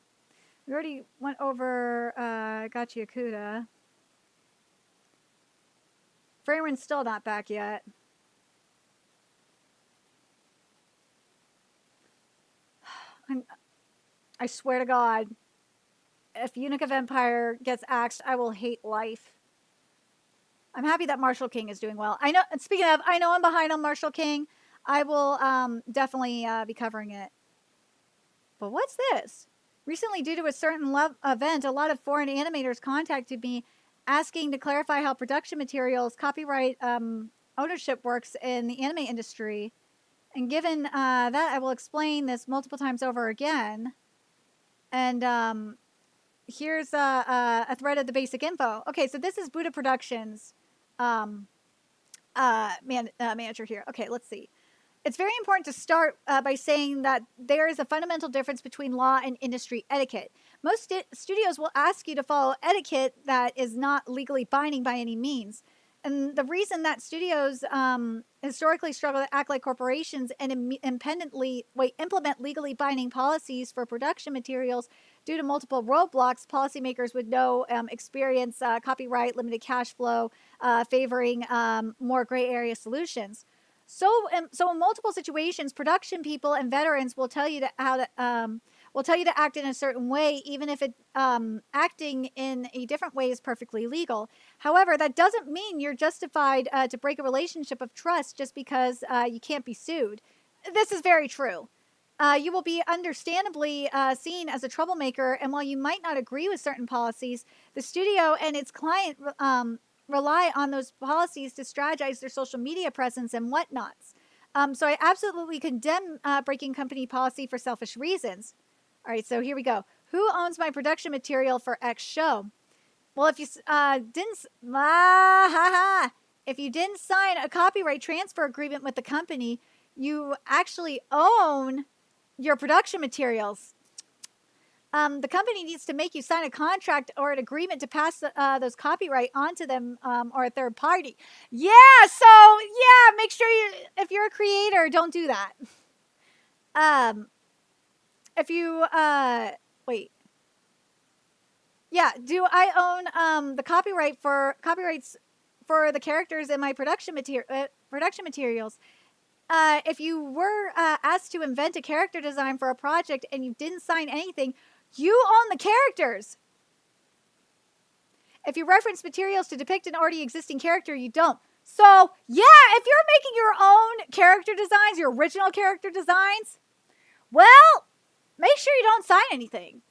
We already went over Gachi Akuda. Freyren's still not back yet. I swear to God, if Eunuch of Empire gets axed, I will hate life. I'm happy that Marshall King is doing well. I know, speaking of, I know I'm behind on Marshall King. I will definitely be covering it. But what's this? Recently, due to a certain event, a lot of foreign animators contacted me asking to clarify how production materials, copyright ownership works in the anime industry. And given that, I will explain this multiple times over again. And here's a thread of the basic info. Okay, so this is Buddha Productions manager here. Okay, let's see. It's very important to start by saying that there is a fundamental difference between law and industry etiquette. Most studios will ask you to follow etiquette that is not legally binding by any means. And the reason that studios historically struggle to act like corporations and implement legally binding policies for production materials due to multiple roadblocks, policymakers with no experience, copyright, limited cash flow, favoring more gray area solutions. So in multiple situations, production people and veterans will tell you to act in a certain way, even if acting in a different way is perfectly legal. However, that doesn't mean you're justified to break a relationship of trust just because you can't be sued. This is very true. You will be understandably seen as a troublemaker, and while you might not agree with certain policies, the studio and its client rely on those policies to strategize their social media presence and whatnots. So I absolutely condemn breaking company policy for selfish reasons. All right, so here we go. Who owns my production material for X show? Well, if you if you didn't sign a copyright transfer agreement with the company, you actually own your production materials. The company needs to make you sign a contract or an agreement to pass those copyright onto them or a third party. Yeah, so yeah, make sure if you're a creator, don't do that. If you wait, yeah, do I own the copyrights for the characters in my production materials? If you were asked to invent a character design for a project and you didn't sign anything, you own the characters. If you reference materials to depict an already existing character, you don't. So, yeah, if you're making your own character designs, your original character designs, well, make sure you don't sign anything.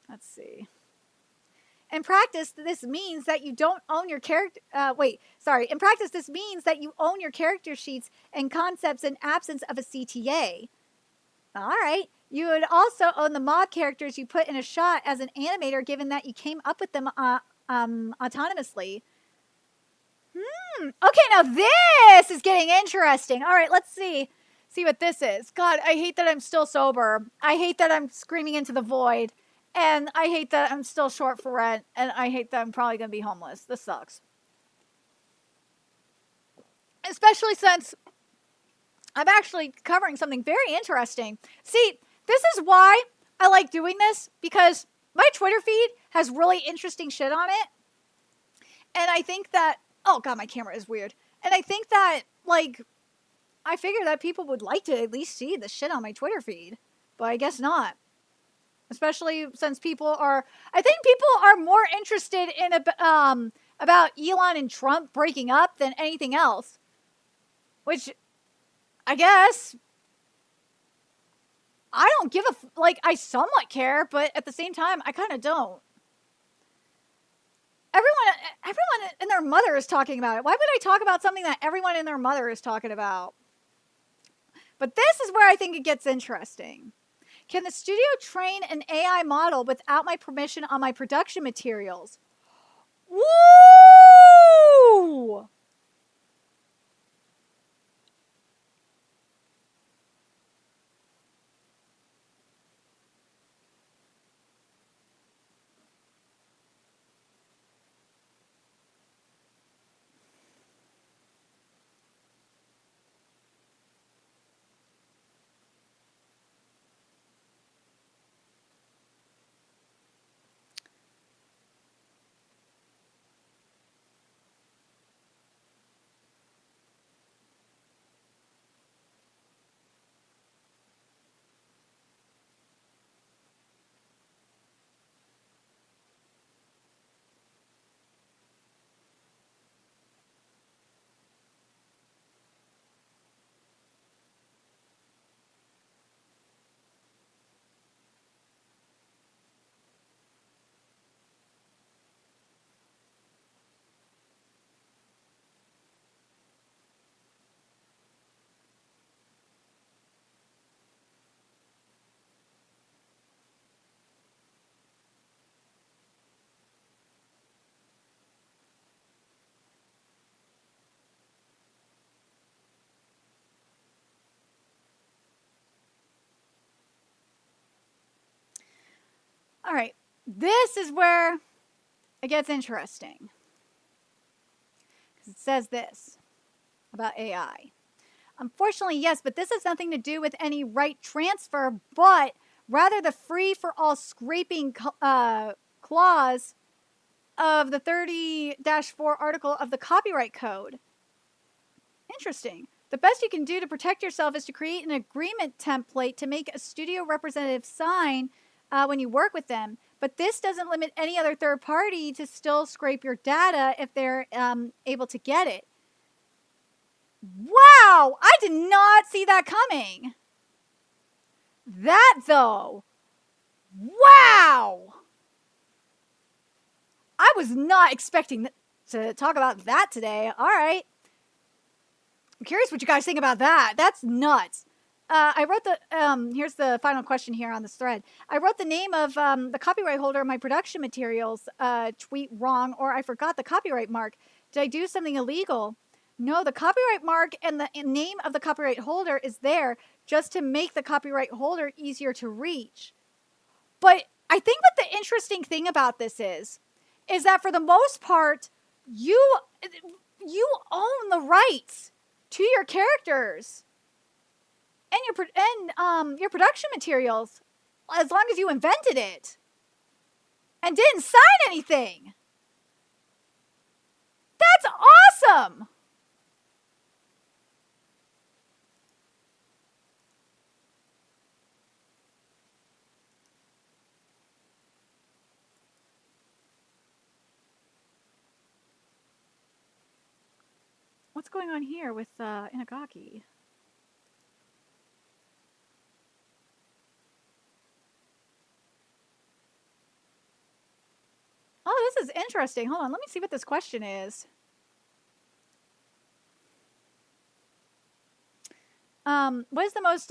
Let's see. In practice, this means that you don't own your character. In practice, this means that you own your character sheets and concepts in absence of a CTA. All right. You would also own the mob characters you put in a shot as an animator, given that you came up with them autonomously. Okay, now this is getting interesting. All right, let's see what this is. God, I hate that I'm still sober. I hate that I'm screaming into the void. And I hate that I'm still short for rent. And I hate that I'm probably going to be homeless. This sucks. Especially since I'm actually covering something very interesting. See, this is why I like doing this. Because my Twitter feed has really interesting shit on it. And I think that... Oh, God, my camera is weird. And I think that, like... I figure that people would like to at least see the shit on my Twitter feed. But I guess not. Especially since people are more interested in about Elon and Trump breaking up than anything else. Which, I guess, I don't give I somewhat care, but at the same time, I kind of don't. Everyone and their mother is talking about it. Why would I talk about something that everyone and their mother is talking about? But this is where I think it gets interesting. Can the studio train an AI model without my permission on my production materials? Woo! All right. This is where it gets interesting. Because it says this about AI. Unfortunately, yes, but this has nothing to do with any right transfer, but rather the free-for-all scraping clause of the 30-4 article of the Copyright Code. Interesting. The best you can do to protect yourself is to create an agreement template to make a studio representative sign when you work with them. But this doesn't limit any other third party to still scrape your data if they're able to get it. Wow! I did not see that coming. That, though. Wow! I was not expecting to talk about that today. All right. I'm curious what you guys think about that. That's nuts. I wrote the, here's the final question here on this thread. I wrote the name of the copyright holder of my production materials tweet wrong, or I forgot the copyright mark. Did I do something illegal? No, the copyright mark and the name of the copyright holder is there just to make the copyright holder easier to reach. But I think what the interesting thing about this is that for the most part, you own the rights to your characters and your production materials as long as you invented it and didn't sign anything. That's awesome. What's going on here with Inagaki? Oh, this is interesting. Hold on, let me see what this question is. What is the most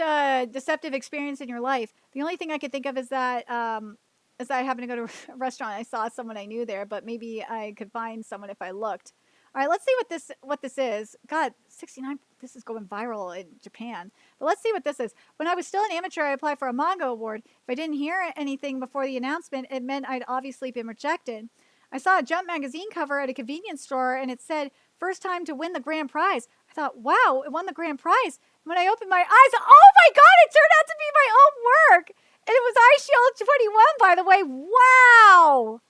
deceptive experience in your life? The only thing I could think of is that I happened to go to a restaurant. I saw someone I knew there, but maybe I could find someone if I looked. All right, let's see what this is. God, 69. This is going viral in Japan. But let's see what this is. When I was still an amateur, I applied for a manga award. If I didn't hear anything before the announcement, it meant I'd obviously been rejected. I saw a Jump magazine cover at a convenience store, and it said, "First time to win the grand prize." I thought, wow, it won the grand prize. When I opened my eyes, oh my God, it turned out to be my own work. And it was iShield 21, by the way. Wow.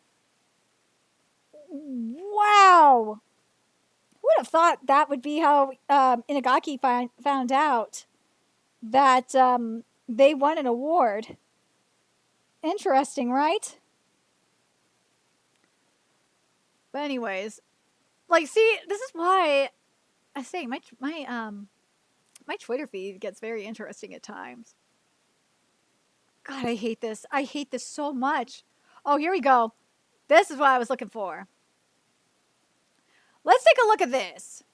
Wow. Who would have thought that would be how Inagaki found out that they won an award? Interesting, right? But anyways, like, see, this is why I say my Twitter feed gets very interesting at times. God, I hate this. I hate this so much. Oh, here we go. This is what I was looking for. Let's take a look at this.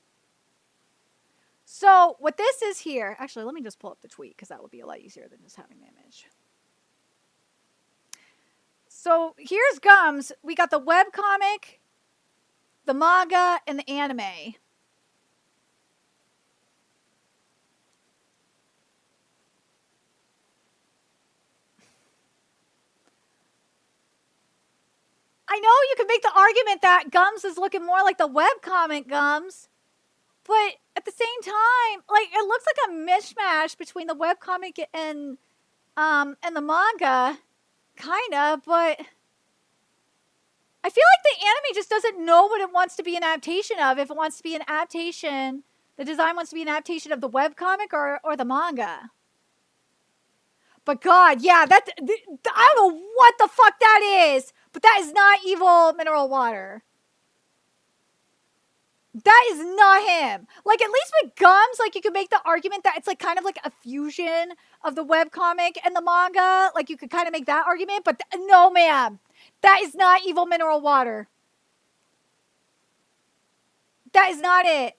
So what this is here, actually, let me just pull up the tweet because that will be a lot easier than just having the image. So here's Gums. We got the webcomic, the manga, and the anime. I know you could make the argument that Gums is looking more like the webcomic Gums, but at the same time, like, it looks like a mishmash between the webcomic and the manga, kinda, but I feel like the anime just doesn't know what it wants to be an adaptation of. If it wants to be an adaptation, the design wants to be an adaptation of the webcomic or the manga. But God, yeah, I don't know what the fuck that is, but that is not evil mineral water. That is not him. Like, at least with Gums, like, you could make the argument that it's like kind of like a fusion of the webcomic and the manga. Like, you could kind of make that argument, but no, ma'am. That is not evil mineral water. That is not it.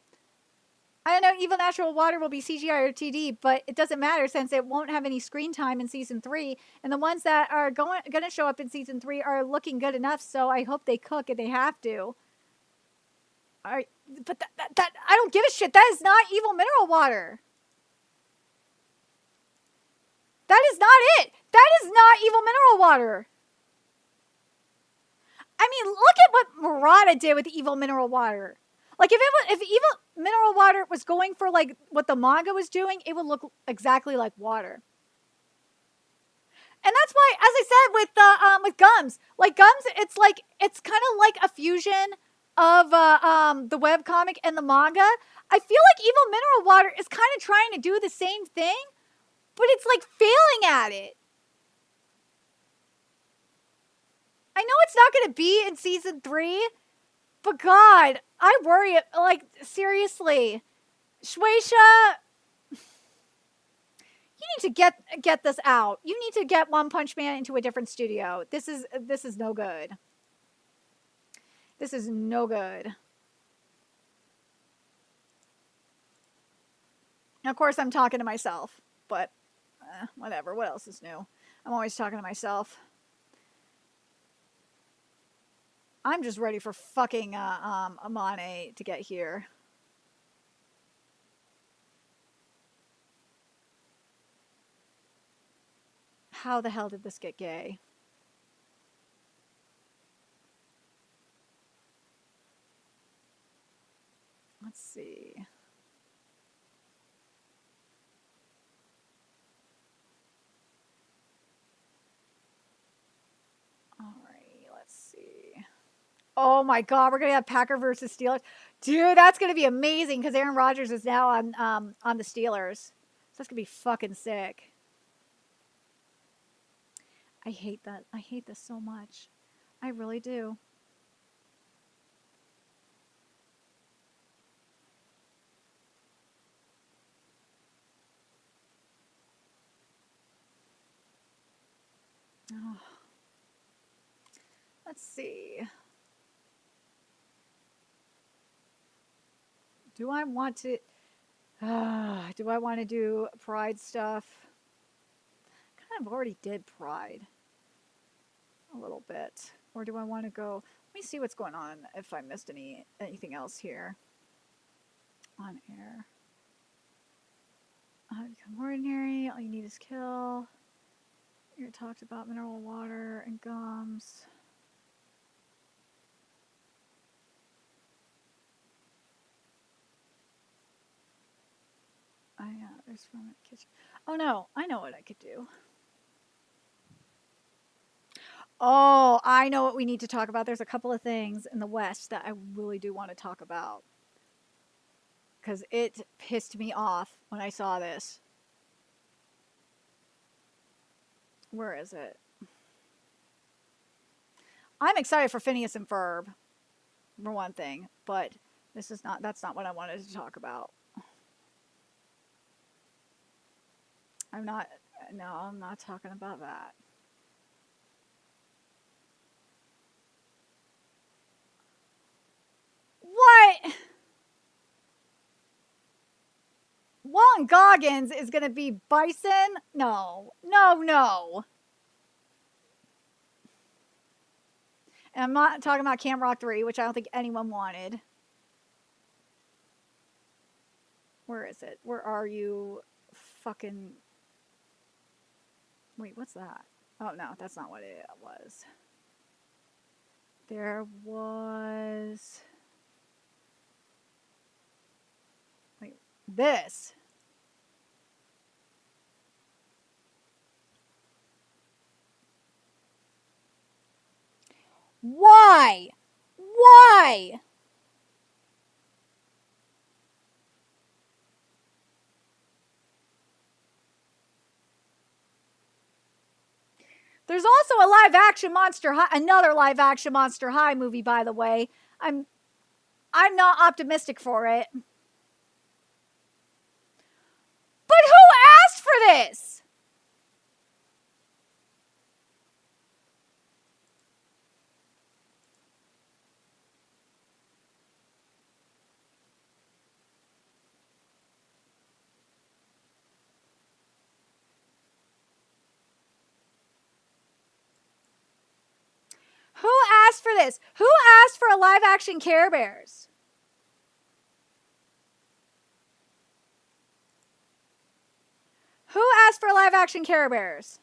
I don't know, Evil Natural Water will be CGI or TD, but it doesn't matter since it won't have any screen time in Season 3. And the ones that are going to show up in Season 3 are looking good enough, so I hope they cook if they have to. All right, but that I don't give a shit. That is not evil mineral water. That is not it. That is not evil mineral water. I mean, look at what Murata did with Evil Mineral Water. Like if Evil Mineral Water was going for like what the manga was doing, it would look exactly like water. And that's why, as I said with Gums, like Gums, it's kind of like a fusion of the webcomic and the manga. I feel like Evil Mineral Water is kind of trying to do the same thing, but it's like failing at it. I know it's not going to be in season 3, but God, I worry. Like, seriously, Shueisha, you need to get this out. You need to get One Punch Man into a different studio. This is no good. This is no good. Now, of course, I'm talking to myself, but whatever. What else is new? I'm always talking to myself. I'm just ready for fucking Amane to get here. How the hell did this get gay? Let's see. All right, let's see. Oh my God, we're gonna have Packer versus Steelers, dude. That's gonna be amazing because Aaron Rodgers is now on the Steelers, so that's gonna be fucking sick. I hate that. I hate this so much. I really do. Oh. Let's see. Do I want to? Do I want to do Pride stuff? Kind of already did Pride a little bit, or do I want to go? Let me see what's going on. If I missed anything else here on air. Become ordinary. All you need is kill. You talked about mineral water and gums. Oh yeah, there's from the kitchen. Oh no, I know what I could do. Oh, I know what we need to talk about. There's a couple of things in the West that I really do want to talk about. Because it pissed me off when I saw this. Where is it? I'm excited for Phineas and Ferb, for one thing, but that's not what I wanted to talk about. I'm not talking about that. What? Walton Goggins is going to be Bison? No. And I'm not talking about Camp Rock 3, which I don't think anyone wanted. Where is it? Where are you? Fucking. Wait, what's that? Oh, no, that's not what it was. There was. Wait, this. Why? Why? There's also a live action Monster High, another live action Monster High movie, by the way. I'm not optimistic for it. But who asked for this? Who asked for this? Who asked for a live action Care Bears? Who asked for live action Care Bears?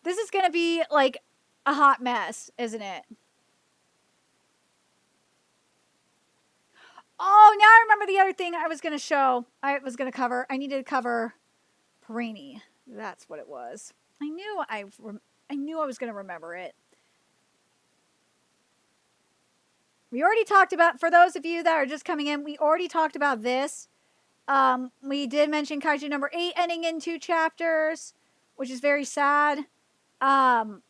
This is going to be like a hot mess, isn't it? Oh, now I remember the other thing I was going to show. I was going to cover. I needed to cover Perini. That's what it was. I knew I was going to remember it. We already talked about, for those of you that are just coming in, we already talked about this. We did mention Kaiju number 8 ending in 2 chapters, which is very sad. And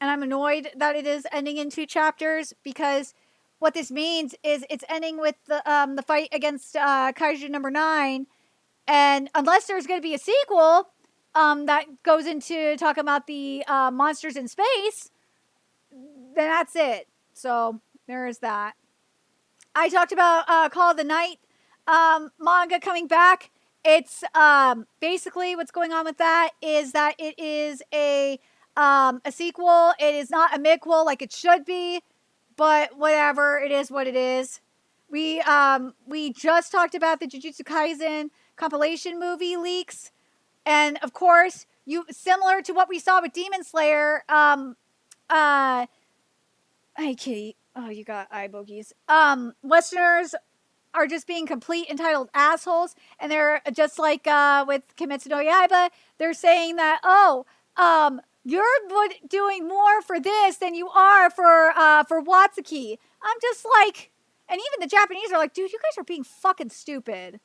I'm annoyed that it is ending in 2 chapters, because what this means is it's ending with the fight against Kaiju number 9. And unless there's going to be a sequel that goes into talking about the monsters in space, then that's it. So there is that. I talked about Call of the Night manga coming back. It's basically what's going on with that is that it is a sequel. It is not a midquel like it should be, but whatever, it is what it is. We just talked about the Jujutsu Kaisen compilation movie leaks, and of course, similar to what we saw with Demon Slayer. Hey, Kitty. Oh, you got eye bogeys. Westerners are just being complete entitled assholes, and they're just like with Kimetsu no Yaiba. They're saying that you're doing more for this than you are for Watsuki. I'm just like, and even the Japanese are like, dude, you guys are being fucking stupid.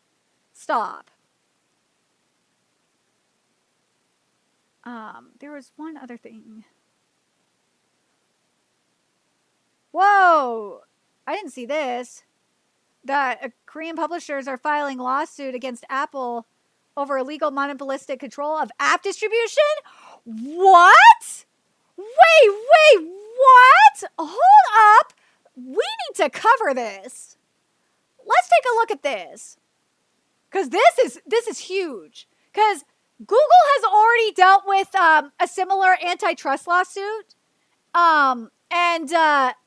Stop. There was one other thing. Whoa! I didn't see this. That Korean publishers are filing lawsuit against Apple over illegal monopolistic control of app distribution? What? Wait, what? Hold up. We need to cover this. Let's take a look at this. Because this is huge. Because Google has already dealt with a similar antitrust lawsuit. And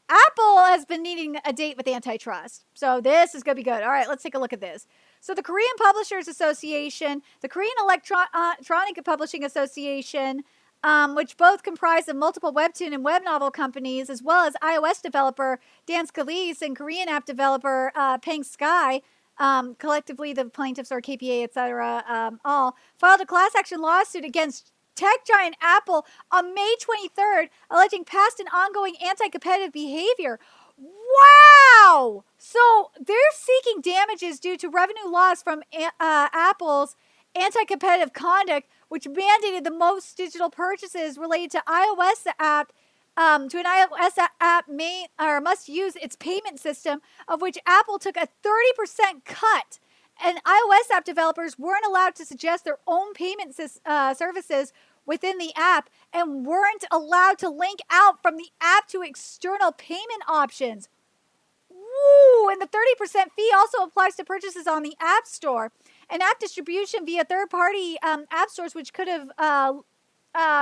Apple has been needing a date with antitrust. So this is going to be good. All right, let's take a look at this. So the Korean Publishers Association, the Korean Electronic Publishing Association, which both comprise of multiple webtoon and web novel companies, as well as iOS developer Dan Scalise and Korean app developer Peng Sky, collectively the plaintiffs are KPA, etc., all filed a class action lawsuit against tech giant Apple on May 23rd, alleging past and ongoing anti-competitive behavior. Wow! So they're seeking damages due to revenue loss from Apple's anti-competitive conduct, which mandated the most digital purchases related to iOS app. To an iOS app must use its payment system, of which Apple took a 30% cut. And iOS app developers weren't allowed to suggest their own payment services within the app and weren't allowed to link out from the app to external payment options. Woo! And the 30% fee also applies to purchases on the App Store. And app distribution via third-party app stores, which could have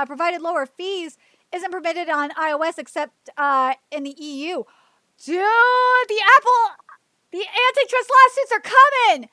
provided lower fees, isn't permitted on iOS except in the EU. Dude, the antitrust lawsuits are coming.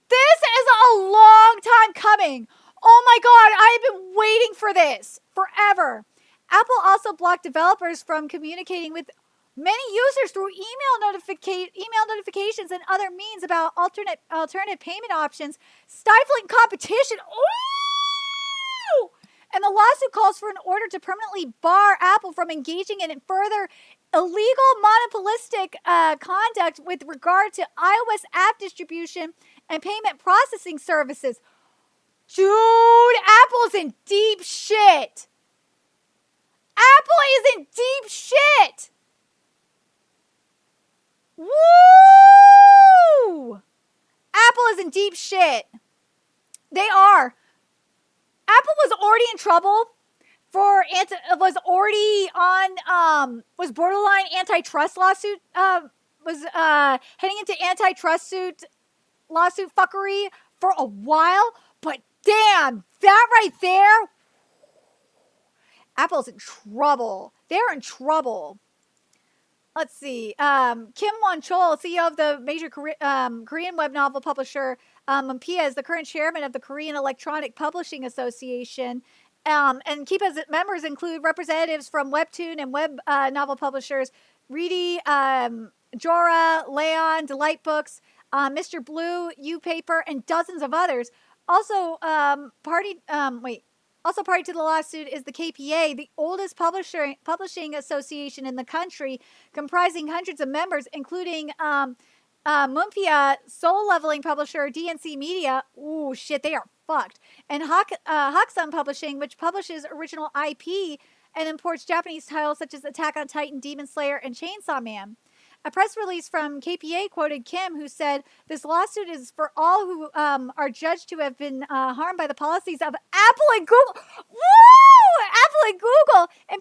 This is a long time coming. Oh my God, I've been waiting for this forever. Apple also blocked developers from communicating with many users through email notifications and other means about alternative payment options, stifling competition. Ooh! And the lawsuit calls for an order to permanently bar Apple from engaging in further illegal monopolistic conduct with regard to iOS app distribution and payment processing services. Dude, Apple's in deep shit. Apple is in deep shit. Woo! Apple is in deep shit. They are. Apple was already in trouble was borderline antitrust lawsuit, was heading into antitrust lawsuit fuckery for a while, but damn, that right there, Apple's in trouble. They're in trouble. Let's see. Kim Won-chol, CEO of the major Korean web novel publisher Mompia, is the current chairman of the Korean Electronic Publishing Association. And KEPA's members include representatives from webtoon and web novel publishers Reedy, Jora, Leon, Delight Books, Mr. Blue, U Paper, and dozens of others. Also, party to the lawsuit is the KPA, the oldest publishing association in the country, comprising hundreds of members, including Mumpia, soul leveling publisher DNC Media. Ooh, shit, they are fucked. And Hakusan Publishing, which publishes original IP and imports Japanese titles such as Attack on Titan, Demon Slayer, and Chainsaw Man. A press release from KPA quoted Kim, who said, "This lawsuit is for all who are judged to have been harmed by the policies of Apple and Google." Woo! Apple and Google. In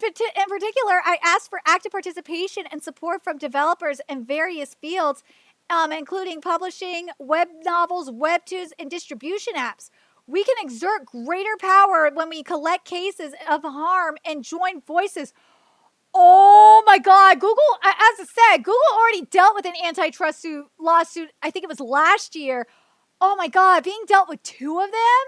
particular, I asked for active participation and support from developers in various fields, including publishing, web novels, webtoons, and distribution apps. We can exert greater power when we collect cases of harm and join voices. Oh my God, Google, as I said, Google already dealt with an antitrust lawsuit, I think it was last year. Oh my God, being dealt with two of them?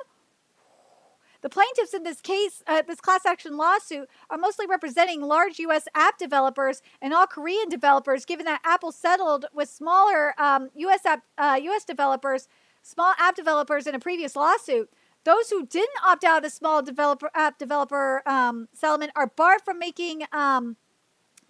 The plaintiffs in this case, this class action lawsuit, are mostly representing large U.S. app developers and all Korean developers, given that Apple settled with smaller U.S. developers, small app developers in a previous lawsuit. Those who didn't opt out of the small app developer settlement are barred from making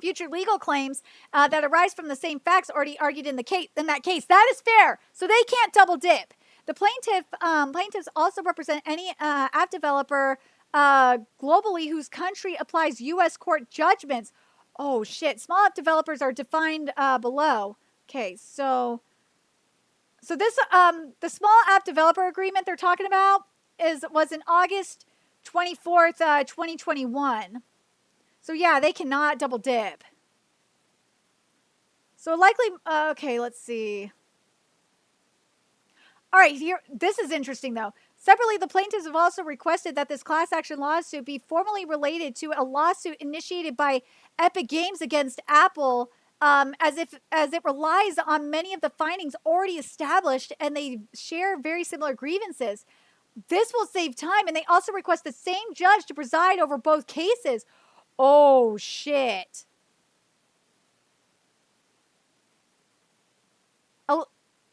future legal claims that arise from the same facts already argued in that case. That is fair. So they can't double dip. The plaintiffs also represent any app developer globally whose country applies U.S. court judgments. Oh shit! Small app developers are defined below. Okay, so this the small app developer agreement they're talking about was in August 24th, 2021. So yeah, they cannot double dip. So likely, okay, let's see. All right, here, this is interesting though. Separately, the plaintiffs have also requested that this class action lawsuit be formally related to a lawsuit initiated by Epic Games against Apple, as it relies on many of the findings already established, and they share very similar grievances. This will save time, and they also request the same judge to preside over both cases. Oh, shit.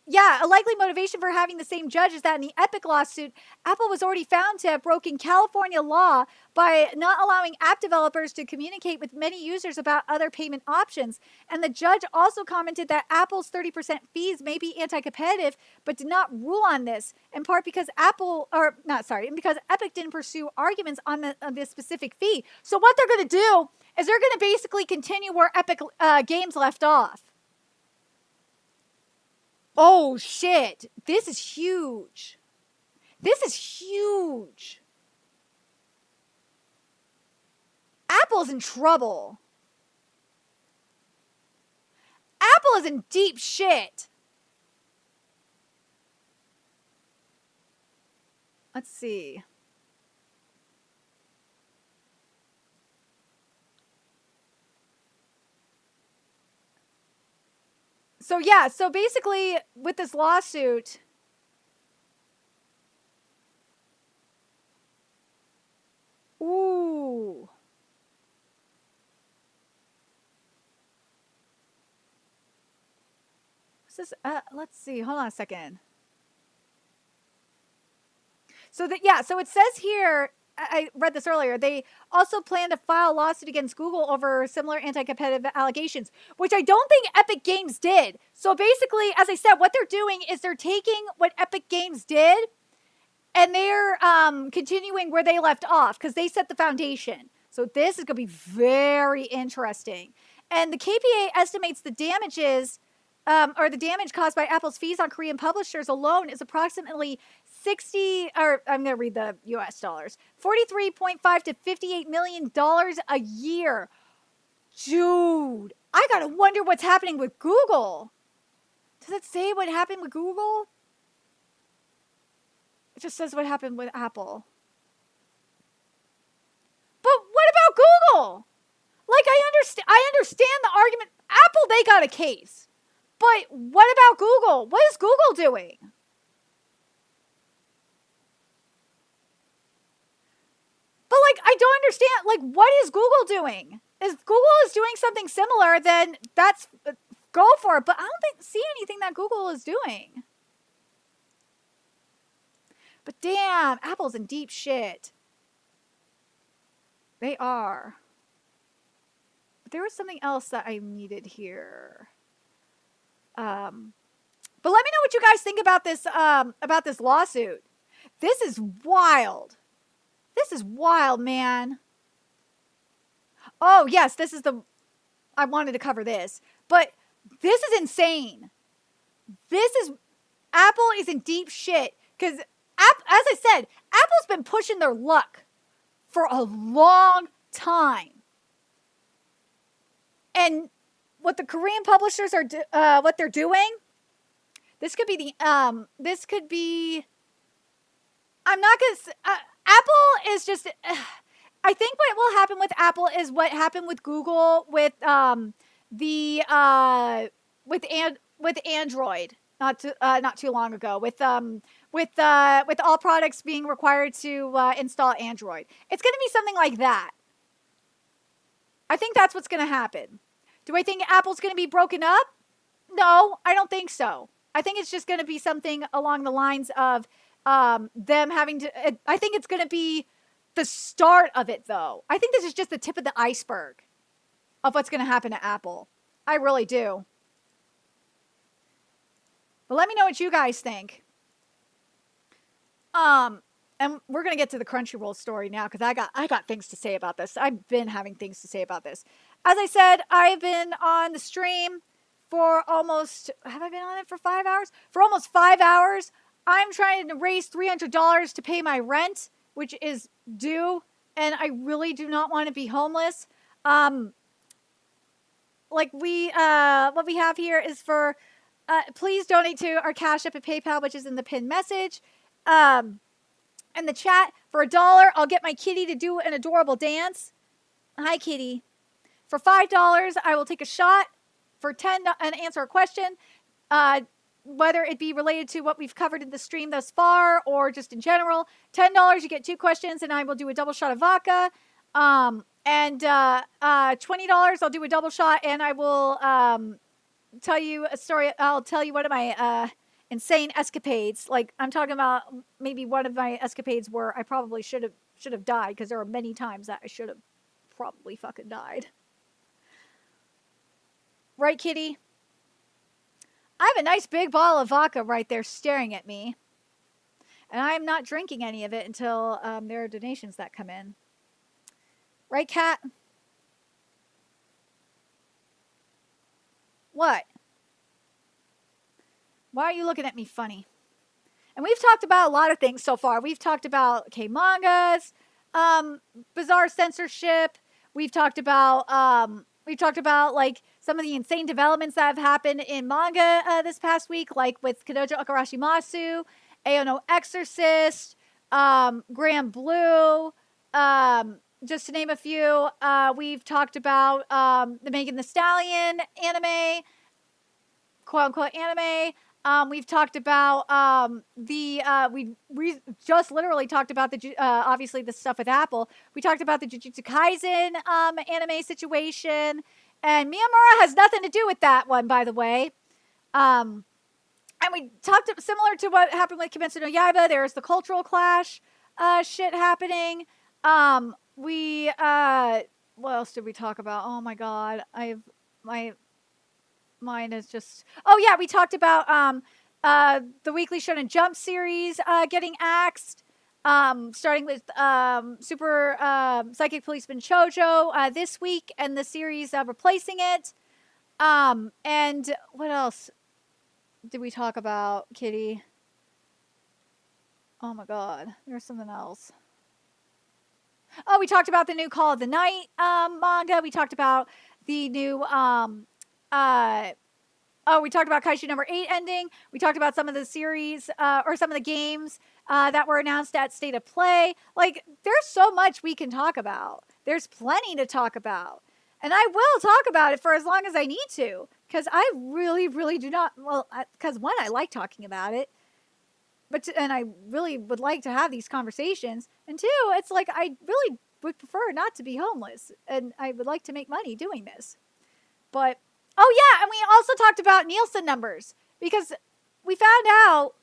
Yeah, a likely motivation for having the same judge is that in the Epic lawsuit, Apple was already found to have broken California law by not allowing app developers to communicate with many users about other payment options. And the judge also commented that Apple's 30% fees may be anti-competitive, but did not rule on this, in part because because Epic didn't pursue arguments on the specific fee. So what they're going to do is they're going to basically continue where Epic Games left off. Oh, shit. This is huge. This is huge. Apple's in trouble. Apple is in deep shit. Let's see. So yeah, so basically with this lawsuit, ooh. What's this? Let's see. Hold on a second. So so it says here, I read this earlier, they also plan to file a lawsuit against Google over similar anti-competitive allegations, which I don't think Epic Games did. So basically, as I said, what they're doing is they're taking what Epic Games did and they're continuing where they left off because they set the foundation. So this is going to be very interesting. And the KPA estimates the damages or the damage caused by Apple's fees on Korean publishers alone is approximately I'm going to read the US dollars, $43.5 to $58 million a year. Dude, I got to wonder what's happening with Google. Does it say what happened with Google? It just says what happened with Apple. But what about Google? Like, I understand the argument. Apple, they got a case. But what about Google? What is Google doing? But like, don't understand. Like, what is Google doing? If Google is doing something similar, then that's go for it. But I don't see anything that Google is doing. But damn, Apple's in deep shit. They are. But there was something else that I needed here. But let me know what you guys think about this lawsuit. This is wild. This is wild, man. Oh, yes, this is I wanted to cover this. But this is insane. Apple is in deep shit. Because, as I said, Apple's been pushing their luck for a long time. And what the Korean publishers are, what they're doing, this could be I'm not going to, Apple is just, I think what will happen with Apple is what happened with Google with with Android not too long ago with all products being required to install Android. It's going to be something like that. I think that's what's going to happen. Do I think Apple's going to be broken up? No, I don't think so. I think it's just going to be something along the lines of them having to. I think it's going to be the start of it, though. I think this is just the tip of the iceberg of what's going to happen to Apple. I really do. But let me know what you guys think. And we're going to get to the Crunchyroll story now because I got things to say about this. I've been having things to say about this. As I said, I've been on the stream for almost, have I been on it for 5 hours? For almost 5 hours. I'm trying to raise $300 to pay my rent, which is due, and I really do not want to be homeless. What we have here is for, please donate to our Cash App and PayPal, which is in the pinned message. In the chat, for $1, I'll get my kitty to do an adorable dance. Hi, kitty. For $5, I will take a shot. For $10, and answer a question. Whether it be related to what we've covered in the stream thus far or just in general. $10, you get 2 questions, and I will do a double shot of vodka. And $20, I'll do a double shot, and I will tell you a story. I'll tell you one of my insane escapades. Like, I'm talking about maybe one of my escapades where I probably should have died, because there are many times that I should have probably fucking died. Right, kitty? I have a nice big bottle of vodka right there staring at me. And I'm not drinking any of it until there are donations that come in. Right, cat? What? Why are you looking at me funny? And we've talked about a lot of things so far. We've talked about K-Mangas, bizarre censorship. We've talked about like some of the insane developments that have happened in manga this past week, like with Kanojo Okarashimasu, Aono Exorcist, Grand Blue, just to name a few. We've talked about the Megan Thee Stallion anime, quote-unquote anime. We've talked about we just literally talked about obviously the stuff with Apple. We talked about the Jujutsu Kaisen anime situation, and Miyamura has nothing to do with that one, by the way. And we talked similar to what happened with Kimetsu no Yaiba. There's the cultural clash shit happening. What else did we talk about? Oh my god, my mind is just. Oh yeah, we talked about the Weekly Shonen Jump series getting axed. Starting with Super Psychic Policeman Shoujo this week, and the series replacing it. And what else did we talk about, kitty? Oh my god, there's something else. Oh, we talked about the new Call of the Night manga. We talked about the new we talked about Kaiju number 8 ending. We talked about some of the series or some of the games that were announced at State of Play. Like, there's so much we can talk about. There's plenty to talk about. And I will talk about it for as long as I need to. Because I really, really do not... Well, because one, I like talking about it. And I really would like to have these conversations. And two, it's like I really would prefer not to be homeless, and I would like to make money doing this. But, oh yeah, and we also talked about Nielsen numbers, because we found out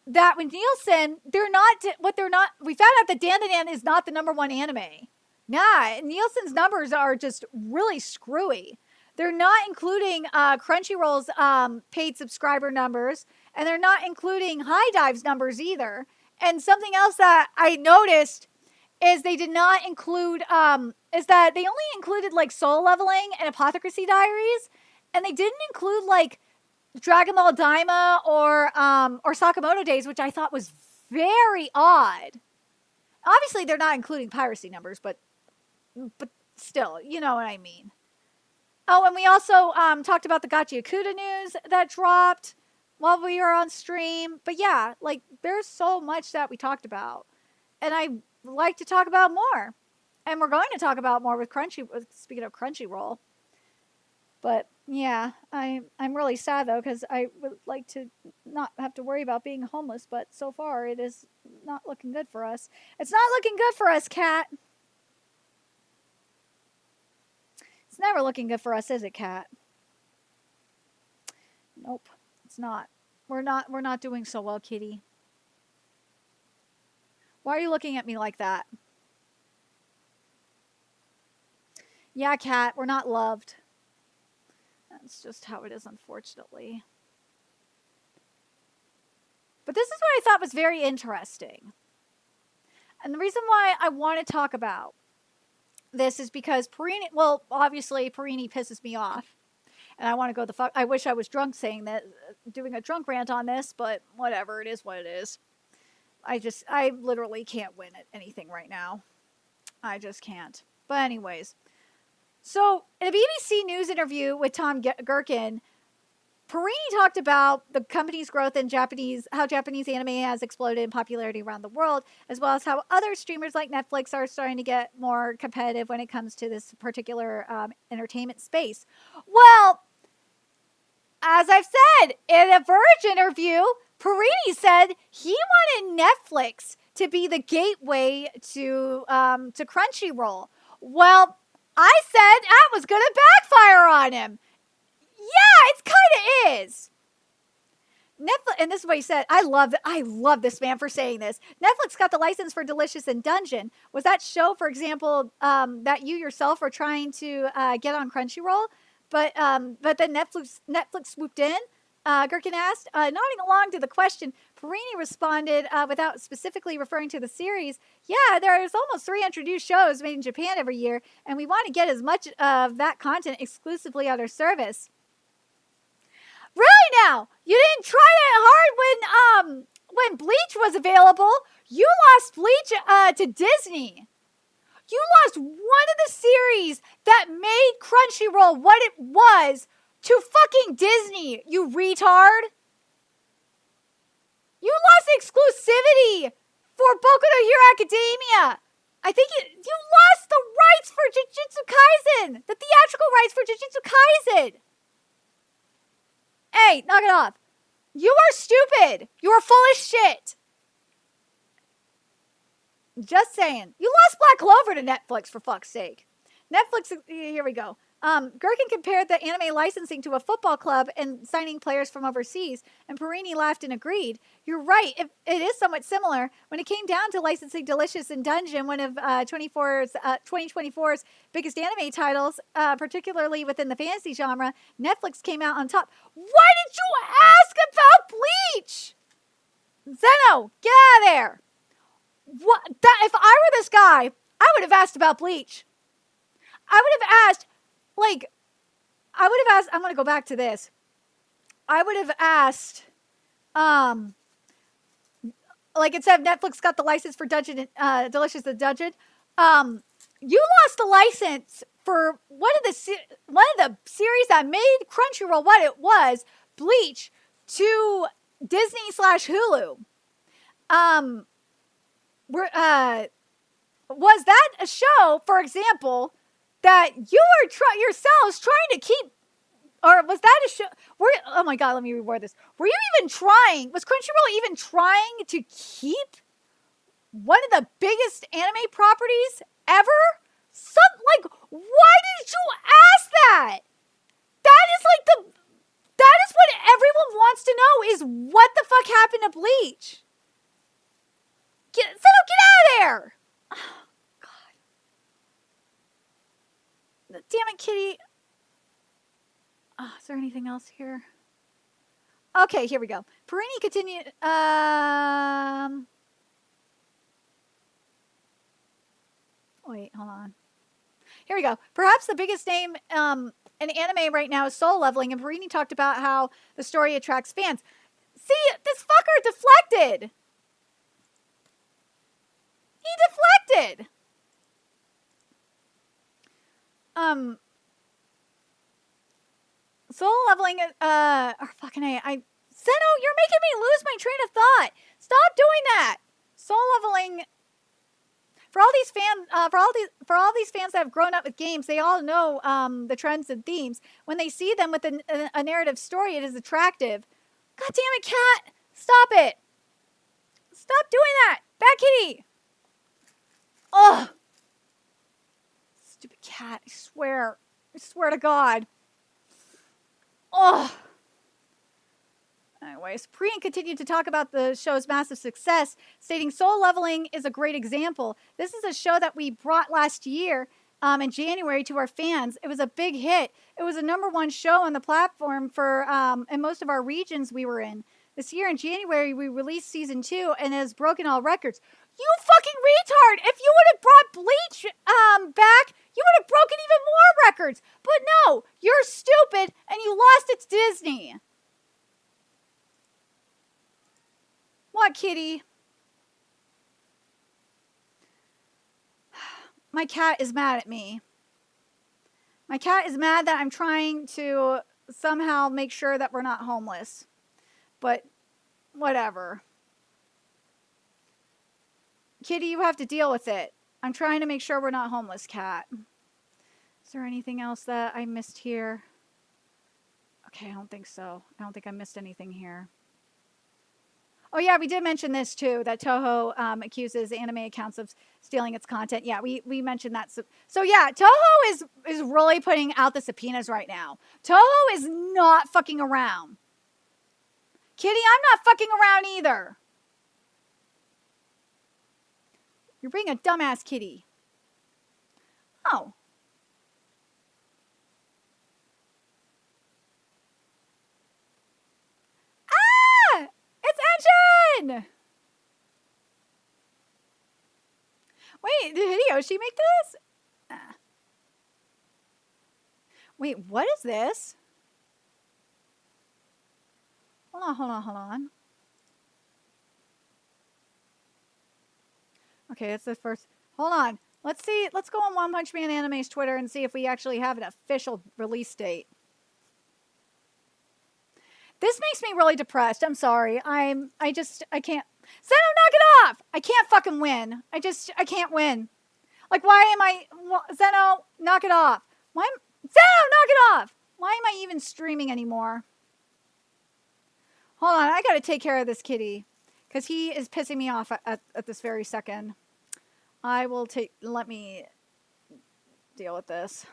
that with Nielsen, we found out that Dan Dan is not the #1 anime. Nah, Nielsen's numbers are just really screwy. They're not including Crunchyroll's paid subscriber numbers, and they're not including High Dive's numbers either. And something else that I noticed is they did not include, is that they only included like Soul Leveling and Apothecary Diaries, and they didn't include like Dragon Ball Daima or Sakamoto Days, which I thought was very odd. Obviously, they're not including piracy numbers, but still, you know what I mean. Oh, and we also talked about the Gachi Akuda news that dropped while we were on stream. But yeah, like there's so much that we talked about, and I like to talk about more, and we're going to talk about more with speaking of Crunchyroll. But yeah, I'm really sad though, because I would like to not have to worry about being homeless, but so far it is not looking good for us. It's not looking good for us, Kat. It's never looking good for us, is it, Kat? Nope, it's not. We're not doing so well, kitty. Why are you looking at me like that? Yeah, Kat, we're not loved. That's just how it is, unfortunately. But this is what I thought was very interesting. And the reason why I want to talk about this is because Perini, well, obviously Perini pisses me off. And I want to go the fuck. I wish I was drunk saying that, doing a drunk rant on this, but whatever, it is what it is. I literally can't win at anything right now. I just can't. But anyways. So, in a BBC News interview with Tom Gherkin, Perini talked about the company's growth in how Japanese anime has exploded in popularity around the world, as well as how other streamers like Netflix are starting to get more competitive when it comes to this particular entertainment space. Well, as I've said, in a Verge interview, Perini said he wanted Netflix to be the gateway to Crunchyroll. Well, I said that was going to backfire on him. Yeah, it kind of is. Netflix, and this is what he said. I love this man for saying this. Netflix got the license for Delicious in Dungeon. Was that show, for example, that you yourself were trying to get on Crunchyroll? But then Netflix swooped in? Gherkin asked. Nodding along to the question, Perini responded without specifically referring to the series. Yeah, there's almost 300 new shows made in Japan every year, and we want to get as much of that content exclusively on our service. Really now? You didn't try that hard when Bleach was available? You lost Bleach to Disney. You lost one of the series that made Crunchyroll what it was to fucking Disney, you retard. You lost exclusivity for Boku no Hero Academia. I think you lost the rights for Jujutsu Kaisen, the theatrical rights for Jujutsu Kaisen. Hey, knock it off. You are stupid. You are full of shit. Just saying. You lost Black Clover to Netflix, for fuck's sake. Netflix, here we go. Gherkin compared the anime licensing to a football club and signing players from overseas, and Perini laughed and agreed. You're right, it is somewhat similar. When it came down to licensing Delicious in Dungeon, one of 2024's biggest anime titles, particularly within the fantasy genre, Netflix came out on top. Why did you ask about Bleach? Zeno, get out of there. If I were this guy, I would have asked about Bleach. I would have asked, I'm going to go back to this. I would have asked, instead of Netflix got the license for Delicious the Dungeon, you lost the license for one of the series that made Crunchyroll what it was, Bleach, to Disney/Hulu. Was that a show, for example, that you were yourselves trying to keep, or was that a show? Oh my God, let me reword this. Was Crunchyroll even trying to keep one of the biggest anime properties ever? Why did you ask that? That is what everyone wants to know is what the fuck happened to Bleach. Zeno, get out of there! Oh, God. Damn it, Kitty. Oh, is there anything else here? Okay, here we go. Perini continued. Wait, hold on. Here we go. Perhaps the biggest name in anime right now is Soul Leveling, and Perini talked about how the story attracts fans. See, this fucker deflected. He deflected. Soul Leveling, fucking A. Zeno, you're making me lose my train of thought. Stop doing that. Soul Leveling. For all these fans that have grown up with games, they all know the trends and themes. When they see them with a narrative story, it is attractive. God damn it, cat! Stop it! Stop doing that! Bad kitty! Ugh! Stupid cat! I swear to God. Ugh! Anyways, Priyan continued to talk about the show's massive success, stating Soul Leveling is a great example. This is a show that we brought last year in January to our fans. It was a big hit. It was a #1 show on the platform for in most of our regions we were in. This year in January, we released season 2 and it has broken all records. You fucking retard! If you would have brought Bleach back, you would have broken even more records. But no, you're stupid and you lost it to Disney. What, kitty? My cat is mad at me. My cat is mad that I'm trying to somehow make sure that we're not homeless. But whatever. Kitty, you have to deal with it. I'm trying to make sure we're not homeless, cat. Is there anything else that I missed here? Okay, I don't think so. I don't think I missed anything here. Oh, yeah, we did mention this, too, that Toho accuses anime accounts of stealing its content. Yeah, we mentioned that. So, yeah, Toho is really putting out the subpoenas right now. Toho is not fucking around. Kitty, I'm not fucking around either. You're being a dumbass kitty. Oh. Ah! It's Engine! Wait, did Hideyoshi make this? Wait, what is this? Hold on. Okay, that's the first. Hold on. Let's see. Let's go on One Punch Man Anime's Twitter and see if we actually have an official release date. This makes me really depressed. I'm sorry. I can't. Zeno, knock it off! I can't fucking win. I can't win. Like, why am I... Zeno, knock it off. Zeno, knock it off! Why am I even streaming anymore? Hold on, I gotta take care of this kitty. Because he is pissing me off at this very second. Let me deal with this.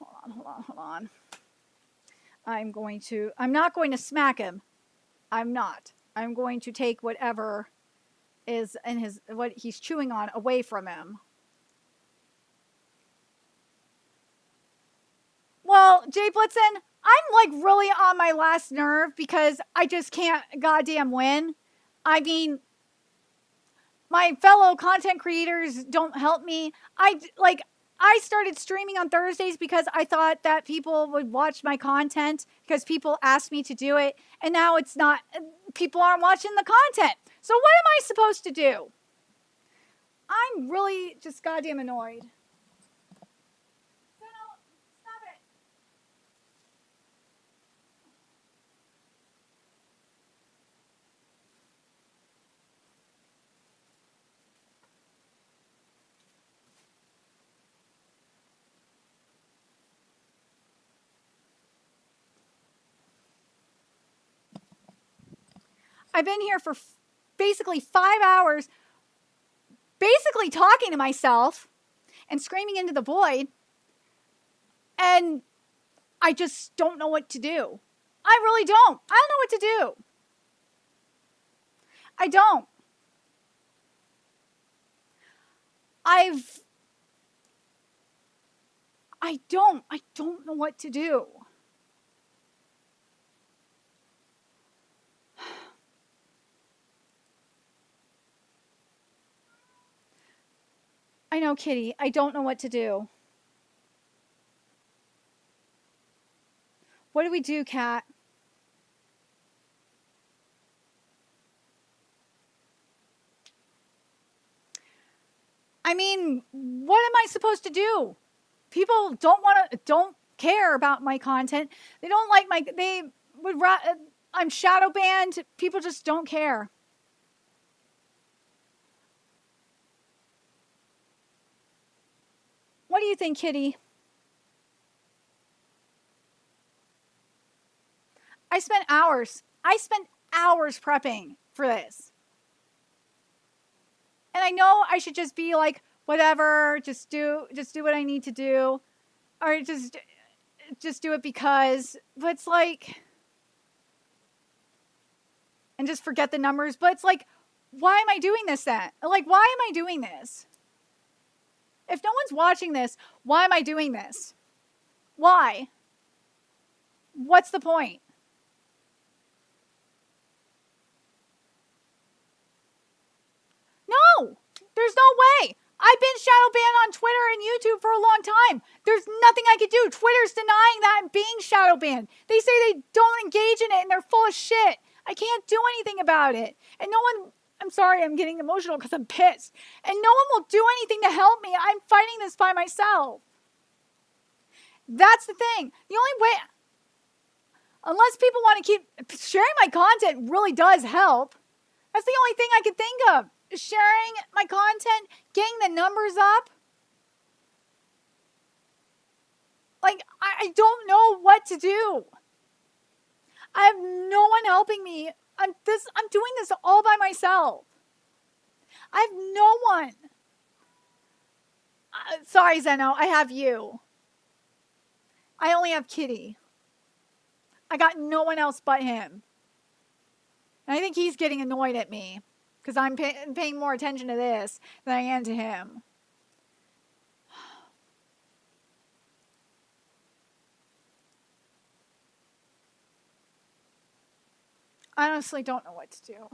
Hold on. I'm not going to smack him. I'm not. I'm going to take whatever is in what he's chewing on away from him. Well, Jay Blitzen, I'm like really on my last nerve because I just can't goddamn win. I mean, my fellow content creators don't help me. I started streaming on Thursdays because I thought that people would watch my content because people asked me to do it. And now it's not, people aren't watching the content. So what am I supposed to do? I'm really just goddamn annoyed. Stop it. I've been here for basically 5 hours basically talking to myself and screaming into the void. And I just don't know what to do. I really don't. I don't know what to do. I don't. I don't know what to do. I know, Kitty. I don't know what to do. What do we do, Kat? I mean, what am I supposed to do? People don't care about my content. They don't like I'm shadow banned. People just don't care. What do you think, Kitty? I spent hours prepping for this. And I know I should just be like, whatever, just do what I need to do. Or just do it because, but it's like, and just forget the numbers. But it's like, why am I doing this then? Like, why am I doing this? If no one's watching this, why am I doing this? Why? What's the point? No, there's no way. I've been shadow banned on Twitter and YouTube for a long time. There's nothing I could do. Twitter's denying that I'm being shadow banned. They say they don't engage in it and they're full of shit. I can't do anything about it. And no one, I'm sorry, I'm getting emotional because I'm pissed. And no one will do anything to help me. I'm fighting this by myself. That's the thing. The only way, unless people want to keep sharing my content, really does help. That's the only thing I can think of. Sharing my content, getting the numbers up. Like, I don't know what to do. I have no one helping me. I'm doing this all by myself. I have no one. Sorry, Zeno, I have you. I only have Kitty. I got no one else but him. And I think he's getting annoyed at me. Because I'm paying more attention to this than I am to him. I honestly don't know what to do.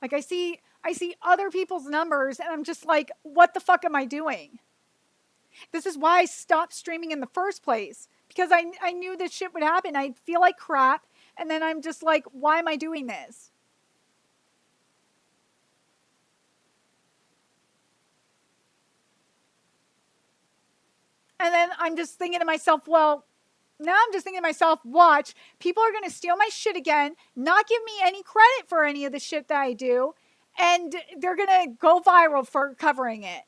Like, I see other people's numbers and I'm just like, what the fuck am I doing? This is why I stopped streaming in the first place. Because I knew this shit would happen. I'd feel like crap. And then I'm just like, why am I doing this? And then I'm just thinking to myself, well, now I'm just thinking to myself, watch, people are going to steal my shit again, not give me any credit for any of the shit that I do, and they're going to go viral for covering it.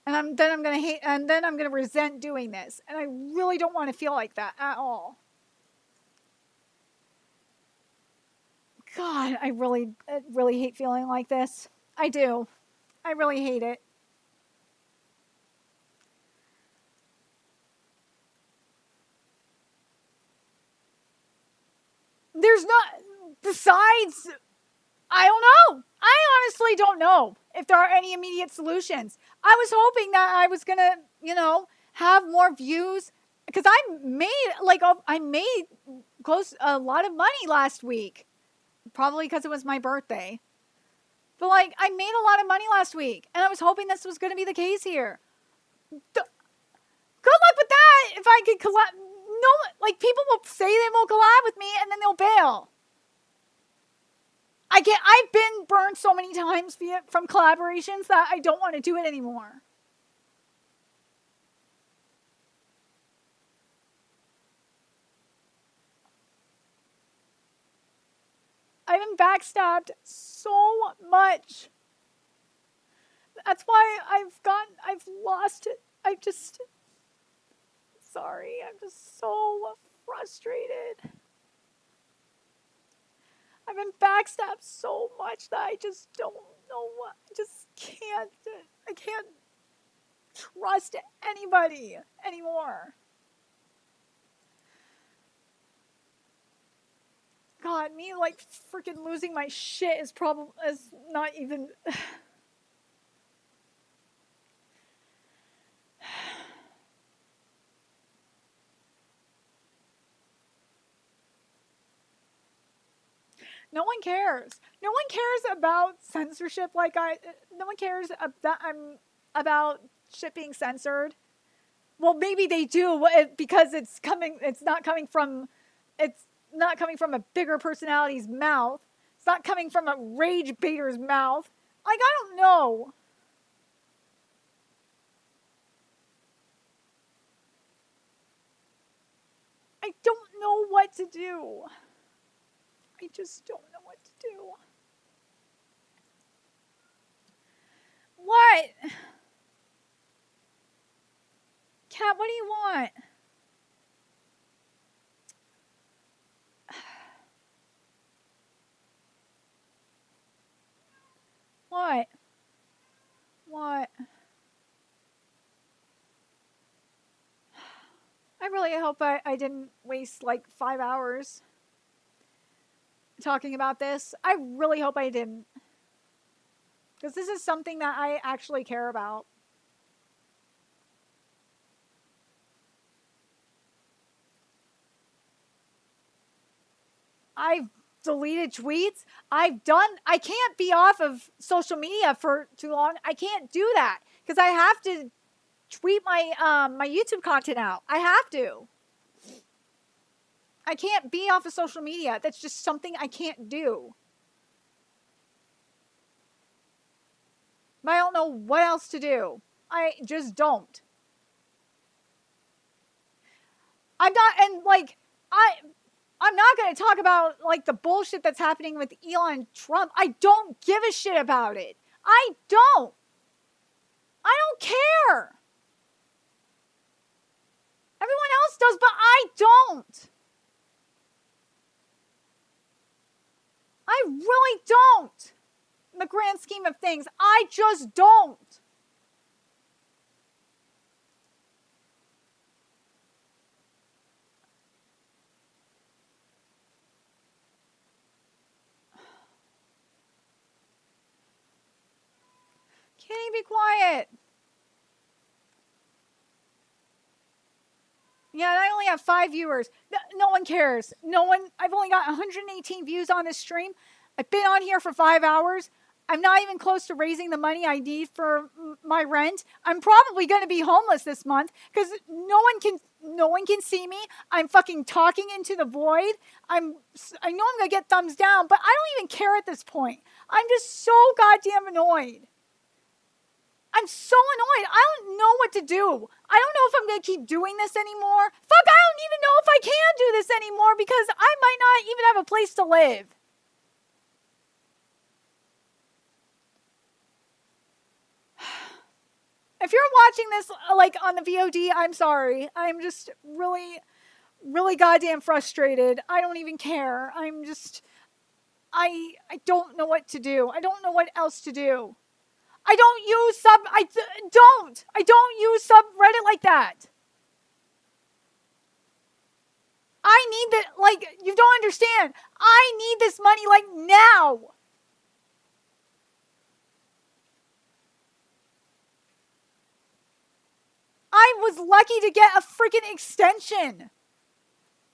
And then I'm going to resent doing this. And I really don't want to feel like that at all. God, I really hate feeling like this. I do. I really hate it. There's not, besides, I don't know. I honestly don't know if there are any immediate solutions. I was hoping that I was going to, have more views because I made close a lot of money last week. Probably because it was my birthday. But I made a lot of money last week and I was hoping this was going to be the case here. Good luck with that. If I could collab, people will say they will collab with me and then they'll bail. I've been burned so many times from collaborations that I don't want to do it anymore. I've been backstabbed so much. That's why I've lost it. Sorry, I'm just so frustrated. I've been backstabbed so much that I just don't know what. I just can't. I can't trust anybody anymore. God, me like freaking losing my shit is not even. No one cares. No one cares about censorship no one cares about shit being censored. Well, maybe they do because it's not coming from a bigger personality's mouth. It's not coming from a rage baiter's mouth. Like, I don't know. I don't know what to do. I just don't know what to do. What? Kat, what do you want? What? What? I really hope I didn't waste like 5 hours talking about this. I really hope I didn't. Because this is something that I actually care about. I've deleted tweets. I can't be off of social media for too long. I can't do that because I have to tweet my my YouTube content out. I have to. I can't be off of social media. That's just something I can't do. But I don't know what else to do. I just don't. I'm not going to talk about like the bullshit that's happening with Elon Trump. I don't give a shit about it. I don't care. Everyone else does, but I don't. I really don't. In the grand scheme of things, I just don't. Kitty, be quiet. Yeah, and I only have 5 viewers. No one cares. I've only got 118 views on this stream. I've been on here for 5 hours. I'm not even close to raising the money I need for my rent. I'm probably going to be homeless this month because no one can see me. I'm fucking talking into the void. I know I'm going to get thumbs down, but I don't even care at this point. I'm just so goddamn annoyed. I'm so annoyed. I don't know what to do. I don't know if I'm going to keep doing this anymore. Fuck, I don't even know if I can do this anymore because I might not even have a place to live. If you're watching this like on the VOD, I'm sorry. I'm just really, really goddamn frustrated. I don't even care. I don't know what to do. I don't know what else to do. I don't use subreddit like that. I need that, like, you don't understand. I need this money, like, now. I was lucky to get a freaking extension.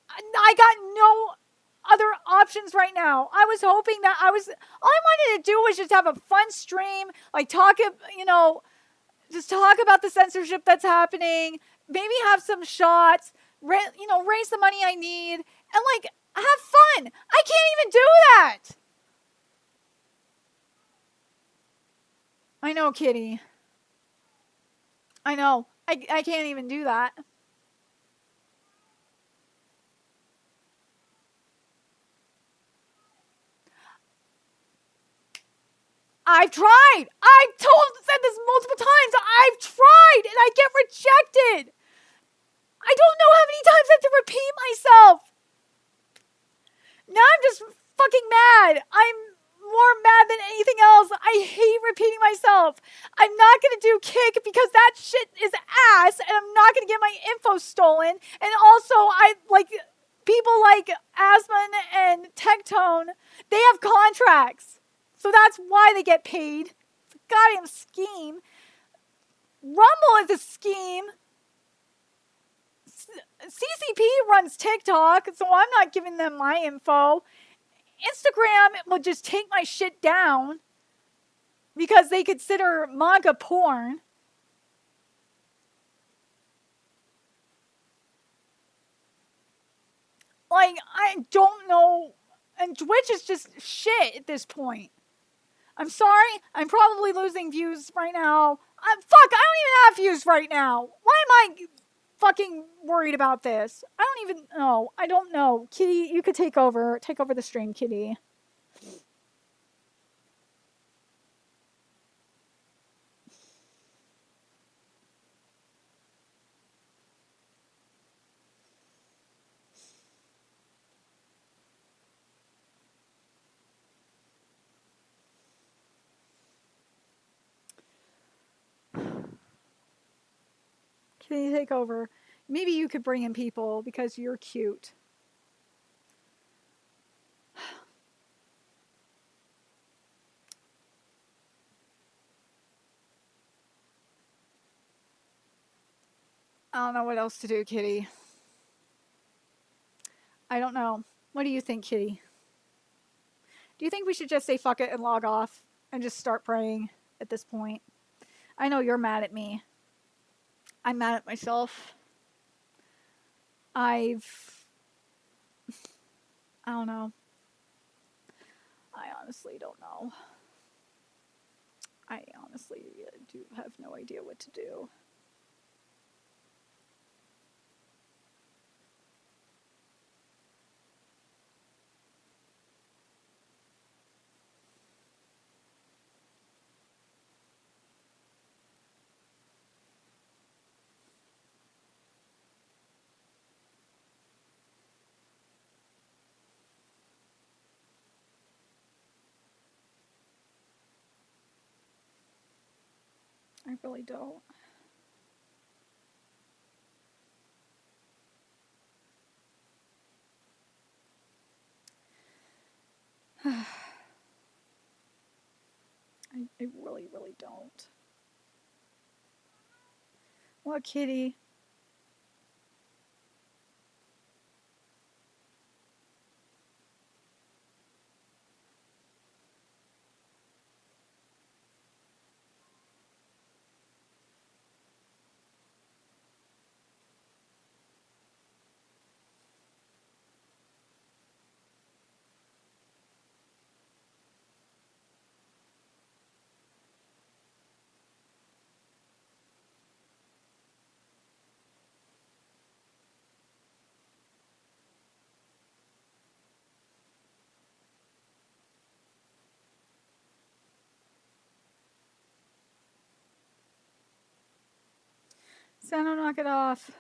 I got no other options right now. I was hoping that all I wanted to do was just have a fun stream, like just talk about the censorship that's happening, maybe have some shots, raise the money I need, and like have fun. I can't even do that. I know, Kitty. I know. I can't even do that. I've tried. I've said this multiple times. I've tried and I get rejected. I don't know how many times I have to repeat myself. Now I'm just fucking mad. I'm more mad than anything else. I hate repeating myself. I'm not gonna do Kick because that shit is ass, and I'm not gonna get my info stolen. And also, I like people like Asmon and Tectone. They have contracts, so that's why they get paid. It's a goddamn scheme. Rumble is a scheme. CCP runs TikTok, so I'm not giving them my info. Instagram will just take my shit down because they consider manga porn. Like, I don't know. And Twitch is just shit at this point. I'm sorry. I'm probably losing views right now. Fuck, I don't even have views right now. Why am I fucking worried about this? I don't even know. I don't know. Kitty, you could take over. Take over the stream, Kitty. Kitty, take over. Maybe you could bring in people because you're cute. I don't know what else to do, Kitty. I don't know. What do you think, Kitty? Do you think we should just say fuck it and log off and just start praying at this point? I know you're mad at me. I'm mad at myself. I don't know. I honestly don't know. I honestly do have no idea what to do. I really don't. I really, really don't. What, Kitty? Zeno, knock it off.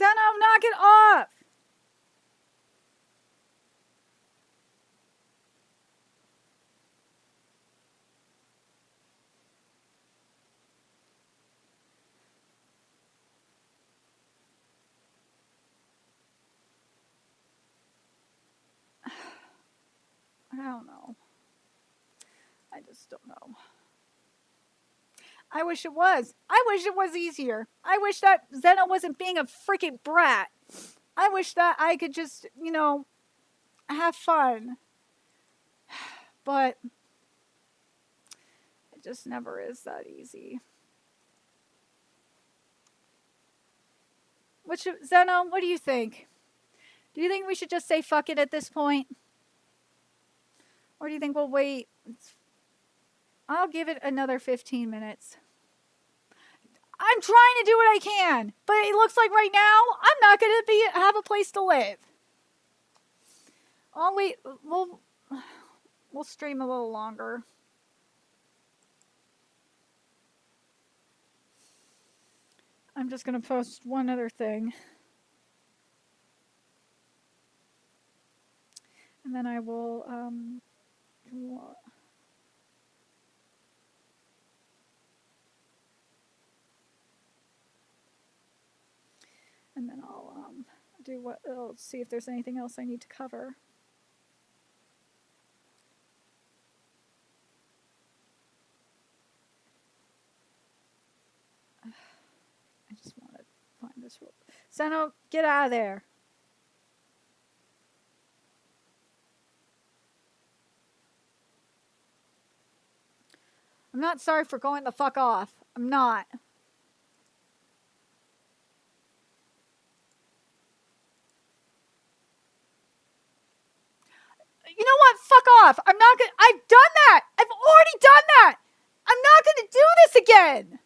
Zeno, knock it off! I don't know. I just don't know. I wish it was. I wish it was easier. I wish that Zeno wasn't being a freaking brat. I wish that I could just, have fun. But it just never is that easy. Zeno, what do you think? Do you think we should just say fuck it at this point? Or do you think we'll wait I'll give it another 15 minutes. I'm trying to do what I can, but it looks like right now I'm not going to have a place to live. Oh wait, we'll stream a little longer. I'm just going to post one other thing. And then I will and then I'll I'll see if there's anything else I need to cover. I just want to find this rule. Zeno, get out of there. I'm not sorry for going the fuck off. I'm not. You know what? Fuck off. I'm not gonna. I've done that. I've already done that. I'm not gonna do this again.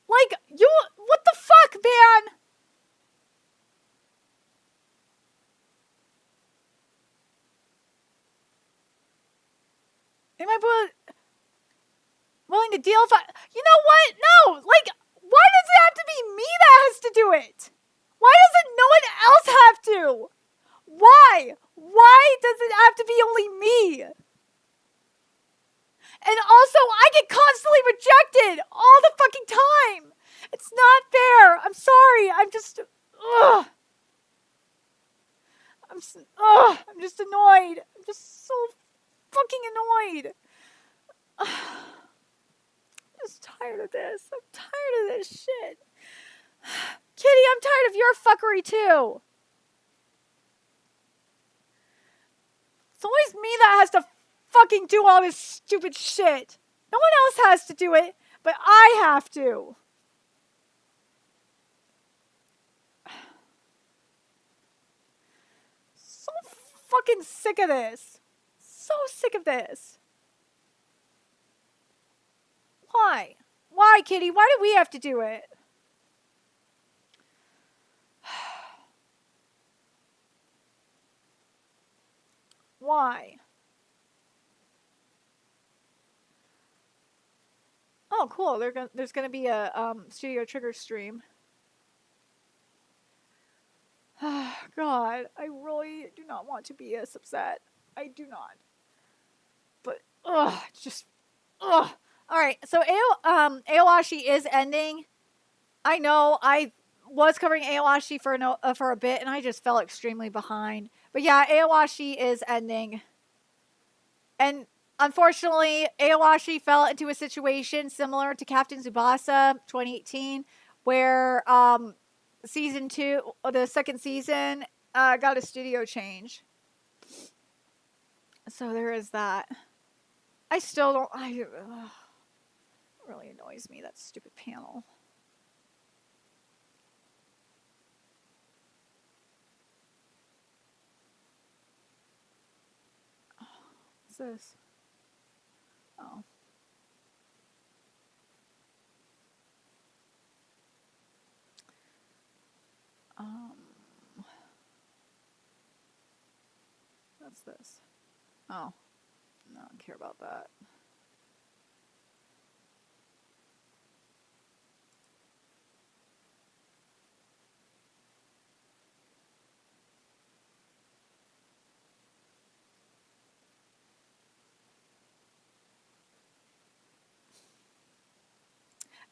Like, what the fuck, man? Am I willing to deal if I... You know what? No! Like, why does it have to be me that has to do it? Why doesn't no one else have to? Why? Why does it have to be only me? And also, I get constantly rejected all the fucking time. It's not fair. I'm sorry. I'm just... Ugh. I'm just annoyed. I'm just so fucking annoyed. I'm just tired of this. I'm tired of this shit. Kitty, I'm tired of your fuckery too. It's always me that has to fucking do all this stupid shit. No one else has to do it, but I have to. So fucking sick of this. So sick of this. Why? Why, Kitty? Why do we have to do it? Why? Oh, cool. There's going to be a Studio Trigger stream. God, I really do not want to be this upset. I do not. But, just, Alright, so Aowashi is ending. I know, I was covering Aowashi for a bit, and I just fell extremely behind. But yeah, Aowashi is ending. And unfortunately, Aowashi fell into a situation similar to Captain Tsubasa 2018, where season 2, the second season, got a studio change. So there is that. I still don't... it really annoys me, that stupid panel. What's this? Oh. What's this? Oh. No, I don't care about that.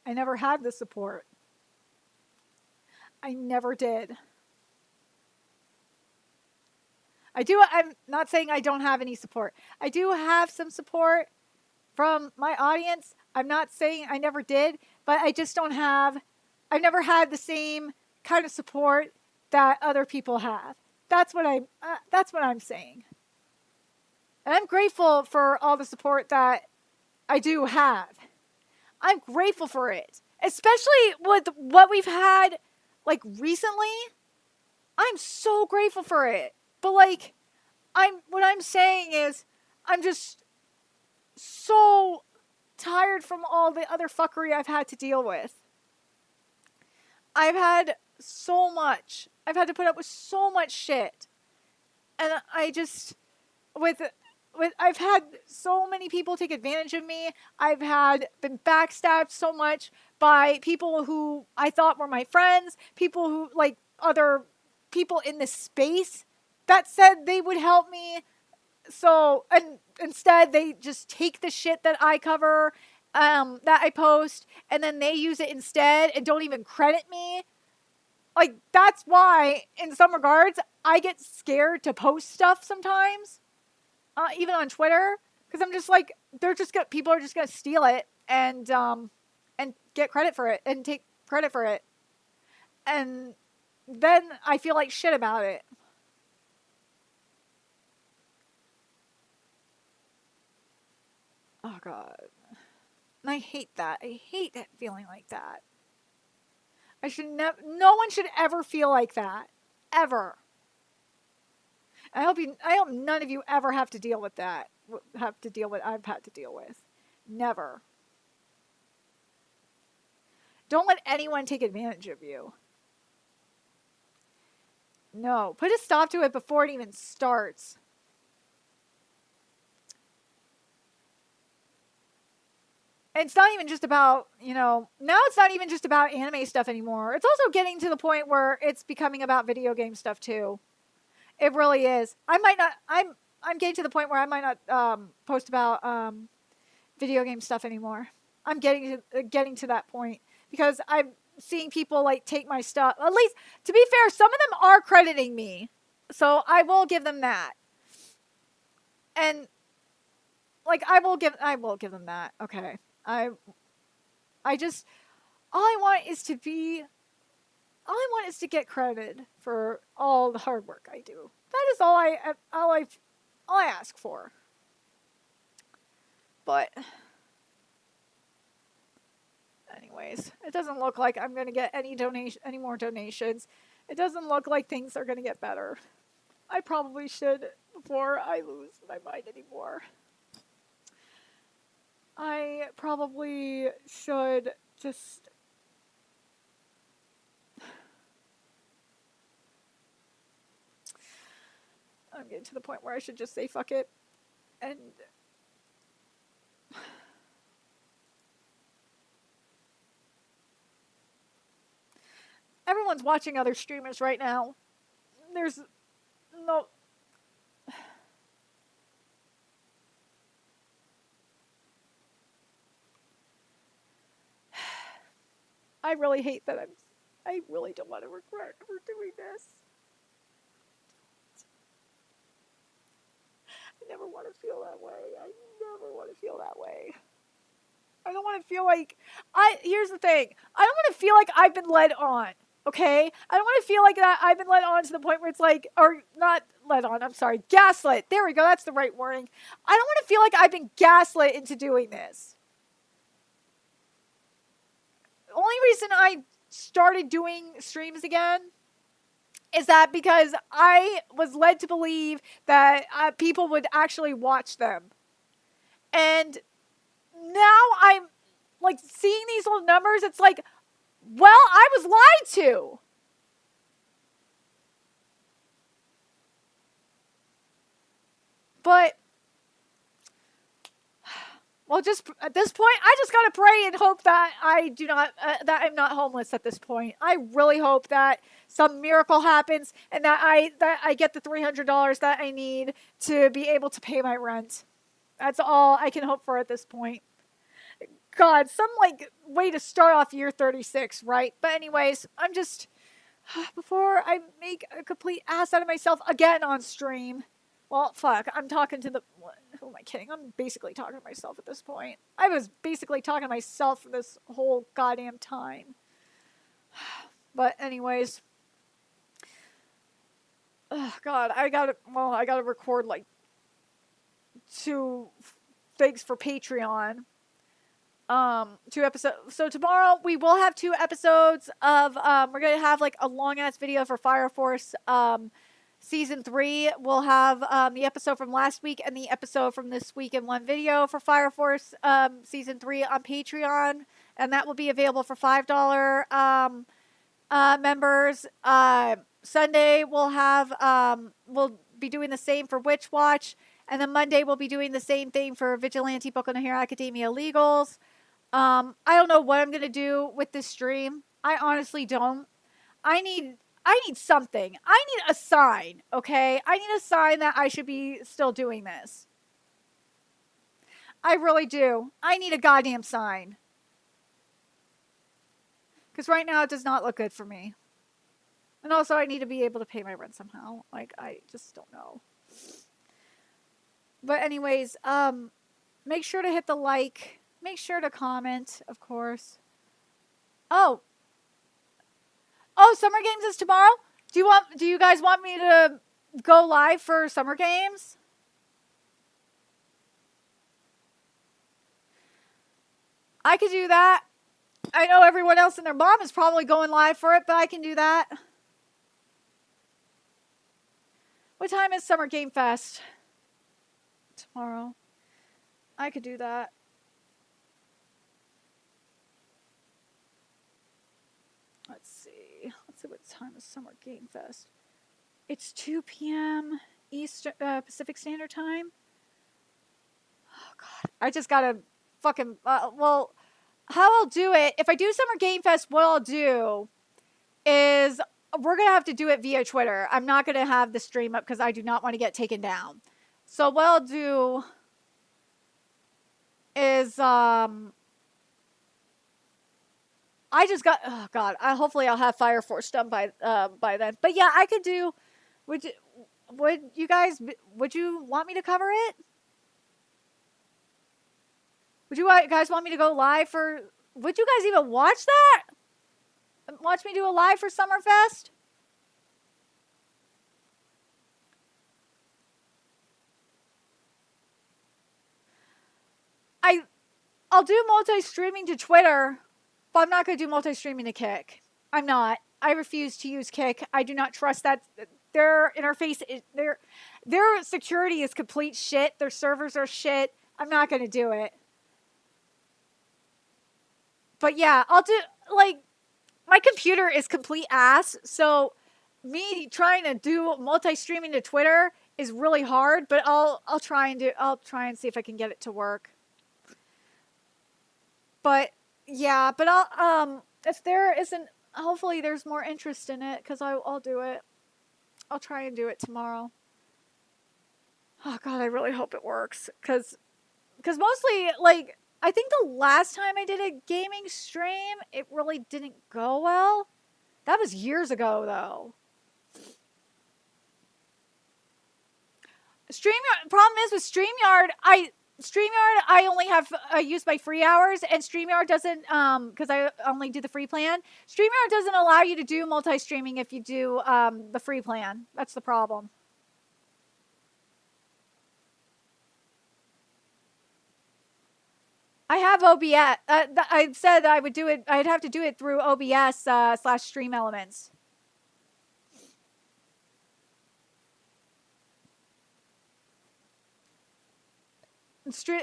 I never had the support. I never did. I'm not saying I don't have any support. I do have some support from my audience. I'm not saying I never did, but I just don't have... I've never had the same kind of support that other people have. That's what I'm saying. And I'm grateful for all the support that I do have. I'm grateful for it. Especially with what we've had, like, recently. I'm so grateful for it. But like, what I'm saying is, I'm just so tired from all the other fuckery I've had to deal with. I've had so much. I've had to put up with so much shit. And I just, I've had so many people take advantage of me. I've been backstabbed so much by people who I thought were my friends, people who, like, other people in this space that said they would help me. So, and instead they just take the shit that I cover, that I post, and then they use it instead and don't even credit me. Like, that's why, in some regards, I get scared to post stuff sometimes, even on Twitter, because I'm just like, people are just gonna steal it and get credit for it and take credit for it, and then I feel like shit about it. Oh God, and I hate that. I hate that feeling like that. No one should ever feel like that. Ever. I hope none of you ever have to deal with that. Have to deal with I've had to deal with. Never. Don't let anyone take advantage of you. No. Put a stop to it before it even starts. It's not even just about, now it's not even just about anime stuff anymore. It's also getting to the point where it's becoming about video game stuff too. It really is. I'm getting to the point where I might not post about video game stuff anymore. I'm getting to that point because I'm seeing people like take my stuff. At least, to be fair, some of them are crediting me, so I will give them that. And like I will give them that. Okay. all I want is to get credit for all the hard work I do. That is all I ask for. But anyways, it doesn't look like I'm going to get any more donations. It doesn't look like things are going to get better. I probably should, before I lose my mind anymore. I probably should just I'm getting to the point where I should just say fuck it. And everyone's watching other streamers right now. There's no... I really hate that I really don't want to regret ever doing this. I never want to feel that way. I never want to feel that way. I don't want to feel like... Here's the thing. I don't want to feel like I've been led on. Okay? I don't want to feel like that I've been led on to the point where it's like... Or not led on, I'm sorry. Gaslit. There we go. That's the right wording. I don't want to feel like I've been gaslit into doing this. The only reason I started doing streams again is that because I was led to believe that people would actually watch them. And now I'm like seeing these little numbers. It's like, well, I was lied to. But, well, just at this point, I just gotta pray and hope that that I'm not homeless at this point. I really hope that some miracle happens and that I get the $300 that I need to be able to pay my rent. That's all I can hope for at this point. God, some like way to start off year 36, right? But anyways, I'm just, before I make a complete ass out of myself again on stream. Well, fuck, I'm talking to who am I kidding? I'm basically talking to myself at this point. I was basically talking to myself for this whole goddamn time. But anyways, God, I gotta record like 2 things for Patreon. 2 episodes. So tomorrow we will have 2 episodes of, we're gonna have like a long ass video for Fire Force, Season 3 will have the episode from last week and the episode from this week in one video for Fire Force Season 3 on Patreon. And that will be available for $5 members. Sunday we'll be doing the same for Witch Watch. And then Monday we'll be doing the same thing for Vigilante Boku no Hero Academia Legals. I don't know what I'm going to do with this stream. I honestly don't. I need something. I need a sign, okay? I need a sign that I should be still doing this. I really do. I need a goddamn sign. Because right now it does not look good for me. And also I need to be able to pay my rent somehow. Like, I just don't know. But anyways, make sure to hit the like. Make sure to comment, of course. Oh, Summer Games is tomorrow? Do you guys want me to go live for Summer Games? I could do that. I know everyone else and their mom is probably going live for it, but I can do that. What time is Summer Game Fest? Tomorrow. I could do that. Let's see what time is Summer Game Fest. It's 2 p.m. Pacific Standard Time. Oh, God. I just gotta fucking... how I'll do it... If I do Summer Game Fest, what I'll do is... We're gonna have to do it via Twitter. I'm not gonna have the stream up because I do not want to get taken down. So what I'll do is... I just got, oh God, hopefully I'll have Fire Force done by then. But yeah, I could do, would you guys want me to cover it? Would you guys want me to go live would you guys even watch that? Watch me do a live for Summerfest? I'll do multi-streaming to Twitter. But I'm not going to do multi-streaming to Kick. I'm not. I refuse to use Kick. I do not trust that. Their interface, their security is complete shit. Their servers are shit. I'm not going to do it. But yeah, I'll do, like, my computer is complete ass. So me trying to do multi-streaming to Twitter is really hard. But I'll try and see if I can get it to work. But... yeah, but if there isn't, hopefully there's more interest in it, because I'll do it. I'll try and do it tomorrow. Oh, God, I really hope it works, because mostly, like, I think the last time I did a gaming stream, it really didn't go well. That was years ago, though. Problem is with StreamYard, I only have used my free hours, and StreamYard doesn't, because I only do the free plan. StreamYard doesn't allow you to do multi-streaming if you do the free plan. That's the problem. I have OBS. I said I would do it. I'd have to do it through OBS / Stream Elements.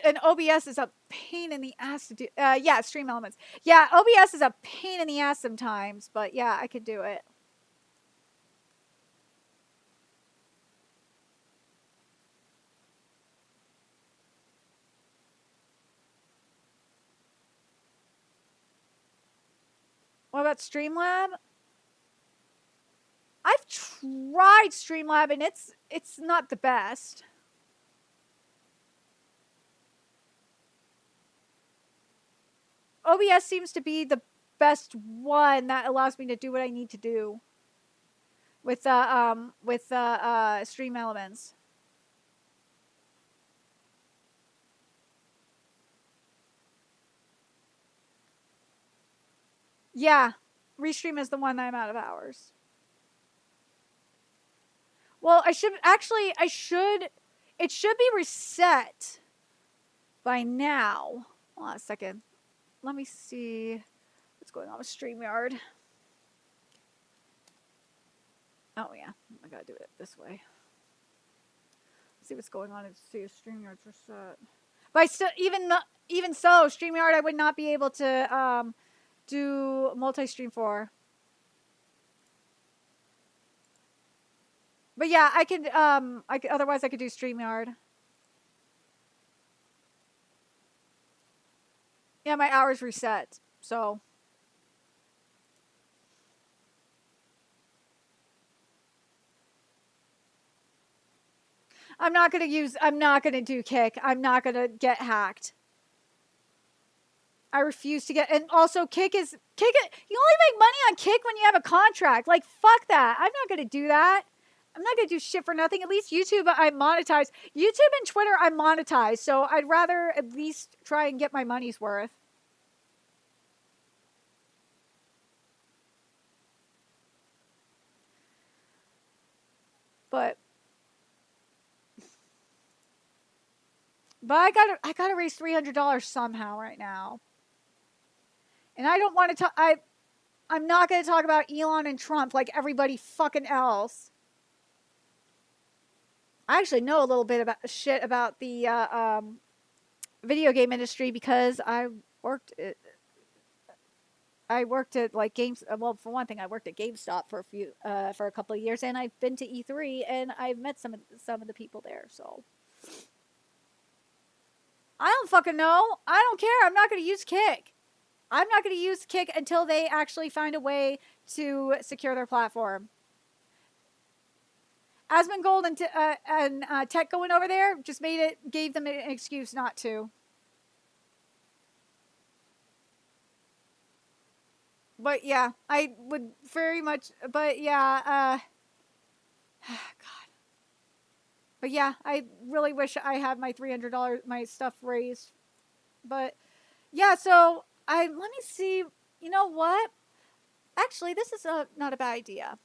And OBS is a pain in the ass to do. Yeah, Stream Elements. Yeah, OBS is a pain in the ass sometimes, but yeah, I could do it. What about Streamlab? I've tried Streamlab and it's not the best. OBS seems to be the best one that allows me to do what I need to do with Stream Elements. Yeah, Restream is the one that I'm out of hours. Well, it should be reset by now. Hold on a second. Let me see what's going on with StreamYard. Oh yeah, I gotta do it this way. See what's going on and see if StreamYard's reset. But I still, even so, StreamYard I would not be able to do multi-stream for. But yeah, I could otherwise I could do StreamYard. Yeah, my hours reset. So I'm not gonna do Kick. I'm not gonna get hacked. I refuse to get, and also Kick. You only make money on Kick when you have a contract. Like, fuck that. I'm not gonna do that. I'm not gonna do shit for nothing. At least YouTube I monetize. YouTube and Twitter I monetize. So I'd rather at least try and get my money's worth. But I gotta raise $300 somehow right now. And I don't want to talk. I'm not gonna talk about Elon and Trump like everybody fucking else. I actually know a little bit about the video game industry because I worked at like games. Well, for one thing, I worked at GameStop for a couple of years, and I've been to E3 and I've met some of the people there. So I don't fucking know. I don't care. I'm not going to use Kick. I'm not going to use Kick until they actually find a way to secure their platform. Asmongold and Tech going over there just gave them an excuse not to. But yeah, I would very much. But yeah, God. But yeah, I really wish I had my $300 my stuff raised. But yeah, so let me see. You know what? Actually, this is not a bad idea.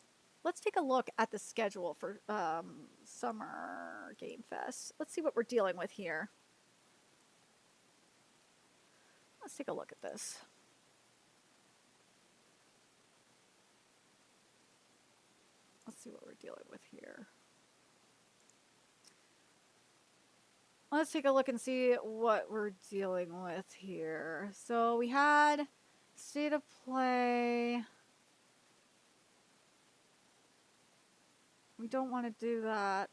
Let's take a look at the schedule for Summer Game Fest. Let's see what we're dealing with here. Let's take a look at this. Let's see what we're dealing with here. Let's take a look and see what we're dealing with here. So we had State of Play. We don't want to do that.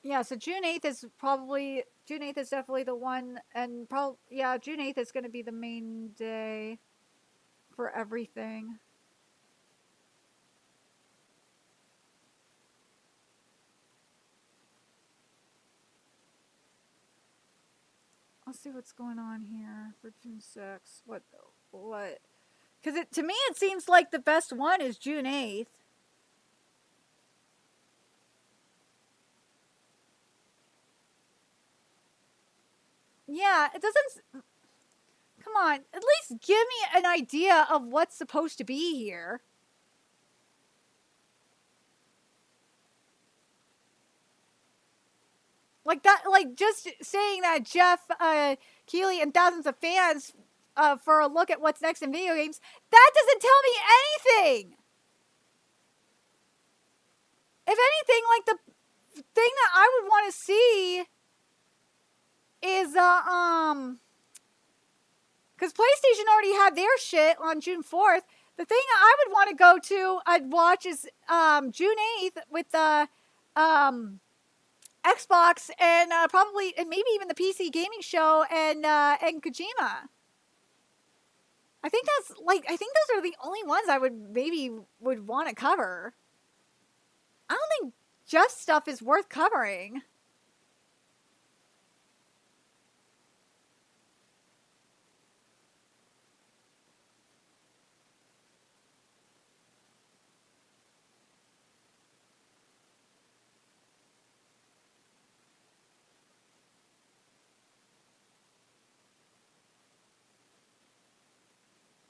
Yeah, so June 8th is definitely the one, and June 8th is going to be the main day for everything. Let's see what's going on here for June 6th. What? Because to me it seems like the best one is June 8th. Yeah, it doesn't. Come on, at least give me an idea of what's supposed to be here. Like that, like just saying that Jeff Keighley and thousands of fans for a look at what's next in video games, that doesn't tell me anything. If anything, like the thing that I would want to see is because PlayStation already had their shit on June 4th. The thing I would want to go to, I'd watch is June 8th with the Xbox and probably and maybe even the PC gaming show and Kojima. I think those are the only ones I would want to cover. I don't think Jeff's stuff is worth covering.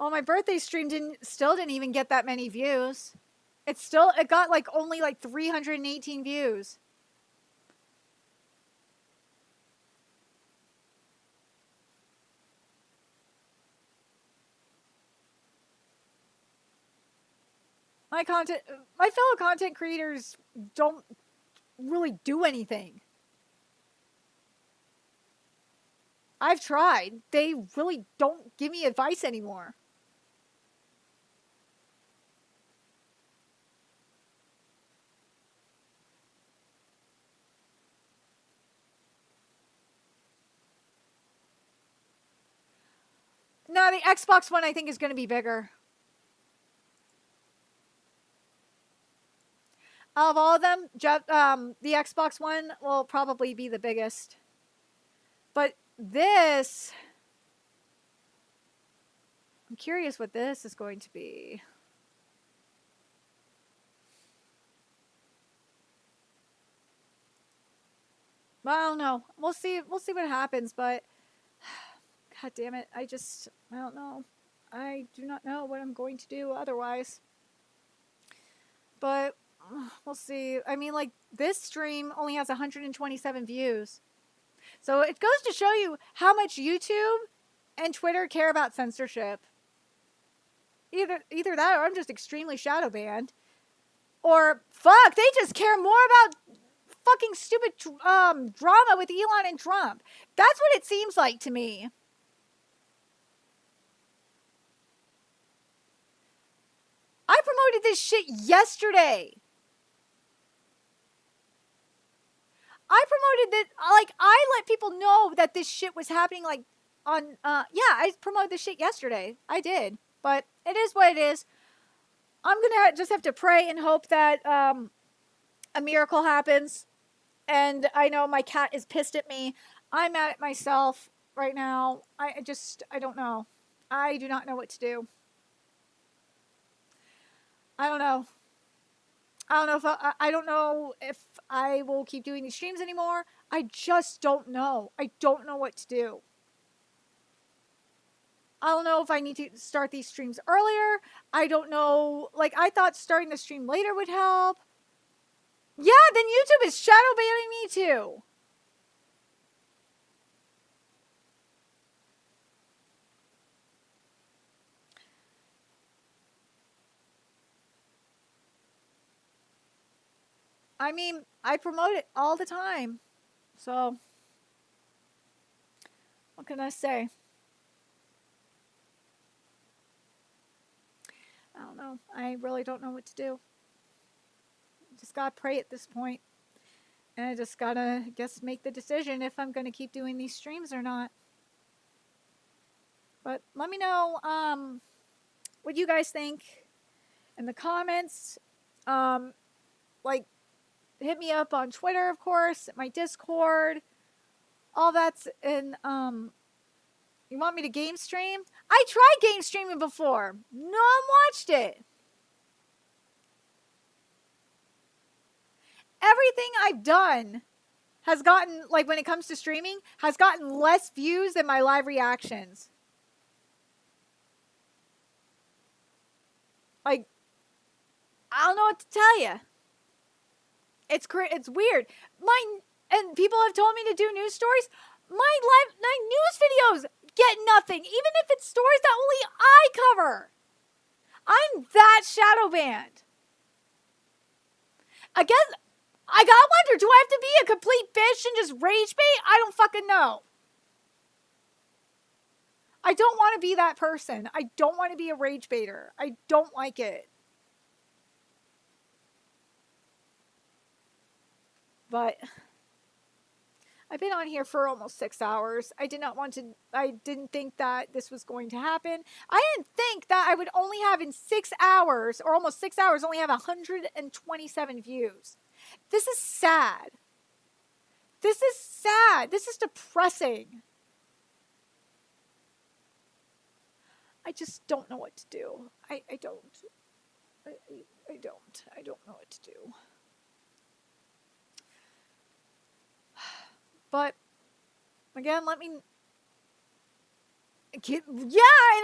Oh, my birthday stream still didn't even get that many views. It got like only like 318 views. My fellow content creators don't really do anything. I've tried. They really don't give me advice anymore. No, the Xbox One I think is going to be bigger. Of all of them, the Xbox One will probably be the biggest. But this, I'm curious what this is going to be. Well, I don't know. We'll see what happens, but God damn it. I don't know. I do not know what I'm going to do otherwise. But we'll see. I mean, like, this stream only has 127 views. So it goes to show you how much YouTube and Twitter care about censorship. Either that or I'm just extremely shadow banned. Or, fuck, they just care more about fucking stupid drama with Elon and Trump. That's what it seems like to me. I promoted this shit yesterday. I promoted it, like, I let people know that this shit was happening, like, on, I promoted this shit yesterday. I did. But it is what it is. I'm gonna just have to pray and hope that, a miracle happens. And I know my cat is pissed at me. I'm mad at myself right now. I don't know. I do not know what to do. I don't know. I don't know if I will keep doing these streams anymore. I just don't know. I don't know what to do. I don't know if I need to start these streams earlier. I don't know. Like, I thought starting the stream later would help. Yeah, then YouTube is shadow banning me too. I mean, I promote it all the time. So, what can I say? I don't know. I really don't know what to do. Just gotta pray at this point. And I just gotta, make the decision if I'm gonna keep doing these streams or not. But let me know what you guys think in the comments. Like, hit me up on Twitter, of course, my Discord. All that's in, you want me to game stream? I tried game streaming before. No one watched it. Everything I've done has gotten, like, when it comes to streaming, has gotten less views than my live reactions. Like, I don't know what to tell you. It's weird. And people have told me to do news stories. My news videos get nothing, even if it's stories that only I cover. I'm that shadow banned. I guess I gotta wonder, do I have to be a complete bitch and just rage bait? I don't fucking know. I don't want to be that person. I don't want to be a rage baiter. I don't like it. But I've been on here for almost 6 hours. I didn't think that this was going to happen. I didn't think that I would only have in 6 hours, or almost 6 hours, only have 127 views. This is sad. This is sad. This is depressing. I just don't know what to do. I don't. I don't know what to do. But, again, let me... and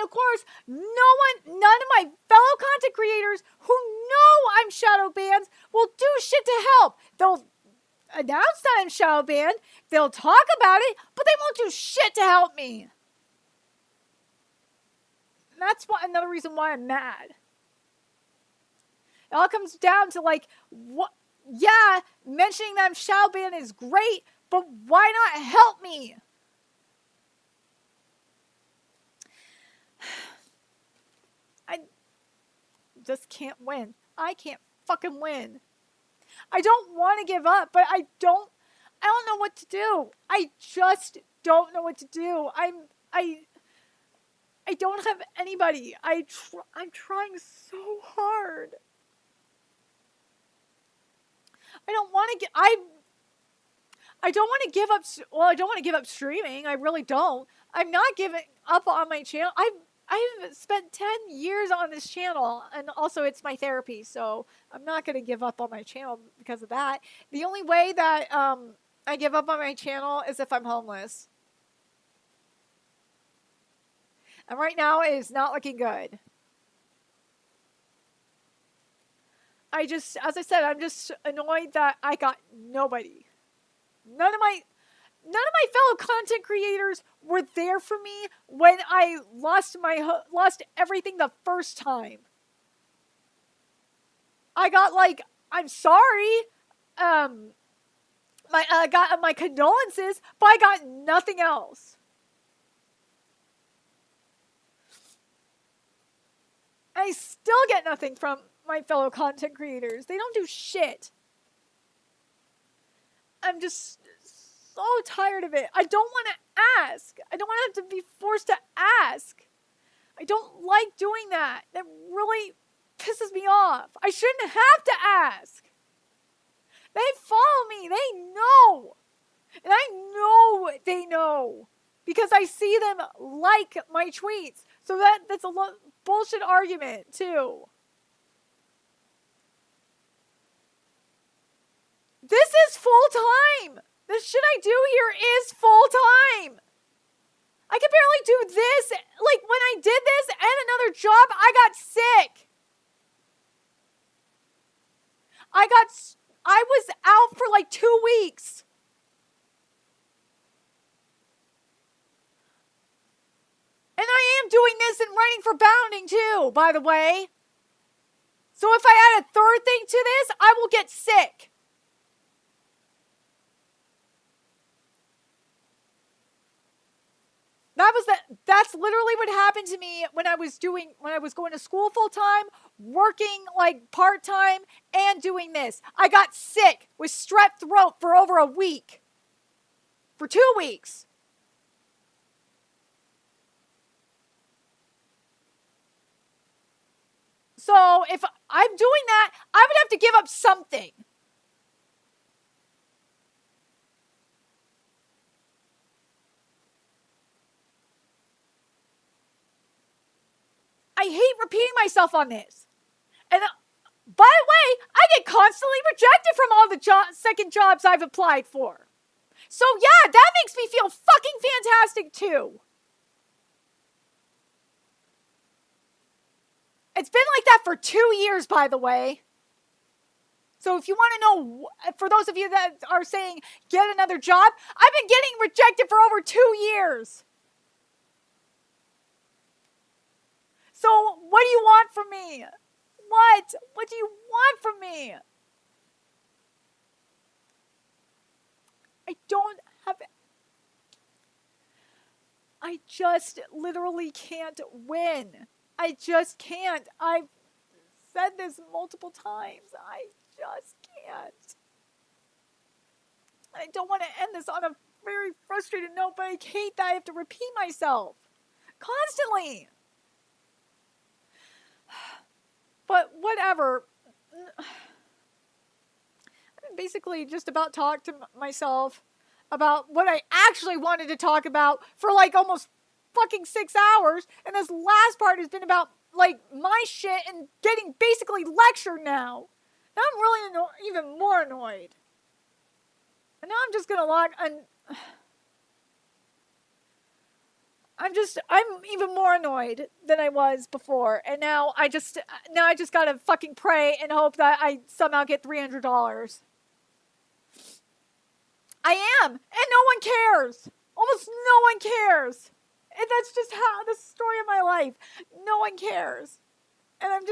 of course, none of my fellow content creators who know I'm shadow banned will do shit to help. They'll announce that I'm shadow banned, they'll talk about it, but they won't do shit to help me. And that's another reason why I'm mad. It all comes down to like, what? Yeah, mentioning that I'm shadow banned is great, but why not help me? I just can't win. I can't fucking win. I don't want to give up, but I don't know what to do. I just don't know what to do. I don't have anybody. I'm trying so hard. I don't want to get. I don't want to give up. Well, I don't want to give up streaming. I really don't. I'm not giving up on my channel. I've spent 10 years on this channel, and also it's my therapy, so I'm not going to give up on my channel because of that. The only way that I give up on my channel is if I'm homeless. And right now it is not looking good. As I said, I'm just annoyed that I got nobody. None of my fellow content creators were there for me when I lost everything the first time. I got like, I'm sorry, got my condolences, but I got nothing else. I still get nothing from my fellow content creators. They don't do shit. I'm just so tired of it. I don't want to ask. I don't want to have to be forced to ask. I don't like doing that. That really pisses me off. I shouldn't have to ask. They follow me. They know. And I know they know. Because I see them like my tweets. So that's a bullshit argument, too. This is full time. The shit I do here is full time. I can barely do this. Like, when I did this and another job, I got sick. I was out for like 2 weeks. And I am doing this and writing for Bounding too, by the way. So if I add a third thing to this, I will get sick. That's literally what happened to me when I was going to school full time, working like part time, and doing this. I got sick with strep throat for over a week. For 2 weeks. So if I'm doing that, I would have to give up something. I hate repeating myself on this. And by the way, I get constantly rejected from all the second jobs I've applied for. So yeah, that makes me feel fucking fantastic too. It's been like that for 2 years, by the way. So if you want to know, for those of you that are saying, get another job, I've been getting rejected for over 2 years. So what do you want from me? What? What do you want from me? I don't have it. I just literally can't win. I just can't. I've said this multiple times. I just can't. I don't want to end this on a very frustrated note, but I hate that I have to repeat myself constantly. But whatever. I basically just about talked to myself about what I actually wanted to talk about for like almost fucking 6 hours. And this last part has been about like my shit and getting basically lectured now. Now I'm really even more annoyed. And now I'm just gonna log and I'm even more annoyed than I was before. And now I just gotta fucking pray and hope that I somehow get $300. I am, and no one cares. Almost no one cares. And that's just how the story of my life. No one cares. And I'm just